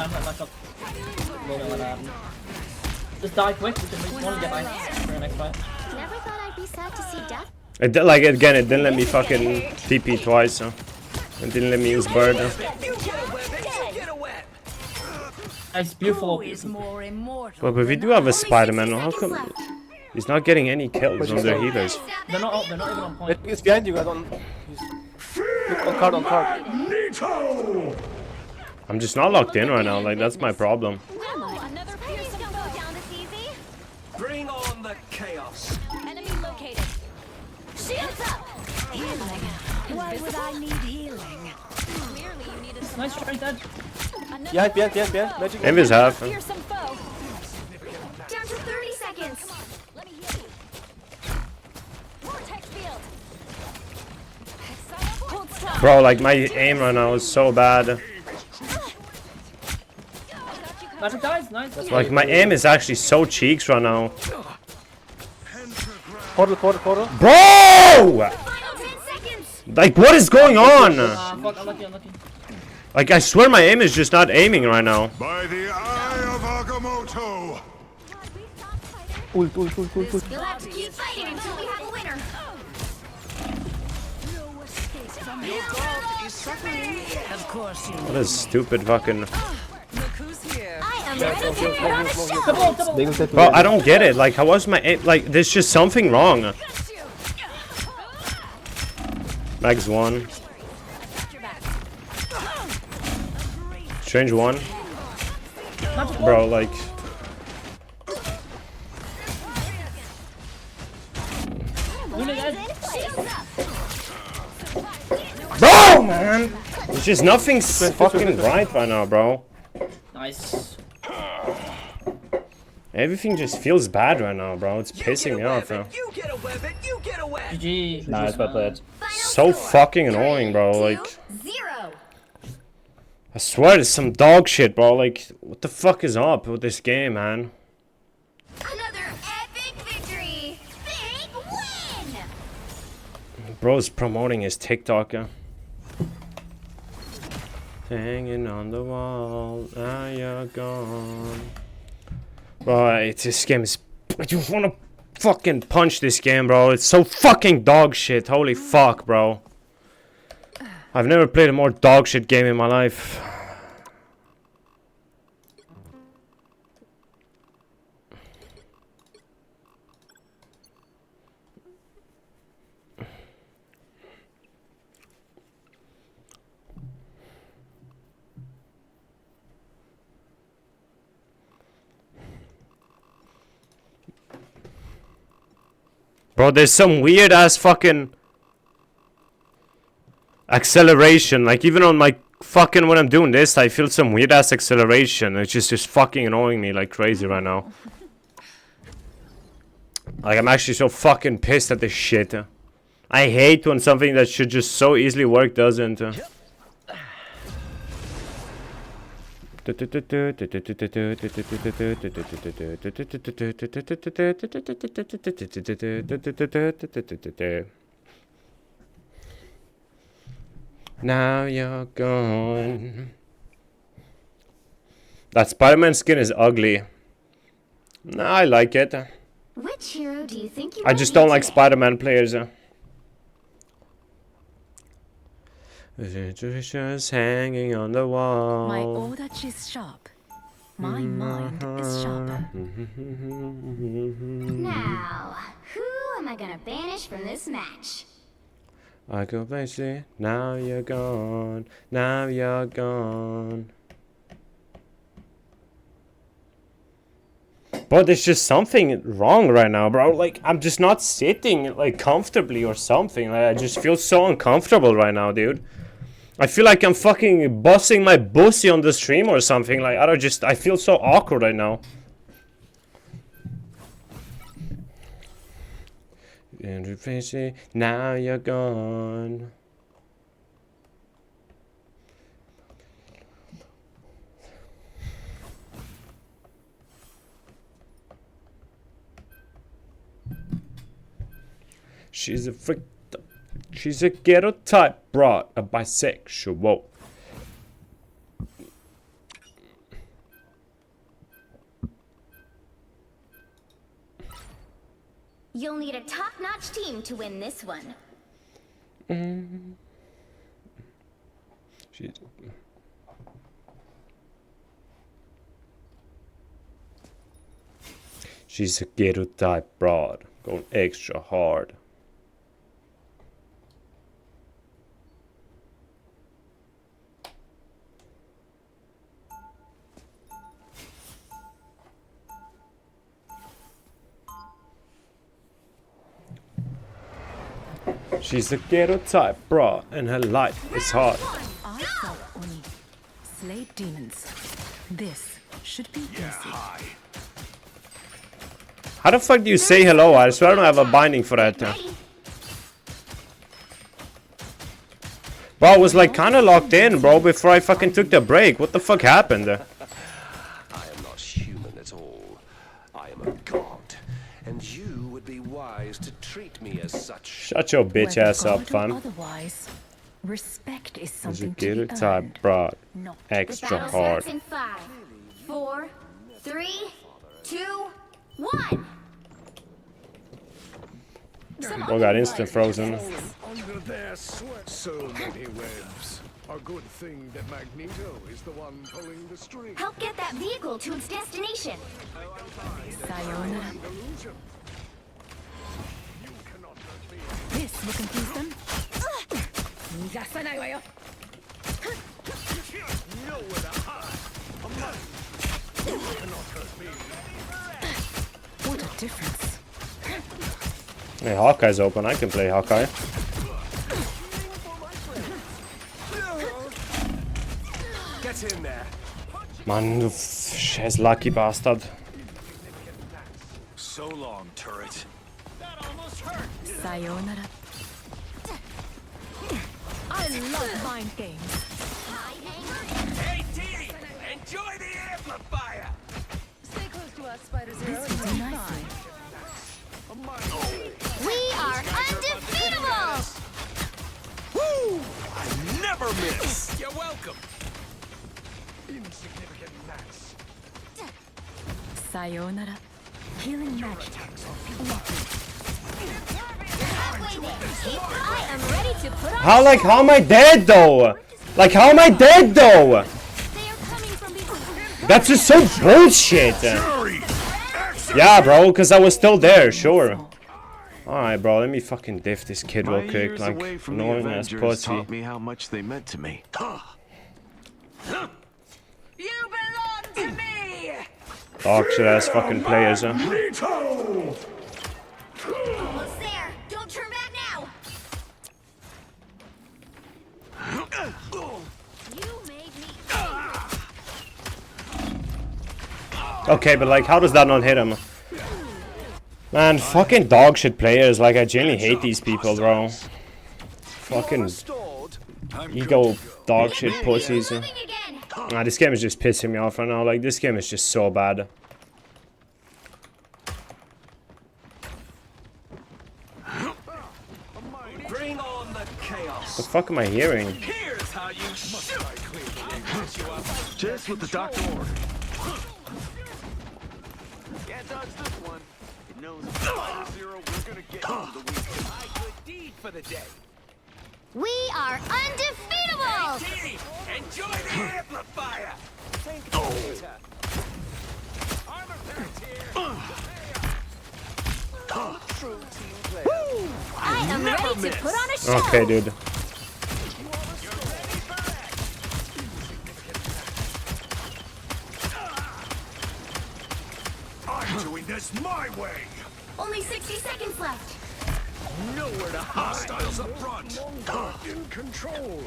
[SPEAKER 13] Just die quick, we can respawn and get back for the next fight.
[SPEAKER 2] Never thought I'd be sad to see death.
[SPEAKER 1] It did, like, again, it didn't let me fucking TP twice, so... It didn't let me use bird.
[SPEAKER 13] Nice, beautiful.
[SPEAKER 1] But we do have a Spider-Man, how come... He's not getting any kills on their healers?
[SPEAKER 13] They're not even on point.
[SPEAKER 5] It's behind you guys on card.
[SPEAKER 1] I'm just not locked in right now, like, that's my problem.
[SPEAKER 16] Bring on the chaos.
[SPEAKER 2] Enemy located. Shields up. Healing. Why would I need healing? Clearly you need a
[SPEAKER 13] Nice try, Dad.
[SPEAKER 5] Behind. Magic.
[SPEAKER 1] Invis half.
[SPEAKER 2] Down to 30 seconds. Let me heal you. Vortex field. Hold strong.
[SPEAKER 1] Bro, like, my aim right now is so bad.
[SPEAKER 13] Magic dies, nice.
[SPEAKER 1] Like, my aim is actually so cheeks right now.
[SPEAKER 5] Portal.
[SPEAKER 1] Bro! Like, what is going on?
[SPEAKER 13] Fuck, unlucky.
[SPEAKER 1] Like, I swear my aim is just not aiming right now.
[SPEAKER 22] By the eye of Agamotto.
[SPEAKER 2] You'll have to keep fighting until we have a winner.
[SPEAKER 9] Of course you
[SPEAKER 1] What a stupid fucking... Bro, I don't get it. Like, how was my aim? Like, there's just something wrong. Max 1. Strange 1. Bro, like... Bro, man! There's just nothing fucking right now, bro.
[SPEAKER 13] Nice.
[SPEAKER 1] Everything just feels bad right now, bro. It's pissing me off, bro.
[SPEAKER 13] GG.
[SPEAKER 8] Nice, well played.
[SPEAKER 1] So fucking annoying, bro. Like, I swear it's some dog shit, bro. Like, what the fuck is up with this game, man?
[SPEAKER 2] Another epic victory. Big win.
[SPEAKER 1] Bro's promoting his TikTok. Hanging on the wall, now you're gone. Bro, this game is... I just want to fucking punch this game, bro. It's so fucking dog shit. Holy fuck, bro. I've never played a more dog shit game in my life. Bro, there's some weird ass fucking acceleration. Like, even on my fucking, when I'm doing this, I feel some weird ass acceleration. It's just fucking annoying me like crazy right now. Like, I'm actually so fucking pissed at this shit. I hate when something that should just so easily work doesn't. Now you're gone. That Spider-Man skin is ugly. Nah, I like it.
[SPEAKER 2] Which hero do you think you
[SPEAKER 1] I just don't like Spider-Man players. Just hanging on the wall.
[SPEAKER 9] My Odachi is sharp. My mind is sharper.
[SPEAKER 2] Now, who am I gonna banish from this match?
[SPEAKER 1] I go places. Now you're gone. Now you're gone. But there's just something wrong right now, bro. Like, I'm just not sitting like comfortably or something. Like, I just feel so uncomfortable right now, dude. I feel like I'm fucking busting my pussy on the stream or something. Like, I feel so awkward right now. Now you're gone. She's a freak. She's a ghetto type broad, a bisexual.
[SPEAKER 2] You'll need a top-notch team to win this one.
[SPEAKER 1] She's a ghetto type broad, going extra hard. She's a ghetto type bra, and her life is hard.
[SPEAKER 9] I saw Oni. Slave demons. This should be easy.
[SPEAKER 1] How the fuck do you say hello? I swear I don't have a binding for that. Bro, I was like kinda locked in, bro, before I fucking took the break. What the fuck happened?
[SPEAKER 15] I am not human at all. I am a god. And you would be wise to treat me as such.
[SPEAKER 1] Shut your bitch ass up, fam.
[SPEAKER 9] Otherwise, respect is
[SPEAKER 1] She's a
[SPEAKER 9] something
[SPEAKER 1] ghetto
[SPEAKER 9] to be
[SPEAKER 1] type
[SPEAKER 9] earned.
[SPEAKER 1] broad,
[SPEAKER 9] Not
[SPEAKER 1] extra
[SPEAKER 2] Battle
[SPEAKER 1] hard.
[SPEAKER 2] starts in 5, 4, 3, 2, 1.
[SPEAKER 1] Oh god, instant frozen.
[SPEAKER 10] Under their sweat, so many webs. A good thing that Magneto is the one pulling the string.
[SPEAKER 2] Help get that vehicle to its destination.
[SPEAKER 9] Sayonara. This will confuse them.
[SPEAKER 10] Nowhere to hide. You cannot hurt me.
[SPEAKER 9] What a difference.
[SPEAKER 1] Hey, Hawkeye's open. I can play Hawkeye.
[SPEAKER 10] Get in there.
[SPEAKER 1] Man, du scheiß lucky bastard.
[SPEAKER 10] So long, turret.
[SPEAKER 9] Sayonara. I love mind games.
[SPEAKER 16] Hey, T! Enjoy the amplifier!
[SPEAKER 9] Stay close to us, Spider Zero. This will do nicely.
[SPEAKER 2] We are undefeatable!
[SPEAKER 16] Woo! I never miss! You're welcome!
[SPEAKER 10] Insignificant gnats.
[SPEAKER 9] Sayonara. Healing magic.
[SPEAKER 2] I am ready to put on
[SPEAKER 1] How am I dead though? Like, how am I dead though? That's just so bullshit. Yeah, bro, because I was still there, sure. Alright, bro, let me fucking diff this kid real quick. Like, annoying ass pussy.
[SPEAKER 6] Taught me how much they meant to me.
[SPEAKER 16] You belong to me!
[SPEAKER 1] Dog shit ass fucking players, huh?
[SPEAKER 2] Almost there. Don't turn back now. You made me.
[SPEAKER 1] Okay, but like, how does that not hit him? Man, fucking dog shit players. Like, I genuinely hate these people, bro. Fucking ego dog shit pussies. Nah, this game is just pissing me off right now. Like, this game is just so bad.
[SPEAKER 16] Bring on the chaos.
[SPEAKER 1] What the fuck am I hearing?
[SPEAKER 16] Here's how you shoot!
[SPEAKER 6] Just what the doctor ordered.
[SPEAKER 16] Can't dodge this one. It knows Spider Zero, we're gonna get into the weekend. My good deed for the day.
[SPEAKER 2] We are undefeatable!
[SPEAKER 16] Hey, T, enjoy the amplifier! Armor pack's here! True team player.
[SPEAKER 2] I am ready to put on a show!
[SPEAKER 1] Okay, dude.
[SPEAKER 10] I'm doing this my way.
[SPEAKER 2] Only 60 seconds left.
[SPEAKER 10] Nowhere to hide. Hostiles up front. In control.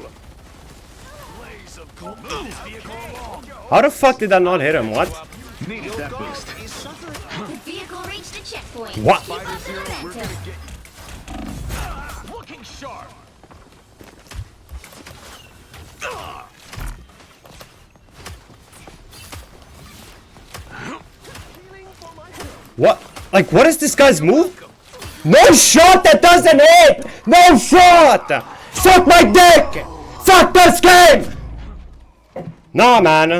[SPEAKER 1] How the fuck did I not hit him? What?
[SPEAKER 2] Needed that boost. The vehicle reached a checkpoint.
[SPEAKER 1] What?
[SPEAKER 2] Keep up the momentum.
[SPEAKER 16] Looking sharp.
[SPEAKER 1] What? Like, what is this guy's move? No shot that doesn't hit! No shot! Suck my dick! Fuck this game! Nah, man.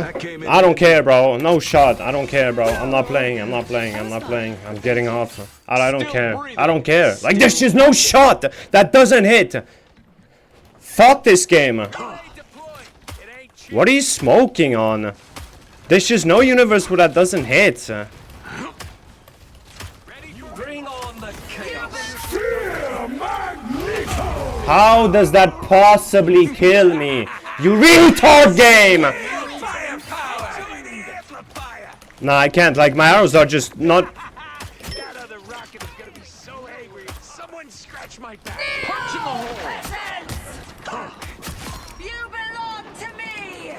[SPEAKER 1] I don't care, bro. No shot. I don't care, bro. I'm not playing. I'm not playing. I'm not playing. I'm getting off. I don't care. I don't care. Like, there's just no shot that doesn't hit. Fuck this game. What are you smoking on? There's just no universe where that doesn't hit. How does that possibly kill me? You retard game! Nah, I can't. Like, my arrows are just not...
[SPEAKER 16] That other rocket is gonna be so angry. Someone scratch my back. Punch in the hole.
[SPEAKER 2] You belong to me!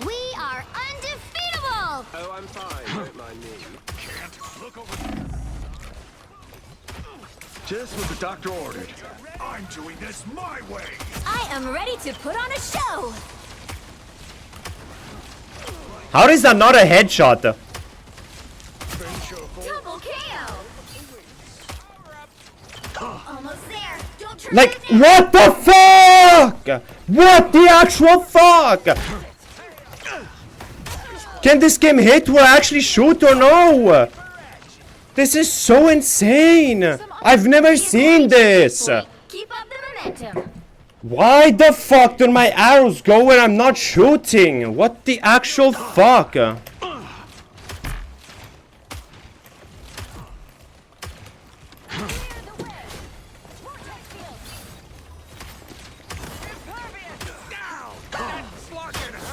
[SPEAKER 2] We are undefeatable!
[SPEAKER 15] Oh, I'm fine. Don't mind me.
[SPEAKER 16] Can't look over. Just what the doctor ordered. I'm doing this my way.
[SPEAKER 2] I am ready to put on a show!
[SPEAKER 1] How is that not a headshot?
[SPEAKER 2] Double KO! Almost there. Don't try
[SPEAKER 1] Like, what the fuck? What the actual fuck? Can this game hit where I actually shoot or no? This is so insane. I've never seen this.
[SPEAKER 2] Keep up the momentum.
[SPEAKER 1] Why the fuck do my arrows go when I'm not shooting? What the actual fuck?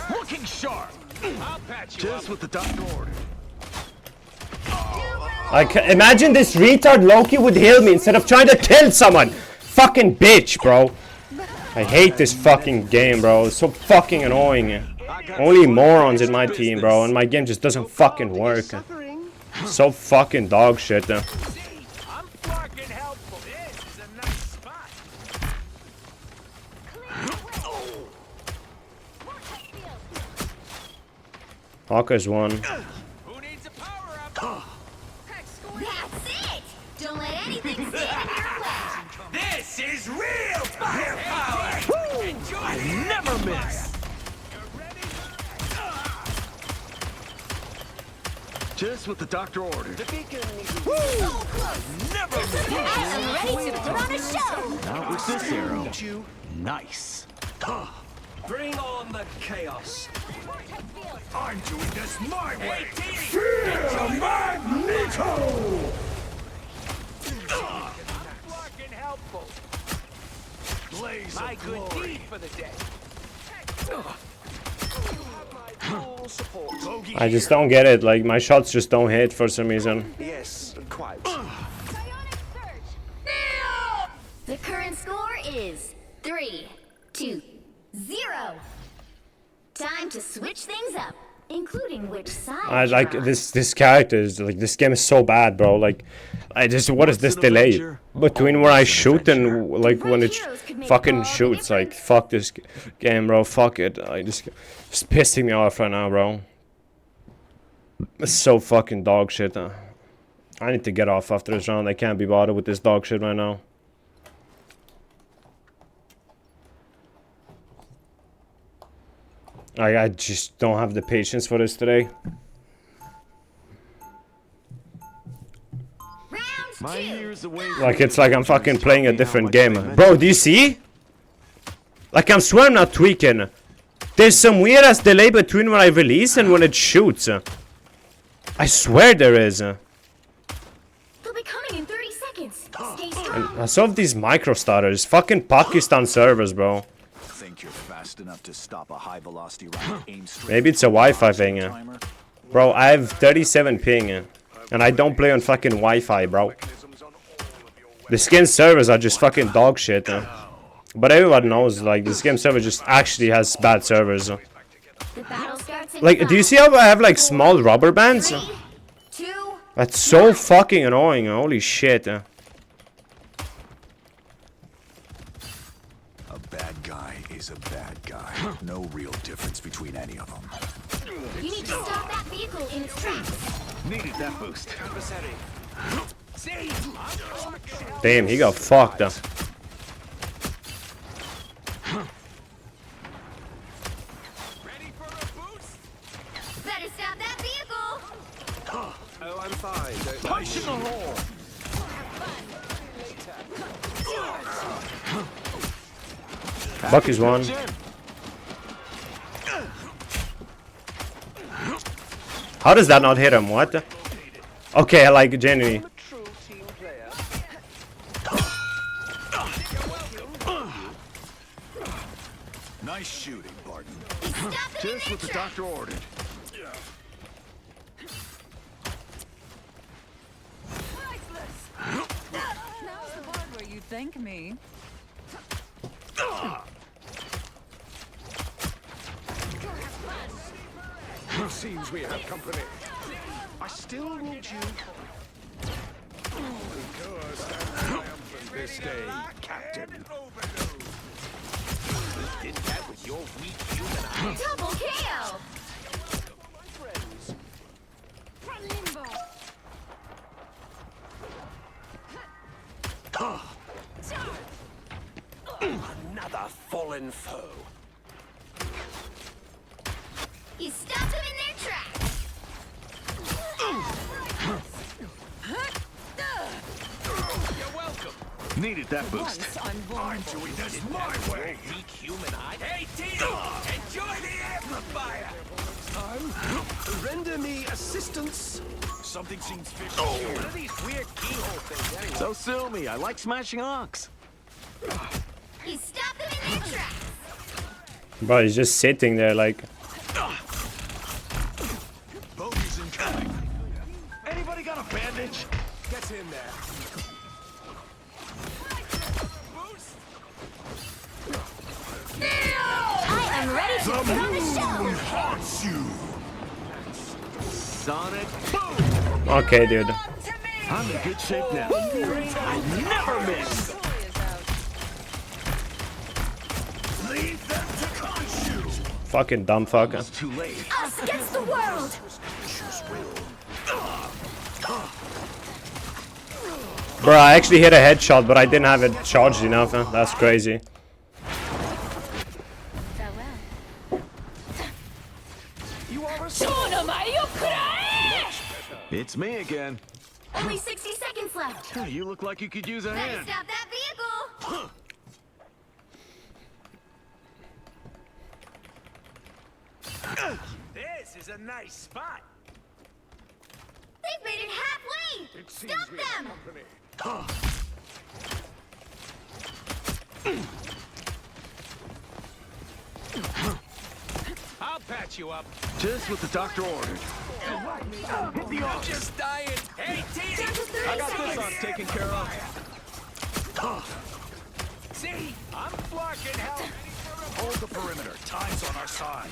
[SPEAKER 16] Looking sharp. I'll patch you just what the doctor ordered.
[SPEAKER 1] Like, imagine this retard Loki would heal me instead of trying to kill someone. Fucking bitch, bro. I hate this fucking game, bro. It's so fucking annoying. Only morons in my team, bro, and my game just doesn't fucking work. So fucking dog shit.
[SPEAKER 16] I'm fucking helpful. This is a nice spot.
[SPEAKER 1] Hawker's one.
[SPEAKER 16] Who needs a power up?
[SPEAKER 2] That's it! Don't let anything stand in your way!
[SPEAKER 16] This is real firepower! I never miss! Just what the doctor ordered. The beacon never miss!
[SPEAKER 2] I am ready to put on a show!
[SPEAKER 16] Not with this arrow. Nice.
[SPEAKER 15] Bring on the chaos.
[SPEAKER 16] I'm doing this my way! Fear Magneto! Fucking helpful. Blaze my of good glory. Deed for the day.
[SPEAKER 1] I just don't get it. Like, my shots just don't hit for some reason.
[SPEAKER 15] Yes, quite.
[SPEAKER 2] The current score is 3-2-0. Time to switch things up, including which side.
[SPEAKER 1] I like this character is like, this game is so bad, bro. Like, I just, what is this delay between where I shoot and like when it fucking shoots? Like, fuck this game, bro. Fuck it. It's pissing me off right now, bro. It's so fucking dog shit. I need to get off after this round. I can't be bothered with this dog shit right now. I just don't have the patience for this today. Like, it's like I'm fucking playing a different game. Bro, do you see? Like, I swear I'm not tweaking. There's some weird ass delay between when I release and when it shoots. I swear there is.
[SPEAKER 2] They'll be coming in 30 seconds. Stay strong.
[SPEAKER 1] And I saw these micro starters. Fucking Pakistan servers, bro.
[SPEAKER 3] Think you're fast enough to stop a high velocity round aim straight.
[SPEAKER 1] Maybe it's a Wi-Fi thing. Bro, I have 37 ping. And I don't play on fucking Wi-Fi, bro. The skin servers are just fucking dog shit. But everyone knows, like, this game server just actually has bad servers.
[SPEAKER 2] The battle starts in
[SPEAKER 1] Like, do you see how I have, like, small rubber bands?
[SPEAKER 2] 3, 2,
[SPEAKER 1] That's so fucking annoying, holy shit.
[SPEAKER 3] A bad guy is a bad guy. No real difference between any of them.
[SPEAKER 2] You need to stop that vehicle in its tracks.
[SPEAKER 10] Needed that boost.
[SPEAKER 1] Damn, he got fucked up.
[SPEAKER 2] Better stop that vehicle.
[SPEAKER 15] Oh, I'm fine.
[SPEAKER 10] Punch in the hole.
[SPEAKER 1] Bucky's one. How does that not hit him? What? Okay, I like genuinely.
[SPEAKER 3] Nice shooting, Barton.
[SPEAKER 10] Just what the doctor ordered.
[SPEAKER 9] Now's the part where you thank me.
[SPEAKER 10] It seems we have company. I still need you. Because I'm triumphant this day, Captain.
[SPEAKER 15] Did that with your weak human eye.
[SPEAKER 2] Double KO.
[SPEAKER 15] Another fallen foe.
[SPEAKER 2] You stopped them in their tracks.
[SPEAKER 15] You're welcome.
[SPEAKER 10] Needed that boost.
[SPEAKER 15] I'm doing this my way. Weak human eye. Hey, Tito! Enjoy the amplifier! Render me assistance.
[SPEAKER 3] Something seems fishy.
[SPEAKER 15] What are these weird keyhole things anyway?
[SPEAKER 10] So sue me. I like smashing ox.
[SPEAKER 2] You stopped them in their tracks.
[SPEAKER 1] Bro, he's just sitting there like.
[SPEAKER 3] Bogey's incoming.
[SPEAKER 10] Anybody got a bandage?
[SPEAKER 15] Get in there.
[SPEAKER 2] I am ready to put on the show.
[SPEAKER 3] Haunts you.
[SPEAKER 10] Sonic boom!
[SPEAKER 1] Okay, dude.
[SPEAKER 10] I'm in good shape now. I never miss.
[SPEAKER 3] Leave them to Khonshu.
[SPEAKER 1] Fucking dumb fucker.
[SPEAKER 10] It's too late.
[SPEAKER 2] Us against the world.
[SPEAKER 1] Bro, I actually hit a headshot, but I didn't have it charged enough. Huh? That's crazy.
[SPEAKER 10] It's me again.
[SPEAKER 2] Only 60 seconds left.
[SPEAKER 10] You look like you could use a
[SPEAKER 2] Better
[SPEAKER 10] hand.
[SPEAKER 2] stop that vehicle.
[SPEAKER 15] This is a nice spot.
[SPEAKER 2] They've made it halfway. Stop them.
[SPEAKER 15] I'll patch you up.
[SPEAKER 10] Just what the doctor ordered.
[SPEAKER 15] I'm just dying. Hey, Tito!
[SPEAKER 10] I got this on taken care of.
[SPEAKER 15] See? I'm flocking help.
[SPEAKER 3] Hold the perimeter. Time's on our side.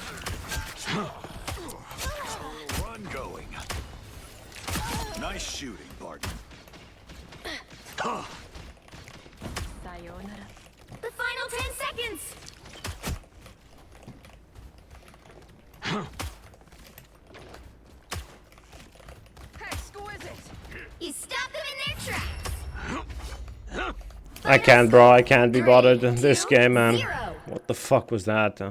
[SPEAKER 3] Run going. Nice shooting, Barton.
[SPEAKER 2] The final 10 seconds.
[SPEAKER 9] Exquisite.
[SPEAKER 2] You stop them in their tracks.
[SPEAKER 1] I can't, bro. I can't be bothered in this game, man. What the fuck was that?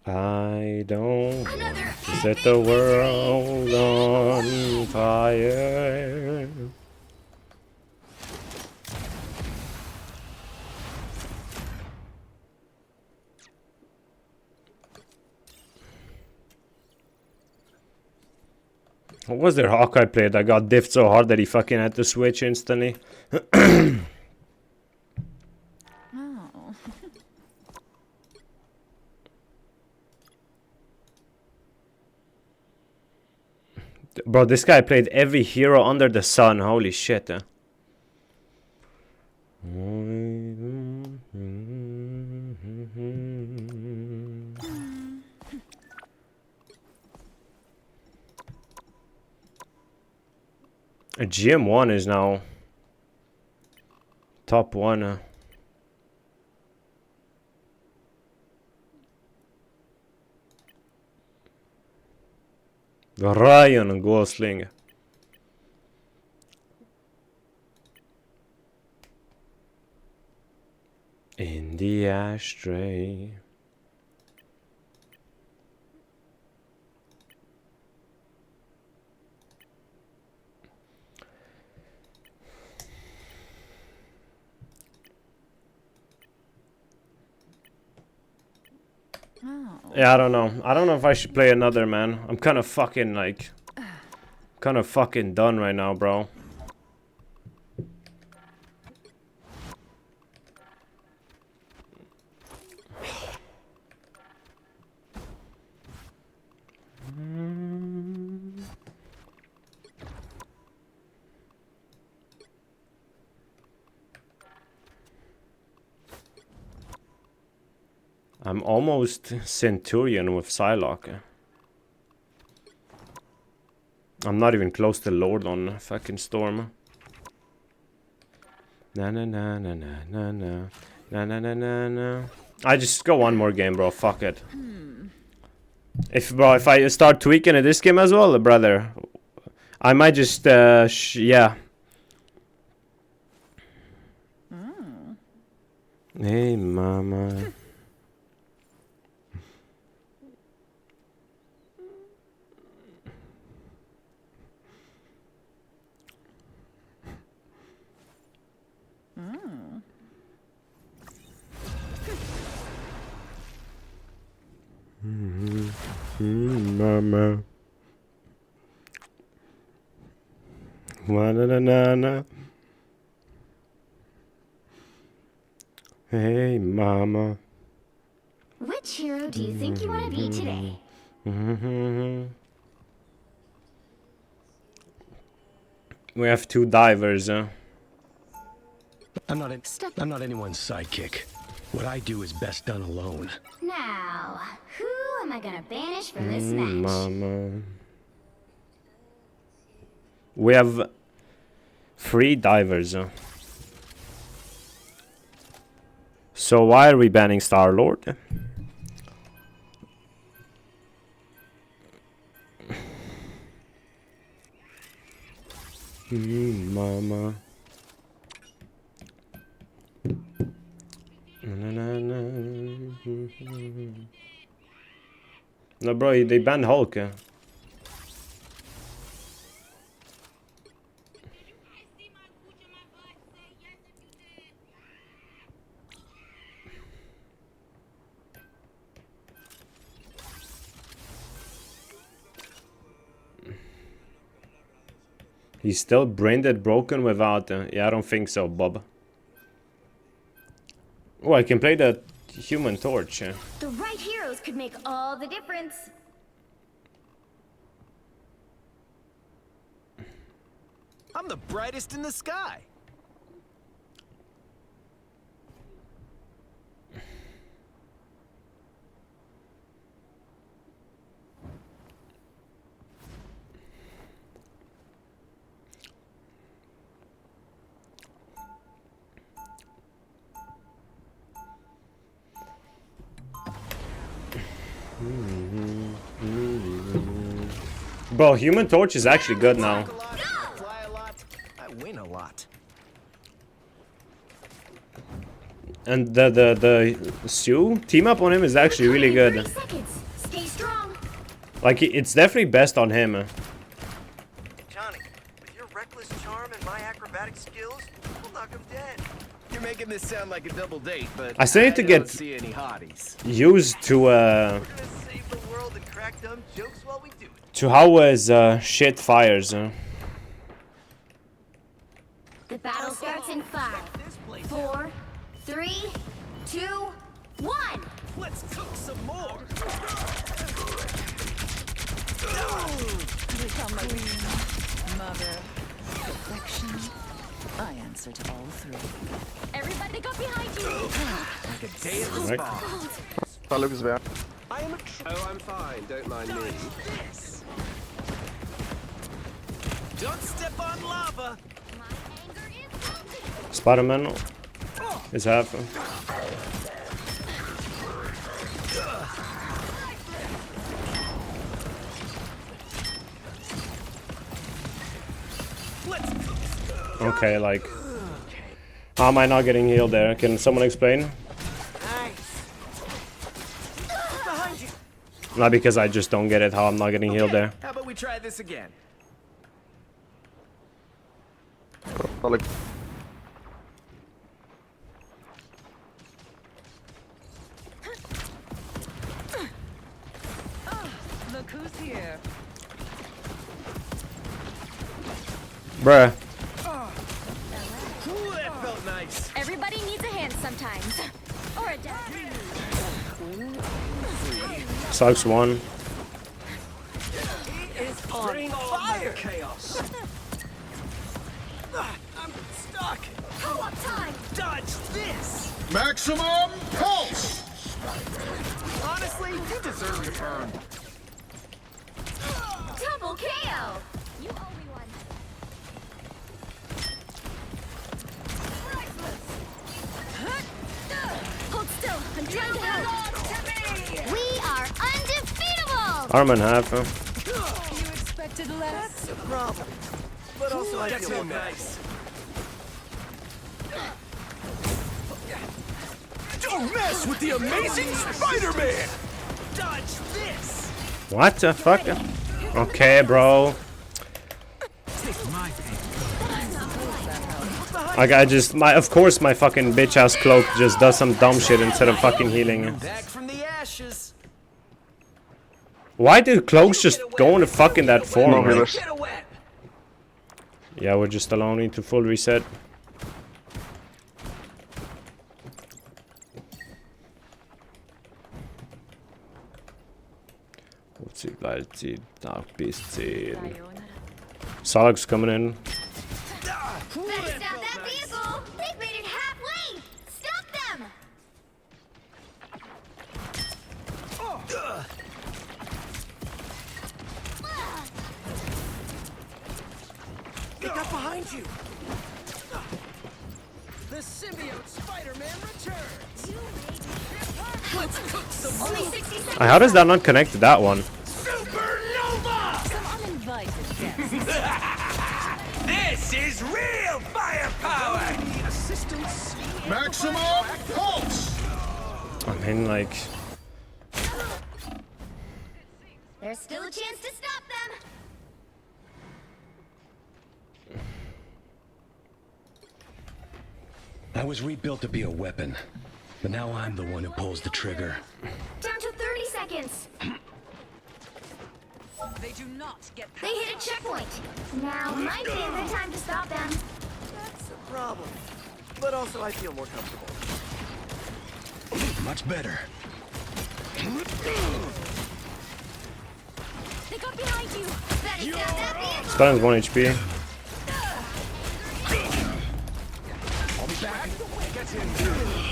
[SPEAKER 1] I don't want to set the world on fire. What was their Hawkeye play that got diffed so hard that he fucking had to switch instantly?
[SPEAKER 9] Oh.
[SPEAKER 1] Bro, this guy played every hero under the sun. Holy shit. GM1 is now top 1. Ryan Gosling. In the ashtray. Yeah, I don't know. I don't know if I should play another, man. I'm kind of fucking like... kind of fucking done right now, bro. I'm almost Centurion with Psylocke. I'm not even close to Lord on fucking Storm. Na na na na na na na na na na na na. I just go one more game, bro. Fuck it. If I start tweaking in this game as well, brother, I might just yeah. Hey, mama. Mama. Na na na na. Hey, mama.
[SPEAKER 2] Which hero do you think you want to be today?
[SPEAKER 1] We have 2 divers.
[SPEAKER 15] I'm not anyone's sidekick. What I do is best done alone.
[SPEAKER 2] Now, who am I gonna banish from this match?
[SPEAKER 1] Mama. We have 3 divers. So why are we banning Star-Lord? Mama. No, bro, they banned Hulk. He's still brain-dead broken without... yeah, I don't think so, Bob. Oh, I can play the Human Torch.
[SPEAKER 2] The right heroes could make all the difference.
[SPEAKER 6] I'm the brightest in the sky.
[SPEAKER 1] Bro, Human Torch is actually good now.
[SPEAKER 6] Fly a lot. I win a lot.
[SPEAKER 1] And the Sue team up on him is actually really good.
[SPEAKER 2] Stay strong.
[SPEAKER 1] Like, it's definitely best on him.
[SPEAKER 6] Johnny, with your reckless charm and my acrobatic skills, we'll knock him dead. You're making this sound like a double date, but
[SPEAKER 1] I still need to get
[SPEAKER 6] see any hotties.
[SPEAKER 1] used to
[SPEAKER 6] We're gonna save the world and crack dumb jokes while we do it.
[SPEAKER 1] to how his shit fires.
[SPEAKER 2] The battle starts in 5, 4, 3, 2, 1.
[SPEAKER 6] Let's cook some more.
[SPEAKER 9] Become a queen, mother, perfection. I answer to all three.
[SPEAKER 2] Everybody got behind you.
[SPEAKER 6] Like a day at the spa.
[SPEAKER 7] That looks bad.
[SPEAKER 6] I am a oh, I'm fine. Don't mind me. Don't step on lava.
[SPEAKER 1] Spider-Man is half. Okay, like, how am I not getting healed there? Can someone explain?
[SPEAKER 6] Behind you.
[SPEAKER 1] Not because I just don't get it, how I'm not getting healed there.
[SPEAKER 6] How about we try this again?
[SPEAKER 7] Look.
[SPEAKER 9] Look who's here.
[SPEAKER 1] Bruh.
[SPEAKER 6] Ooh, that felt nice.
[SPEAKER 2] Everybody needs a hand sometimes. Or a dad.
[SPEAKER 1] Sucks one.
[SPEAKER 6] It's on fire. Chaos. I'm stuck.
[SPEAKER 2] Co-op time.
[SPEAKER 6] Dodge this.
[SPEAKER 22] Maximum pulse!
[SPEAKER 6] Honestly, you deserve your turn.
[SPEAKER 2] Double KO. You owe me one. Hold still. I'm trying to help. We are undefeatable.
[SPEAKER 1] Arm and half. Huh?
[SPEAKER 9] You expected less.
[SPEAKER 6] That's a problem. But also, I feel nice. Don't mess with the amazing Spider-Man. Dodge this.
[SPEAKER 1] What the fuck? Okay, bro. Like I just, of course my fucking bitch ass cloak just does some dumb shit instead of fucking healing.
[SPEAKER 6] Back from the ashes.
[SPEAKER 1] Why do cloaks just go into fucking that form?
[SPEAKER 7] No,
[SPEAKER 1] Like? Yeah, we're just allowing to full reset. Solog's coming in.
[SPEAKER 2] Better stop that vehicle. They've made it halfway. Stop them.
[SPEAKER 6] They got behind you. The symbiote Spider-Man returns. Let's cook some
[SPEAKER 2] Only 60 seconds.
[SPEAKER 1] How does that not connect to that one?
[SPEAKER 6] supernova.
[SPEAKER 9] Some uninvited guests.
[SPEAKER 6] This is real firepower. Assistance.
[SPEAKER 22] Maximum pulse!
[SPEAKER 1] I mean, like,
[SPEAKER 2] There's still a chance to stop them.
[SPEAKER 15] I was rebuilt to be a weapon, but now I'm the one who pulls the trigger.
[SPEAKER 2] Down to 30 seconds.
[SPEAKER 9] They do not get past.
[SPEAKER 2] They hit a checkpoint. Now might be a good time to stop them.
[SPEAKER 6] That's a problem. But also, I feel more comfortable.
[SPEAKER 15] Much better.
[SPEAKER 2] They got behind you. Better stop that vehicle.
[SPEAKER 1] Spider-Man's 1 HP.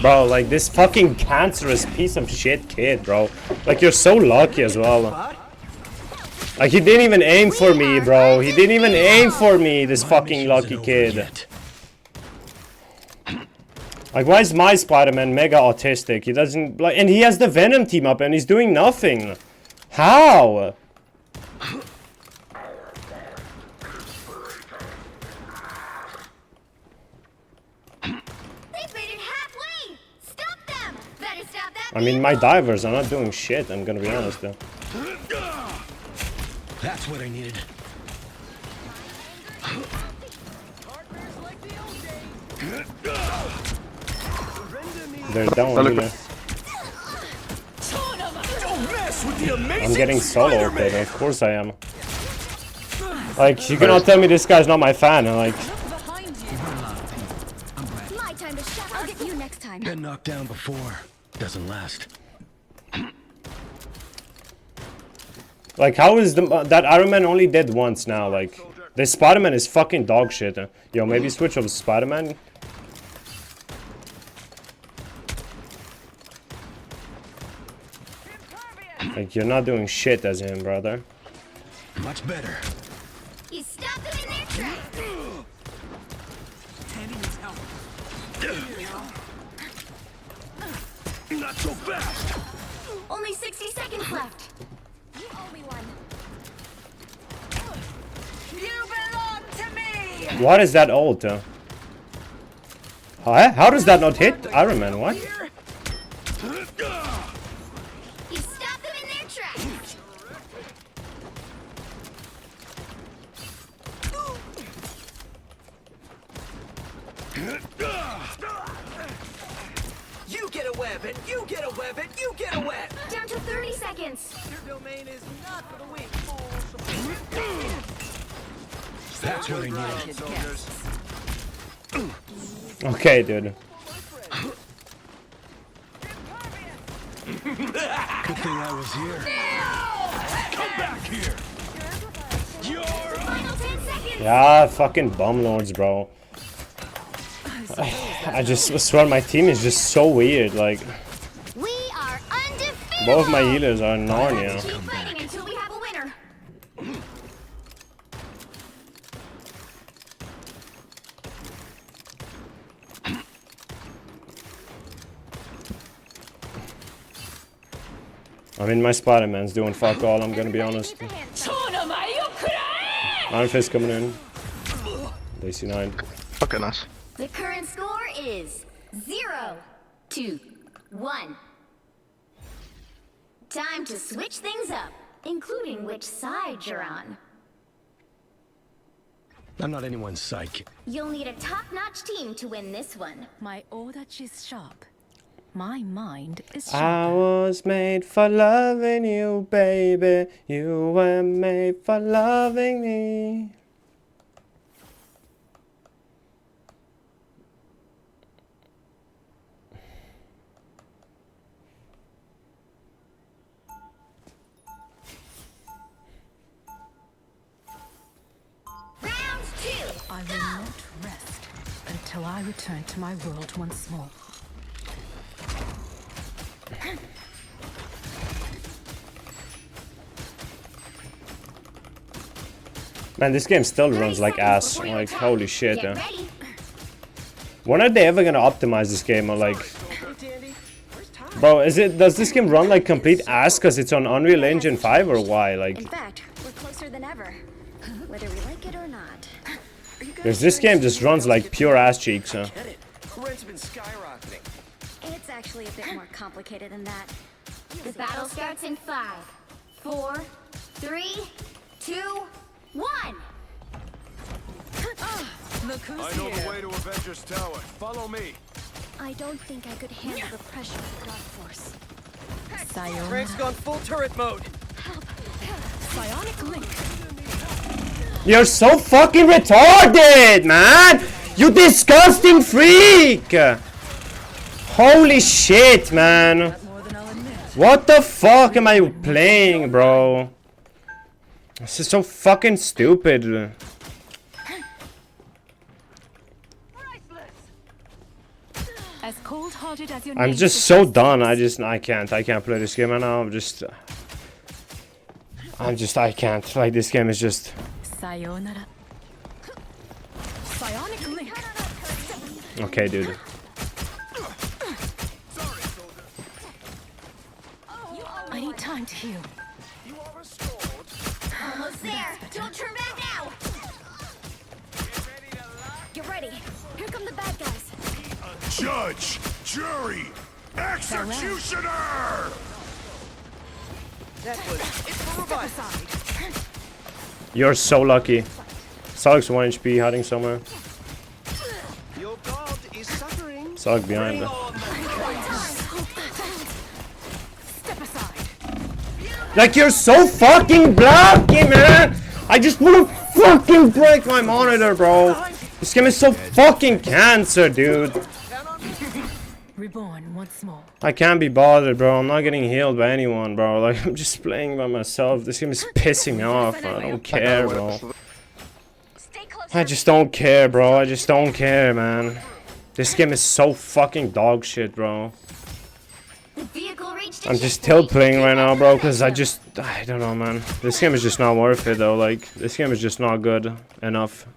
[SPEAKER 1] Bro, like this fucking cancerous piece of shit kid, bro. Like you're so lucky as well. Like he didn't even aim for me, bro. He didn't even aim for me, this fucking lucky kid. Like why is my Spider-Man mega autistic? He doesn't like, and he has the Venom team up and he's doing nothing. How? I mean, my divers are not doing shit, I'm gonna be honest though.
[SPEAKER 15] That's what I needed.
[SPEAKER 1] They're down here. I'm getting solo okay, of course I am. Like, you cannot tell me this guy's not my fan, I'm like...
[SPEAKER 2] My time to shut. I'll get you next time.
[SPEAKER 15] Been knocked down before. Doesn't last.
[SPEAKER 1] Like, how is that Iron Man only dead once now? Like, This Spider-Man is fucking dog shit. Yo, maybe switch over to Spider-Man. Like, you're not doing shit as him, brother.
[SPEAKER 3] Much better.
[SPEAKER 2] You stopped them in their tracks.
[SPEAKER 15] Tandy needs help. Not so fast.
[SPEAKER 2] Only 60 seconds left. You owe me one. You belong to me.
[SPEAKER 1] What is that ult? How does that not hit Iron Man? What?
[SPEAKER 2] You stopped them in their tracks.
[SPEAKER 15] You get a web, and you get a web, and you get a web.
[SPEAKER 2] Down to 30 seconds.
[SPEAKER 15] Your domain is not for the weak.
[SPEAKER 3] That's what I need.
[SPEAKER 1] Okay, dude.
[SPEAKER 3] Good thing I was here.
[SPEAKER 15] Come back here.
[SPEAKER 2] Final 10 seconds.
[SPEAKER 1] Yeah, fucking bum lords, bro. I just swear my team is just so weird. Like,
[SPEAKER 2] We are undefeated.
[SPEAKER 1] both my healers are Narnia.
[SPEAKER 2] Keep fighting until we have a winner.
[SPEAKER 1] I mean, my Spider-Man's doing fuck all, I'm gonna be honest. Iron Fist coming in. DC9.
[SPEAKER 11] Okay, nice.
[SPEAKER 2] The current score is 0-1. Time to switch things up, including which side you're on.
[SPEAKER 3] I'm not anyone's psych.
[SPEAKER 2] You'll need a top-notch team to win this one.
[SPEAKER 9] My odachi is sharp. My mind is
[SPEAKER 1] I was made for loving you, baby. You were made for loving me.
[SPEAKER 2] Round 2.
[SPEAKER 9] I will not rest until I return to my world once more.
[SPEAKER 1] Man, this game still runs like ass. Like, holy shit. When are they ever gonna optimize this game? Or like, bro, does this game run like complete ass because it's on Unreal Engine 5 or why? Like,
[SPEAKER 2] In fact, we're closer than ever, whether we like it or not.
[SPEAKER 1] because this game just runs like pure ass cheeks.
[SPEAKER 6] Rent's been skyrocketing.
[SPEAKER 2] It's actually a bit more complicated than that. The battle starts in 5, 4, 3, 2, 1.
[SPEAKER 9] Look who's
[SPEAKER 6] I know the way to Avengers Tower. Follow me.
[SPEAKER 2] I don't think I could handle the pressure of God Force.
[SPEAKER 6] Frank's gone full turret mode.
[SPEAKER 9] Psionic link.
[SPEAKER 1] You're so fucking retarded, man! You disgusting freak! Holy shit, man! What the fuck am I playing, bro? This is so fucking stupid.
[SPEAKER 9] As cold-hearted as your
[SPEAKER 1] I'm
[SPEAKER 9] name
[SPEAKER 1] just so done. I can't play this game right now. I can't. Like, this game is just.
[SPEAKER 9] Sayonara. Psionic link.
[SPEAKER 1] Okay, dude.
[SPEAKER 9] I need time to heal.
[SPEAKER 2] Almost there. Don't turn back now. Get ready. Here come the bad guys.
[SPEAKER 10] Judge, jury, executioner!
[SPEAKER 6] That was it for revival.
[SPEAKER 1] You're so lucky. Sark's 1 HP hiding somewhere.
[SPEAKER 6] Your god is suffering.
[SPEAKER 1] Sark behind her.
[SPEAKER 9] Step aside.
[SPEAKER 1] Like, you're so fucking blocky, man! I just wanna fucking break my monitor, bro! This game is so fucking cancer, dude!
[SPEAKER 9] Reborn once more.
[SPEAKER 1] I can't be bothered, bro. I'm not getting healed by anyone, bro. Like, I'm just playing by myself. This game is pissing me off. I don't care, bro. I just don't care, bro. I just don't care, man. This game is so fucking dog shit, bro. I'm just tilt playing right now, bro, because I don't know, man. This game is just not worth it, though. Like, this game is just not good enough.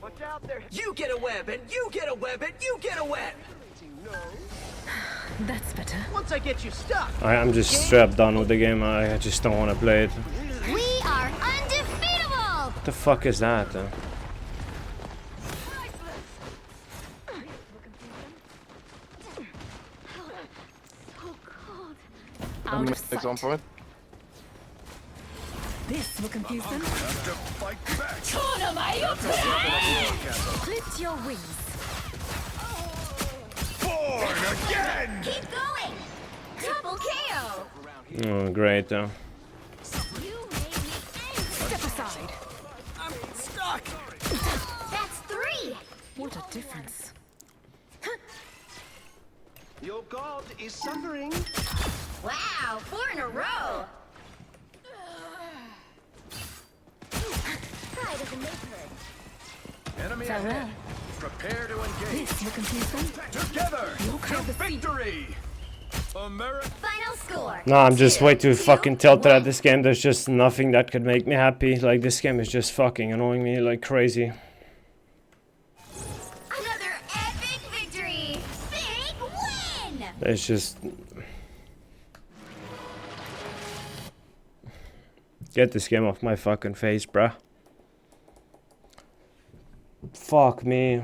[SPEAKER 15] Watch out there. You get a web, and you get a web, and you get a web.
[SPEAKER 9] That's better.
[SPEAKER 15] Once I get you stuck.
[SPEAKER 1] I'm just straight up done with the game. I just don't want to play it.
[SPEAKER 2] We are undefeatable!
[SPEAKER 1] What the fuck is that, though?
[SPEAKER 9] Out of sight. This will confuse them. Clip your wings.
[SPEAKER 15] Born again!
[SPEAKER 2] Keep going! Double KO!
[SPEAKER 1] Oh, great, though.
[SPEAKER 9] Step aside.
[SPEAKER 15] I'm stuck!
[SPEAKER 2] That's 3!
[SPEAKER 9] What a difference.
[SPEAKER 15] Your god is suffering.
[SPEAKER 2] Wow, 4 in a row! Try doesn't make her.
[SPEAKER 15] Enemy
[SPEAKER 9] Farewell.
[SPEAKER 15] ahead. Prepare to engage.
[SPEAKER 9] This will confuse them.
[SPEAKER 15] Together
[SPEAKER 9] You'll
[SPEAKER 15] to
[SPEAKER 9] have the seat.
[SPEAKER 15] victory! America.
[SPEAKER 2] Final score.
[SPEAKER 1] No, I'm just way too fucking tilted at this game. There's just nothing that could make me happy. Like, this game is just fucking annoying me like crazy.
[SPEAKER 2] Another epic victory! Big win!
[SPEAKER 1] It's just... Get this game off my fucking face, bruh. Fuck me.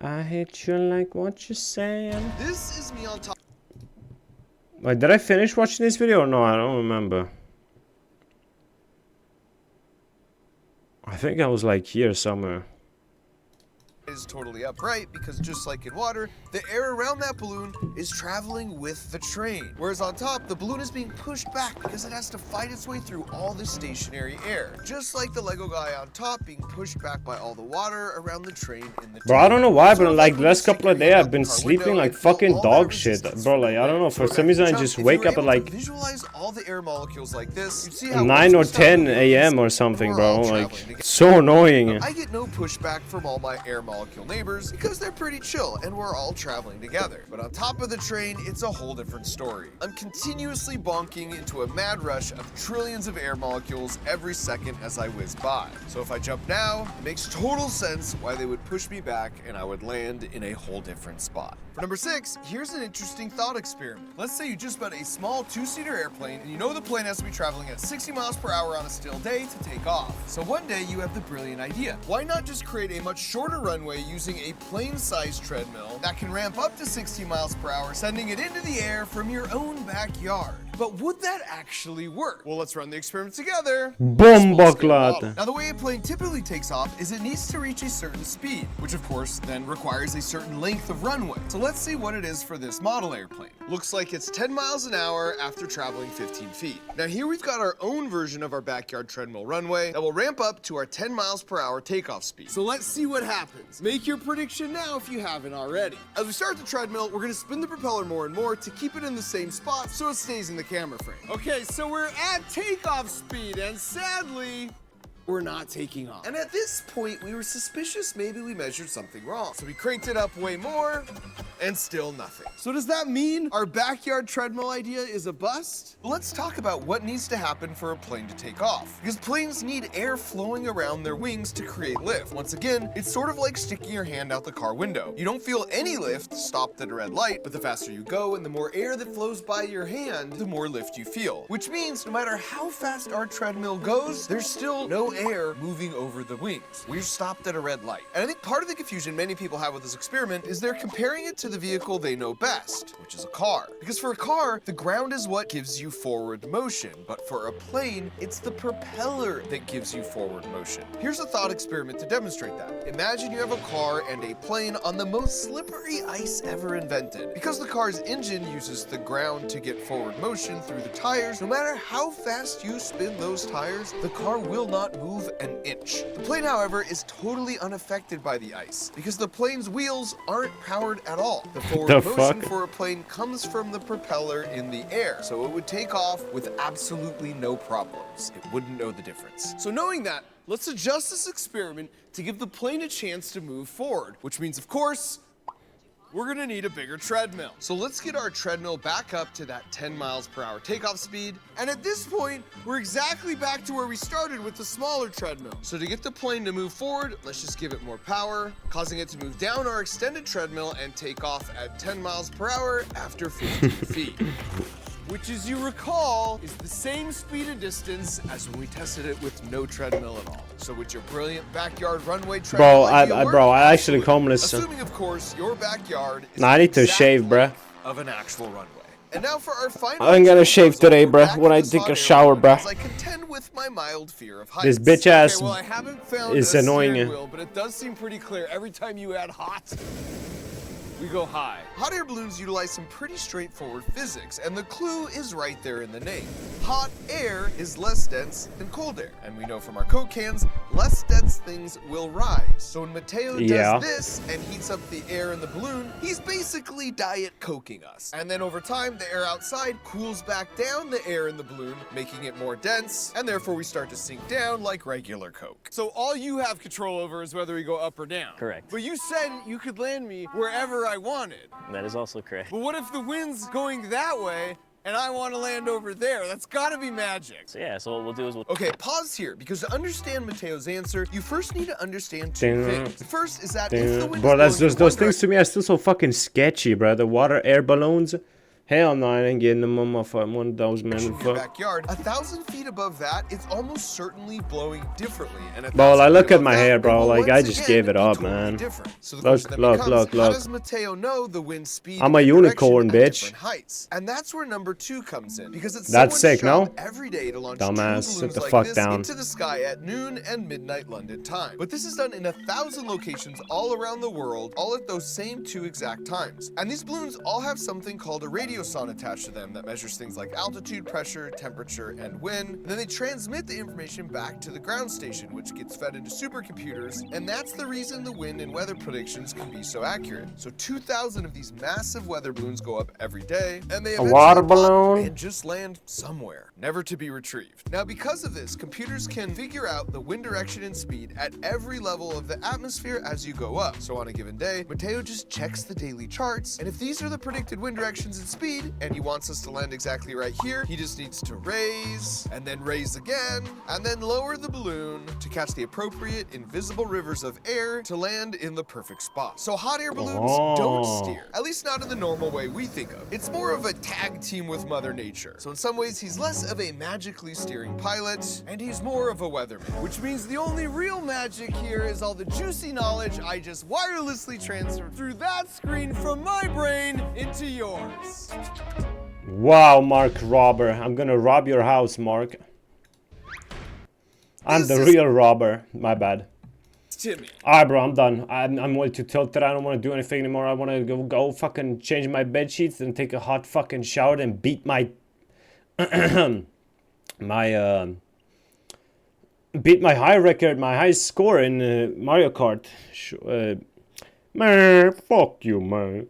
[SPEAKER 1] I hate you like what you're saying.
[SPEAKER 7] This is me on top.
[SPEAKER 1] Wait, did I finish watching this video or no? I don't remember. I think I was like here somewhere.
[SPEAKER 7] Is totally upright because just like in water, the air around that balloon is traveling with the train. Whereas on top, the balloon is being pushed back because it has to fight its way through all this stationary air. Just like the Lego guy on top being pushed back by all the water around the train in the
[SPEAKER 1] Bro, I don't know why, but like last couple of days I've been sleeping like fucking dog shit. Bro, like I don't know, for some reason I just wake up at like
[SPEAKER 7] visualize all the air molecules like this, you'd see how
[SPEAKER 1] 9 or 10 a.m. or something, bro. Like, it's so annoying.
[SPEAKER 7] I get no pushback from all my air molecule neighbors because they're pretty chill and we're all traveling together. But on top of the train, it's a whole different story. I'm continuously bonking into a mad rush of trillions of air molecules every second as I whiz by. So if I jump now, it makes total sense why they would push me back and I would land in a whole different spot. For number 6, here's an interesting thought experiment. Let's say you just bought a small 2-seater airplane and you know the plane has to be traveling at 60 miles per hour on a still day to take off. So one day you have the brilliant idea. Why not just create a much shorter runway using a plane-sized treadmill that can ramp up to 60 miles per hour, sending it into the air from your own backyard? But would that actually work? Well, let's run the experiment together.
[SPEAKER 1] Bombaklad.
[SPEAKER 7] Now, the way a plane typically takes off is it needs to reach a certain speed, which of course then requires a certain length of runway. So let's see what it is for this model airplane. Looks like it's 10 miles an hour after traveling 15 feet. Now here we've got our own version of our backyard treadmill runway that will ramp up to our 10 miles per hour takeoff speed. So let's see what happens. Make your prediction now if you haven't already. As we start the treadmill, we're gonna spin the propeller more and more to keep it in the same spot so it stays in the camera frame. Okay, so we're at takeoff speed, and sadly, we're not taking off. And at this point, we were suspicious maybe we measured something wrong. So we cranked it up way more, and still nothing. So does that mean our backyard treadmill idea is a bust? Well, let's talk about what needs to happen for a plane to take off. Because planes need air flowing around their wings to create lift. Once again, it's sort of like sticking your hand out the car window. You don't feel any lift stopped at a red light, but the faster you go and the more air that flows by your hand, the more lift you feel. Which means no matter how fast our treadmill goes, there's still no air moving over the wings. We're stopped at a red light. And I think part of the confusion many people have with this experiment is they're comparing it to the vehicle they know best, which is a car. Because for a car, the ground is what gives you forward motion, but for a plane, it's the propeller that gives you forward motion. Here's a thought experiment to demonstrate that. Imagine you have a car and a plane on the most slippery ice ever invented. Because the car's engine uses the ground to get forward motion through the tires, no matter how fast you spin those tires, the car will not move an inch. The plane, however, is totally unaffected by the ice because the plane's wheels aren't powered at all. The forward motion for a plane comes from the propeller in the air, so it would take off with absolutely no problems. It wouldn't know the difference. So knowing that, let's adjust this experiment to give the plane a chance to move forward, which means, of course, we're gonna need a bigger treadmill. So let's get our treadmill back up to that 10 miles per hour takeoff speed. And at this point, we're exactly back to where we started with the smaller treadmill. So to get the plane to move forward, let's just give it more power, causing it to move down our extended treadmill and take off at 10 miles per hour after 15 feet. Which, as you recall, is the same speed and distance as when we tested it with no treadmill at all. So with your brilliant backyard runway treadmill,
[SPEAKER 1] I actually homeless.
[SPEAKER 7] Assuming, of course, your backyard is
[SPEAKER 1] I need to shave, bruh.
[SPEAKER 7] Of an actual runway. And now for our final.
[SPEAKER 1] I'm gonna shave today, bruh. When I take a shower, bruh.
[SPEAKER 7] I contend with my mild fear of heights.
[SPEAKER 1] This bitch ass
[SPEAKER 7] well, I haven't found
[SPEAKER 1] is
[SPEAKER 7] a
[SPEAKER 1] annoying.
[SPEAKER 7] wheel, but it does seem pretty clear. Every time you add hot, we go high. Hot air balloons utilize some pretty straightforward physics, and the clue is right there in the name. Hot air is less dense than cold air, and we know from our Coke cans, less dense things will rise. So when Mateo does this and heats up the air in the balloon, he's basically Diet Coking us. And then over time, the air outside cools back down the air in the balloon, making it more dense, and therefore we start to sink down like regular Coke. So all you have control over is whether we go up or down.
[SPEAKER 11] Correct.
[SPEAKER 7] But you said you could land me wherever I wanted.
[SPEAKER 11] That is also correct.
[SPEAKER 7] But what if the wind's going that way and I want to land over there? That's gotta be magic.
[SPEAKER 11] So yeah, so what we'll do is
[SPEAKER 7] Okay, pause here, because to understand Mateo's answer, you first need to understand two things. The first is that if the wind
[SPEAKER 1] Bro, that's
[SPEAKER 7] is blowing
[SPEAKER 1] just those things to me are still so fucking sketchy, bro. The water air balloons. Hell no, I ain't getting them on my one of those, man.
[SPEAKER 7] in your backyard, 1,000 feet above that, it's almost certainly blowing differently. And
[SPEAKER 1] Bro, I look at my hair, bro. Like, I just gave it up, man.
[SPEAKER 7] So the question then becomes, how does Mateo know the wind speed
[SPEAKER 1] I'm a unicorn, bitch.
[SPEAKER 7] Heights? And that's where number 2 comes in, because it's
[SPEAKER 1] That's sick, no?
[SPEAKER 7] every day to launch
[SPEAKER 1] Dumbass, sit the
[SPEAKER 7] like
[SPEAKER 1] fuck
[SPEAKER 7] this
[SPEAKER 1] down.
[SPEAKER 7] into the sky at noon and midnight London time. But this is done in 1,000 locations all around the world, all at those same 2 exact times. And these balloons all have something called a radiosonde attached to them that measures things like altitude, pressure, temperature, and wind. And then they transmit the information back to the ground station, which gets fed into supercomputers, and that's the reason the wind and weather predictions can be so accurate. So 2,000 of these massive weather balloons go up every day, and they
[SPEAKER 1] A water
[SPEAKER 7] eventually pop
[SPEAKER 1] balloon?
[SPEAKER 7] and just land somewhere, never to be retrieved. Now, because of this, computers can figure out the wind direction and speed at every level of the atmosphere as you go up. So on a given day, Mateo just checks the daily charts, and if these are the predicted wind directions and speed, and he wants us to land exactly right here, he just needs to raise, and then raise again, and then lower the balloon to catch the appropriate invisible rivers of air to land in the perfect spot. So hot air balloons don't steer, at least not in the normal way we think of. It's more of a tag team with Mother Nature. So in some ways, he's less of a magically steering pilot, and he's more of a weatherman, which means the only real magic here is all the juicy knowledge I just wirelessly transferred through that screen from my brain into yours.
[SPEAKER 1] Wow, Mark Robber. I'm gonna rob your house, Mark. I'm the real robber. My bad.
[SPEAKER 7] Timmy.
[SPEAKER 1] Alright, bro, I'm done. I'm way too tilted. I don't want to do anything anymore. I want to go fucking change my bed sheets and take a hot fucking shower and beat my beat my high record, my high score in Mario Kart. Man, fuck you, man.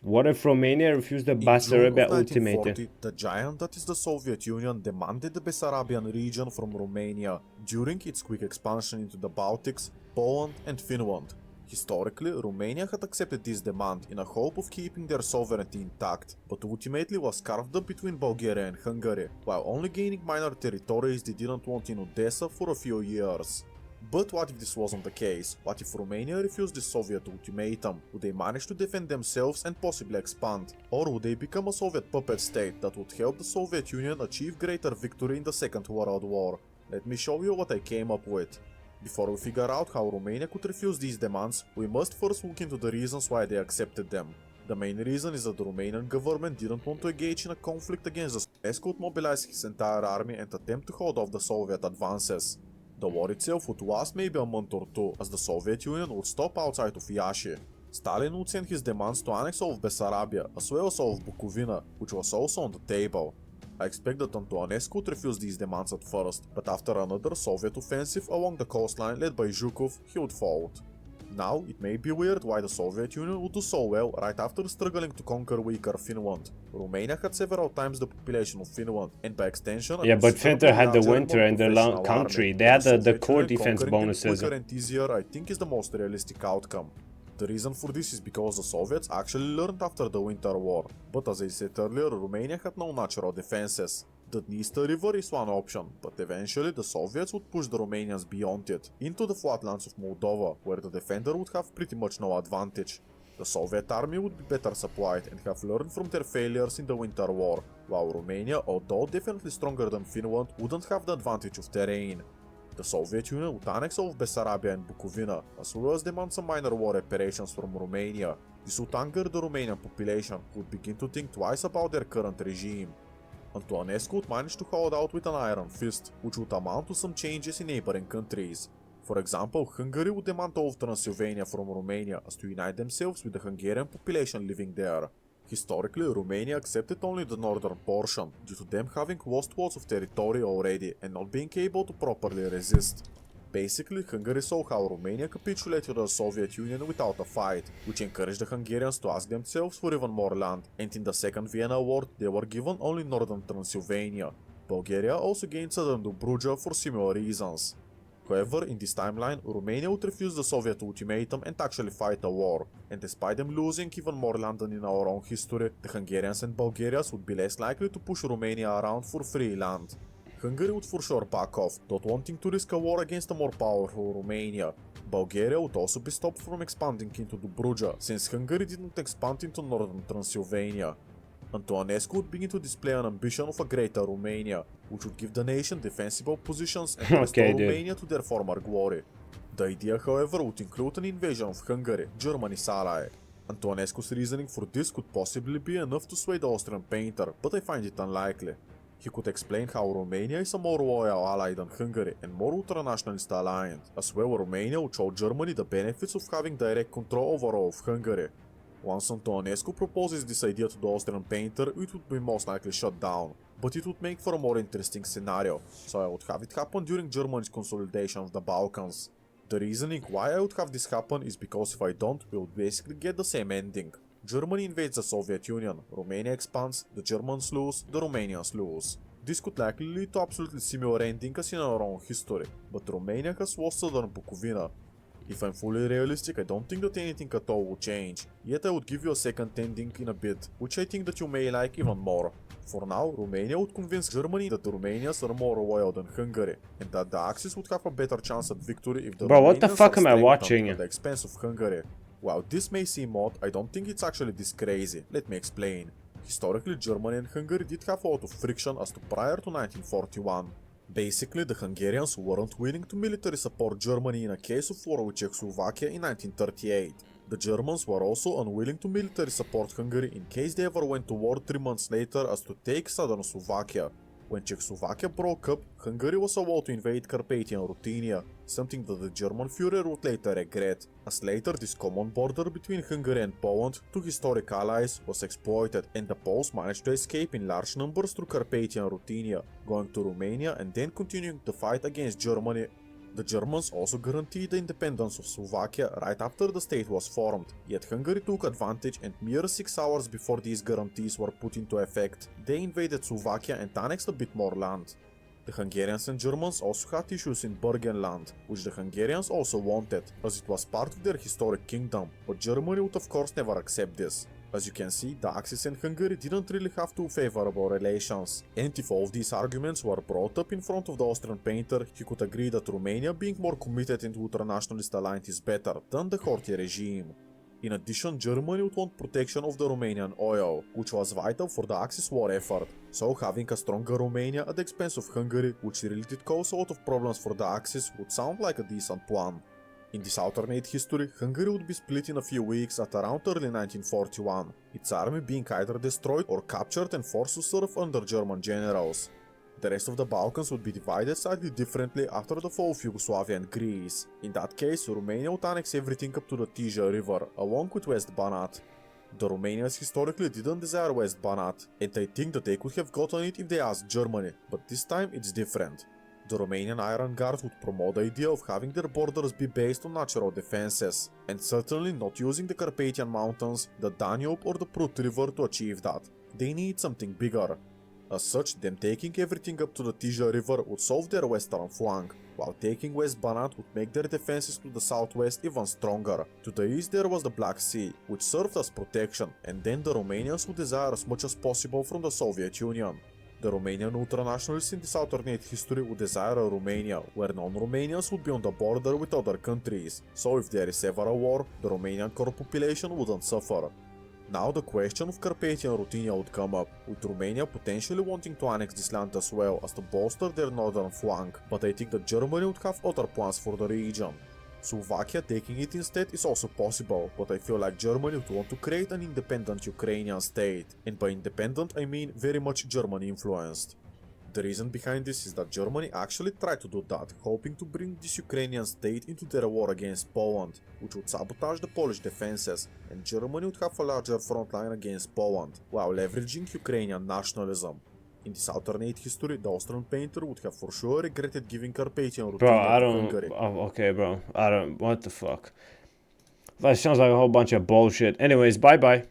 [SPEAKER 1] What if Romania refused the Bessarabia ultimatum?
[SPEAKER 14] The giant that is the Soviet Union demanded the Bessarabian region from Romania during its quick expansion into the Baltics, Poland and Finland. Historically, Romania had accepted this demand in a hope of keeping their sovereignty intact, but ultimately was carved up between Bulgaria and Hungary, while only gaining minor territories they didn't want in Odessa for a few years. But what if this wasn't the case? What if Romania refused the Soviet ultimatum? Would they manage to defend themselves and possibly expand? Or would they become a Soviet puppet state that would help the Soviet Union achieve greater victory in the Second World War? Let me show you what I came up with. Before we figure out how Romania could refuse these demands, we must first look into the reasons why they accepted them. The main reason is that the Romanian government didn't want to engage in a conflict against the Soviets, could mobilize his entire army and attempt to hold off the Soviet advances. The war itself would last maybe a month or two, as the Soviet Union would stop outside of Iași. Stalin would send his demands to annex all of Bessarabia, as well as all of Bukovina, which was also on the table. I expect that Antonescu would refuse these demands at first, but after another Soviet offensive along the coastline led by Zhukov, he would fold. Now, it may be weird why the Soviet Union would do so well right after struggling to conquer weaker Finland. Romania had several times the population of Finland, and by extension,
[SPEAKER 1] Yeah, but Finland had the winter in their country. They had the core defense bonuses.
[SPEAKER 14] Quicker and easier, I think, is the most realistic outcome. The reason for this is because the Soviets actually learned after the Winter War, but as I said earlier, Romania had no natural defenses. The Dniester River is one option, but eventually the Soviets would push the Romanians beyond it, into the flatlands of Moldova, where the defender would have pretty much no advantage. The Soviet army would be better supplied and have learned from their failures in the Winter War, while Romania, although definitely stronger than Finland, wouldn't have the advantage of terrain. The Soviet Union would annex all of Bessarabia and Bukovina, as well as demand some minor war reparations from Romania. This would anger the Romanian population, who would begin to think twice about their current regime. Antonescu would manage to hold out with an iron fist, which would amount to some changes in neighboring countries. For example, Hungary would demand all of Transylvania from Romania as to unite themselves with the Hungarian population living there. Historically, Romania accepted only the northern portion, due to them having lost lots of territory already and not being able to properly resist. Basically, Hungary saw how Romania capitulated to the Soviet Union without a fight, which encouraged the Hungarians to ask themselves for even more land, and in the Second Vienna War they were given only northern Transylvania. Bulgaria also gained southern Dobruja for similar reasons. However, in this timeline, Romania would refuse the Soviet ultimatum and actually fight a war, and despite them losing even more land than in our own history, the Hungarians and Bulgarians would be less likely to push Romania around for free land. Hungary would for sure back off, not wanting to risk a war against a more powerful Romania. Bulgaria would also be stopped from expanding into Dobruja, since Hungary didn't expand into northern Transylvania. Antonescu would begin to display an ambition of a greater Romania, which would give the nation defensible positions and restore Romania to their former glory. The idea, however, would include an invasion of Hungary, Germany's ally. Antonescu's reasoning for this could possibly be enough to sway the Austrian painter, but I find it unlikely. He could explain how Romania is a more loyal ally than Hungary and more ultranationalist aligned, as well Romania would show Germany the benefits of having direct control over all of Hungary. Once Antonescu proposes this idea to the Austrian painter, it would be most likely shut down, but it would make for a more interesting scenario, so I would have it happen during Germany's consolidation of the Balkans. The reasoning why I would have this happen is because if I don't, we would basically get the same ending. Germany invades the Soviet Union, Romania expands, the Germans lose, the Romanians lose. This could likely lead to absolutely similar ending as in our own history, but Romania has lost southern Bukovina. If I'm fully realistic, I don't think that anything at all will change, yet I would give you a second ending in a bit, which I think that you may like even more. For now, Romania would convince Germany that the Romanians are more loyal than Hungary, and that the Axis would have a better chance at victory if the
[SPEAKER 1] Bro, what the
[SPEAKER 14] Romanians
[SPEAKER 1] fuck
[SPEAKER 14] are
[SPEAKER 1] am I watching?
[SPEAKER 14] strengthened at the expense of Hungary. While this may seem odd, I don't think it's actually this crazy. Let me explain. Historically, Germany and Hungary did have a lot of friction as to prior to 1941. Basically, the Hungarians weren't willing to military support Germany in a case of war with Czechoslovakia in 1938. The Germans were also unwilling to military support Hungary in case they ever went to war 3 months later as to take southern Slovakia. When Czechoslovakia broke up, Hungary was about to invade Carpathian Ruthenia, something that the German Führer would later regret, as later this common border between Hungary and Poland, two historic allies, was exploited and the Poles managed to escape in large numbers through Carpathian Ruthenia, going to Romania and then continuing the fight against Germany. The Germans also guaranteed the independence of Slovakia right after the state was formed, yet Hungary took advantage and mere 6 hours before these guarantees were put into effect, they invaded Slovakia and annexed a bit more land. The Hungarians and Germans also had issues in Burgenland, which the Hungarians also wanted, as it was part of their historic kingdom, but Germany would of course never accept this. As you can see, the Axis and Hungary didn't really have too favorable relations, and if all of these arguments were brought up in front of the Austrian painter, he could agree that Romania being more committed and ultranationalist aligned is better than the Horthy regime. In addition, Germany would want protection of the Romanian oil, which was vital for the Axis war effort, so having a stronger Romania at the expense of Hungary, which really did cause a lot of problems for the Axis, would sound like a decent plan. In this alternate history, Hungary would be split in a few weeks at around early 1941, its army being either destroyed or captured and forced to serve under German generals. The rest of the Balkans would be divided slightly differently after the fall of Yugoslavia and Greece. In that case, Romania would annex everything up to the Tisa River, along with West Banat. The Romanians historically didn't desire West Banat, and I think that they could have gotten it if they asked Germany, but this time it's different. The Romanian Iron Guard would promote the idea of having their borders be based on natural defenses, and certainly not using the Carpathian Mountains, the Danube or the Prut River to achieve that. They need something bigger. As such, them taking everything up to the Tija River would solve their western flank, while taking West Banat would make their defenses to the southwest even stronger. To the east there was the Black Sea, which served as protection, and then the Romanians would desire as much as possible from the Soviet Union. The Romanian ultranationalists in this alternate history would desire a Romania, where non-Romanians would be on the border with other countries, so if there is ever a war, the Romanian core population wouldn't suffer. Now the question of Carpathian Ruthenia would come up, with Romania potentially wanting to annex this land as well as to bolster their northern flank, but I think that Germany would have other plans for the region. Slovakia taking it instead is also possible, but I feel like Germany would want to create an independent Ukrainian state, and by independent I mean very much German influenced. The reason behind this is that Germany actually tried to do that, hoping to bring this Ukrainian state into their war against Poland, which would sabotage the Polish defenses, and Germany would have a larger front line against Poland, while leveraging Ukrainian nationalism. In this alternate history, the Austrian painter would have for sure regretted giving Carpathian
[SPEAKER 1] Bro,
[SPEAKER 14] Ruthenia
[SPEAKER 1] I
[SPEAKER 14] to
[SPEAKER 1] don't.
[SPEAKER 14] Hungary.
[SPEAKER 1] Oh, okay, bro. I don't. What the fuck? That sounds like a whole bunch of bullshit. Anyways, bye bye.